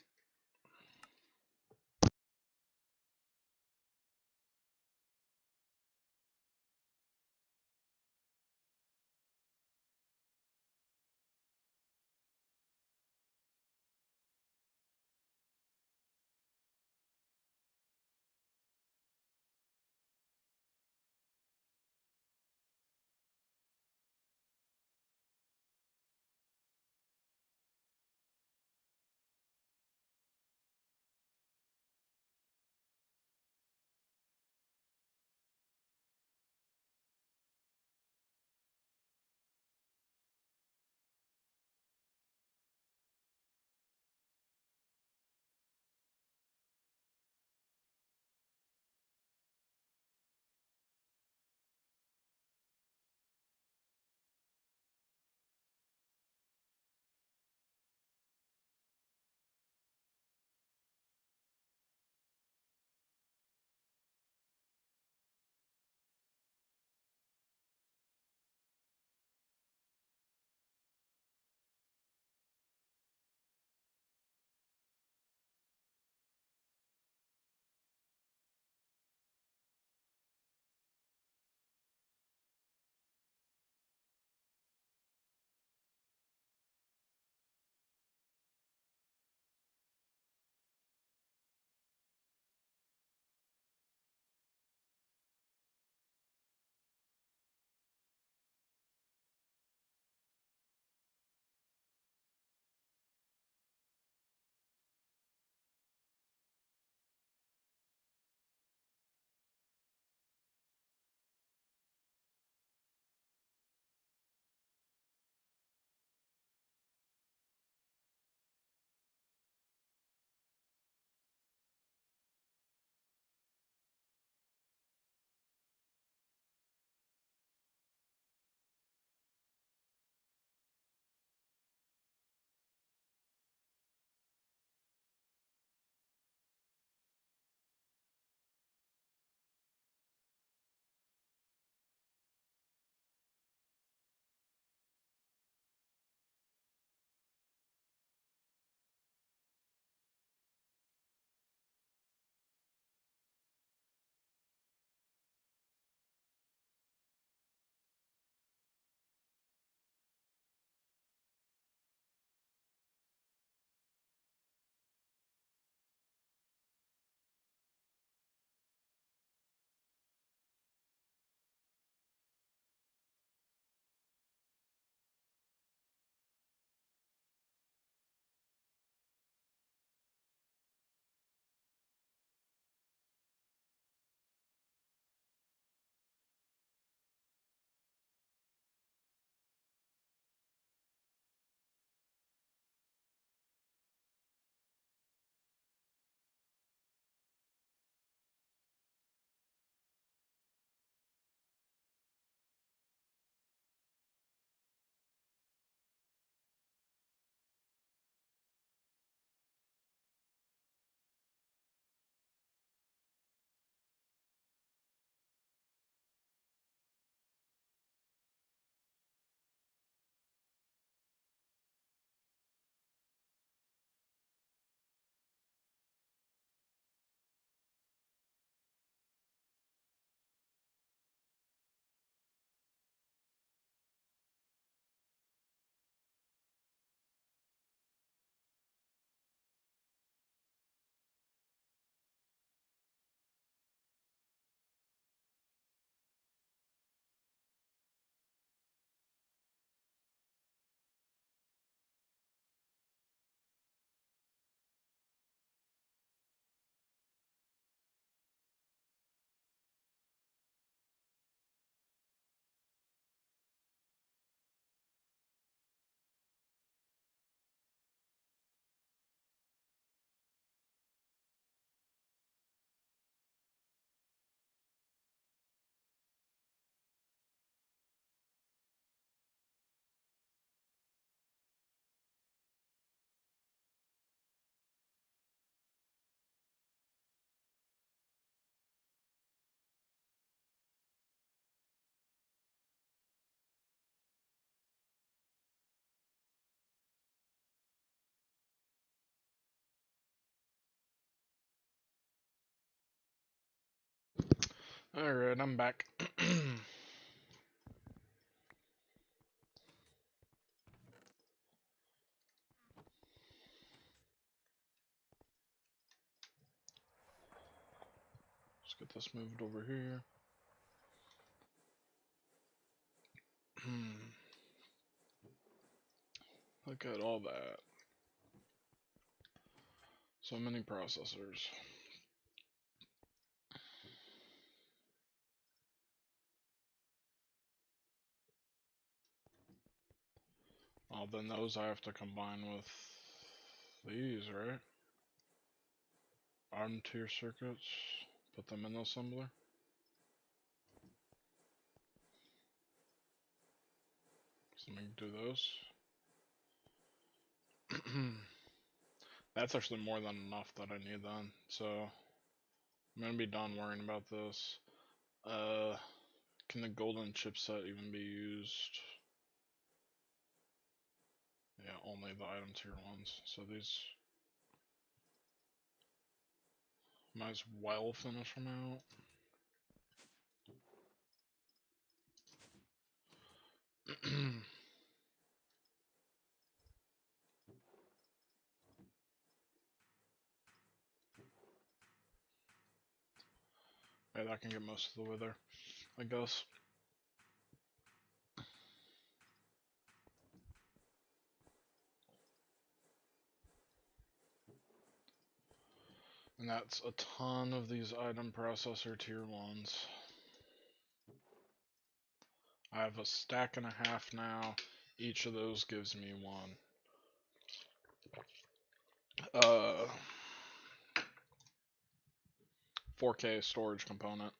Alright, I'm back. Let's get this moved over here. Look at all that. So many processors. Oh, then those I have to combine with these, right? Bottom tier circuits. Put them in the assembler. So let me do those. That's actually more than enough that I need then. So I'm gonna be done worrying about this. Can the golden chipset even be used? Yeah, only the item tier ones. So these might as well finish them out. Yeah, that can get most of the way there, I guess. And that's a ton of these item processor tier 1s. I have a stack and a half now. Each of those gives me one. 4K storage component.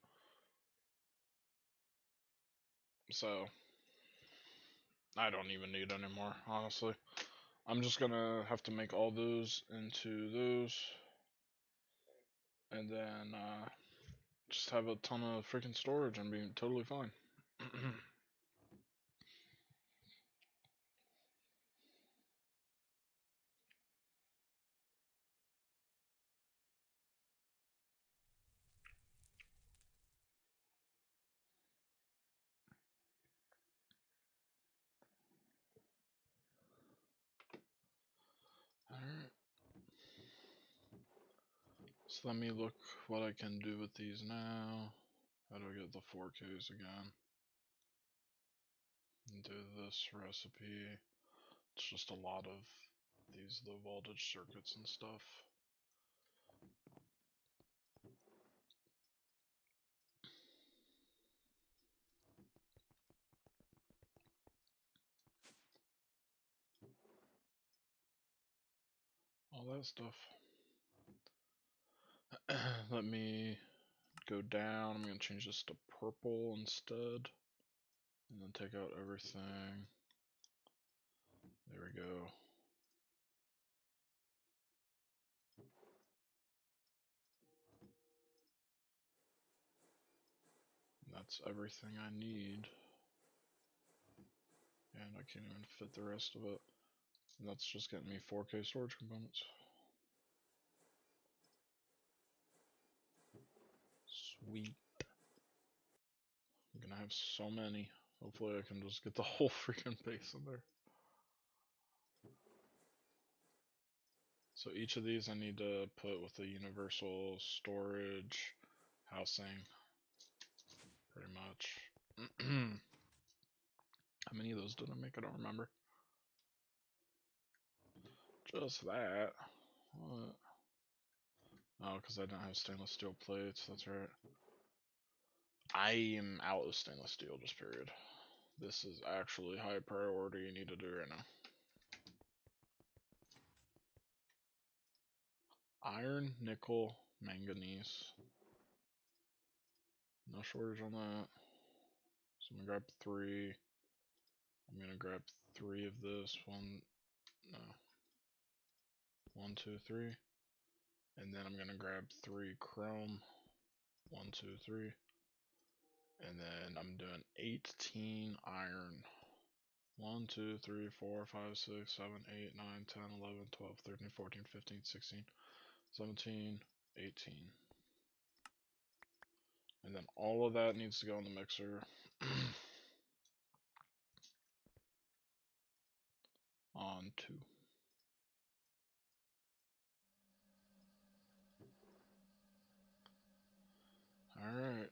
So I don't even need any more, honestly. I'm just gonna have to make all those into those, and then just have a ton of freaking storage and be totally fine. Alright. So let me look what I can do with these now. How do I get the 4Ks again? And do this recipe. It's just a lot of these low voltage circuits and stuff. All that stuff. Let me go down. I'm going to change this to purple instead. And then take out everything. There we go. And that's everything I need. And I can't even fit the rest of it. And that's just getting me 4K storage components. Sweet. I'm gonna have so many. Hopefully I can just get the whole freaking base in there. So each of these I need to put with the universal storage housing. Pretty much. How many of those did I make? I don't remember. Just that. What? Oh, because I didn't have stainless steel plates, that's right. I am out of stainless steel, just period. This is actually high priority you need to do right now. Iron, nickel, manganese. No shortage on that. So I'm gonna grab 3. I'm gonna grab 3 of this. No. 1, 2, 3. And then I'm gonna grab 3 chrome. 1, 2, 3. And then I'm doing 18 iron. 1, 2, 3, 4, 5, 6, 7, 8, 9, 10, 11, 12, 13, 14, 15, 16, 17, 18. And then all of that needs to go in the mixer. On 2. Alright.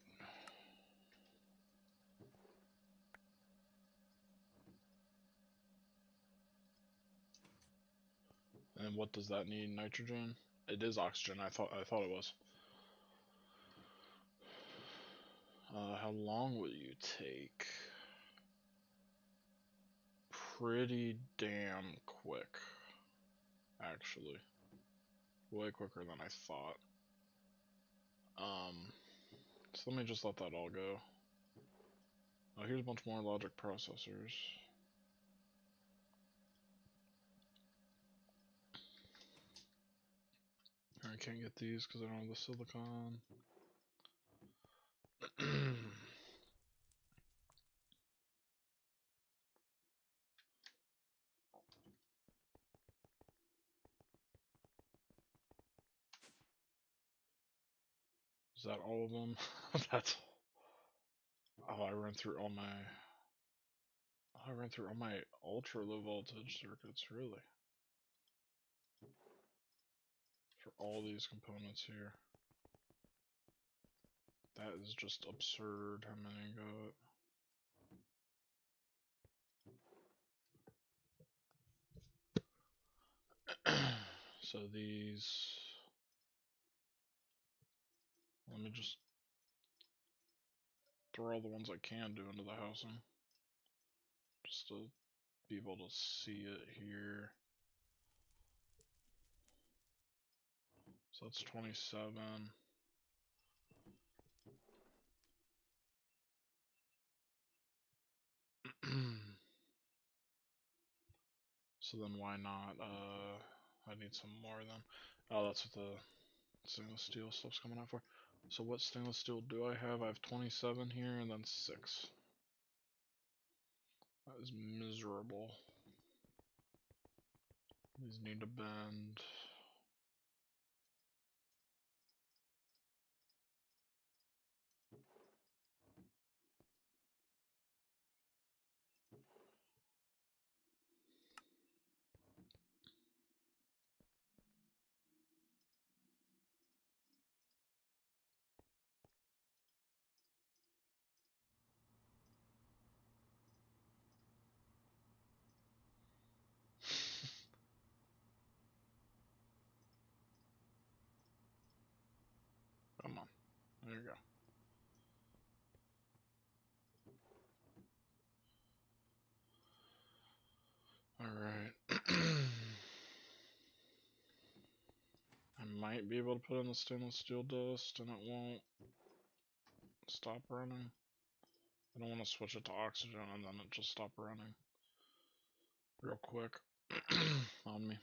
And what does that need? Nitrogen? It is oxygen. I thought it was. How long will you take? Pretty damn quick, actually. Way quicker than I thought. So let me just let that all go. Oh, here's a bunch more logic processors. I can't get these because I don't have the silicon. Is that all of them? That's. Oh, I ran through all my. I ran through all my ultra low voltage circuits, really. For all these components here. That is just absurd how many I got. So these, let me just throw all the ones I can do into the housing, just to be able to see it here. So that's 27. So then why not, I need some more then. Oh, that's what the stainless steel stuff's coming out for. So what stainless steel do I have? I have 27 here and then 6. That is miserable. These need to bend. Come on. There you go. Alright. I might be able to put in the stainless steel dust and it won't stop running. I don't want to switch it to oxygen and then it just stop running real quick on me.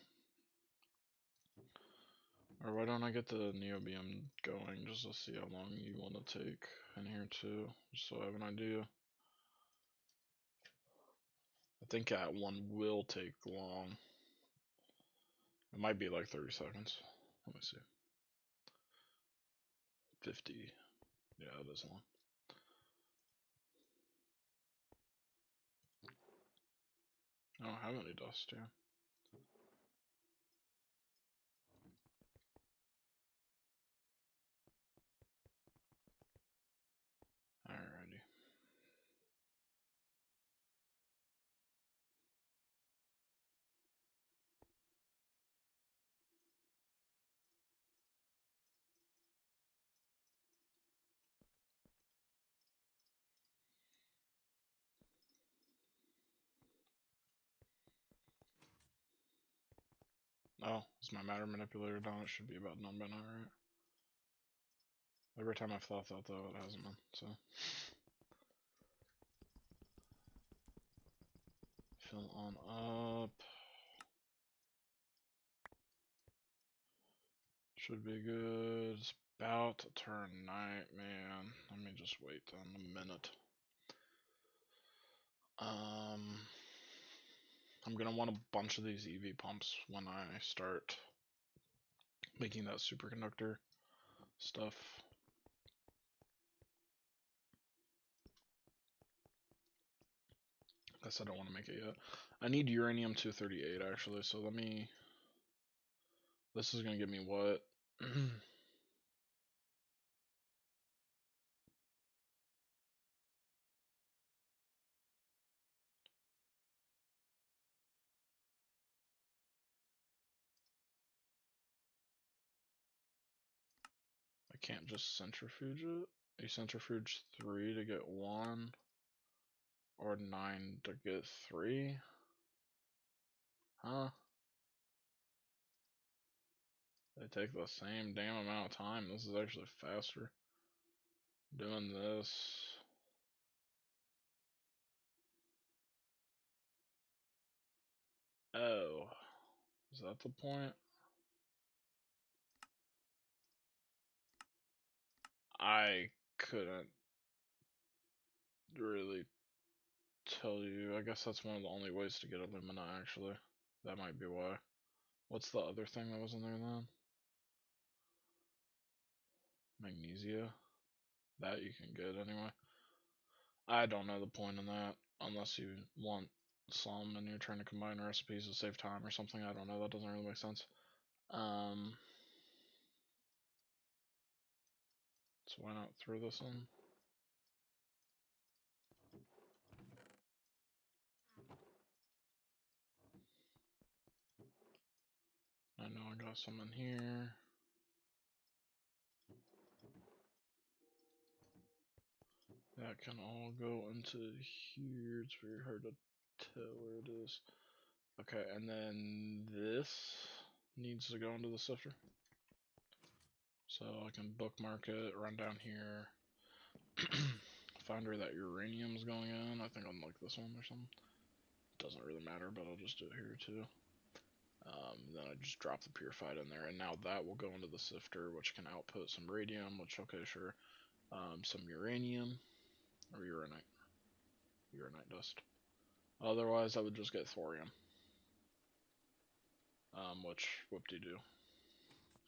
Or why don't I get the neobium going just to see how long you want to take in here too, just so I have an idea. I think that one will take long. It might be like 30 seconds. Let me see. 50. Yeah, it is long. I don't have any dust, yeah. Alrighty. Oh, is my matter manipulator done? It should be about done by now, right? Every time I've thought that though, it hasn't been, so. Fill on up. Should be good. It's about to turn night, man. Let me just wait a minute. I'm gonna want a bunch of these EV pumps when I start making that superconductor stuff. guess I don't want to make it yet. I need uranium 238 actually, so let me. This is gonna give me what? I can't just centrifuge it. You centrifuge 3 to get 1, or 9 to get 3? Huh? They take the same damn amount of time. This is actually faster. Doing this. Oh. Is that the point? I couldn't really tell you. I guess that's one of the only ways to get alumina, actually. That might be why. What's the other thing that was in there then? Magnesia? That you can get anyway. I don't know the point in that, unless you want some and you're trying to combine recipes to save time or something. I don't know, that doesn't really make sense. So why not throw this in? I know I got some in here. That can all go into here. It's very hard to tell where it is. Okay, and then this needs to go into the sifter. So I can bookmark it, run down here, find where that uranium is going in. I think on like this one or something. Doesn't really matter, but I'll just do it here too. Then I just drop the purified in there, and now that will go into the sifter, which can output some radium, which, okay, sure, some uranium, or uranite dust. Otherwise, I would just get thorium, which, whoop-de-doo.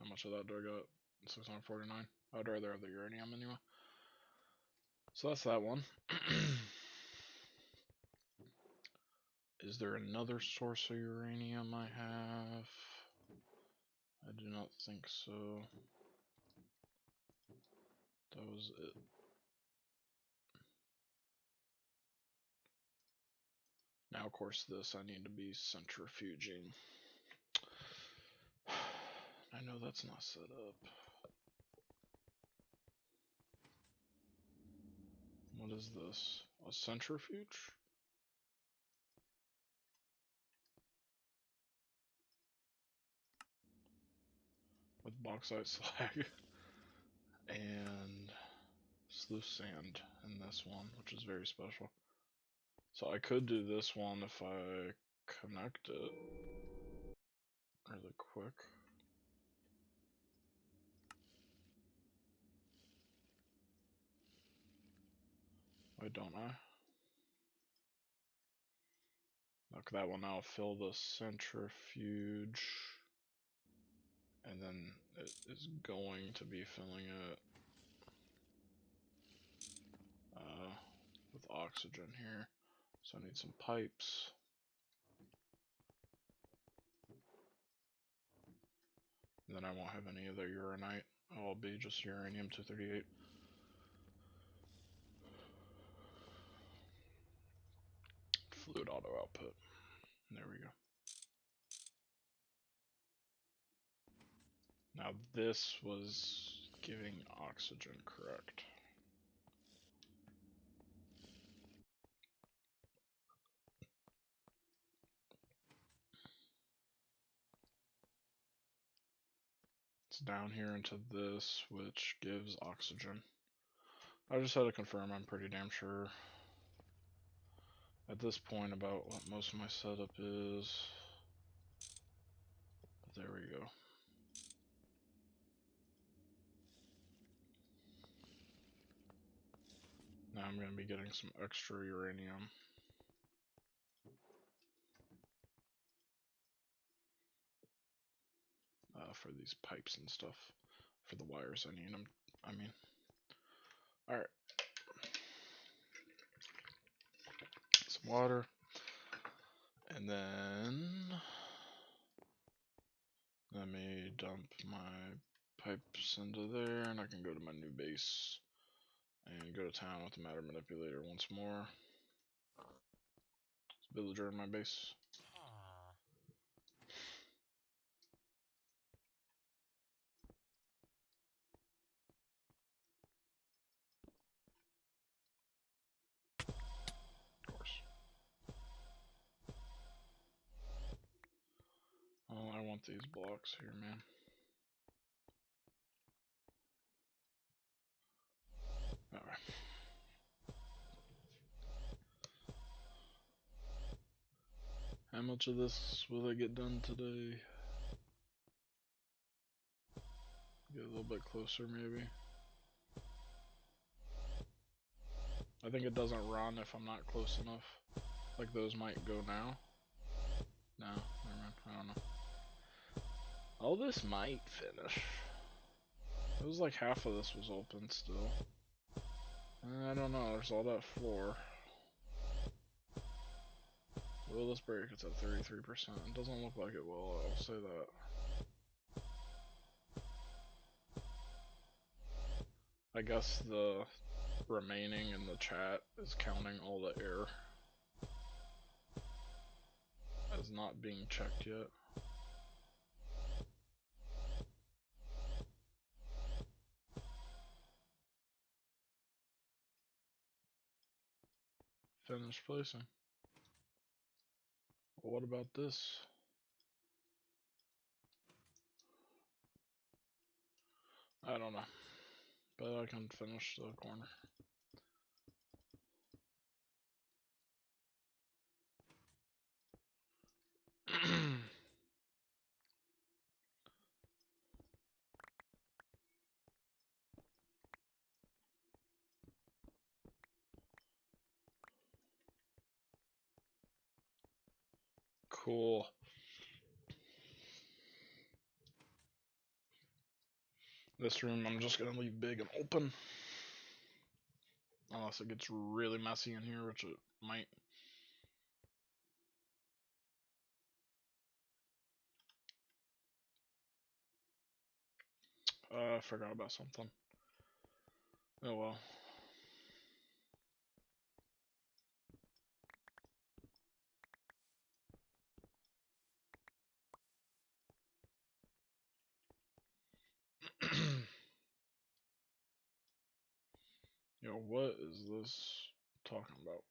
How much of that do I got? 649. I'd rather have the uranium anyway. So that's that one. Is there another source of uranium I have? I do not think so. That was it. Now, of course, this I need to be centrifuging. I know that's not set up. What is this? A centrifuge? With bauxite slag and sluice sand in this one, which is very special. So I could do this one if I connect it really quick. Why don't I? Look, that will now fill the centrifuge. And then it is going to be filling it with oxygen here. So I need some pipes. And then I won't have any of the uranite. I'll be just uranium 238. Fluid auto output. There we go. Now this was giving oxygen, correct? It's down here into this, which gives oxygen. I just had to confirm, I'm pretty damn sure at this point about what most of my setup is. There we go. Now I'm going to be getting some extra uranium. For these pipes and stuff. For the wires I need them. I mean. Alright. Some water. And then let me dump my pipes into there, and I can go to my new base and go to town with the matter manipulator once more. Villager in my base. Of course. Oh, I want these blocks here, man. Alright. How much of this will I get done today? Get a little bit closer, maybe. I think it doesn't run if I'm not close enough. Like those might go now. No, never mind. I don't know. Oh, this might finish. It was like half of this was open still. I don't know. There's all that floor. Will this break? It's at 33%. It doesn't look like it will. I'll say that. I guess the remaining in the chat is counting all the air as not being checked yet. Finish placing. Well, what about this? I don't know, but I can finish the corner. Cool. This room I'm just gonna leave big and open. Unless it gets really messy in here, which it might. I forgot about something. Oh well. Yo, what is this talking about?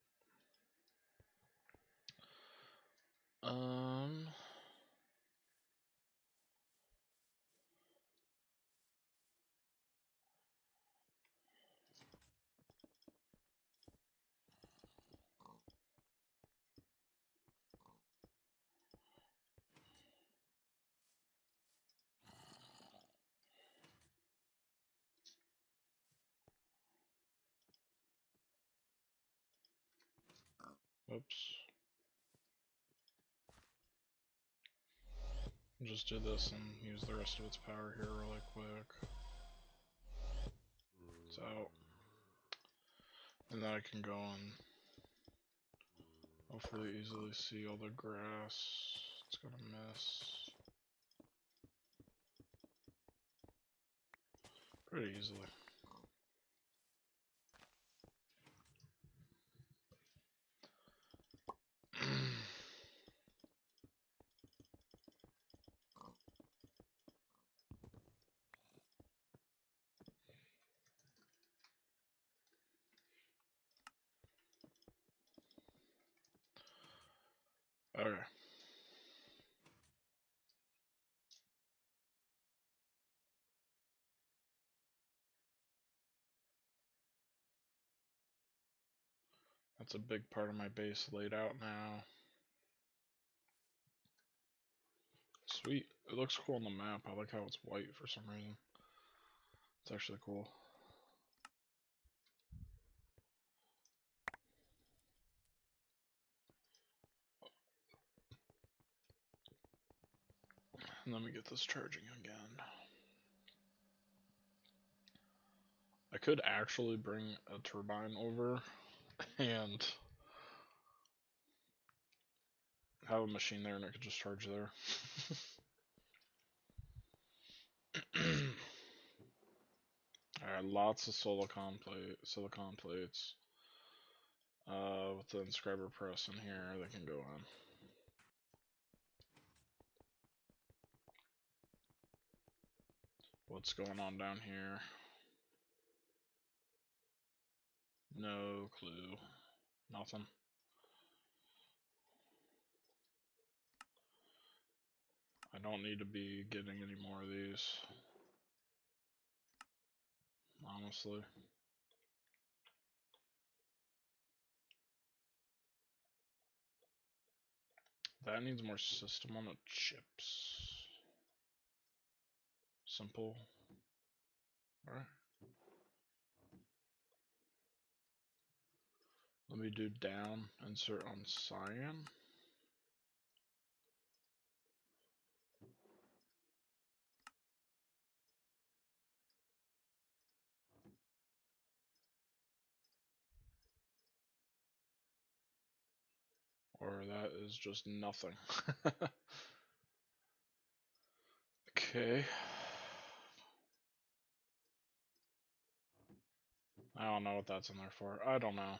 Oops. Just do this and use the rest of its power here really quick. It's out. And then I can go and hopefully easily see all the grass. It's gonna miss. Pretty easily. Okay. That's a big part of my base laid out now. Sweet. It looks cool on the map. I like how it's white for some reason. It's actually cool. And let me get this charging again. I could actually bring a turbine over and have a machine there and it could just charge there. Alright, lots of silicon plates. With the inscriber press in here, they can go on. What's going on down here? No clue. Nothing. I don't need to be getting any more of these. Honestly. That needs more system on the chips. Simple. Alright. Let me do down, insert on cyan. Or that is just nothing. Okay. I don't know what that's in there for. I don't know.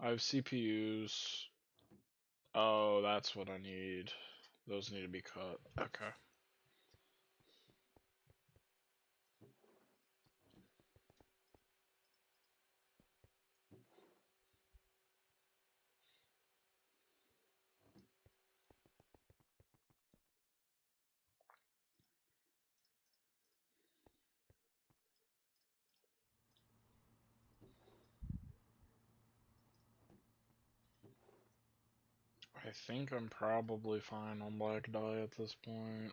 I have CPUs. Oh, that's what I need. Those need to be cut. Okay. I think I'm probably fine on black dye at this point.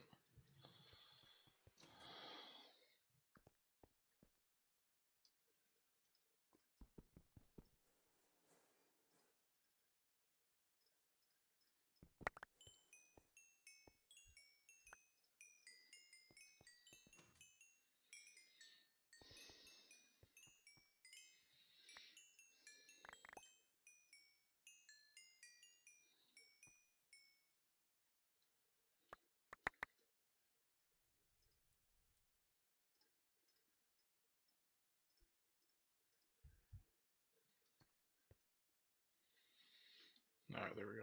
Alright, there we go.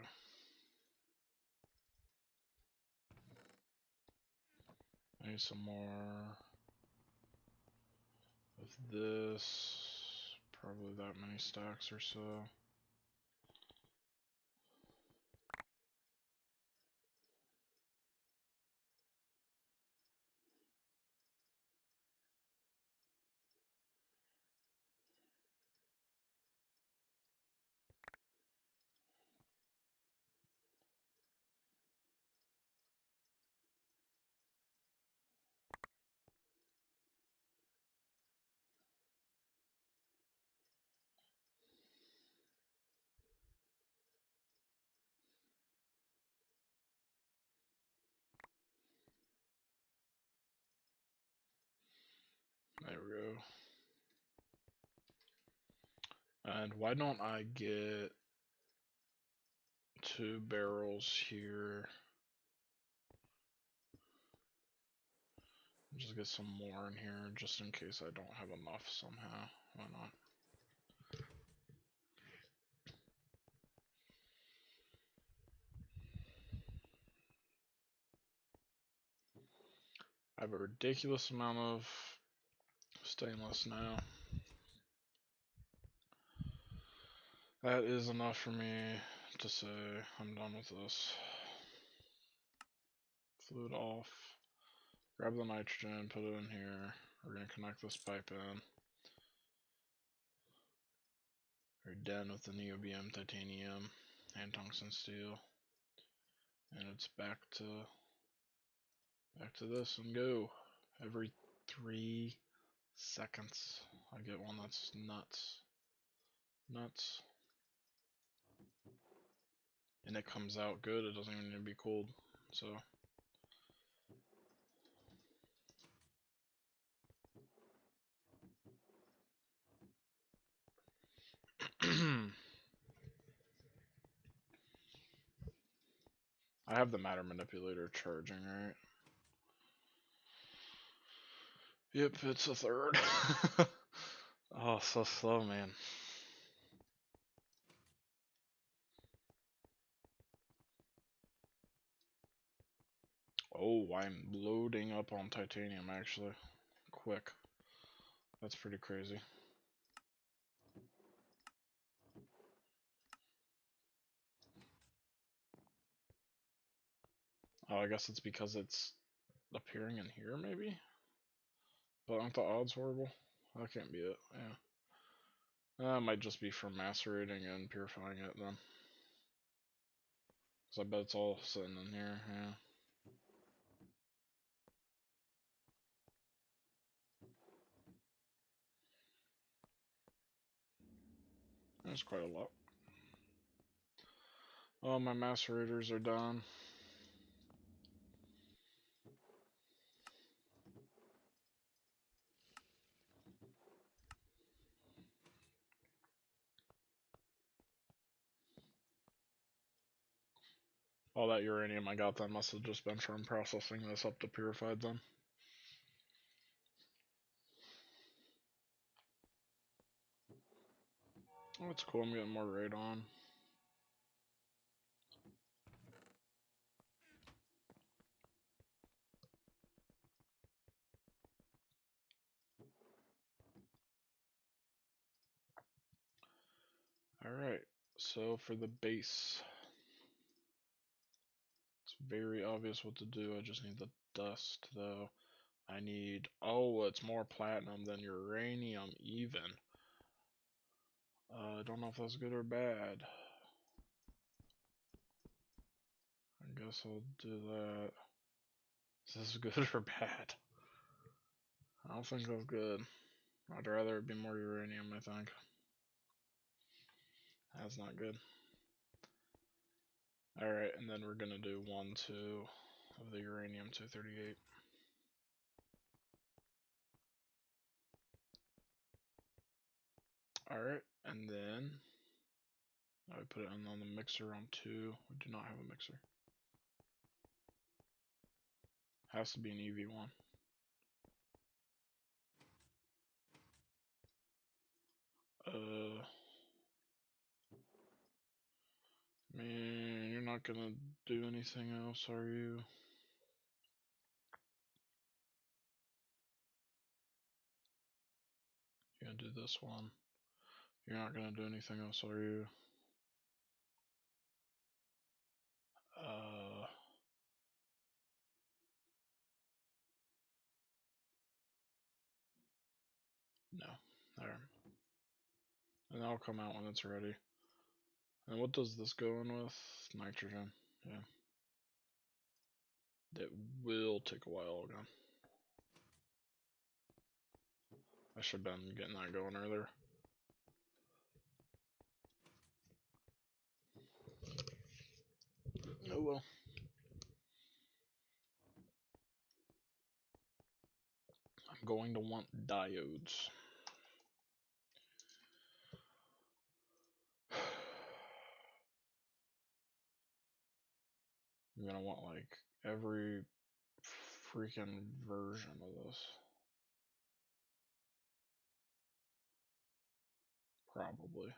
I need some more of this. Probably that many stacks or so. There we go. And why don't I get 2 barrels here? Just get some more in here, just in case I don't have enough somehow. Why not? I have a ridiculous amount of stainless now. That is enough for me to say I'm done with this. Fluid off. Grab the nitrogen, put it in here. We're going to connect this pipe in. We're done with the neobium titanium and tungsten steel. And it's back to this and go. Every 3 seconds I get one. That's nuts. Nuts. And it comes out good. It doesn't even need to be cold. So have the matter manipulator charging, right? Yep, it's a third. Oh, so slow, man. Oh, I'm loading up on titanium, actually. Quick. That's pretty crazy. Oh, I guess it's because it's appearing in here, maybe? But aren't the odds horrible? That can't be it, yeah. That might just be from macerating and purifying it, then. Because I bet it's all sitting in here, yeah. There's quite a lot. Oh, my macerators are done. All that uranium I got then must have just been from processing this up to purified then. Oh, that's cool, I'm getting more radon. Alright, so for the base, it's very obvious what to do. I just need the dust, though. I need, oh, it's more platinum than uranium, even. I don't know if that's good or bad. I guess I'll do that. Is this good or bad? I don't think that's good. I'd rather it be more uranium, I think. That's not good. Alright, and then we're gonna do 1, 2 of the uranium 238. Alright, and then I put it on the mixer on 2. We do not have a mixer. Has to be an EV1. Man, you're not gonna do anything else, are you? You're gonna do this one. You're not gonna do anything else, are you? No. There. And that'll come out when it's ready. And what does this go in with? Nitrogen. Yeah. It will take a while again. I should have been getting that going earlier. Oh well. I'm going to want diodes. I'm gonna want like every freaking version of this. Probably.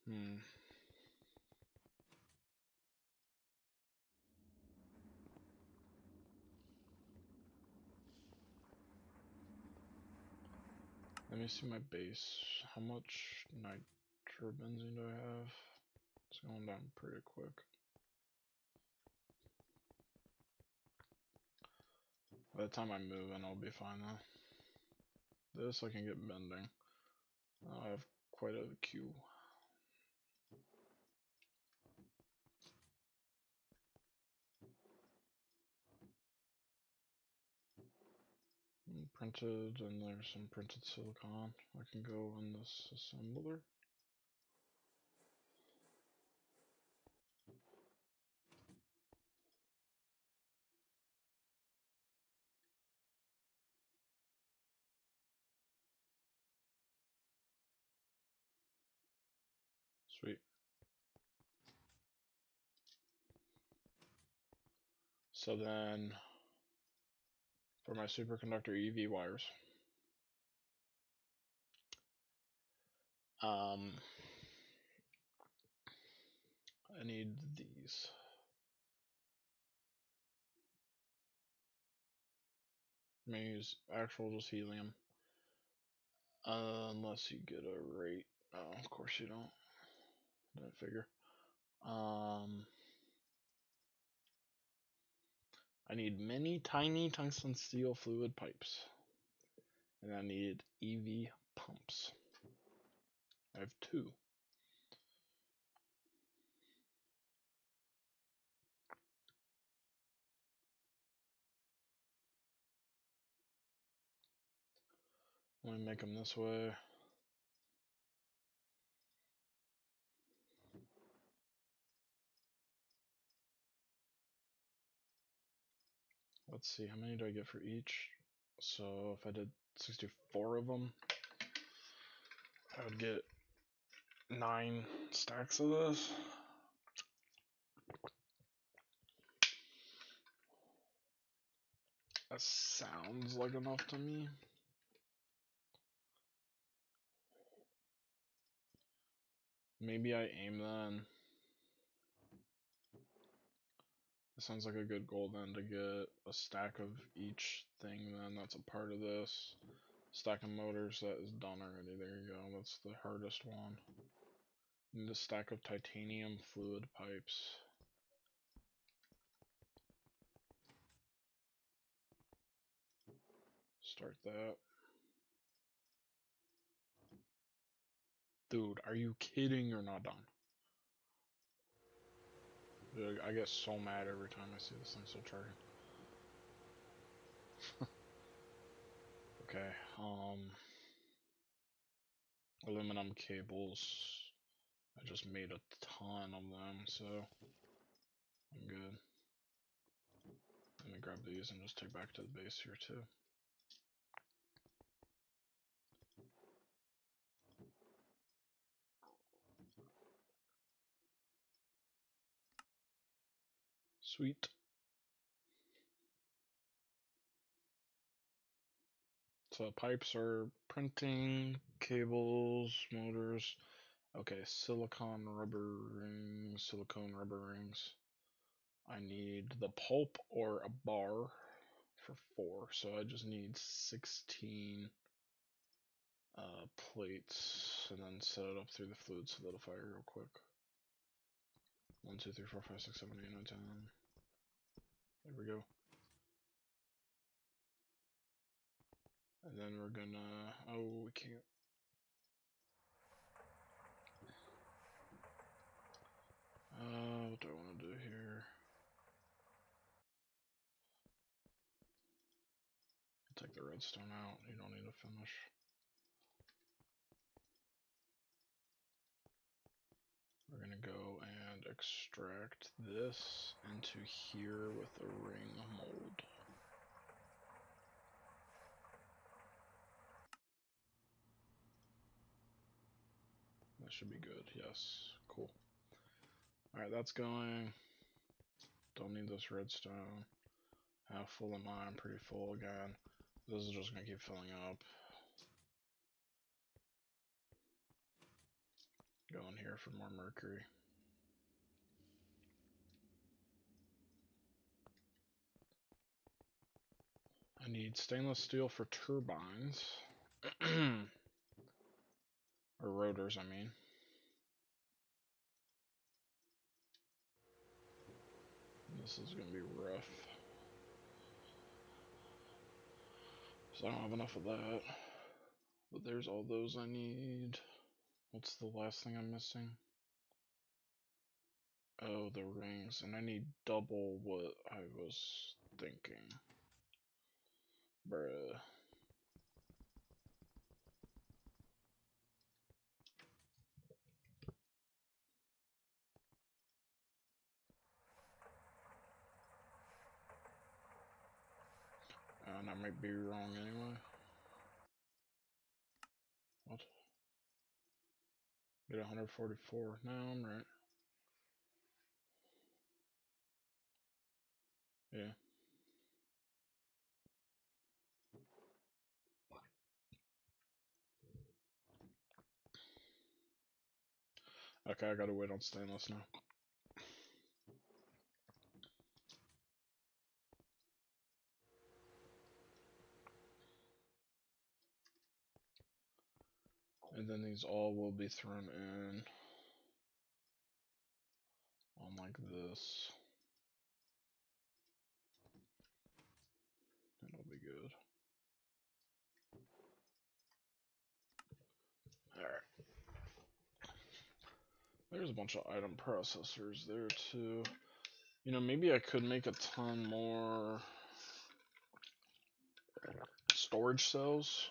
Hmm. Let me see my base. How much nitrobenzene do I have? It's going down pretty quick. By the time I move in, I'll be fine though. This I can get bending. I have quite a queue. Printed, and there's some printed silicon. I can go in this assembler. Sweet. So then, for my superconductor EV wires, I need these. I'm gonna use actual just helium. Unless you get a rate. Oh, of course you don't. Didn't figure. I need many tiny tungsten steel fluid pipes. And I need EV pumps. I have 2. Let me make them this way. Let's see, how many do I get for each? So if I did 64 of them, I would get 9 stacks of this. That sounds like enough to me. Maybe I aim then. It sounds like a good goal then to get a stack of each thing then that's a part of this. Stack of motors, that is done already. There you go. That's the hardest one. Need a stack of titanium fluid pipes. Start that. Dude, are you kidding? You're not done. Dude, I get so mad every time I see this thing still charging. Okay, aluminum cables. I just made a ton of them, so I'm good. Let me grab these and just take back to the base here too. Sweet. So pipes are printing, cables, motors. Okay, silicone rubber rings. I need the pulp or a bar for 4, so I just need 16 plates, and then set it up through the fluid solidifier real quick. 1, 2, 3, 4, 5, 6, 7, 8, 9, 10. There we go. And then we're gonna, oh, we can't. What do I want to do here? Take the redstone out, you don't need to finish. We're gonna go and extract this into here with a ring mold. That should be good, yes, cool. Alright, that's going. Don't need this redstone. How full am I? I'm pretty full again. This is just gonna keep filling up. Go in here for more mercury. I need stainless steel for turbines. Or rotors, I mean. This is gonna be rough. So I don't have enough of that. But there's all those I need. What's the last thing I'm missing? Oh, the rings. And I need double what I was thinking. Bruh. And I might be wrong anyway. What? Get 144. No, I'm right. Yeah. Okay, I gotta wait on stainless now. And then these all will be thrown in on like this. And it'll be good. Alright. There's a bunch of item processors there too. You know, maybe I could make a ton more storage cells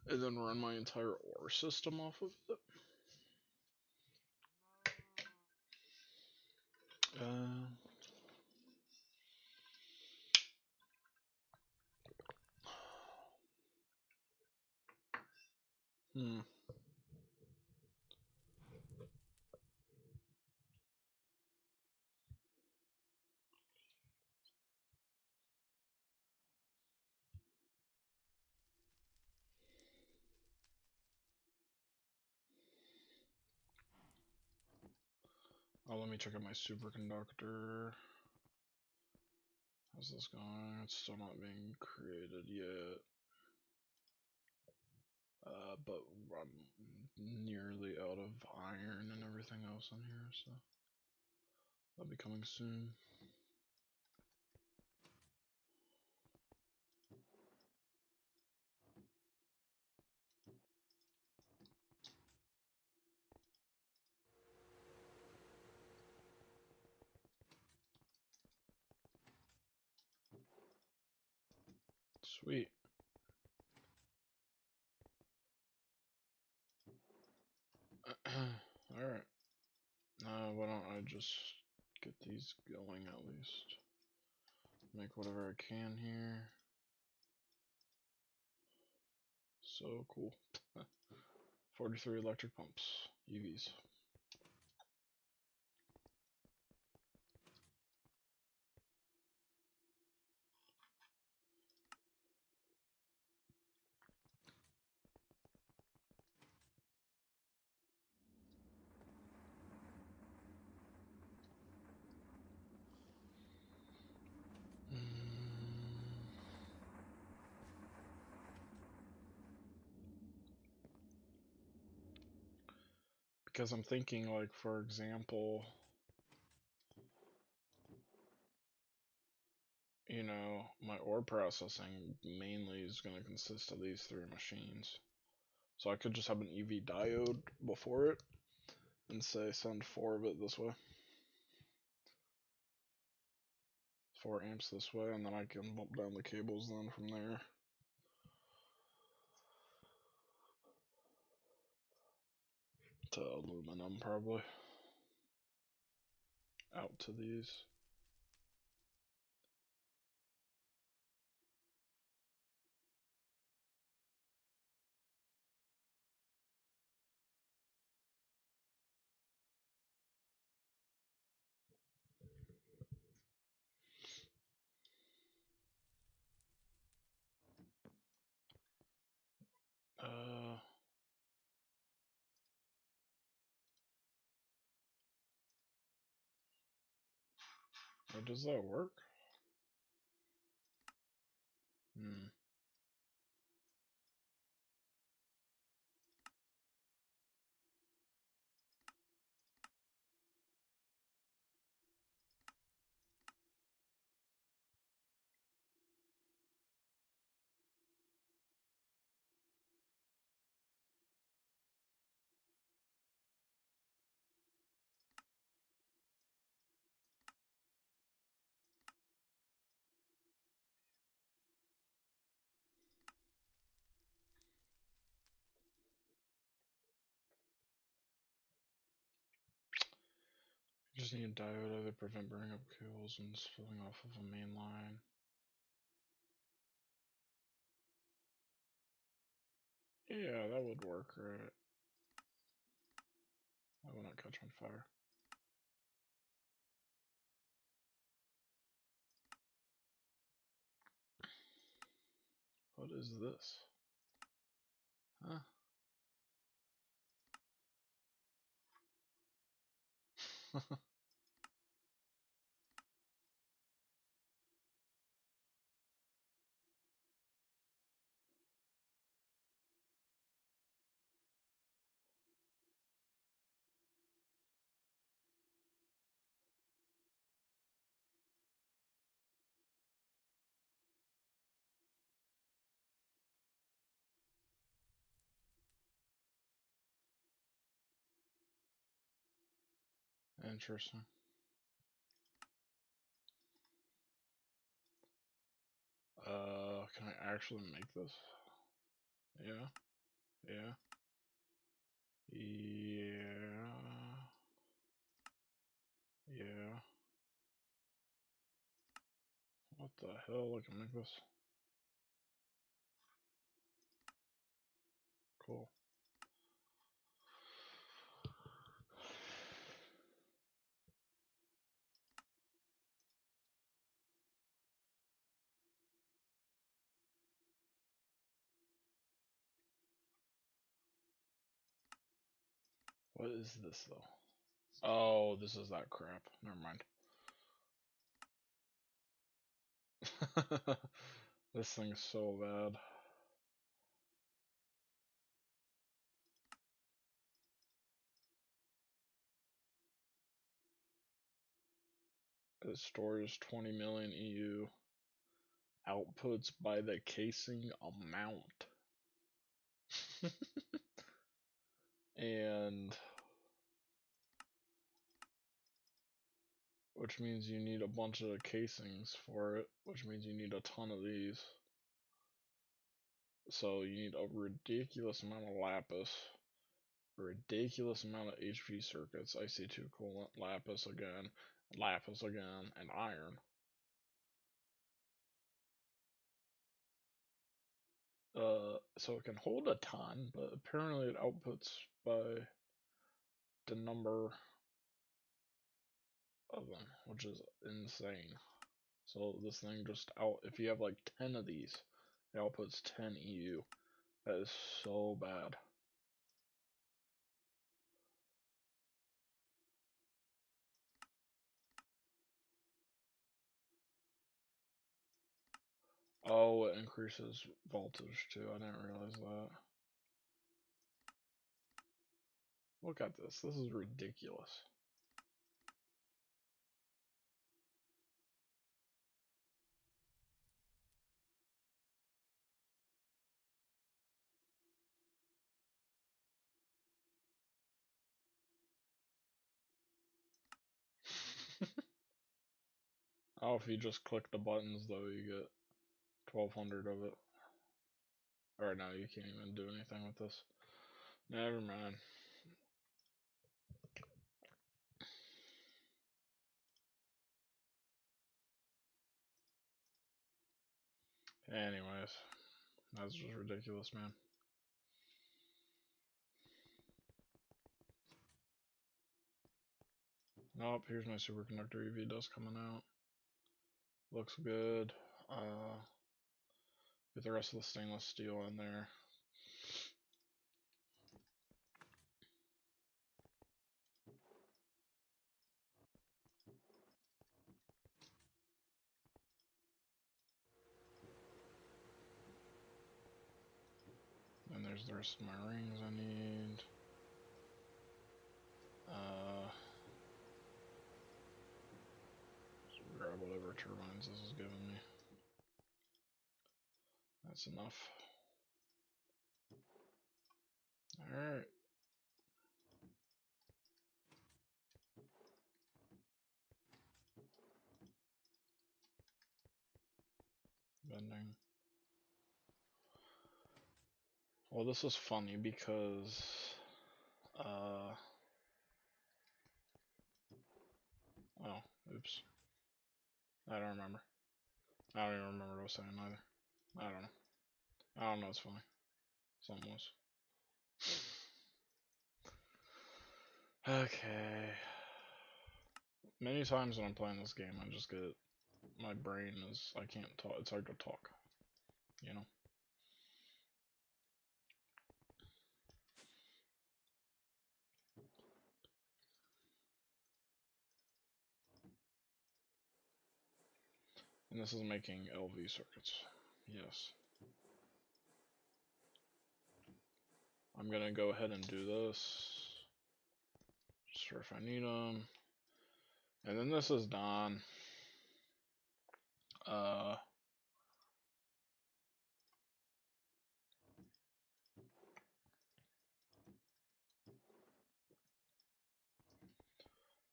and then run my entire ore system off of it. Uh, hmm. Oh, let me check out my superconductor. How's this going? It's still not being created yet. But I'm nearly out of iron and everything else in here, so that'll be coming soon. Sweet. Alright. Why don't I just get these going at least? Make whatever I can here. So cool. 43 electric pumps. EVs. Because I'm thinking, like, for example, you know, my ore processing mainly is going to consist of these 3 machines. So I could just have an EV diode before it and say send 4 of it this way. 4 amps this way, and then I can bump down the cables then from there. To aluminum, probably. Out to these. Does that work? Hmm. You just need a diode to prevent burning up cables and spilling off of a main line. Yeah, that would work, right? I will not catch on fire. What is this? Huh? Interesting. Can I actually make this? Yeah. Yeah. Yeah. Yeah. What the hell? I can make this. Cool. What is this though? Oh, this is that crap. Never mind. This thing's so bad. It stores 20 million EU. Outputs by the casing amount. And which means you need a bunch of casings for it, which means you need a ton of these. So you need a ridiculous amount of lapis, a ridiculous amount of HP circuits, IC2 coolant, lapis again, and iron. So it can hold a ton, but apparently it outputs by the number of them, which is insane. So this thing just if you have like 10 of these, it outputs 10 EU. That is so bad. Oh, it increases voltage too. I didn't realize that. Look at this. This is ridiculous. Oh, if you just click the buttons though, you get 1200 of it. Or no, you can't even do anything with this. Never mind. Anyways, that's just ridiculous, man. Nope, here's my superconductor EV dust coming out. Looks good. Get the rest of the stainless steel in there. And there's the rest of my rings I need. Grab whatever turbines this is giving me. That's enough. Alright. Bending. Well, this is funny because oh, oops. I don't remember. I don't even remember what I was saying either. I don't know. I don't know, it's funny. Something was. Okay. Many times when I'm playing this game, I just get my brain is I can't talk. It's hard to talk, you know. And this is making LV circuits. Yes. I'm gonna go ahead and do this. Just for if I need them. And then this is done. Uh,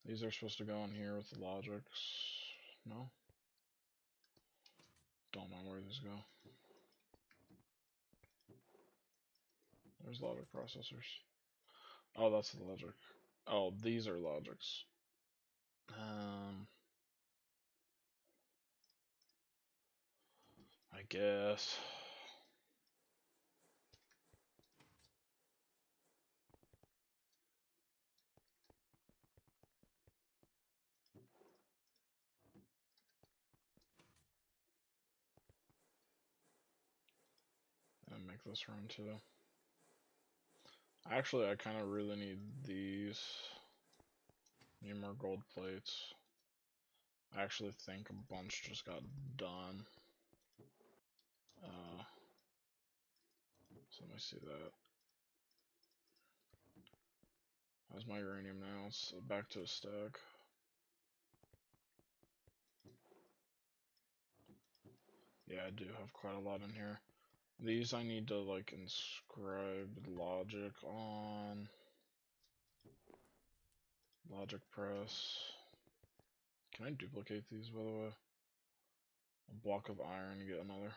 these are supposed to go in here with the logics. No? Don't know where these go. There's logic processors. Oh, that's the logic. Oh, these are logics. I guess. And make this room too. Actually, I kind of really need these. Need more gold plates. I actually think a bunch just got done. So let me see that. How's my uranium now? It's back to a stack. Yeah, I do have quite a lot in here. These I need to like inscribe logic on. Logic press. Can I duplicate these, by the way? A block of iron, get another.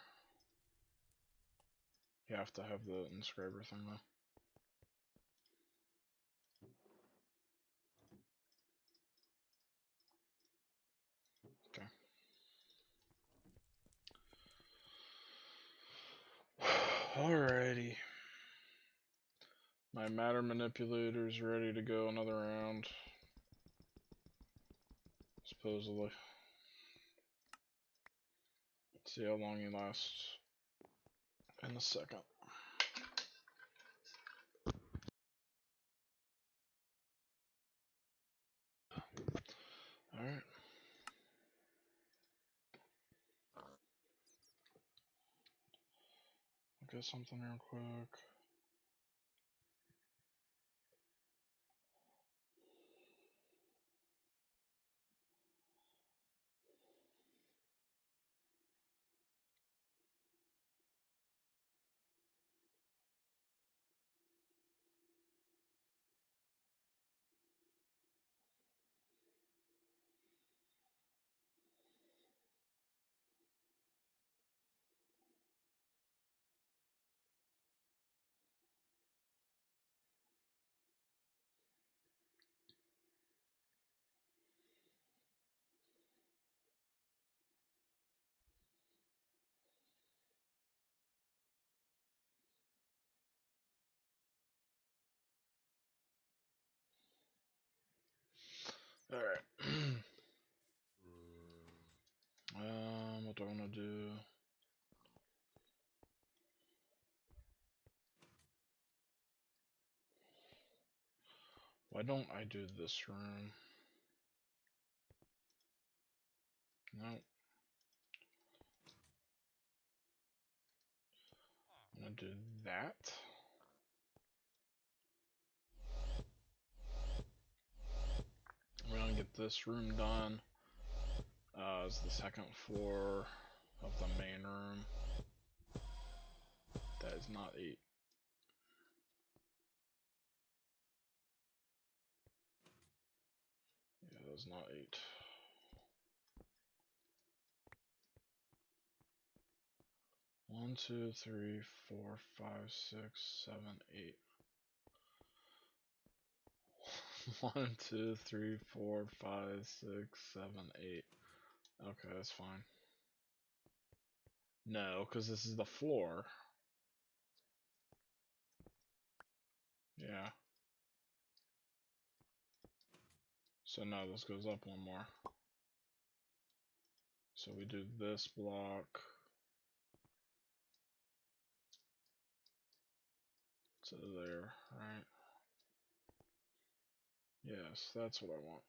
You have to have the inscriber thing though. Okay. Alrighty. My matter manipulator's ready to go another round. Supposedly. Let's see how long he lasts in a second. Alright. I'll get something real quick. Alright. What do I want to do? Why don't I do this room? No. I'm gonna do that. We're gonna get this room done. It's the second floor of the main room. That is not 8. Yeah, that is not 8. One, two, three, four, 5, 6, 7, 8. 1, 2, 3, 4, 5, 6, 7, 8. Okay, that's fine. No, because this is the floor. Yeah. So now this goes up one more. So we do this block to there, right? Yes, that's what I want.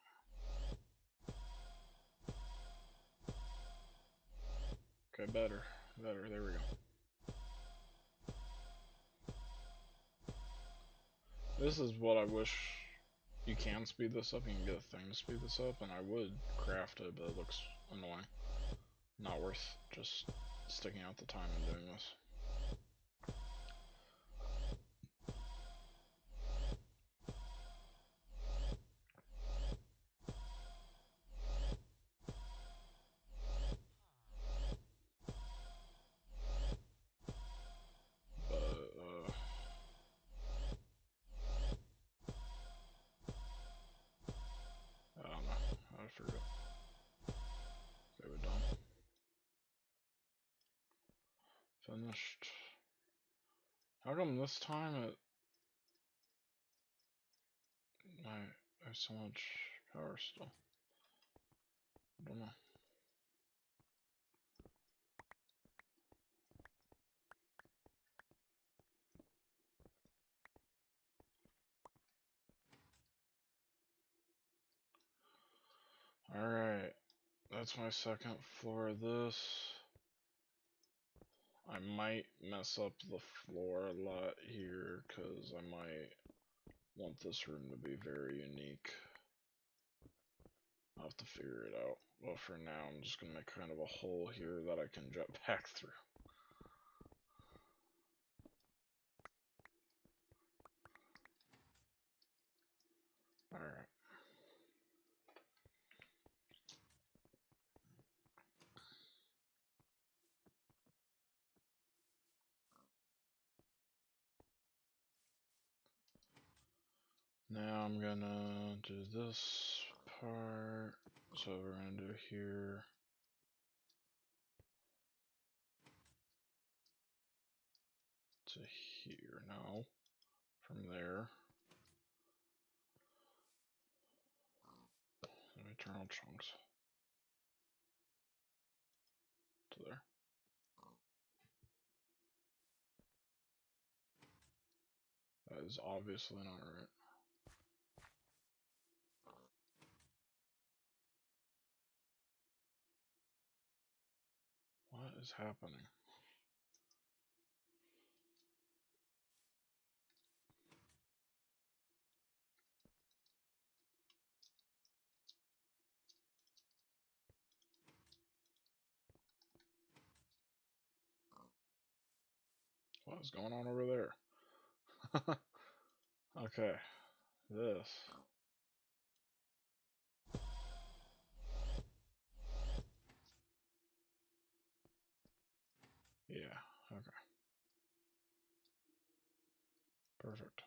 Okay, better, there we go. This is what I wish. You can speed this up, you can get a thing to speed this up, and I would craft it, but it looks annoying. Not worth just sticking out the time and doing this. But, I don't know. I forget. Okay, we're done. Finished. How come this time I have so much power still? I don't know. Alright, that's my second floor of this. I might mess up the floor a lot here, because I might want this room to be very unique. I'll have to figure it out. But for now, I'm just gonna make kind of a hole here that I can jet back through. Alright. Now I'm gonna do this part. So we're gonna do here. To here now. From there. Eternal chunks. To there. That is obviously not right. What is happening? What is going on over there? Okay, this. Yeah, okay. Perfect.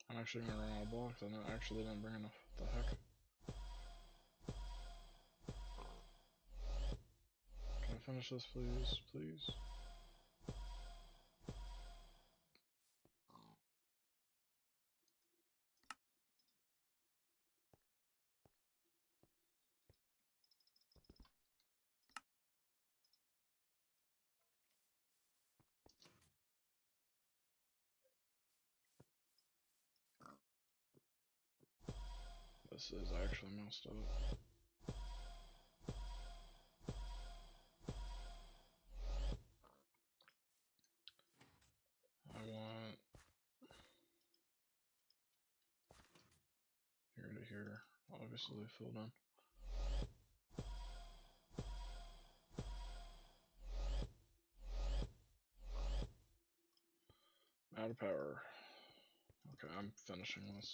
I'm actually gonna run out of blocks. I actually didn't bring enough. What the heck? Can I finish this, please? Please? This is actually messed up. I want here to here. Obviously filled in. Out of power. Okay, I'm finishing this.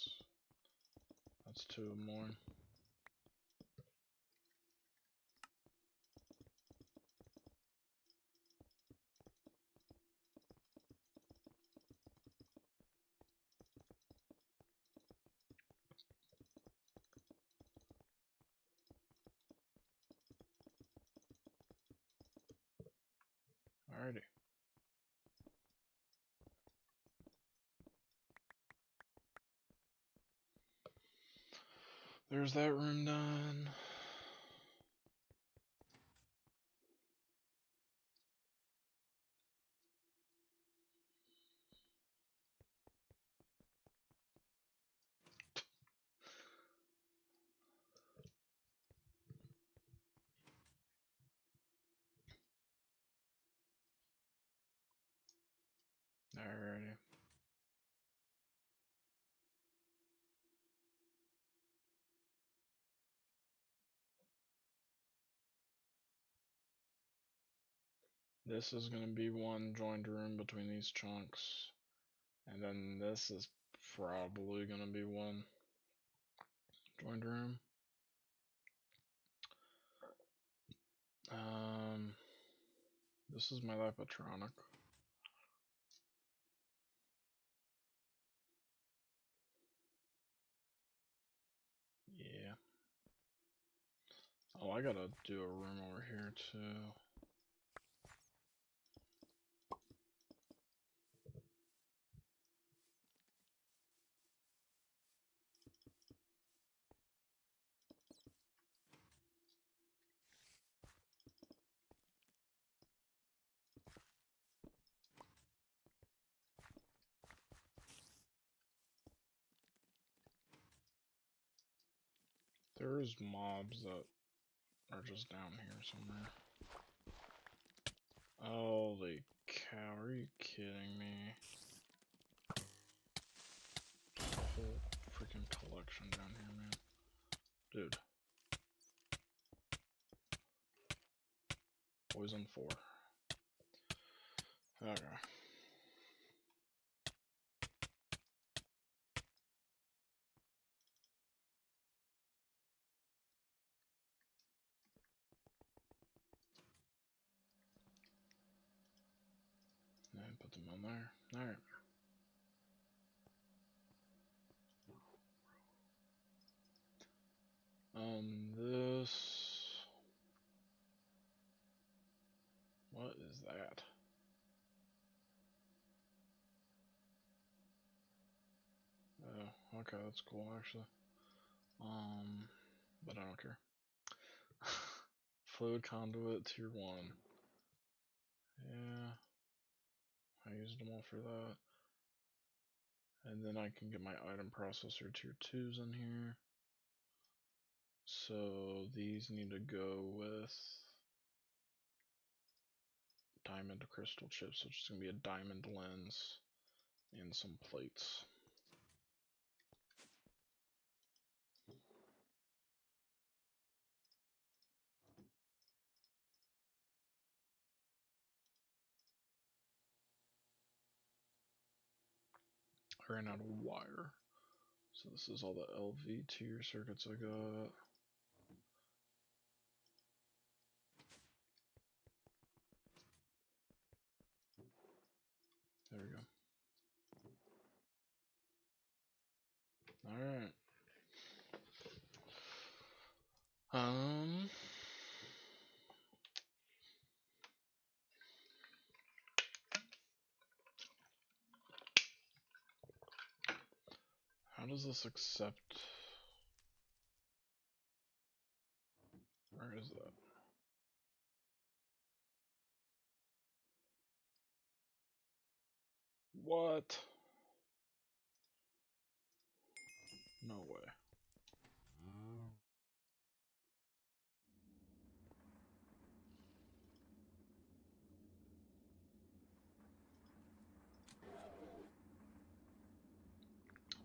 That's 2 more. Alrighty. There's that room done. Alrighty. This is going to be one joined room between these chunks. And then this is probably going to be one joined room. This is my lipotronic. Yeah. Oh, I gotta do a room over here too. There's mobs that are just down here somewhere. Holy cow, are you kidding me? Just a whole freaking collection down here, man. Dude. Poison 4. Okay. And put them on there. Alright. This... What is that? Oh, okay, that's cool actually. But I don't care. Fluid conduit tier 1. Yeah. I used them all for that. And then I can get my item processor tier 2s in here. So these need to go with diamond crystal chips, which is going to be a diamond lens and some plates. I ran out of wire. So this is all the LV tier circuits I got. There we go. Alright. How does this accept? Where is that? What? No way.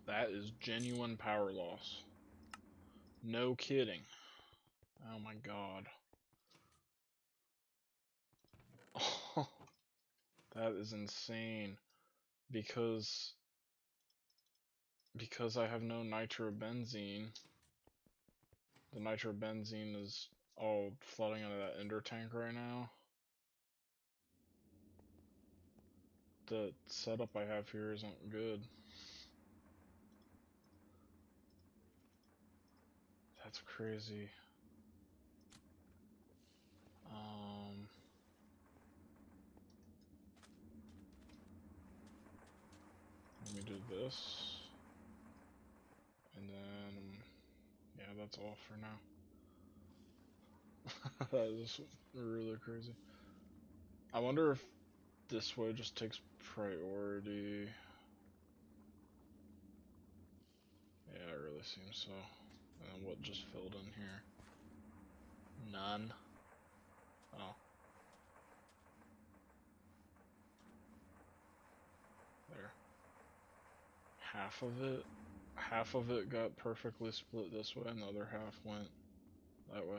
That is genuine power loss. No kidding. Oh my god. Oh, that is insane. Because I have no nitrobenzene. The nitrobenzene is all flooding into that ender tank right now. The setup I have here isn't good. That's crazy. Let me do this. And then, yeah, that's all for now. That is really crazy. I wonder if this way just takes priority. Yeah, it really seems so. And what just filled in here? None. Oh. There. Half of it got perfectly split this way, and the other half went that way.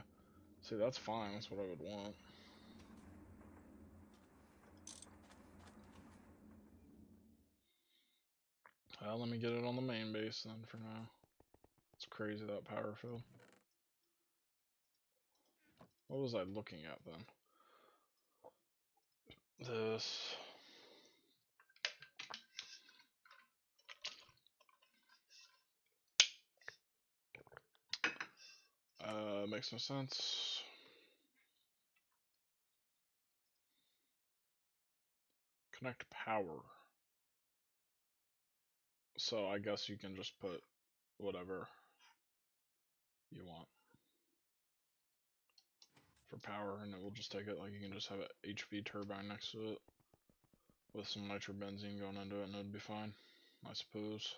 See, that's fine. That's what I would want. Well, let me get it on the main base then for now. It's crazy that power field. What was I looking at then? This. Makes no sense. Connect power. So I guess you can just put whatever you want for power, and it will just take it. Like, you can just have an HV turbine next to it with some nitrobenzene going into it, and it'd be fine, I suppose.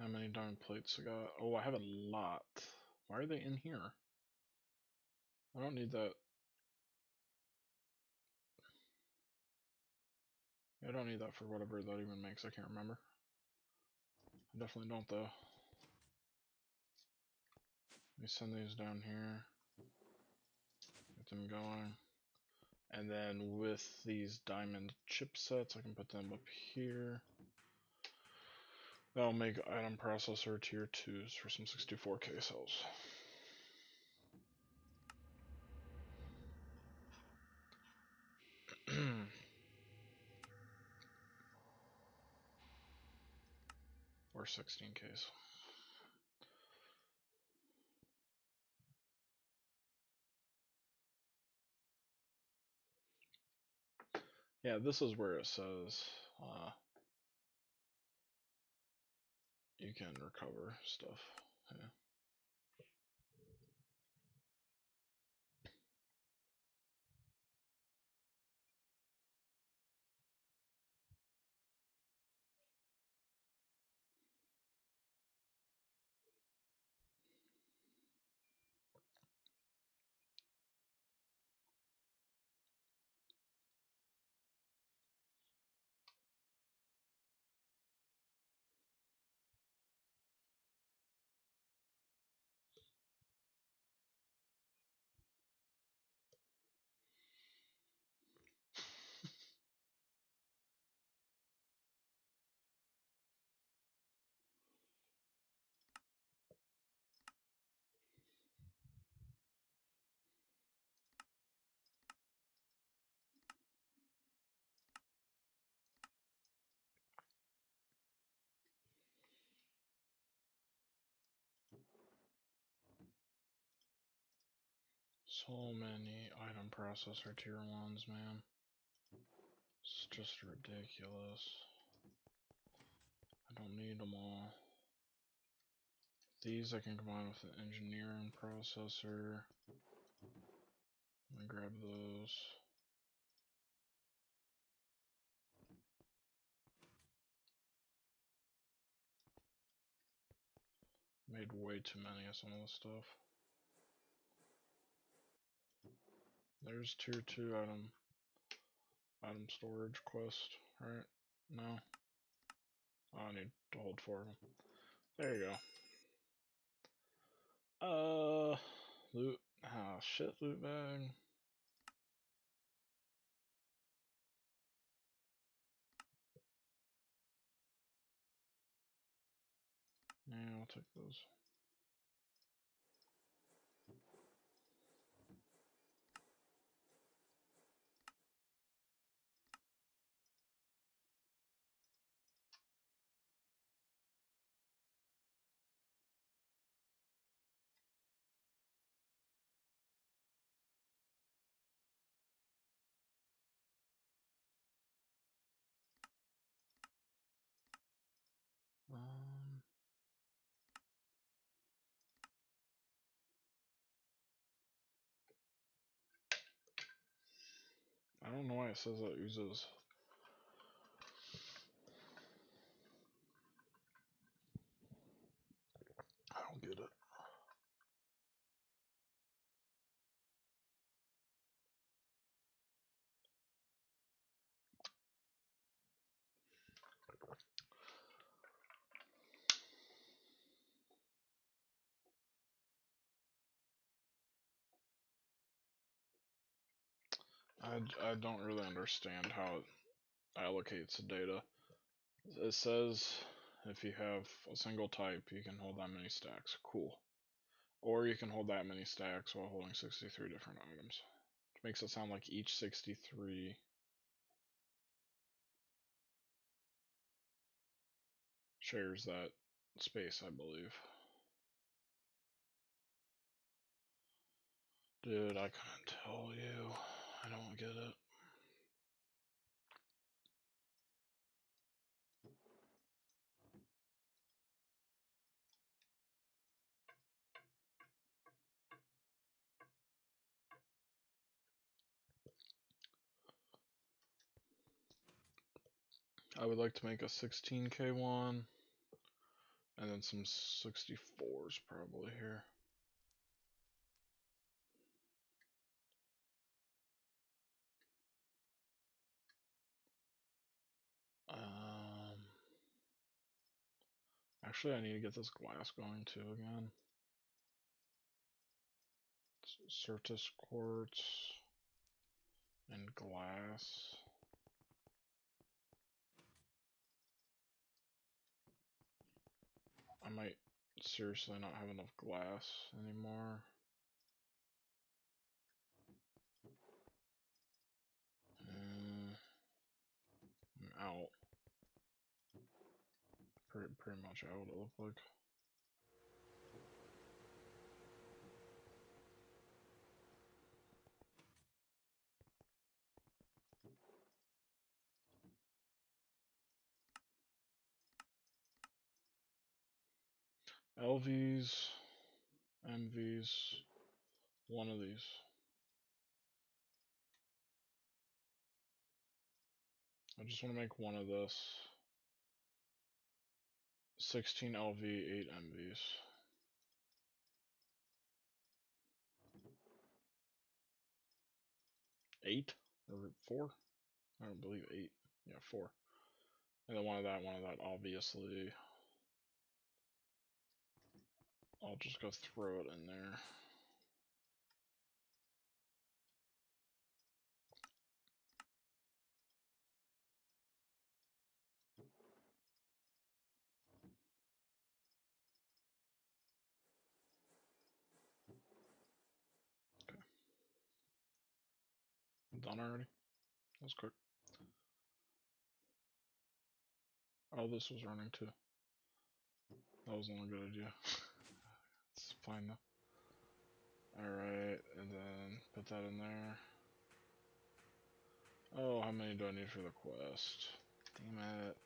How many diamond plates I got? Oh, I have a lot. Why are they in here? I don't need that. I don't need that for whatever that even makes. I can't remember. I definitely don't though. Let me send these down here. Get them going. And then with these diamond chipsets, I can put them up here. That'll make item processor tier 2s for some 64K cells. Or 16Ks. Yeah, this is where it says you can recover stuff. Yeah. So many item processor tier 1s, man. It's just ridiculous. I don't need them all. These I can combine with the engineering processor. Let me grab those. Made way too many of some of this stuff. There's tier 2 item storage quest, right? No. Oh, I need to hold 4 of them. There you go. Loot. Ah, shit, loot bag. Yeah, I'll take those. I don't know why it says it uses. I don't get it. I don't really understand how it allocates data. It says if you have a single type, you can hold that many stacks. Cool. Or you can hold that many stacks while holding 63 different items. Which makes it sound like each 63 shares that space, I believe. Dude, I couldn't tell you. I don't get it. I would like to make a 16K one, and then some 64s probably here. Actually, I need to get this glass going too again. Certus quartz and glass. I might seriously not have enough glass anymore. I'm out. Pretty much out, it looked like. LVs, MVs, one of these. I just want to make one of this. 16 LV, 8 MVs. 8 or 4? I don't believe 8. Yeah, 4. And then one of that, obviously. I'll just go throw it in there. Okay. Done already? That was quick. Oh, this was running too. That wasn't a good idea. It's fine though. Alright, and then put that in there. Oh, how many do I need for the quest? Damn it.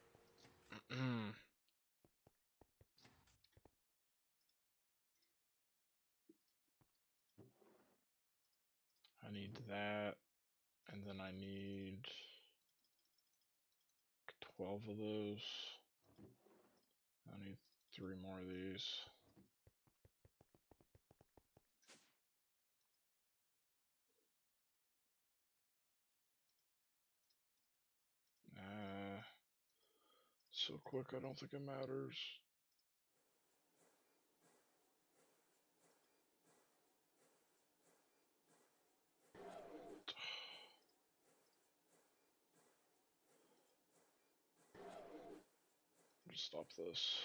I need that, and then I need 12 of those. I need 3 more of these. So quick, I don't think it matters. Just stop this.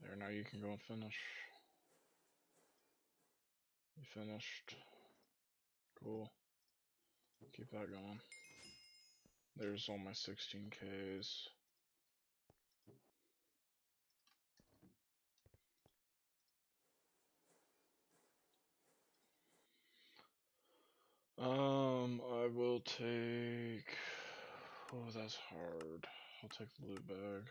There, now you can go and finish. You finished. Cool. Keep that going. There's all my 16Ks. I will take. Oh, that's hard. I'll take the loot bag.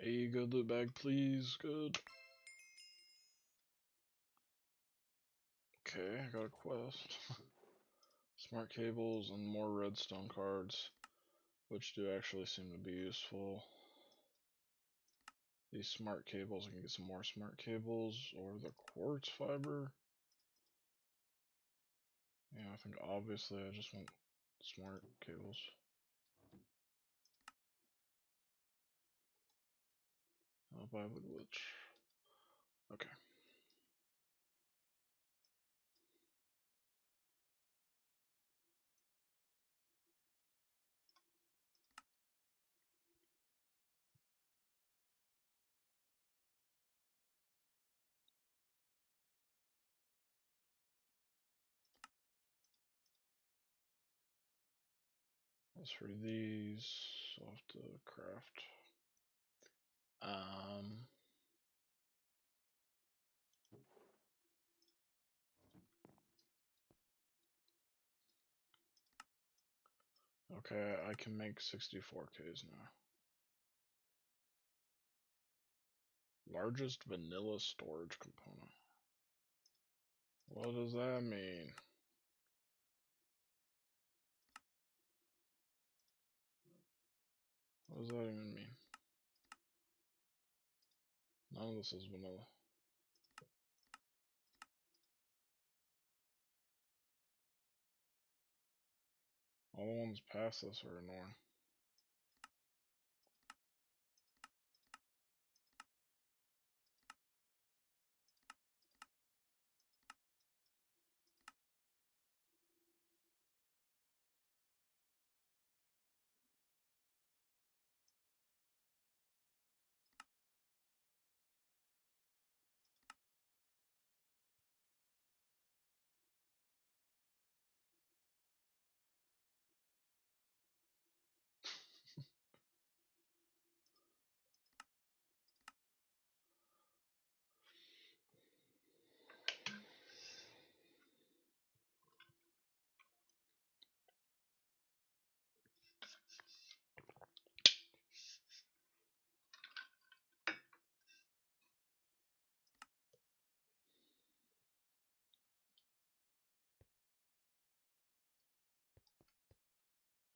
A good loot bag, please. Good. Okay, I got a quest. Smart cables and more redstone cards, which do actually seem to be useful. These smart cables, I can get some more smart cables or the quartz fiber. Yeah, I think obviously I just want smart cables. I'll buy the glitch. Okay. As for these, I'll have to craft. Okay, I can make 64Ks now. Largest vanilla storage component. What does that mean? What does that even mean? None of this is vanilla. All the ones past this are annoying.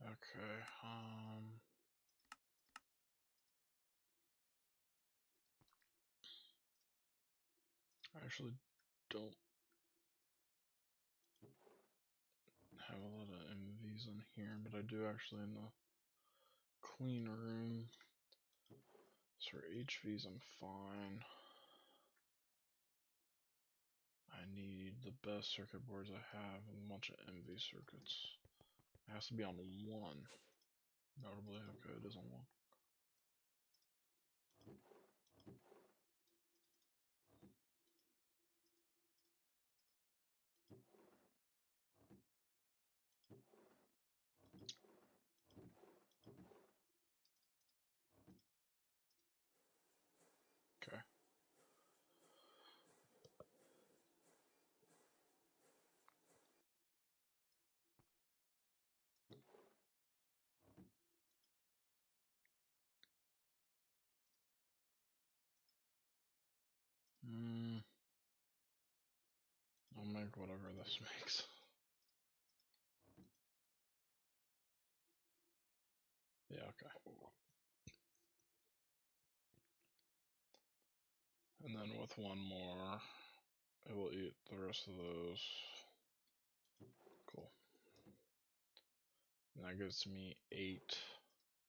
Okay, I actually don't have a lot of MVs in here, but I do actually in the clean room. So for HVs, I'm fine. I need the best circuit boards I have and a bunch of MV circuits. It has to be on one. Notably, okay, it is on one. Okay. I'll make whatever this makes. Yeah, okay. And then with one more, it will eat the rest of those. Cool. And that gives me 8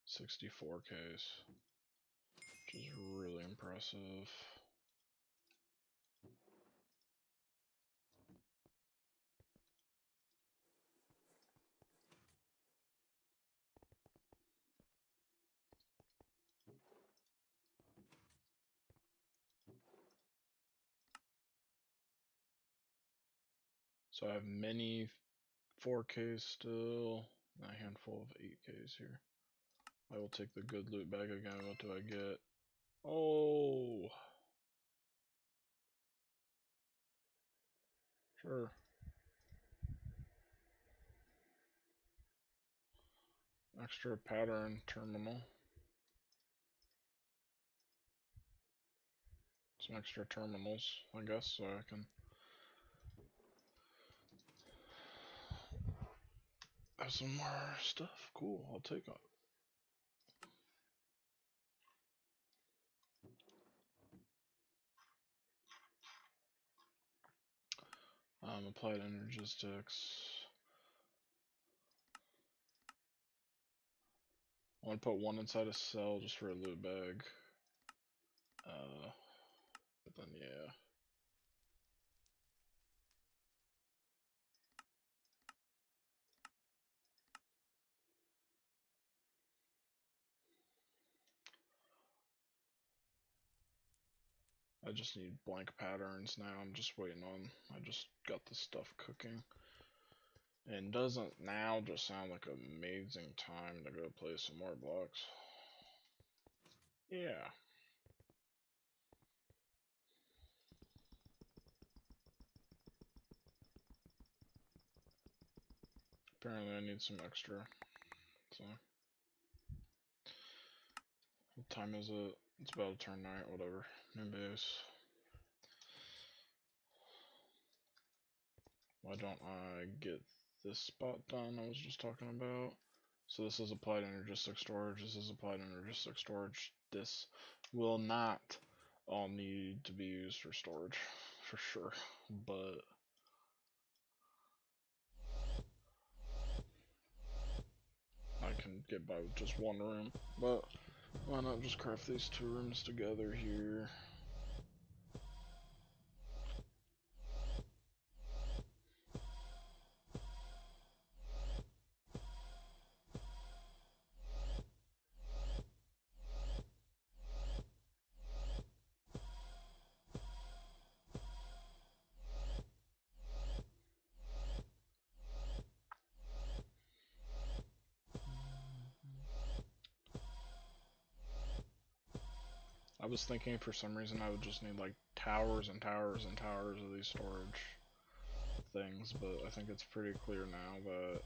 64Ks, which is really impressive. So I have many 4Ks still, and a handful of 8Ks here. I will take the good loot bag again. What do I get? Oh, sure. Extra pattern terminal. some extra terminals, I guess, so I can have some more stuff. Cool, I'll take it. Applied energistics. I want to put one inside a cell just for a loot bag. But then yeah. I just need blank patterns now. I'm just waiting on. I just got the stuff cooking. And doesn't now just sound like an amazing time to go play some more blocks? Yeah. Apparently I need some extra. So. What time is it? It's about to turn night, whatever. New base. Why don't I get this spot done I was just talking about? So this is applied energistic storage, this is applied energistic storage. This will not all need to be used for storage, for sure, but I can get by with just one room. But why not just craft these two rooms together here? I was thinking for some reason I would just need like towers and towers and towers of these storage things, but I think it's pretty clear now that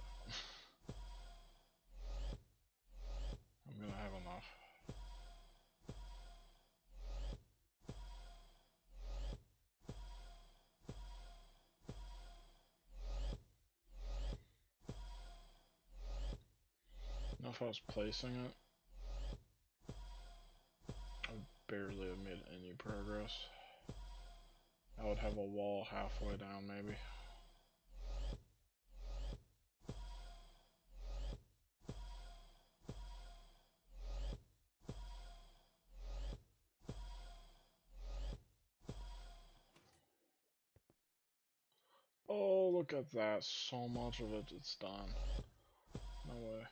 I'm gonna have enough. Now if I was placing it, I would barely have made any progress. I would have a wall halfway down maybe. Oh, look at that. So much of it, it's done. No way.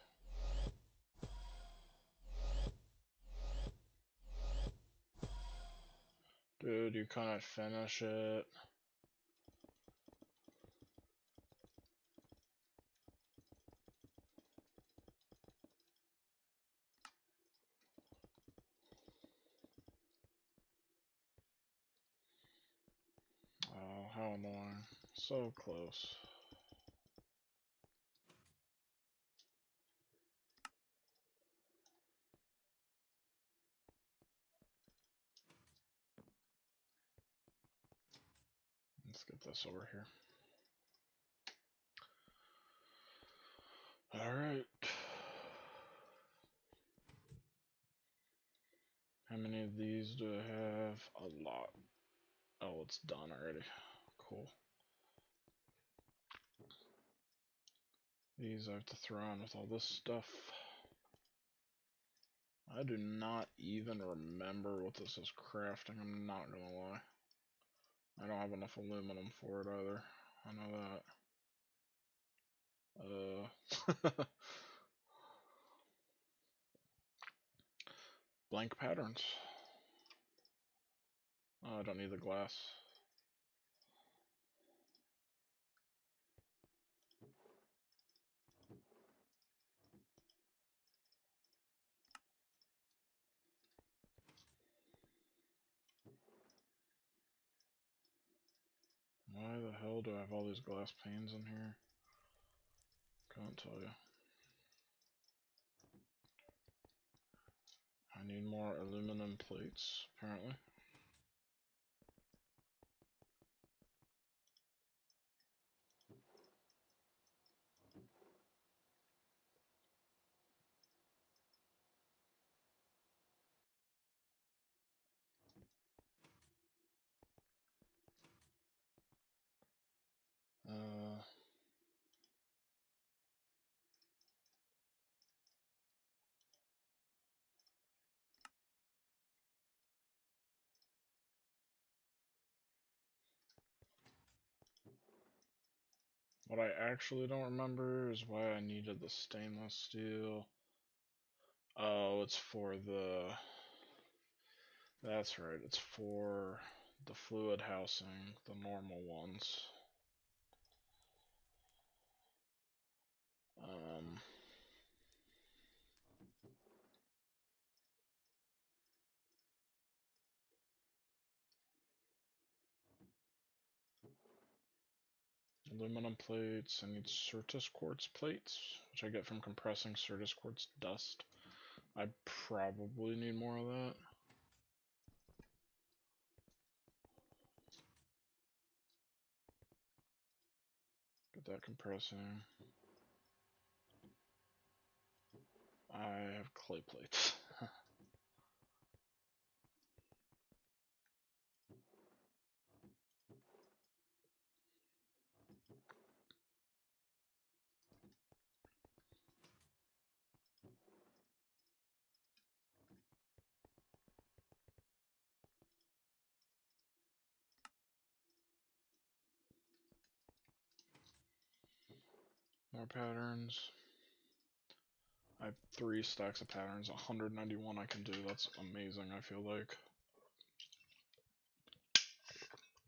Dude, you couldn't finish it. Oh, how annoying. So close. Let's get this over here. Alright. How many of these do I have? A lot. Oh, it's done already. Cool. These I have to throw in with all this stuff. I do not even remember what this is crafting, I'm not gonna lie. I don't have enough aluminum for it either. I know that. Blank patterns. Oh, I don't need the glass. Why the hell do I have all these glass panes in here? Can't tell you. I need more aluminum plates, apparently. What I actually don't remember is why I needed the stainless steel. Oh, it's for the... That's right, it's for the fluid housing, the normal ones. Um, Aluminum plates. I need Certus quartz plates, which I get from compressing Certus quartz dust. I probably need more of that. Get that compressing. I have clay plates. More patterns. I have 3 stacks of patterns, 191 I can do. That's amazing, I feel like.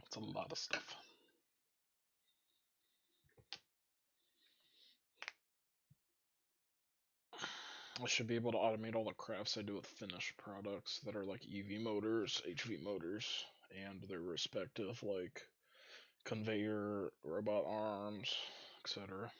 That's a lot of stuff. I should be able to automate all the crafts I do with finished products that are like EV motors, HV motors, and their respective like conveyor, robot arms, etc.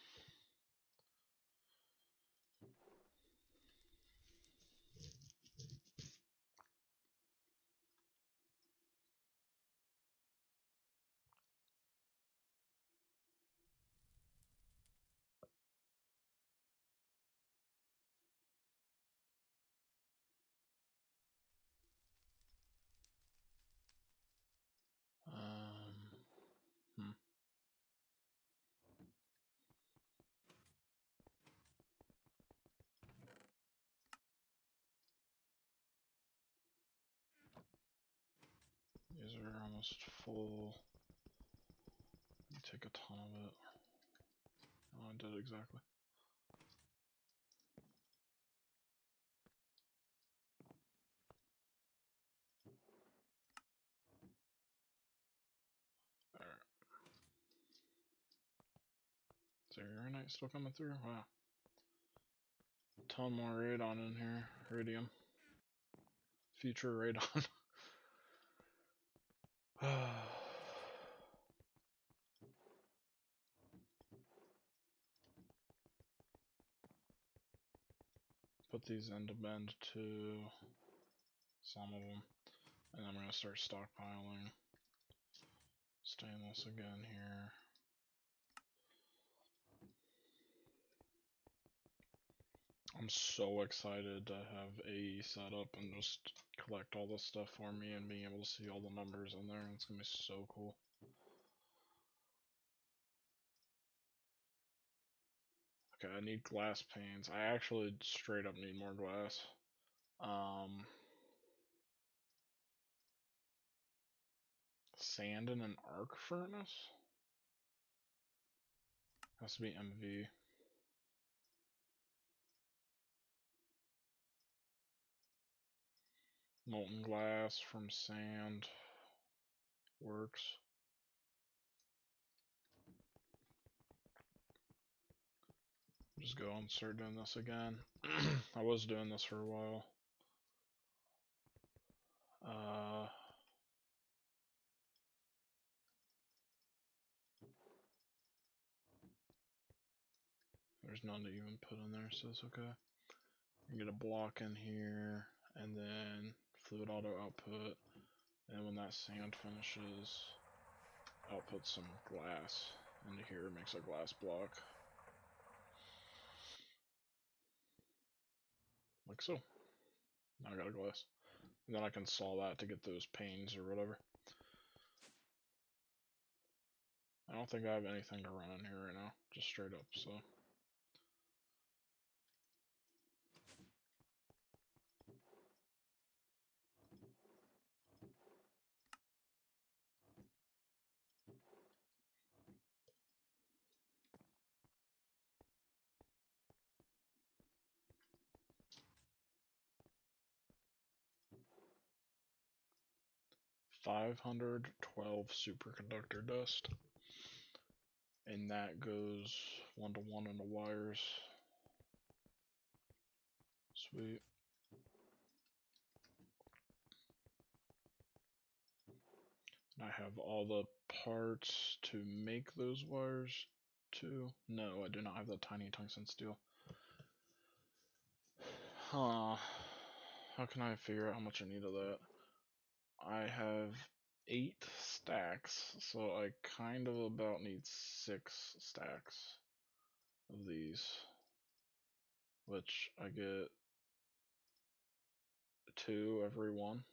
Hmm. These are almost full. You take a ton of it. Oh, I did exactly. Alright. Is there uranite still coming through? Wow. A ton more radon in here. Radium. Future radon. Put these end to bend to some of them. And I'm going to start stockpiling stainless again here. I'm so excited to have AE set up and just collect all this stuff for me and being able to see all the numbers in there. It's going to be so cool. Okay, I need glass panes. I actually straight up need more glass. Sand in an arc furnace? Has to be MV. Molten glass from sand works. Just go and start doing this again. I was doing this for a while. There's none to even put in there, so it's okay. You get a block in here, and then fluid auto output, and when that sand finishes, output some glass into here, makes a glass block. Like so. Now I got a glass. And then I can saw that to get those panes or whatever. I don't think I have anything to run in here right now, just straight up, so. 512 superconductor dust. And that goes 1-to-1 on the wires. Sweet. I have all the parts to make those wires too. No, I do not have that tiny tungsten steel. Huh. How can I figure out how much I need of that? I have 8 stacks, so I kind of about need 6 stacks of these, which I get 2 every one.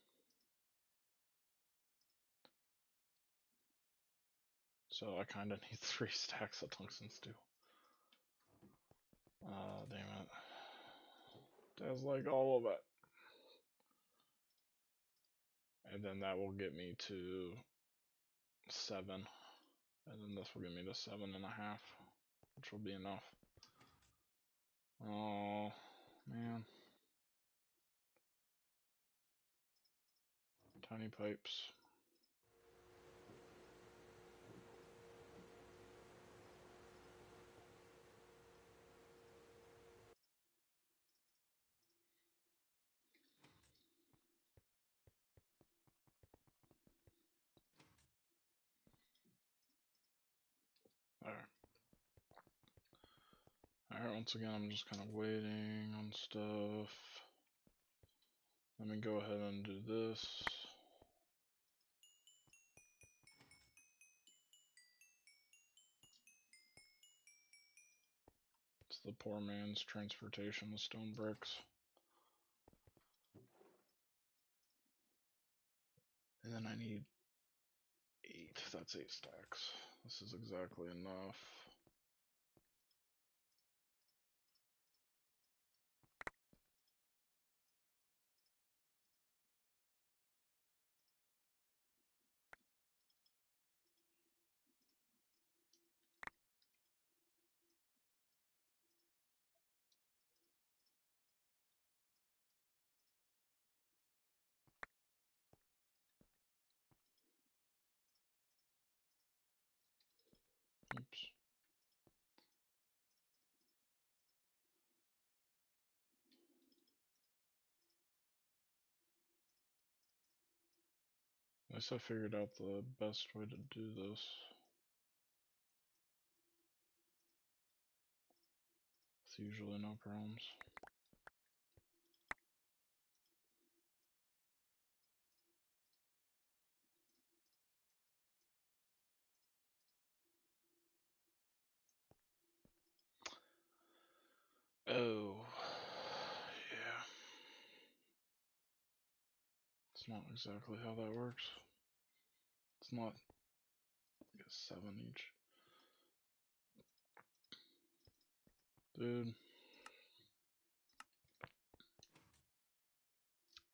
So I kind of need 3 stacks of tungsten steel. Damn it. That's like all of it. And then that will get me to 7. And then this will get me to 7.5, which will be enough. Oh, man. Tiny pipes. Alright. Alright, once again, I'm just kind of waiting on stuff. Let me go ahead and do this. It's the poor man's transportation of stone bricks. And then I need 8. That's 8 stacks. This is exactly enough. Oops. At least I figured out the best way to do this. It's usually no problems. Oh, yeah. It's not exactly how that works. It's not, I guess, 7 each. Dude.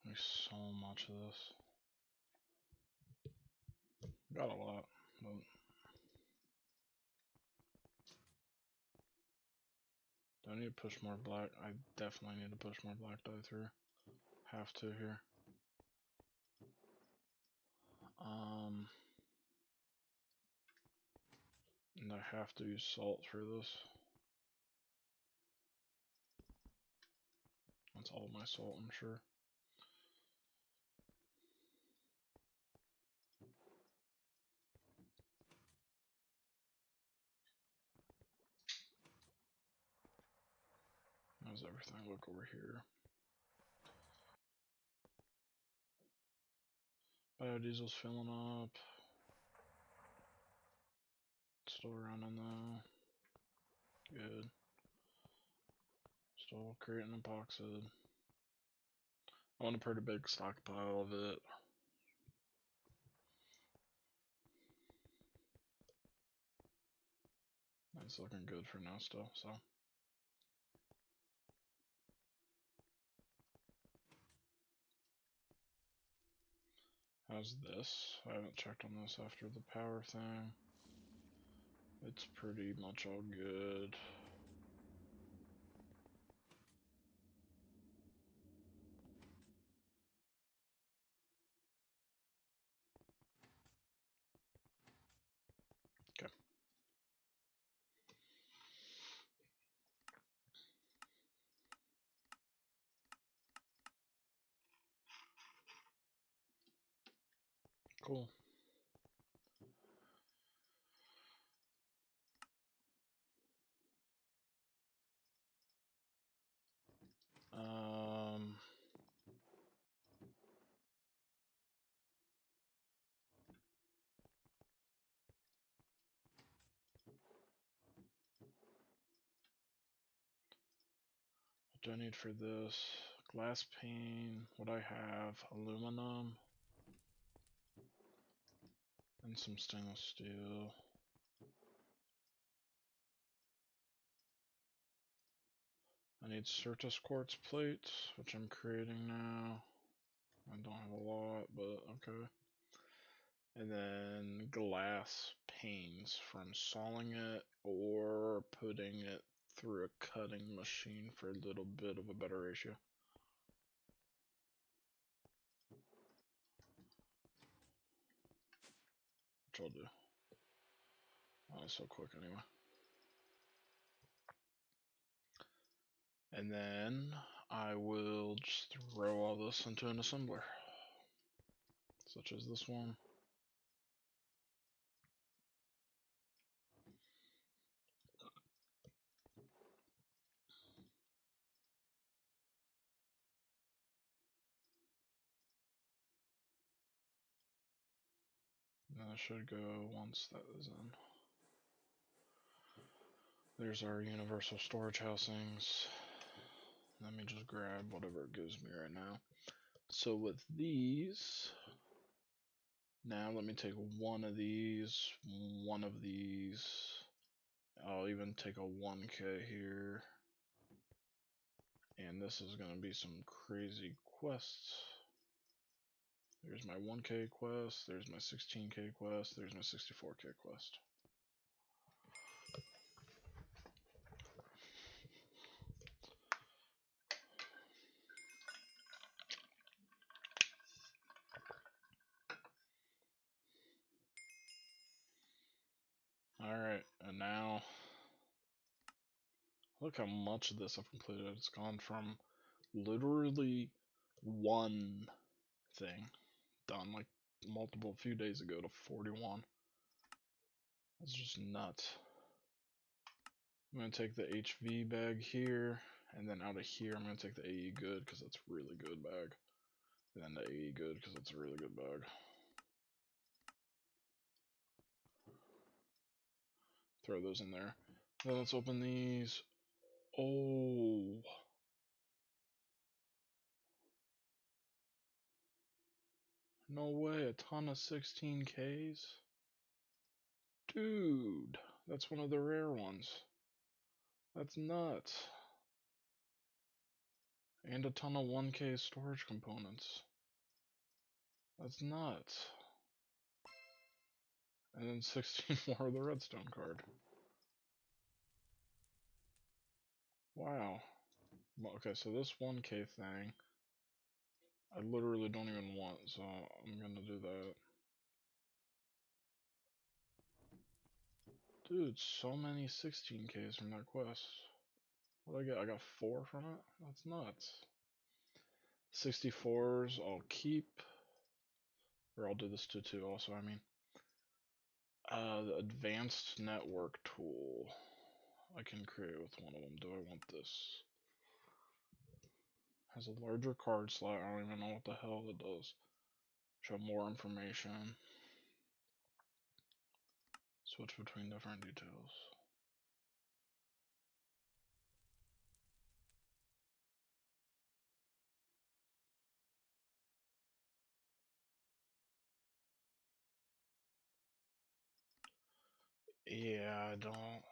There's so much of this. Got a lot, but do I need to push more black? I definitely need to push more black dye through. Have to here. And I have to use salt for this. That's all my salt, I'm sure. How does everything look over here? Biodiesel's filling up. Still running though. Good. Still creating epoxide. I want a pretty big stockpile of it. It's looking good for now still, so. How's this? I haven't checked on this after the power thing. It's pretty much all good. Cool. What do I need for this? Glass pane. What I have? Aluminum. And some stainless steel. I need Certus quartz plates, which I'm creating now. I don't have a lot, but okay. And then glass panes from sawing it or putting it through a cutting machine for a little bit of a better ratio. Which I'll do. Oh, so quick anyway. And then I will just throw all this into an assembler, such as this one. And that should go once that is in. There's our universal storage housings. Let me just grab whatever it gives me right now. So with these, now let me take one of these, one of these. I'll even take a 1K here. And this is going to be some crazy quests. There's my 1K quest, there's my 16K quest, there's my 64K quest. Alright, and now look how much of this I've completed. It's gone from literally one thing done like multiple few days ago to 41. That's just nuts. I'm gonna take the HV bag here, and then out of here I'm gonna take the AE good because it's a really good bag, and then the AE good because it's a really good bag. Throw those in there. Then let's open these. Oh, no way! A ton of 16Ks, dude. That's one of the rare ones. That's nuts. And a ton of 1K storage components. That's nuts. And then 16 more of the redstone card. Wow. Well, okay, so this 1K thing, I literally don't even want, so I'm gonna do that. Dude, so many 16Ks from that quest. What did I get? I got 4 from it? That's nuts. 64s I'll keep. Or I'll do this to 2 also, I mean. The advanced network tool. I can create with one of them. Do I want this? Has a larger card slot. I don't even know what the hell it does. Show more information. Switch between different details. Yeah, I don't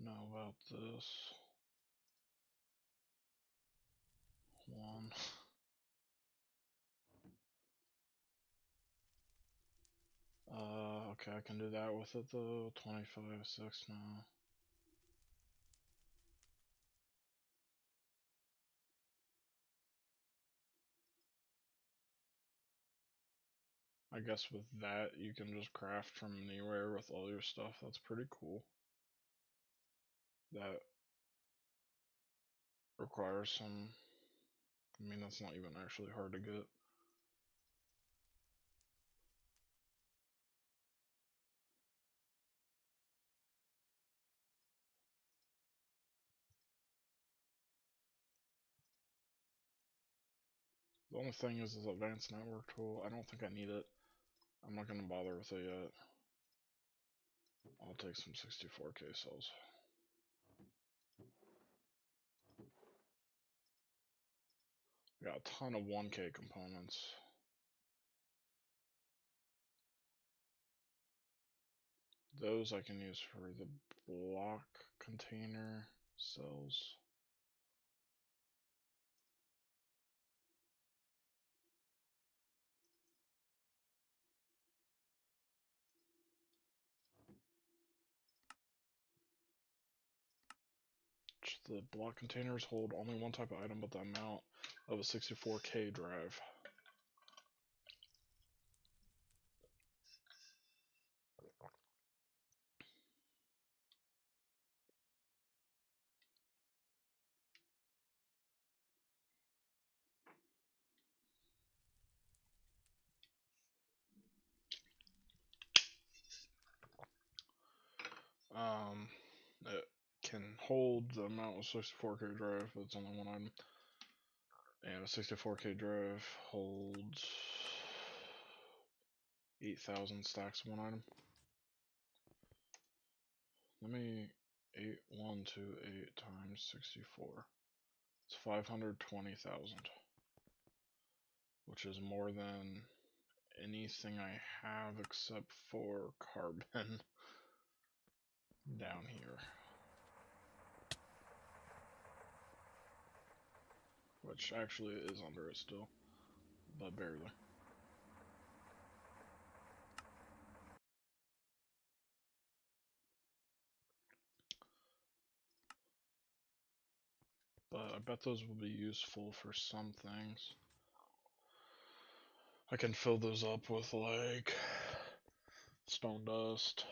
know about this one. Okay, I can do that with it though. 25/6 now. I guess with that, you can just craft from anywhere with all your stuff. That's pretty cool. That requires some. I mean, that's not even actually hard to get. The only thing is this advanced network tool. I don't think I need it. I'm not gonna bother with it yet. I'll take some 64K cells. Got a ton of 1K components. Those I can use for the block container cells. The block containers hold only one type of item, but the amount of a 64K drive. It can hold the amount of 64K drive, but it's only one item. And a 64K drive holds 8,000 stacks of one item. Let me 8128 times 64. It's 520,000, which is more than anything I have except for carbon down here. Which actually is under it still, but barely. But I bet those will be useful for some things. I can fill those up with like stone dust,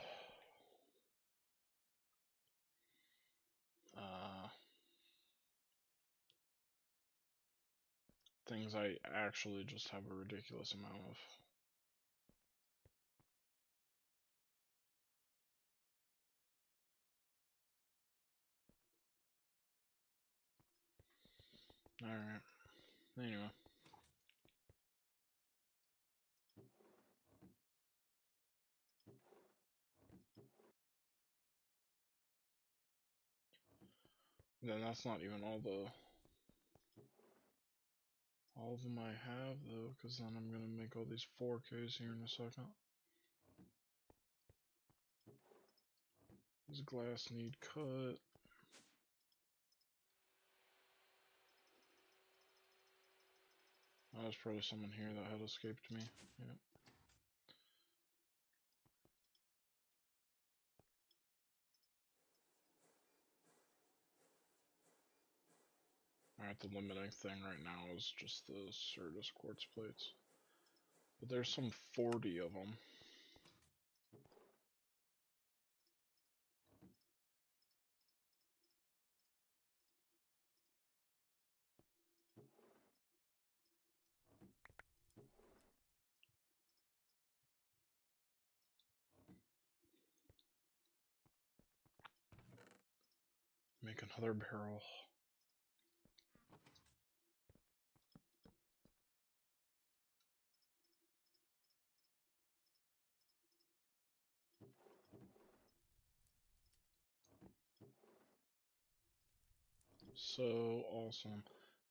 things I actually just have a ridiculous amount of. Alright, anyway. Then that's not even all of them I have though, because then I'm gonna make all these 4Ks here in a second. These glass need cut. Oh, there's probably someone here that had escaped me. Yep. Alright, the limiting thing right now is just the Certus quartz plates. But there's some 40 of them. Make another barrel. So awesome.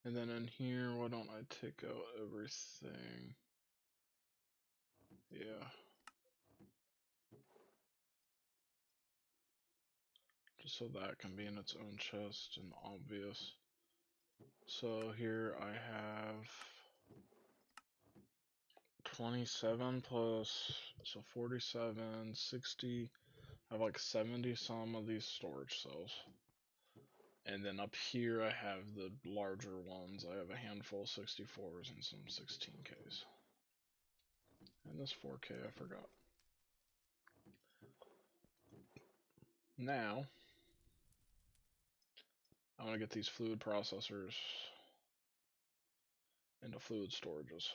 And then in here, why don't I take out everything? Yeah. Just so that can be in its own chest and obvious. So here I have 27 plus, so 47, 60. I have like 70 some of these storage cells. And then up here I have the larger ones. I have a handful of 64s and some 16Ks. And this 4K I forgot. Now, I want to get these fluid processors into fluid storages.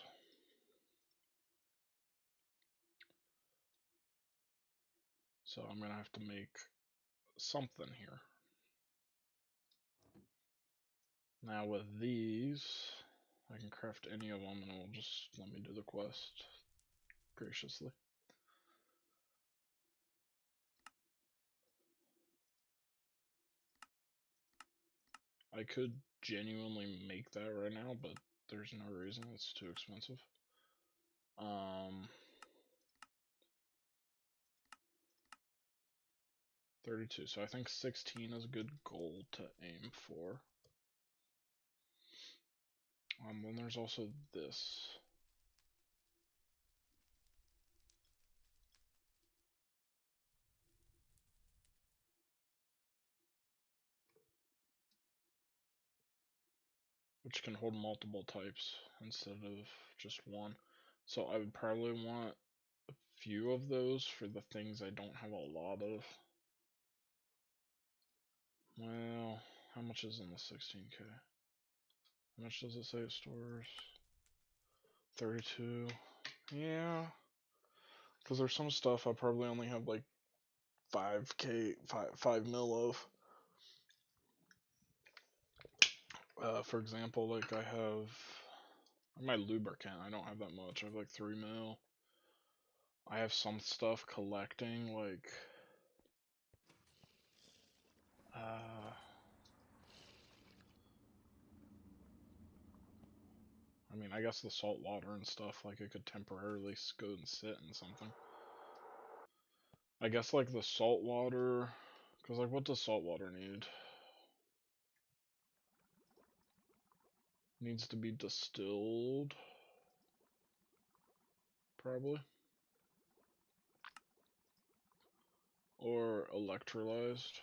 So I'm going to have to make something here. Now with these, I can craft any of them and it will just let me do the quest graciously. I could genuinely make that right now, but there's no reason. It's too expensive. 32. So I think 16 is a good goal to aim for. Then there's also this. Which can hold multiple types instead of just one. So I would probably want a few of those for the things I don't have a lot of. Well, how much is in the 16k? How much does it say it stores? 32. Yeah. Because there's some stuff I probably only have like 5k, 5 mil of. For example, like I have my lubricant, I don't have that much. I have like 3 mil. I have some stuff collecting, like I mean, I guess the salt water and stuff, like it could temporarily go and sit in something. I guess like the salt water, because like what does salt water need? Needs to be distilled, probably. Or electrolyzed.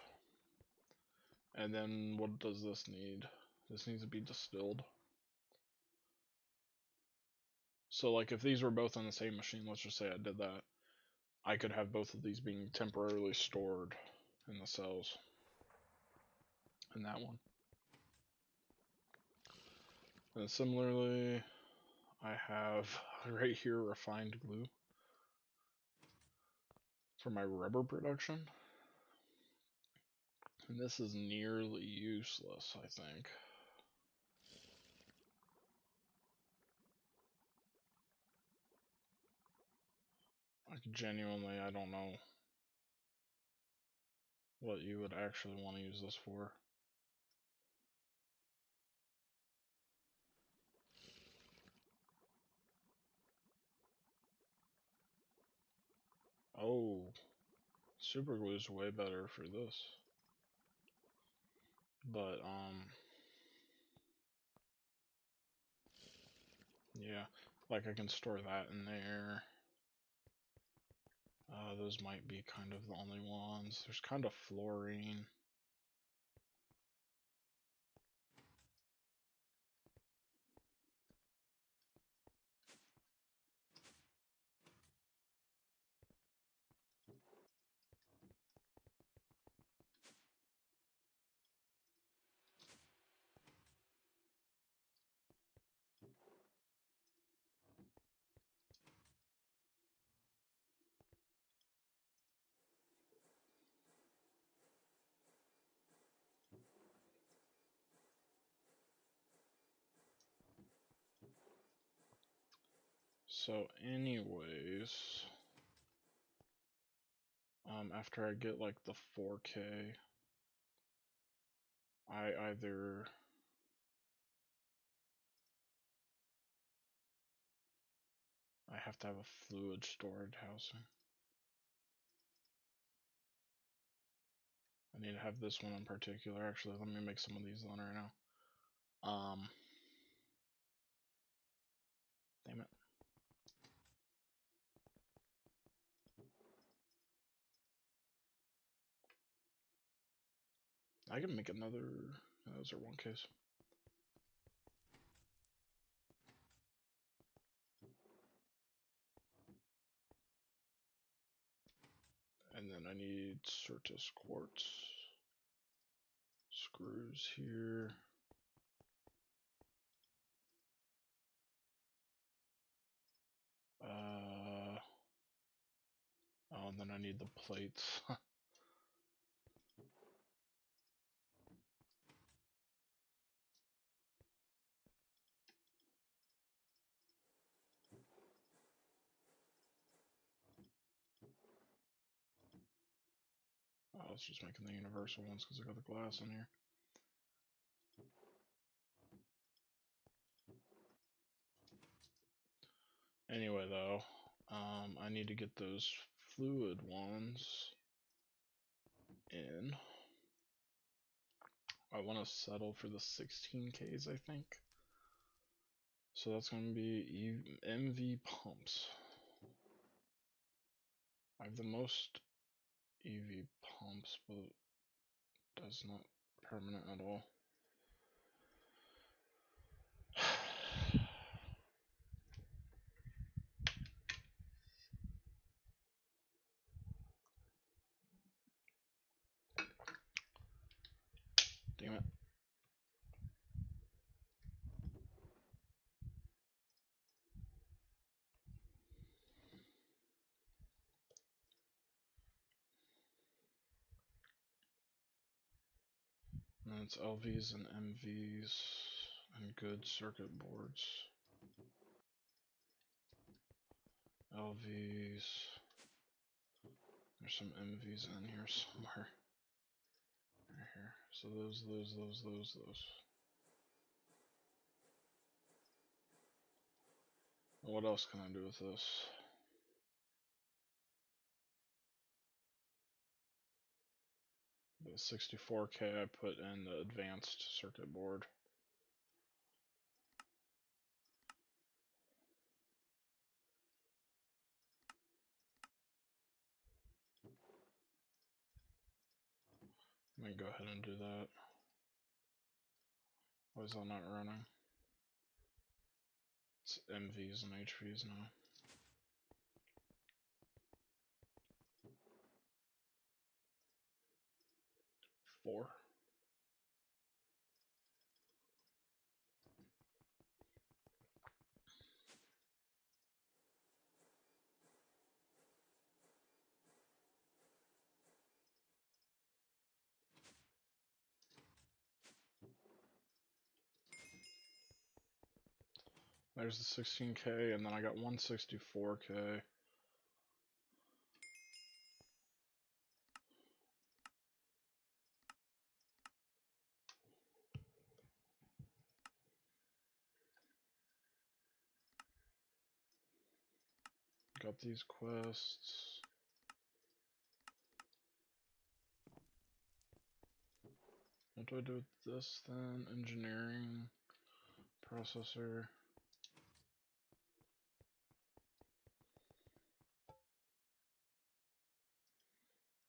And then what does this need? This needs to be distilled. So like if these were both on the same machine, let's just say I did that, I could have both of these being temporarily stored in the cells. In that one. And similarly, I have right here refined glue for my rubber production. And this is nearly useless, I think. Like genuinely, I don't know what you would actually want to use this for. Oh, super glue is way better for this. But, yeah, like I can store that in there. Those might be kind of the only ones. There's kind of fluorine. So anyways, after I get like the 4K, I either I have to have a fluid storage housing. I need to have this one in particular. Actually, let me make some of these on right now. Damn it. I can make another. Those are 1Ks. And then I need Certus quartz. screws here. Oh, and then I need the plates. I was just making the universal ones because I got the glass in here. Anyway, though, I need to get those fluid ones in. I want to settle for the 16Ks, I think. So that's going to be MV pumps. I have the most EV pumps, but that's not permanent at all. Damn it. And it's LVs and MVs and good circuit boards. LVs. There's some MVs in here somewhere. Right here. So those. What else can I do with this? The 64K I put in the advanced circuit board. Let me go ahead and do that. Why is that not running? It's MVs and HVs now. 4. There's the 16K, and then I got 164K. Got these quests. What do I do with this then? Engineering, processor.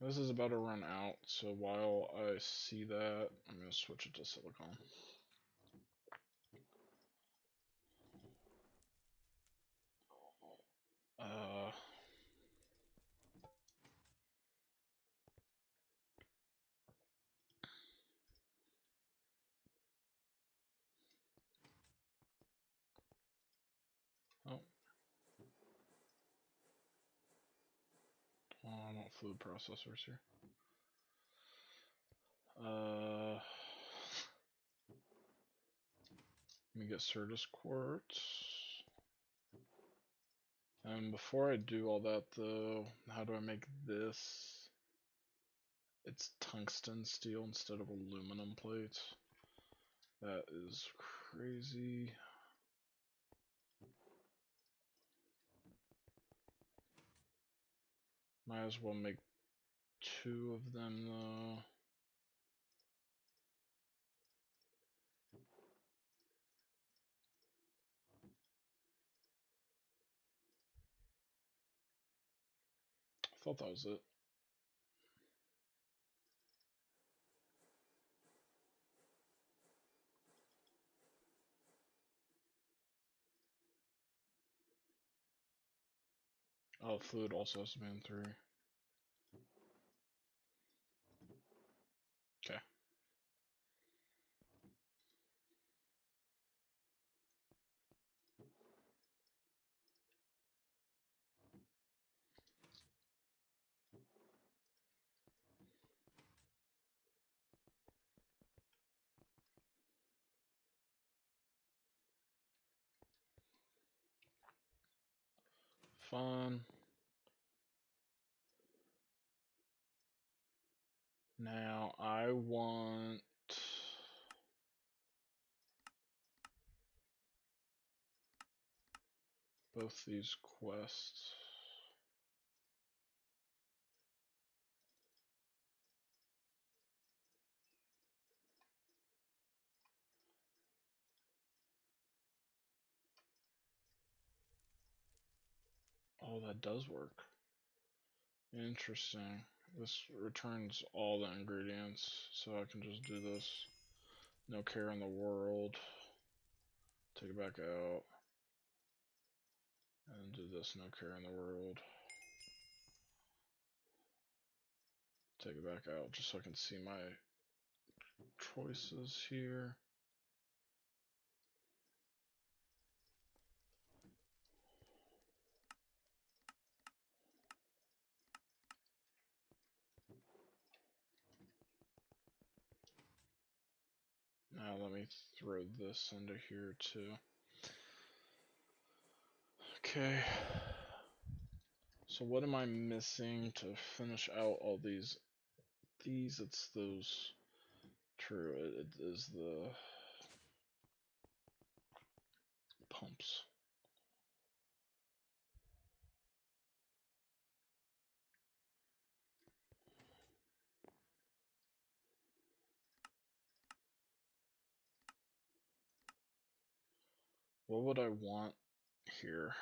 This is about to run out, so while I see that, I'm going to switch it to silicon. Oh. I want fluid processors here. Let me get Certus quartz. And before I do all that though, how do I make this? It's tungsten steel instead of aluminum plates. That is crazy. Might as well make 2 of them though. I thought that was it. Oh, fluid also has to be in 3. Okay. fun. Now I want both these quests. Oh, that does work. Interesting. This returns all the ingredients, so I can just do this. No care in the world. Take it back out. And do this, no care in the world. Take it back out just so I can see my choices here. Now let me throw this into here too. Okay. So what am I missing to finish out all these? It's those. True, it is the pumps. What would I want here?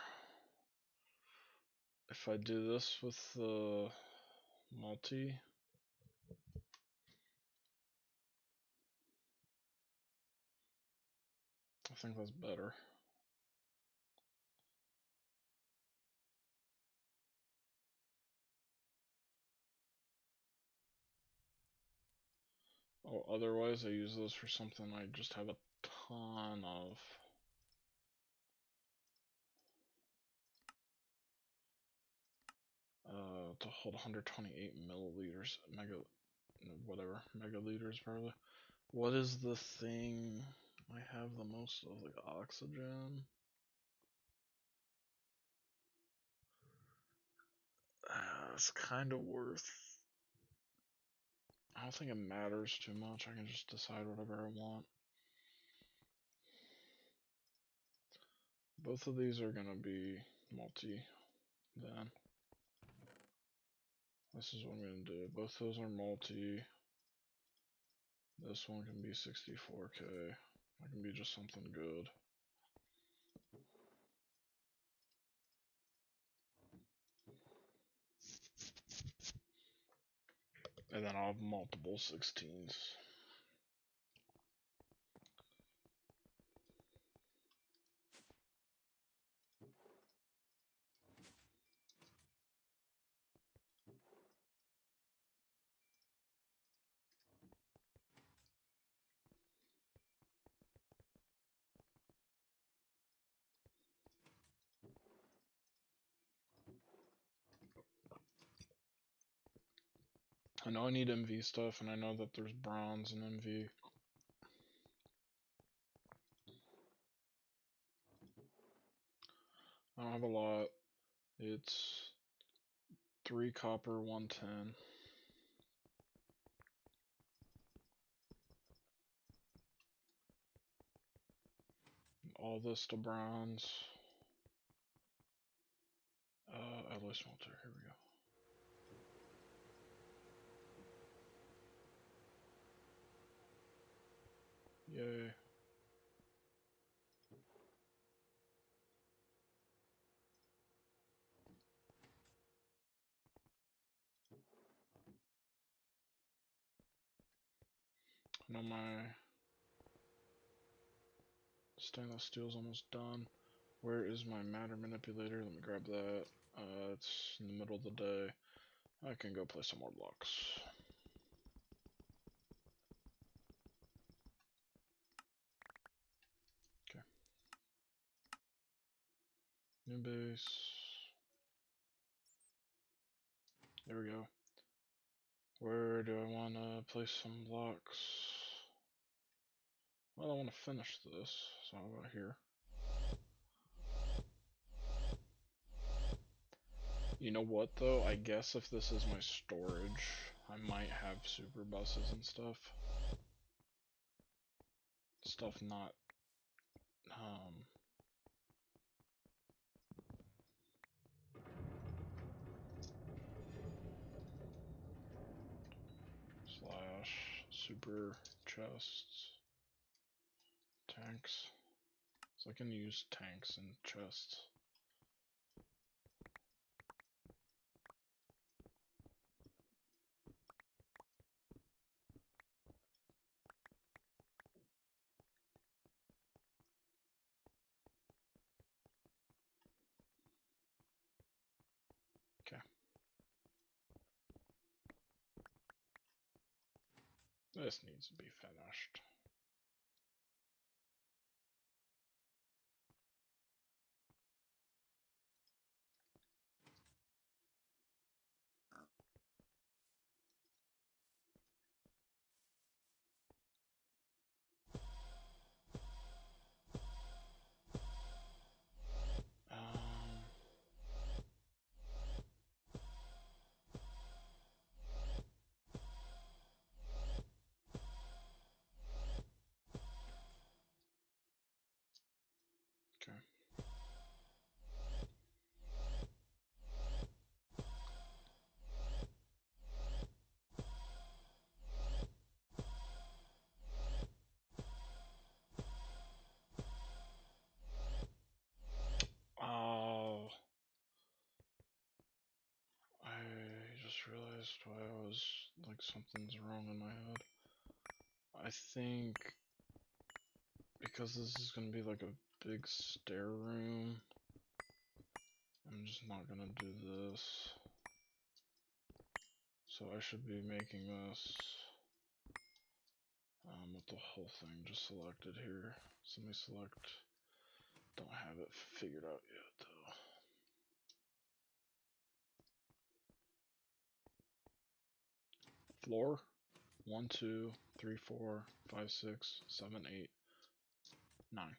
If I do this with the multi, I think that's better. Oh, otherwise I use those for something I just have a ton of. To hold 128 milliliters, megaliters probably. What is the thing I have the most of, like oxygen? It's kind of worth. I don't think it matters too much. I can just decide whatever I want. Both of these are gonna be multi then. This is what I'm gonna do. Both those are multi. This one can be 64k. That can be just something good. And then I'll have multiple 16s. I know I need MV stuff, and I know that there's bronze and MV. I don't have a lot. It's 3 copper, 110. All this to bronze. Alloy smelter, here we go. Yay. I know my stainless steel's almost done. Where is my matter manipulator? Let me grab that. It's in the middle of the day. I can go play some more blocks. Okay. New base. There we go. Where do I want to place some blocks? Well, I want to finish this, so I'll go here. You know what though? I guess if this is my storage, I might have super buses and stuff. Stuff not slash super chests tanks. So I can use tanks and chests. Okay. This needs to be finished. Okay. Oh, I just realized why I was like something's wrong in my head. I think because this is gonna be like a big stair room, I'm just not gonna do this. So I should be making this with the whole thing just selected here. So let me select, don't have it figured out yet though. Floor, 1, 2, 3, 4, 5, 6, 7, 8, 9.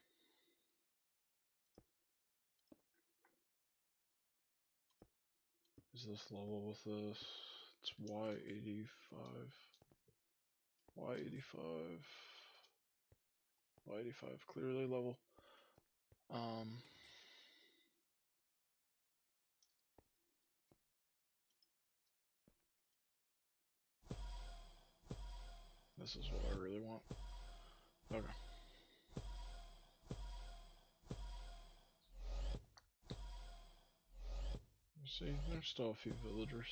Is this level with this? It's Y85. Y85. Y85 clearly level. This is what I really want. Okay. See, there's still a few villagers.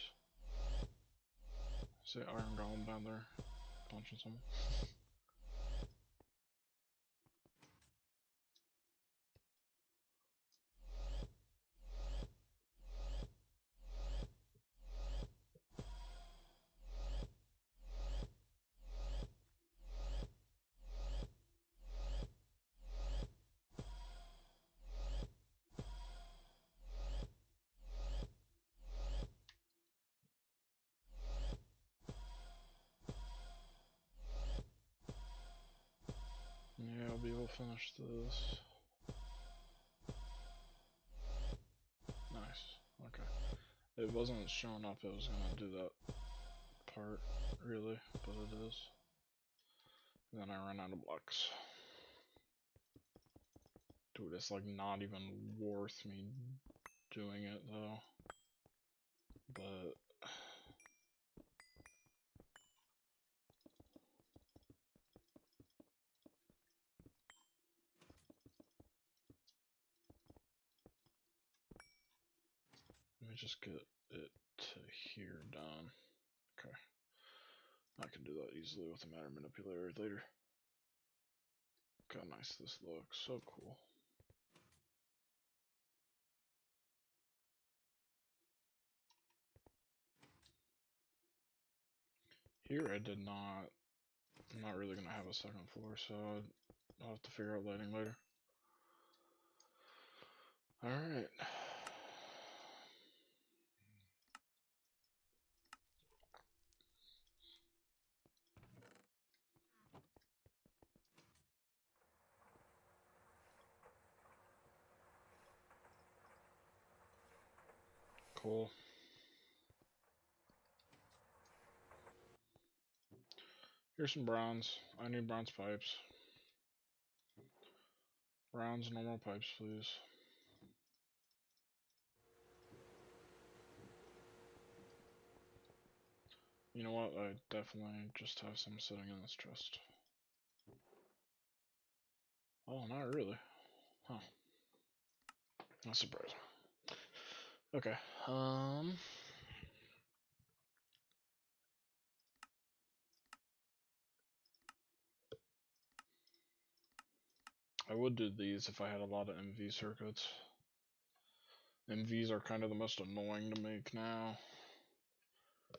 See Iron Golem down there punching someone. Yeah, I'll be able to finish this. Nice. Okay. It wasn't showing up it was gonna do that part, really, but it is. And then I ran out of blocks. Dude, it's like not even worth me doing it though. But let me just get it to here done. Okay. I can do that easily with the matter manipulator later. Look how nice this looks. So cool. Here I did not. I'm not really gonna have a second floor, so I'll have to figure out lighting later. Alright. Cool. Here's some bronze. I need bronze pipes. Bronze normal pipes, please. You know what? I definitely just have some sitting in this chest. Oh, not really. Huh. That's surprising. Okay. I would do these if I had a lot of MV circuits. MVs are kind of the most annoying to make now.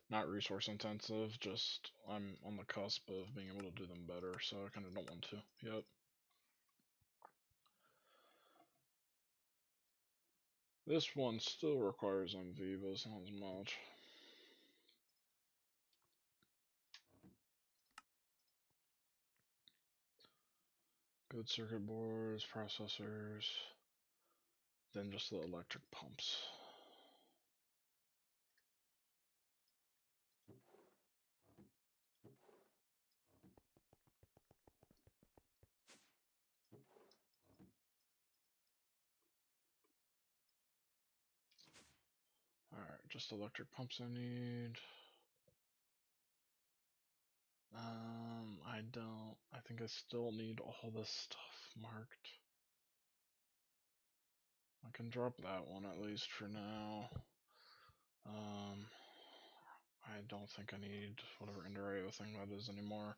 Not resource intensive, just I'm on the cusp of being able to do them better, so I kind of don't want to. Yep. This one still requires MV, but it's not as much. Good circuit boards, processors, then just the electric pumps. Alright, just electric pumps I need. I think I still need all this stuff marked. I can drop that one at least for now. I don't think I need whatever Indirayo thing that is anymore.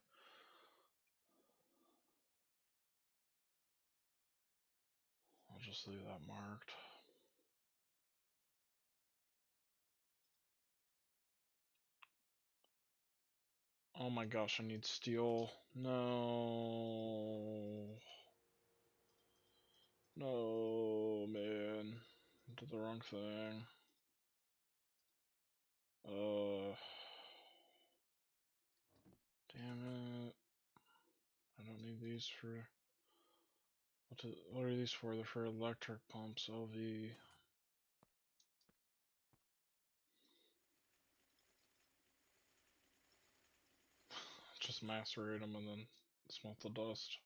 I'll just leave that marked. Oh my gosh, I need steel. No. No, man. I did the wrong thing. Damn it. I don't need these for... What are these for? They're for electric pumps, LV. Just macerate them and then smelt the dust.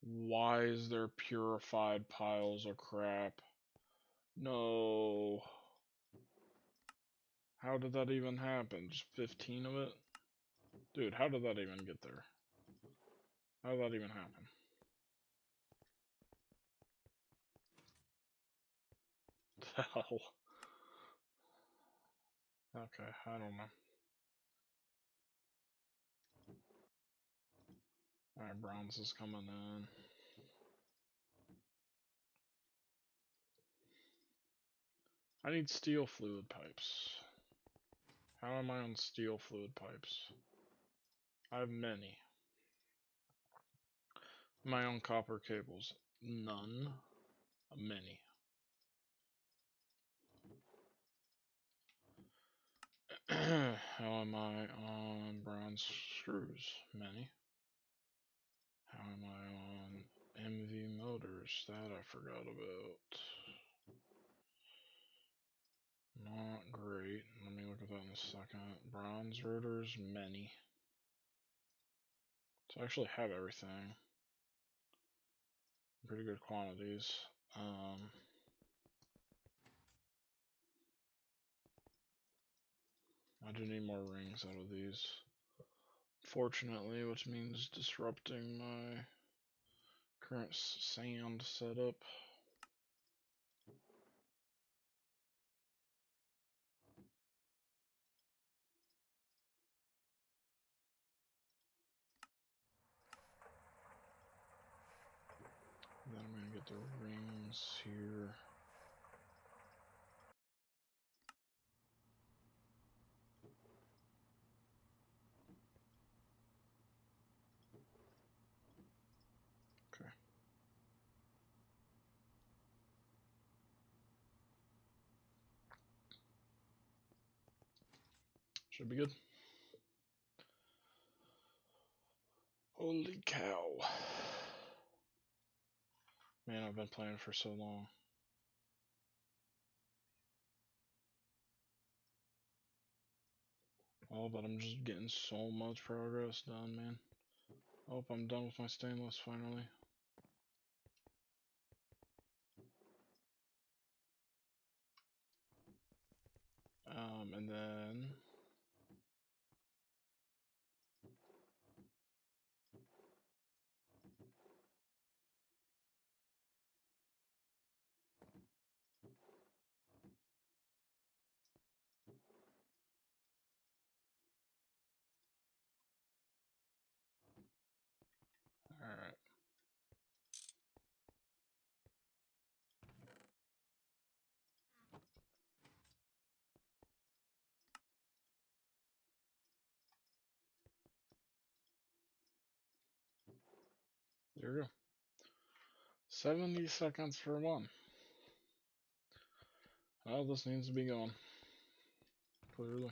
Why is there purified piles of crap? No. How did that even happen? Just 15 of it? Dude, how did that even get there? How did that even happen? The hell? Okay, I don't know. Alright, bronze is coming in. I need steel fluid pipes. How am I on steel fluid pipes? I have many. Am I on copper cables? None. Many. How am I on bronze screws? Many. How am I on MV motors? That I forgot about. Not great. Let me look at that in a second. Bronze rotors, many. So I actually have everything. Pretty good quantities. I do need more rings out of these. Fortunately, which means disrupting my current sand setup. Then I'm gonna get the rings here. Okay. Should be good. Holy cow. Man, I've been playing for so long. Oh, but I'm just getting so much progress done, man. Oh, I'm done with my stainless finally. And then alright. There we go. 70 seconds for one. Oh, this needs to be going. Clearly.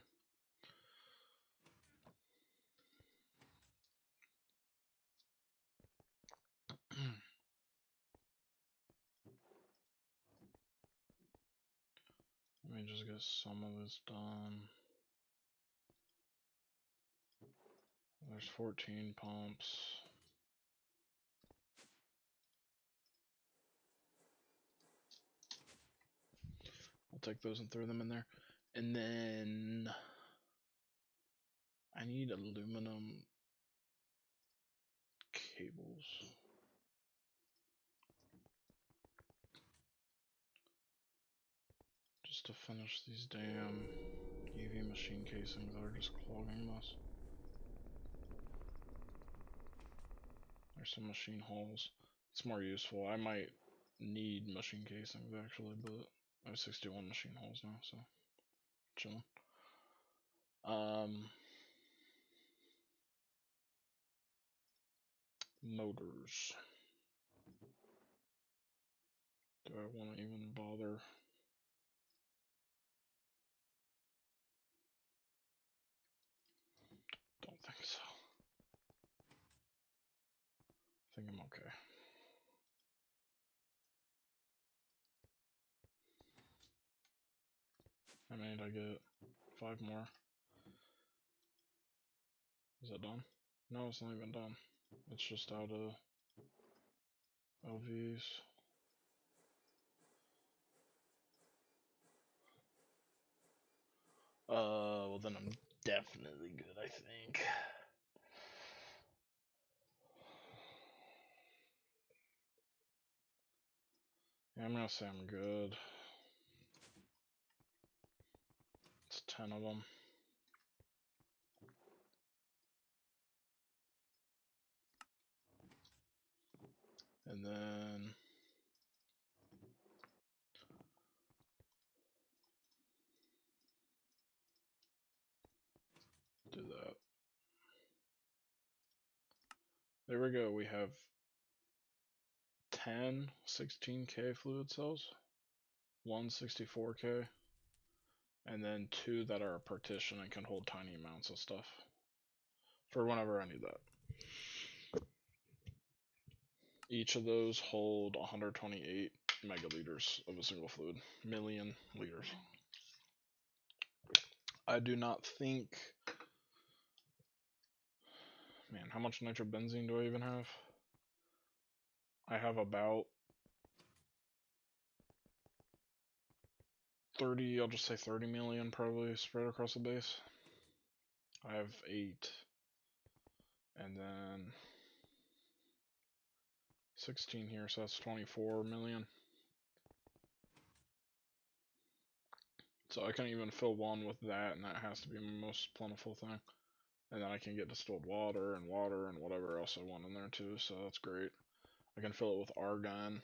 Let me just get some of this done. There's 14 pumps. I'll take those and throw them in there. And then I need aluminum cables. Just to finish these damn EV machine casings that are just clogging this. There's some machine holes. It's more useful. I might need machine casings actually, but I have 61 machine holes now, so chilling. Motors. Do I want to even bother? Don't think so. I think I'm okay. How many did I get? 5 more. Is that done? No, it's not even done. It's just out of LVs. Well then I'm definitely good, I think. Yeah, I'm gonna say I'm good. It's 10 of them. And then do that. There we go. We have 10 16K fluid cells, one 64K, and then 2 that are a partition and can hold tiny amounts of stuff for whenever I need that. Each of those hold 128 megaliters of a single fluid, million liters. I do not think. Man, how much nitrobenzene do I even have? I have about 30, I'll just say 30 million probably spread across the base. I have 8. And then 16 here, so that's 24 million. So I can even fill one with that, and that has to be my most plentiful thing. And then I can get distilled water and whatever else I want in there too, so that's great. I can fill it with argon,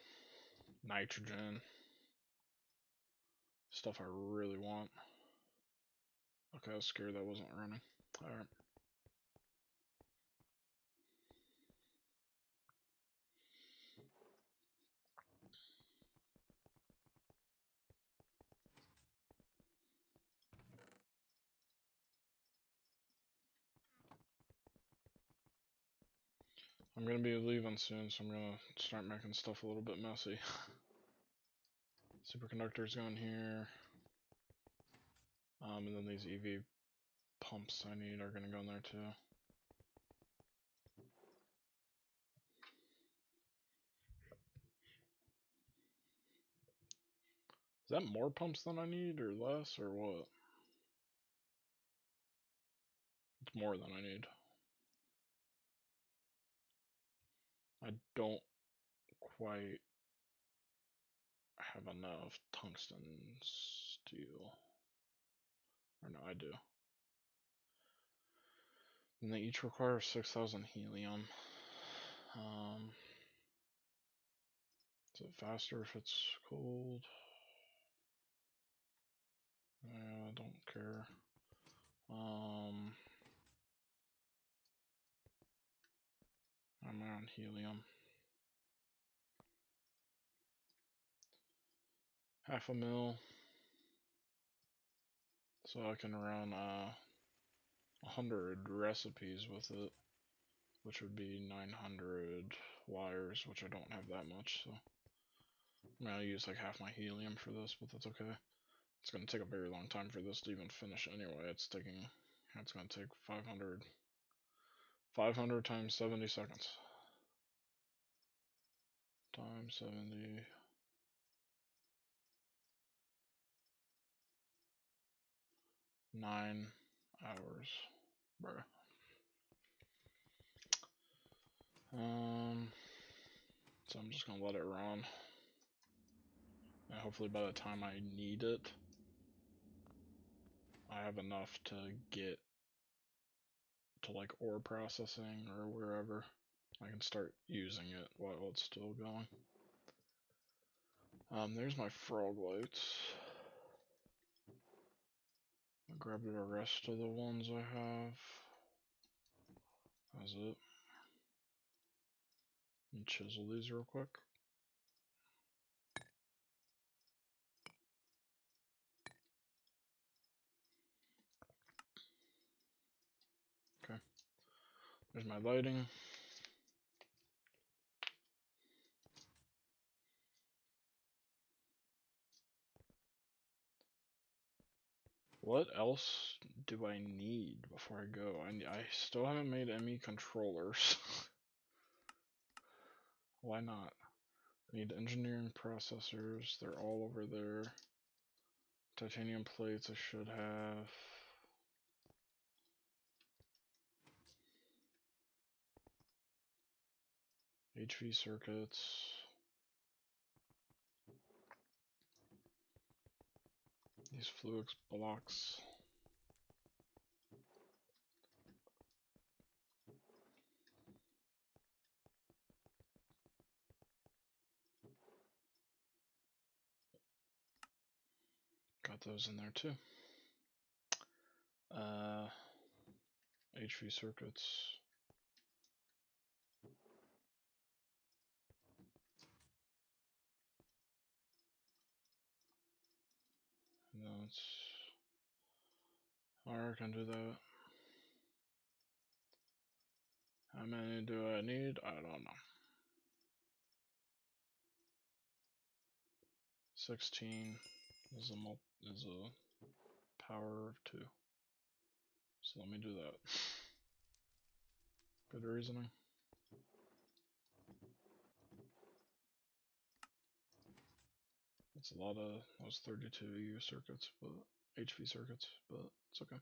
nitrogen, stuff I really want. Okay, I was scared that wasn't running. Alright. I'm gonna be leaving soon, so I'm gonna start making stuff a little bit messy. Superconductors going here. And then these EV pumps I need are gonna go in there too. Is that more pumps than I need, or less, or what? It's more than I need. I don't quite have enough tungsten steel. Or no, I do. And they each require 6,000 helium. Is it faster if it's cold? Yeah, I don't care. I'm on helium. 0.5 mil. So I can run 100 recipes with it, which would be 900 wires, which I don't have that much, so I'm gonna use like half my helium for this, but that's okay. It's gonna take a very long time for this to even finish anyway. It's gonna take 500 times 70 seconds. Times 70. 9 hours, bruh. So I'm just gonna let it run. And hopefully by the time I need it, I have enough to get to like ore processing or wherever. I can start using it while it's still going. There's my frog lights. I grabbed the rest of the ones I have. That's it. Let me chisel these real quick. Okay. There's my lighting. What else do I need before I go? I still haven't made ME controllers. Why not? I need engineering processors. They're all over there. Titanium plates I should have. HV circuits. These fluix blocks. Got those in there too. HV circuits. That's. Alright, I can do that. How many do I need? I don't know. 16 is a power of 2. So let me do that. Good reasoning. That's a lot of those 32 U circuits, but HV circuits, but it's okay.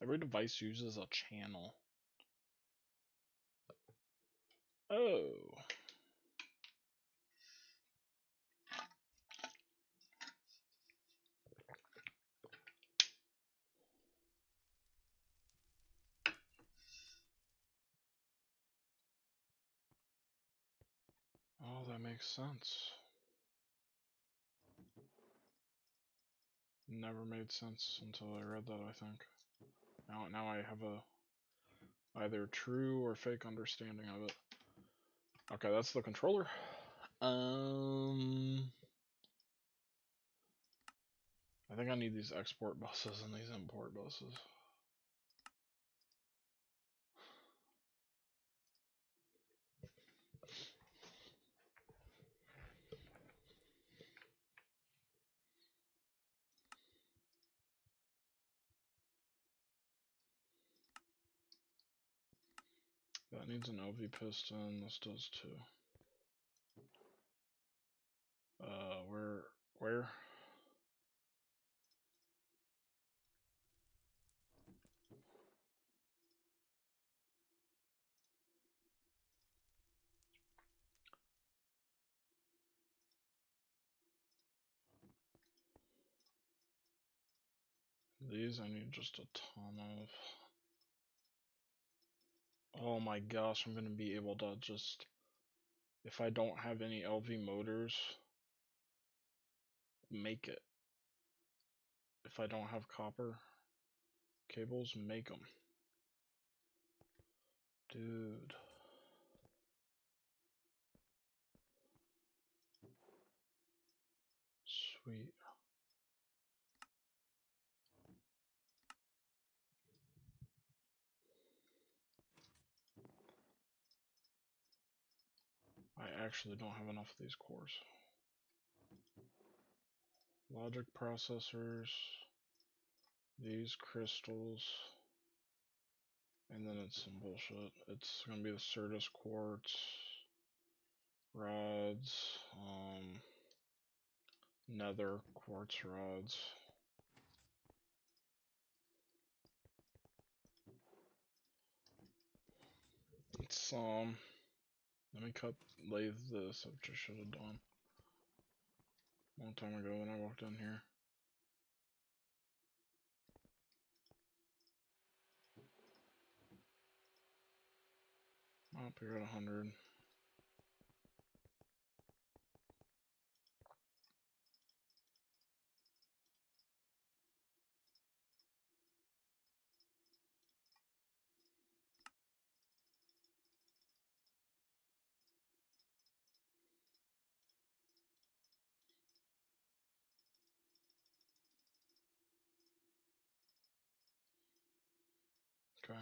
Every device uses a channel. Oh. Oh, that makes sense. Never made sense until I read that, I think. Now I have a either true or fake understanding of it. Okay, that's the controller. I think I need these export buses and these import buses. That needs an LV piston. This does too. Where? These I need just a ton of. Oh my gosh, I'm gonna be able to just, if I don't have any LV motors, make it. If I don't have copper cables, make them. Dude. Sweet. I actually don't have enough of these cores. Logic processors, these crystals, and then it's some bullshit. It's gonna be the Certus quartz, rods, nether quartz rods. It's let me lathe this, which I should have done a long time ago when I walked in here. Up here at 100. Okay.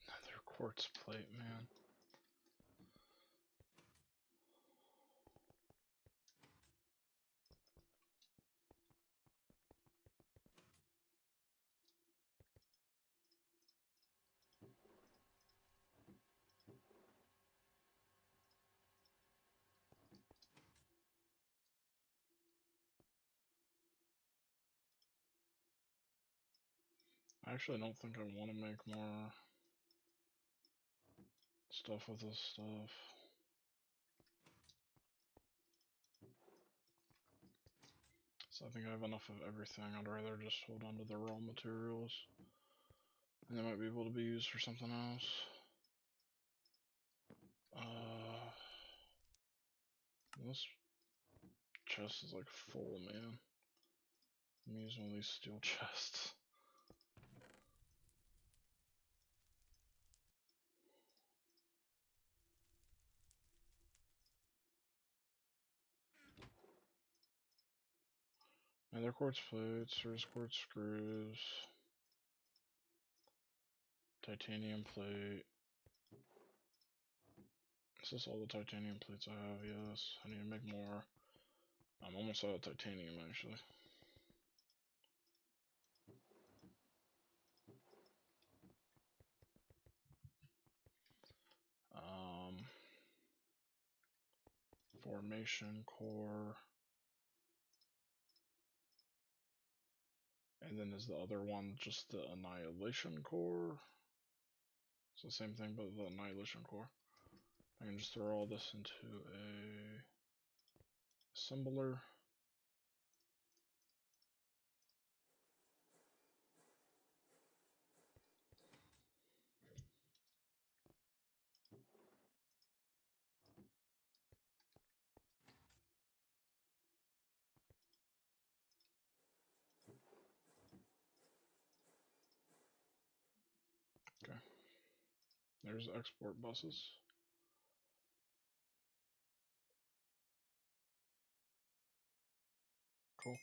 Another quartz plate, man. I actually don't think I want to make more stuff with this stuff. So I think I have enough of everything. I'd rather just hold on to the raw materials. And they might be able to be used for something else. This chest is like full, man. Let me use one of these steel chests. Nether quartz plates, Certus quartz screws, titanium plate. Is this all the titanium plates I have? Yes. I need to make more. I'm almost out of titanium actually. Formation core. And then is the other one just the annihilation core? It's the same thing, but the annihilation core. I can just throw all this into a assembler. There's export buses. Cool.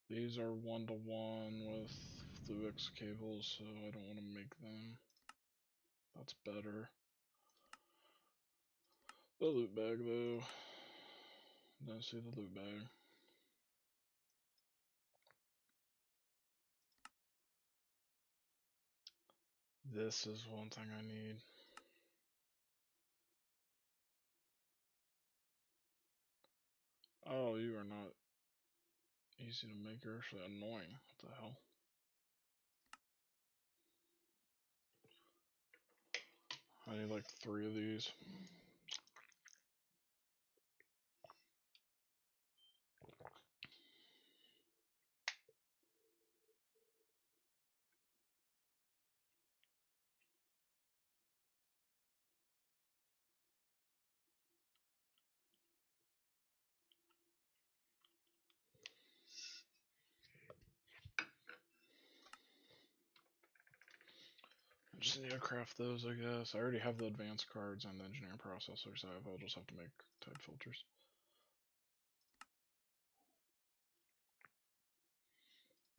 These are 1-to-1 with FluX cables, so I don't want to make them. That's better. The loot bag, though. Don't see the loot bag. This is one thing I need. Oh, you are not easy to make. You're actually annoying. What the hell? I need like 3 of these. I just need to craft those, I guess. I already have the advanced cards and the engineering processors I have. I'll just have to make type filters.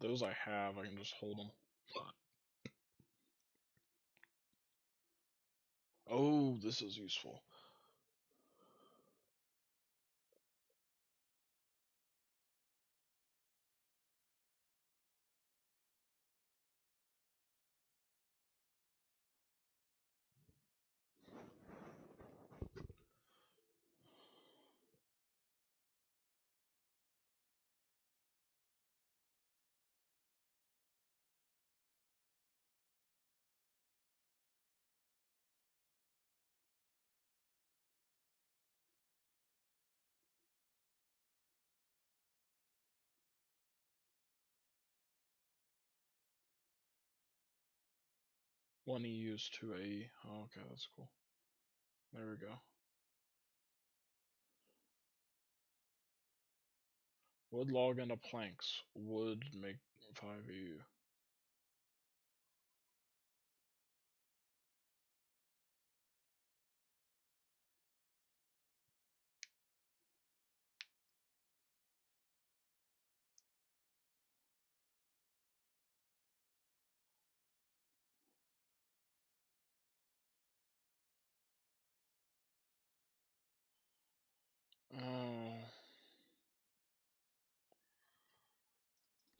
Those I have, I can just hold them. Oh, this is useful. One EU's 2 AE. Oh, okay, that's cool. There we go. Wood log into planks. Wood make 5 EU. Oh.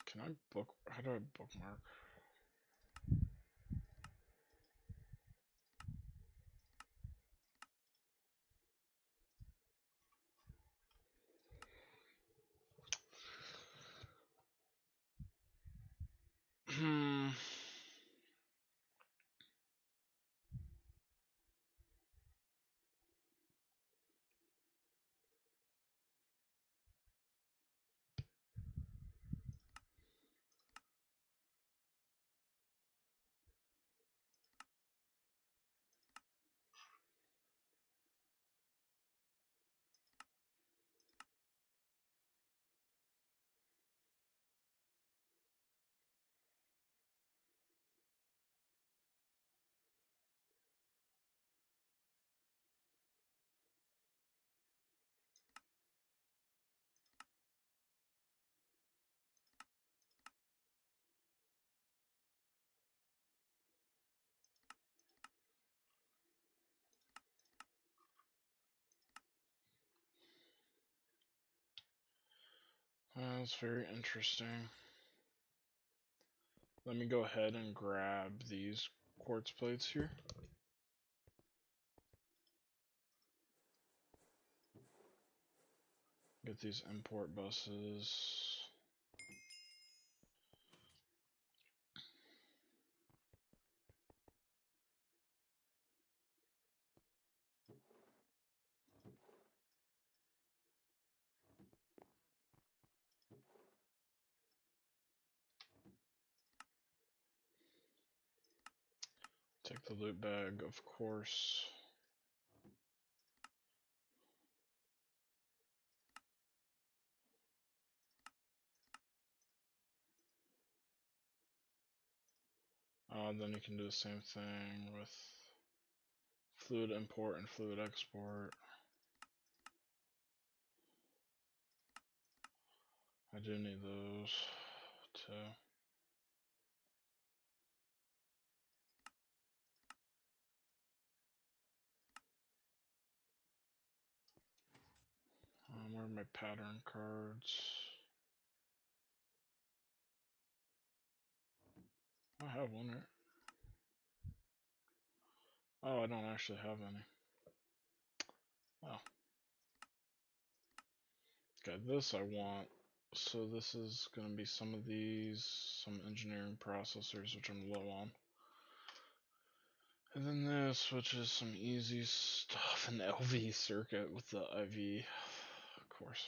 Can I book? How do I bookmark? Hmm. That's very interesting. Let me go ahead and grab these quartz plates here. Get these import buses. Take the loot bag, of course. Then you can do the same thing with fluid import and fluid export. I do need those too. Where are my pattern cards? I have one here. Oh, I don't actually have any. Oh. Okay, this I want. So this is going to be some of these, some engineering processors, which I'm low on. And then this, which is some easy stuff, an LV circuit with the IV, of course.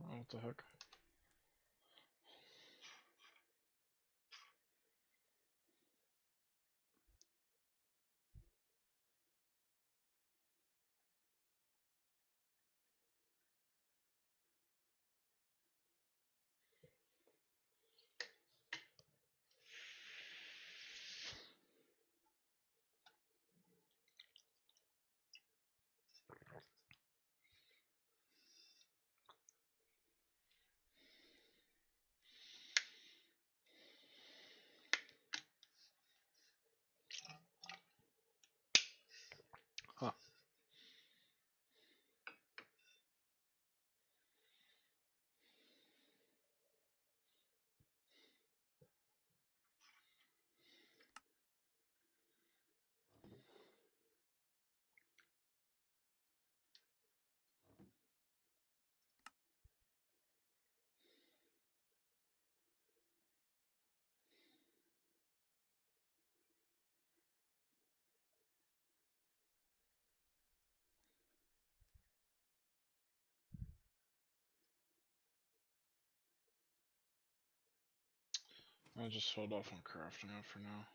Oh, what the heck? Huh. I'll just hold off on crafting it for now.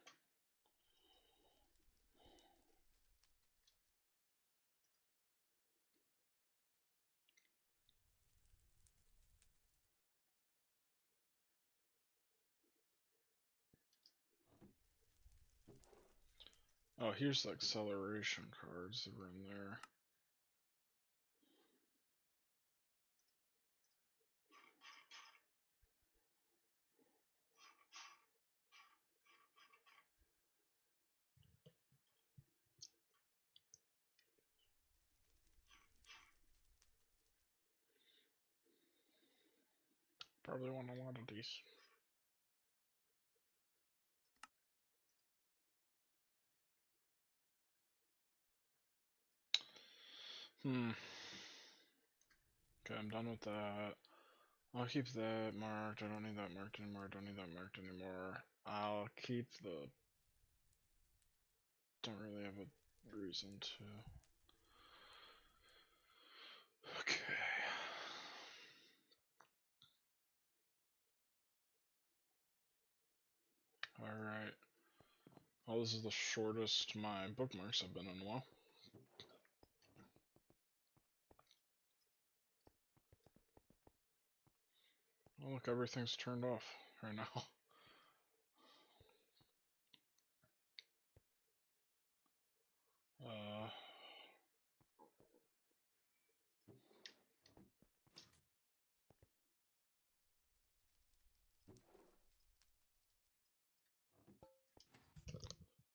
Oh, here's the acceleration cards that were in there. Probably want a lot of these. Okay, I'm done with that. I'll keep that marked. I don't need that marked anymore. I don't need that marked anymore. I'll keep the... Don't really have a reason to. Okay. Alright. Well, this is the shortest my bookmarks have been in a while. Oh, look, everything's turned off right now.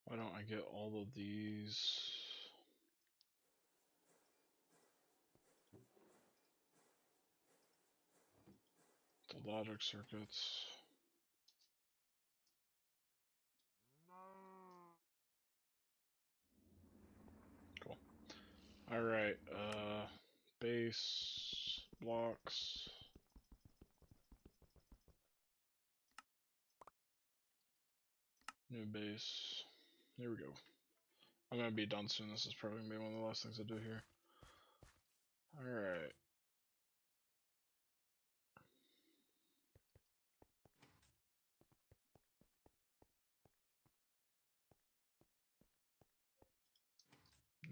Why don't I get all of these? The logic circuits. Cool. Alright, base blocks. New base. Here we go. I'm gonna be done soon. This is probably gonna be one of the last things I do here. Alright.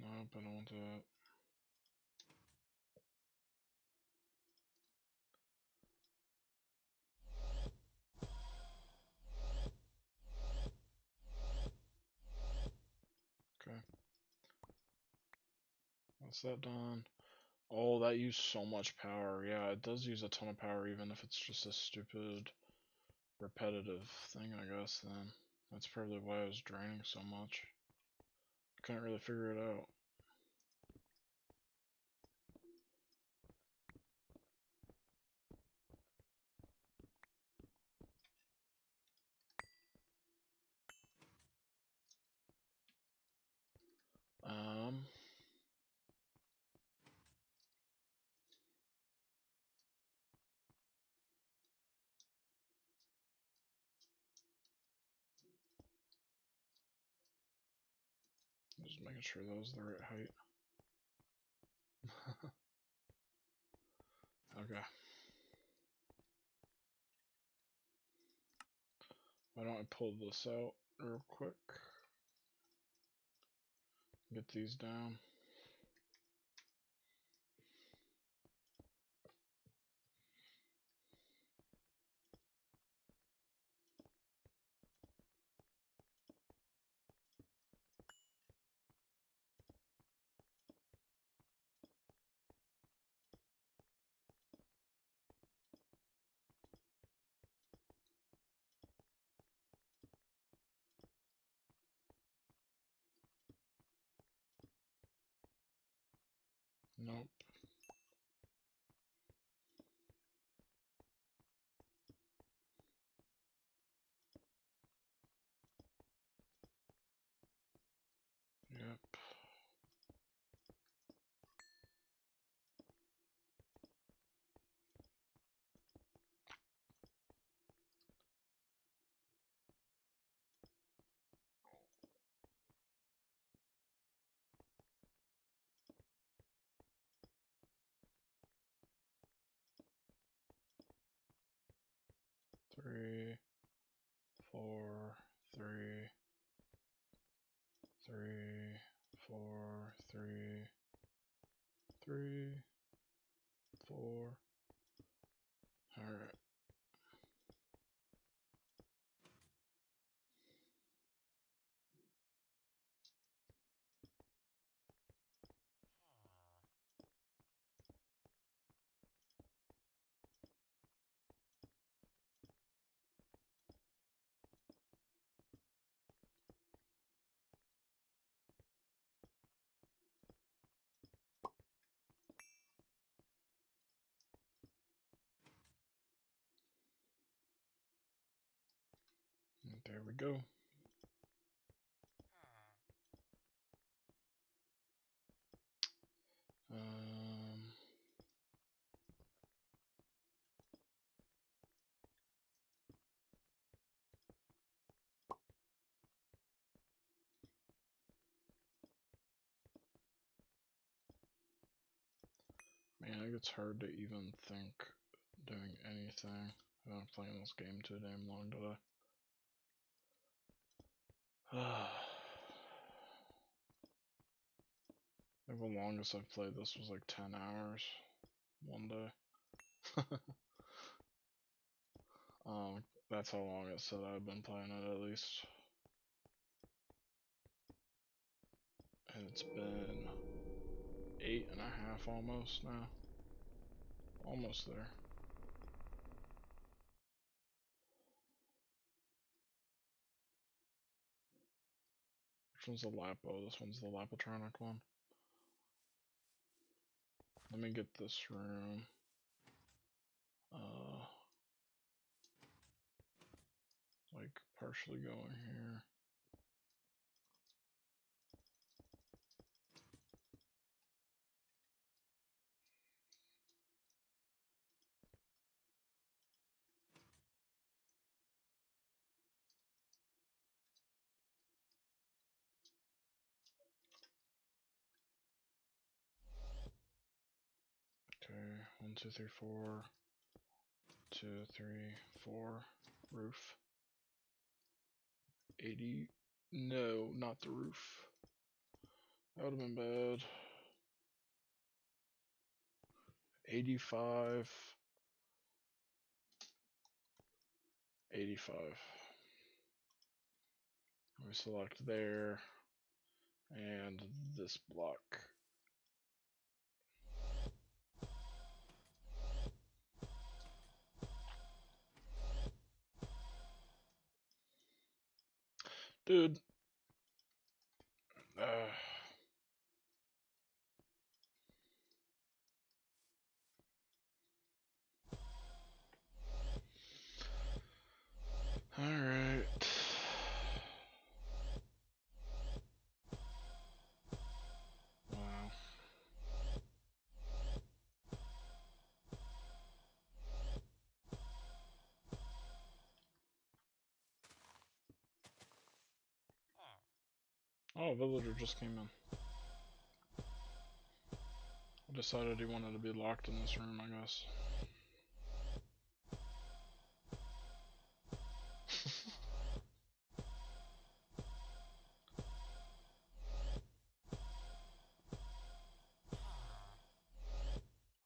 Nope, I don't want that. That's that done. Oh, that used so much power. Yeah, it does use a ton of power, even if it's just a stupid, repetitive thing, I guess, then. That's probably why it was draining so much. Couldn't really figure it out. Um, just making sure that was the right height. Okay. Why don't I pull this out real quick? Get these down. Nope. Yep. Three, four, three, three, four, three, three, four. Alright. There we go. Um, Man, it gets hard to even think doing anything. I've been playing this game too damn long today. I think the longest I've played this was like 10 hours one day. That's how long it said I've been playing it at least. And it's been 8.5 almost now. Almost there. Which one's the Lapo? This one's the Lapotronic one. Let me get this room. Like partially going here. Okay, 1, 2, 3, 4. 2, 3, 4. Roof. 80. No, not the roof. That would have been bad. 85. 85. We select there and this block. Dude. Alright. Wow. Oh, a villager just came in. Decided he wanted to be locked in this room, I guess.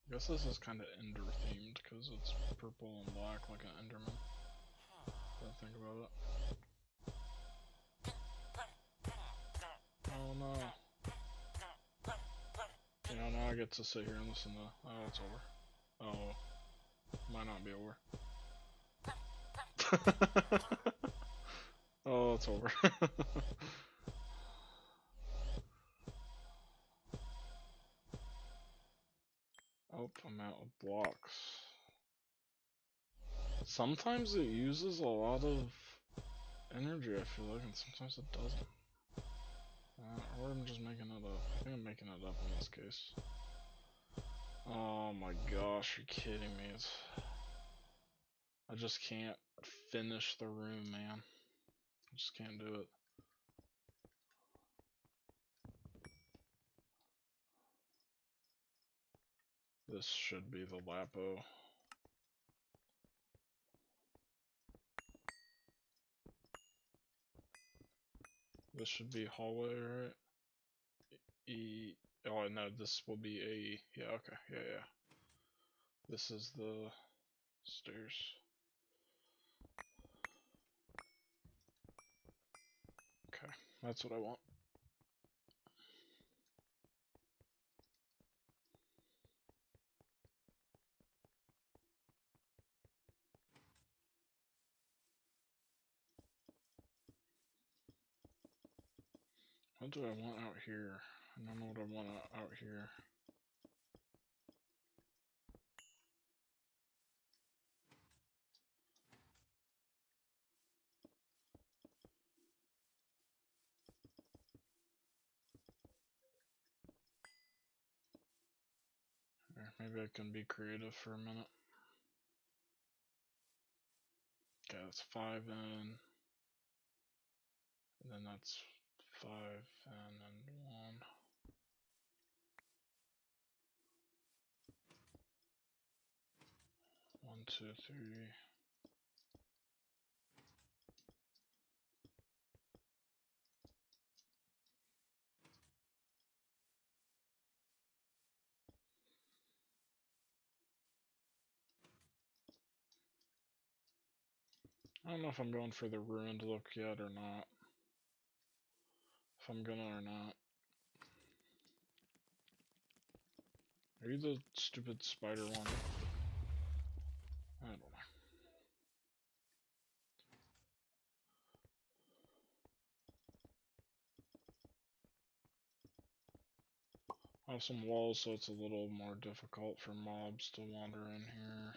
I guess this is kind of Ender themed because it's purple and black like an Enderman. Don't think about it. Oh no. Yeah, now I get to sit here and listen to. Oh, it's over. Oh, might not be over. Oh, it's over. Oh, I'm out of blocks. Sometimes it uses a lot of energy, I feel like, and sometimes it doesn't. Or I'm just making it up. I think I'm making it up in this case. Oh my gosh, you're kidding me. I just can't finish the room, man. I just can't do it. This should be the Lapo. This should be hallway, right? Oh no, this will be A. Yeah, okay, yeah. This is the stairs. Okay, that's what I want. What do I want out here? I don't know what I want out here. Maybe I can be creative for a minute. Okay, that's 5 in. And then that's 5 and then 1. One, two, three. I don't know if I'm going for the ruined look yet or not. If I'm gonna or not. Are you the stupid spider one? I don't know. I have some walls, so it's a little more difficult for mobs to wander in here.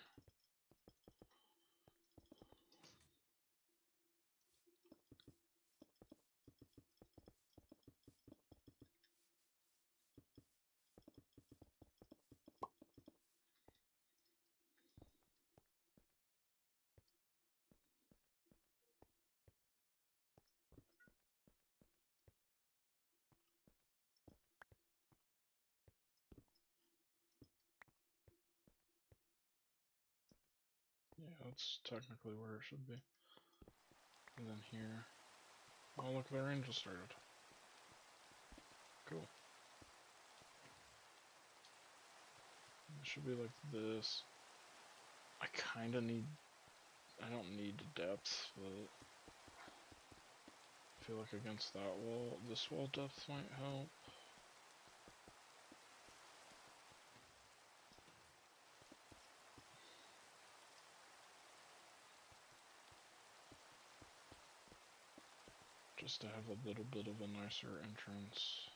Yeah, that's technically where it should be. And then here. Oh, look, the rain just started. Cool. It should be like this. I kinda need... I don't need depth, but... I feel like against that wall, this wall depth might help. just to have a little bit of a nicer entrance.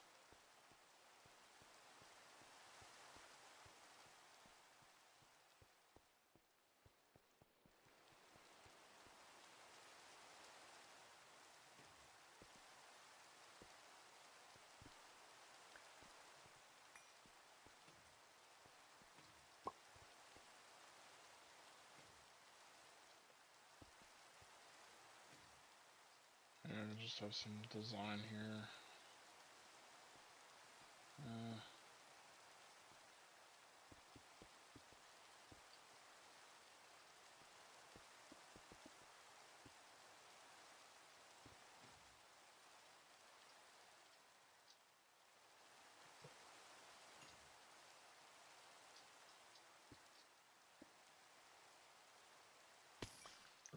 And just have some design here.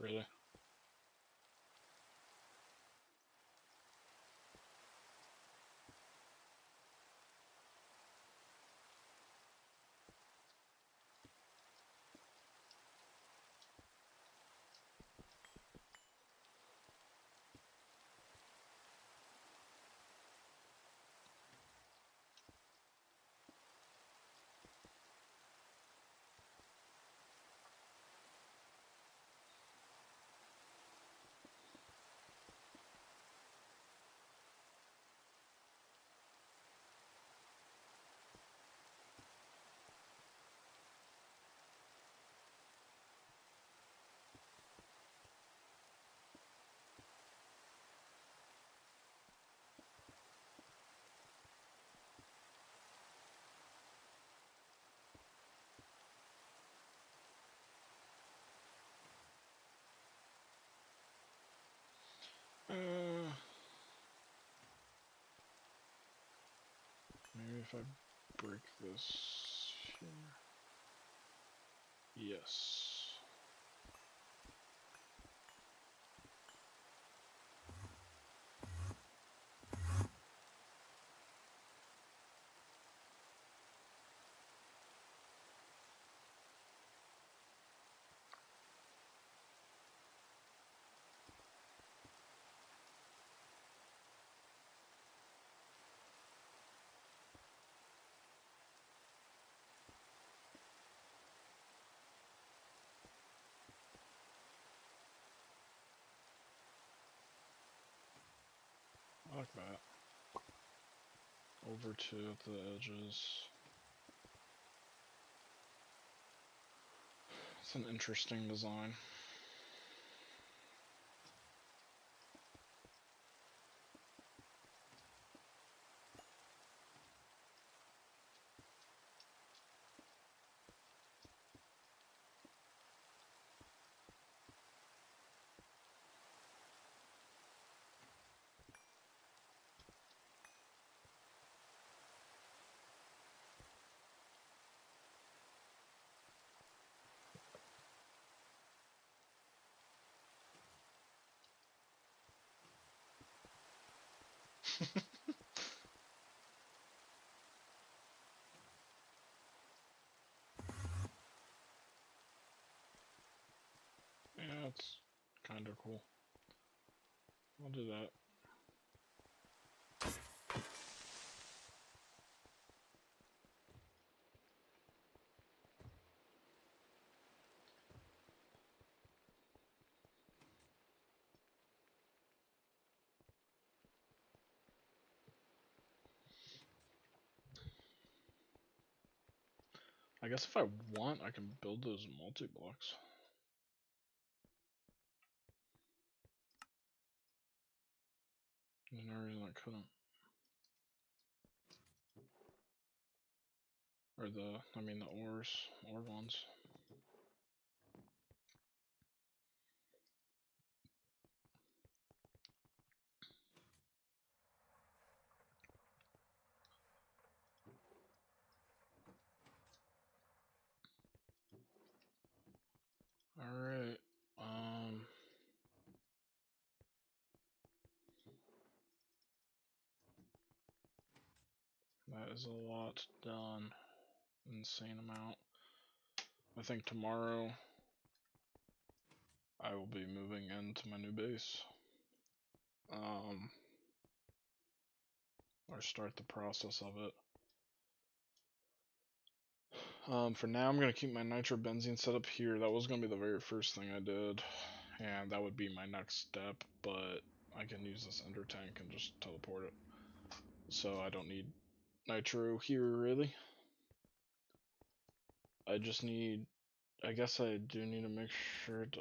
Really? Maybe if I break this here. Yes. I like that. Over two at the edges. It's an interesting design. Yeah, it's kind of cool. I'll do that. I guess if I want, I can build those multi-blocks. There's no reason I couldn't. Or I mean the ore ones. Alright, that is a lot done. Insane amount. I think tomorrow I will be moving into my new base. or start the process of it. For now, I'm going to keep my nitrobenzene set up here. That was going to be the very first thing I did, and that would be my next step, but I can use this ender tank and just teleport it. So I don't need nitro here, really. I just need... I guess I do need to make sure to...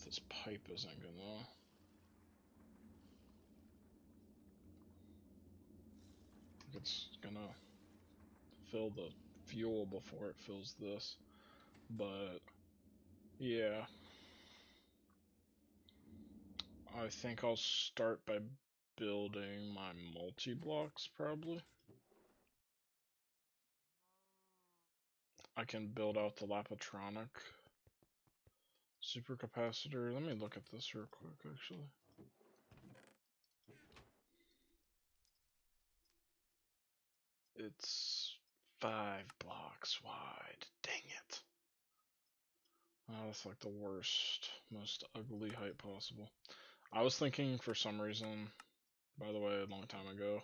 This pipe isn't gonna... It's gonna fill the fuel before it fills this. But, yeah. I think I'll start by building my multi-blocks, probably. I can build out the Lapatronic supercapacitor. Let me look at this real quick, actually. It's 5 blocks wide. Dang it. Oh, that's like the worst, most ugly height possible. I was thinking for some reason, by the way, a long time ago,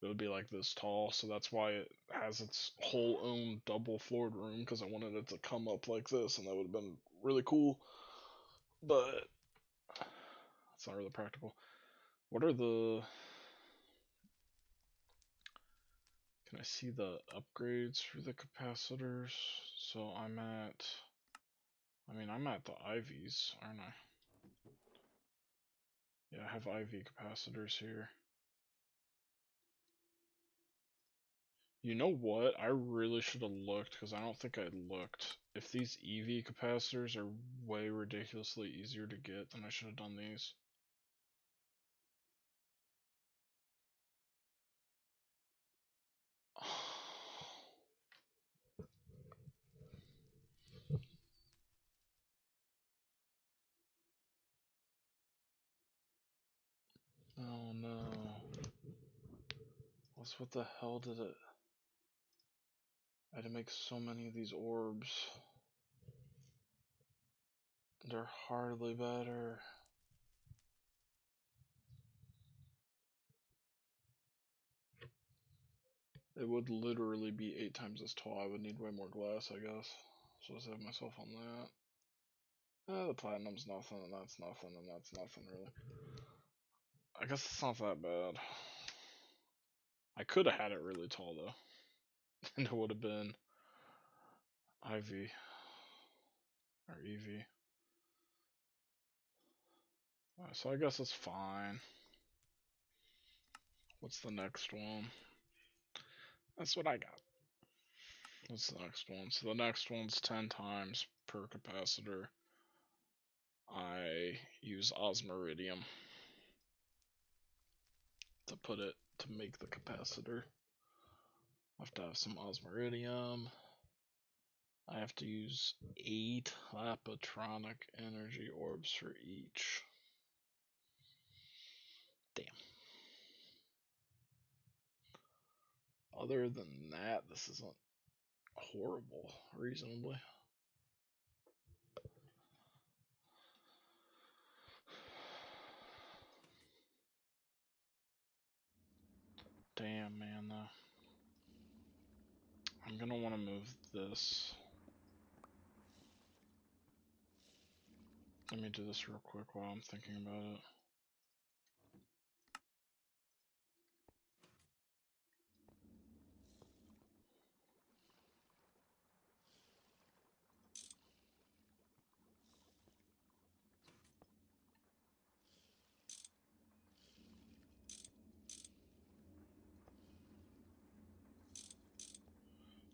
it would be like this tall, so that's why it has its whole own double floored room, because I wanted it to come up like this, and that would have been really cool. But it's not really practical. What are the... Can I see the upgrades for the capacitors? So I'm at... I mean, I'm at the IVs, aren't I? Yeah, I have IV capacitors here. You know what? I really should have looked, because I don't think I looked. If these EV capacitors are way ridiculously easier to get, then I should have done these. Oh no. What the hell did it... I had to make so many of these orbs. They're hardly better. It would literally be 8 times as tall. I would need way more glass, I guess. So I'll save myself on that. The platinum's nothing, and that's nothing, and that's nothing, really. I guess it's not that bad. I could have had it really tall, though. And it would have been IV. Or EV. So I guess it's fine. What's the next one? That's what I got. What's the next one? So the next one's 10 times per capacitor. I use osmiridium to put it to make the capacitor. I have to have some osmiridium. I have to use 8 Lapatronic energy orbs for each. Damn. Other than that, this isn't horrible, reasonably. Damn, man, though. I'm gonna want to move this. Let me do this real quick while I'm thinking about it.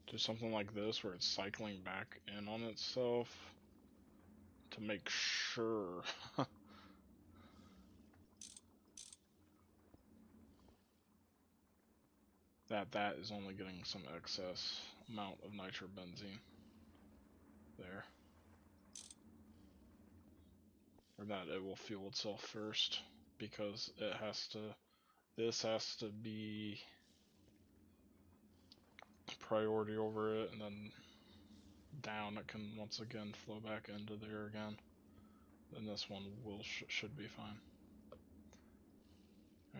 Do something like this where it's cycling back in on itself to make sure that is only getting some excess amount of nitrobenzene there. Or that it will fuel itself first, because it has to, this has to be priority over it, and then down it can once again flow back into there again. then this one should be fine.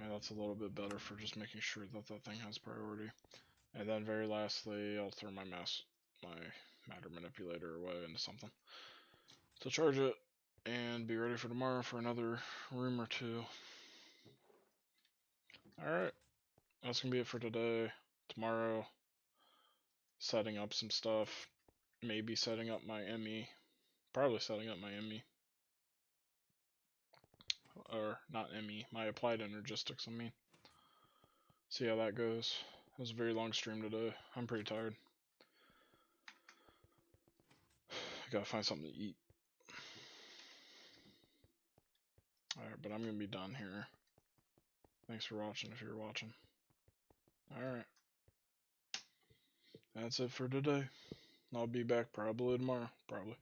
And that's a little bit better for just making sure that that thing has priority. And then very lastly, I'll throw my matter manipulator away into something to charge it and be ready for tomorrow for another room or two. Alright, that's gonna be it for today. Tomorrow, setting up some stuff, maybe setting up my ME, probably setting up my ME, or not ME, my applied energistics, I mean. See how that goes. It was a very long stream today. I'm pretty tired. I gotta find something to eat. Alright, but I'm gonna be done here. Thanks for watching if you're watching. Alright. That's it for today. I'll be back probably tomorrow. Probably.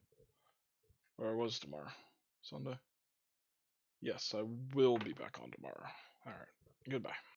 Or I was tomorrow. Sunday. Yes, I will be back on tomorrow. Alright. Goodbye.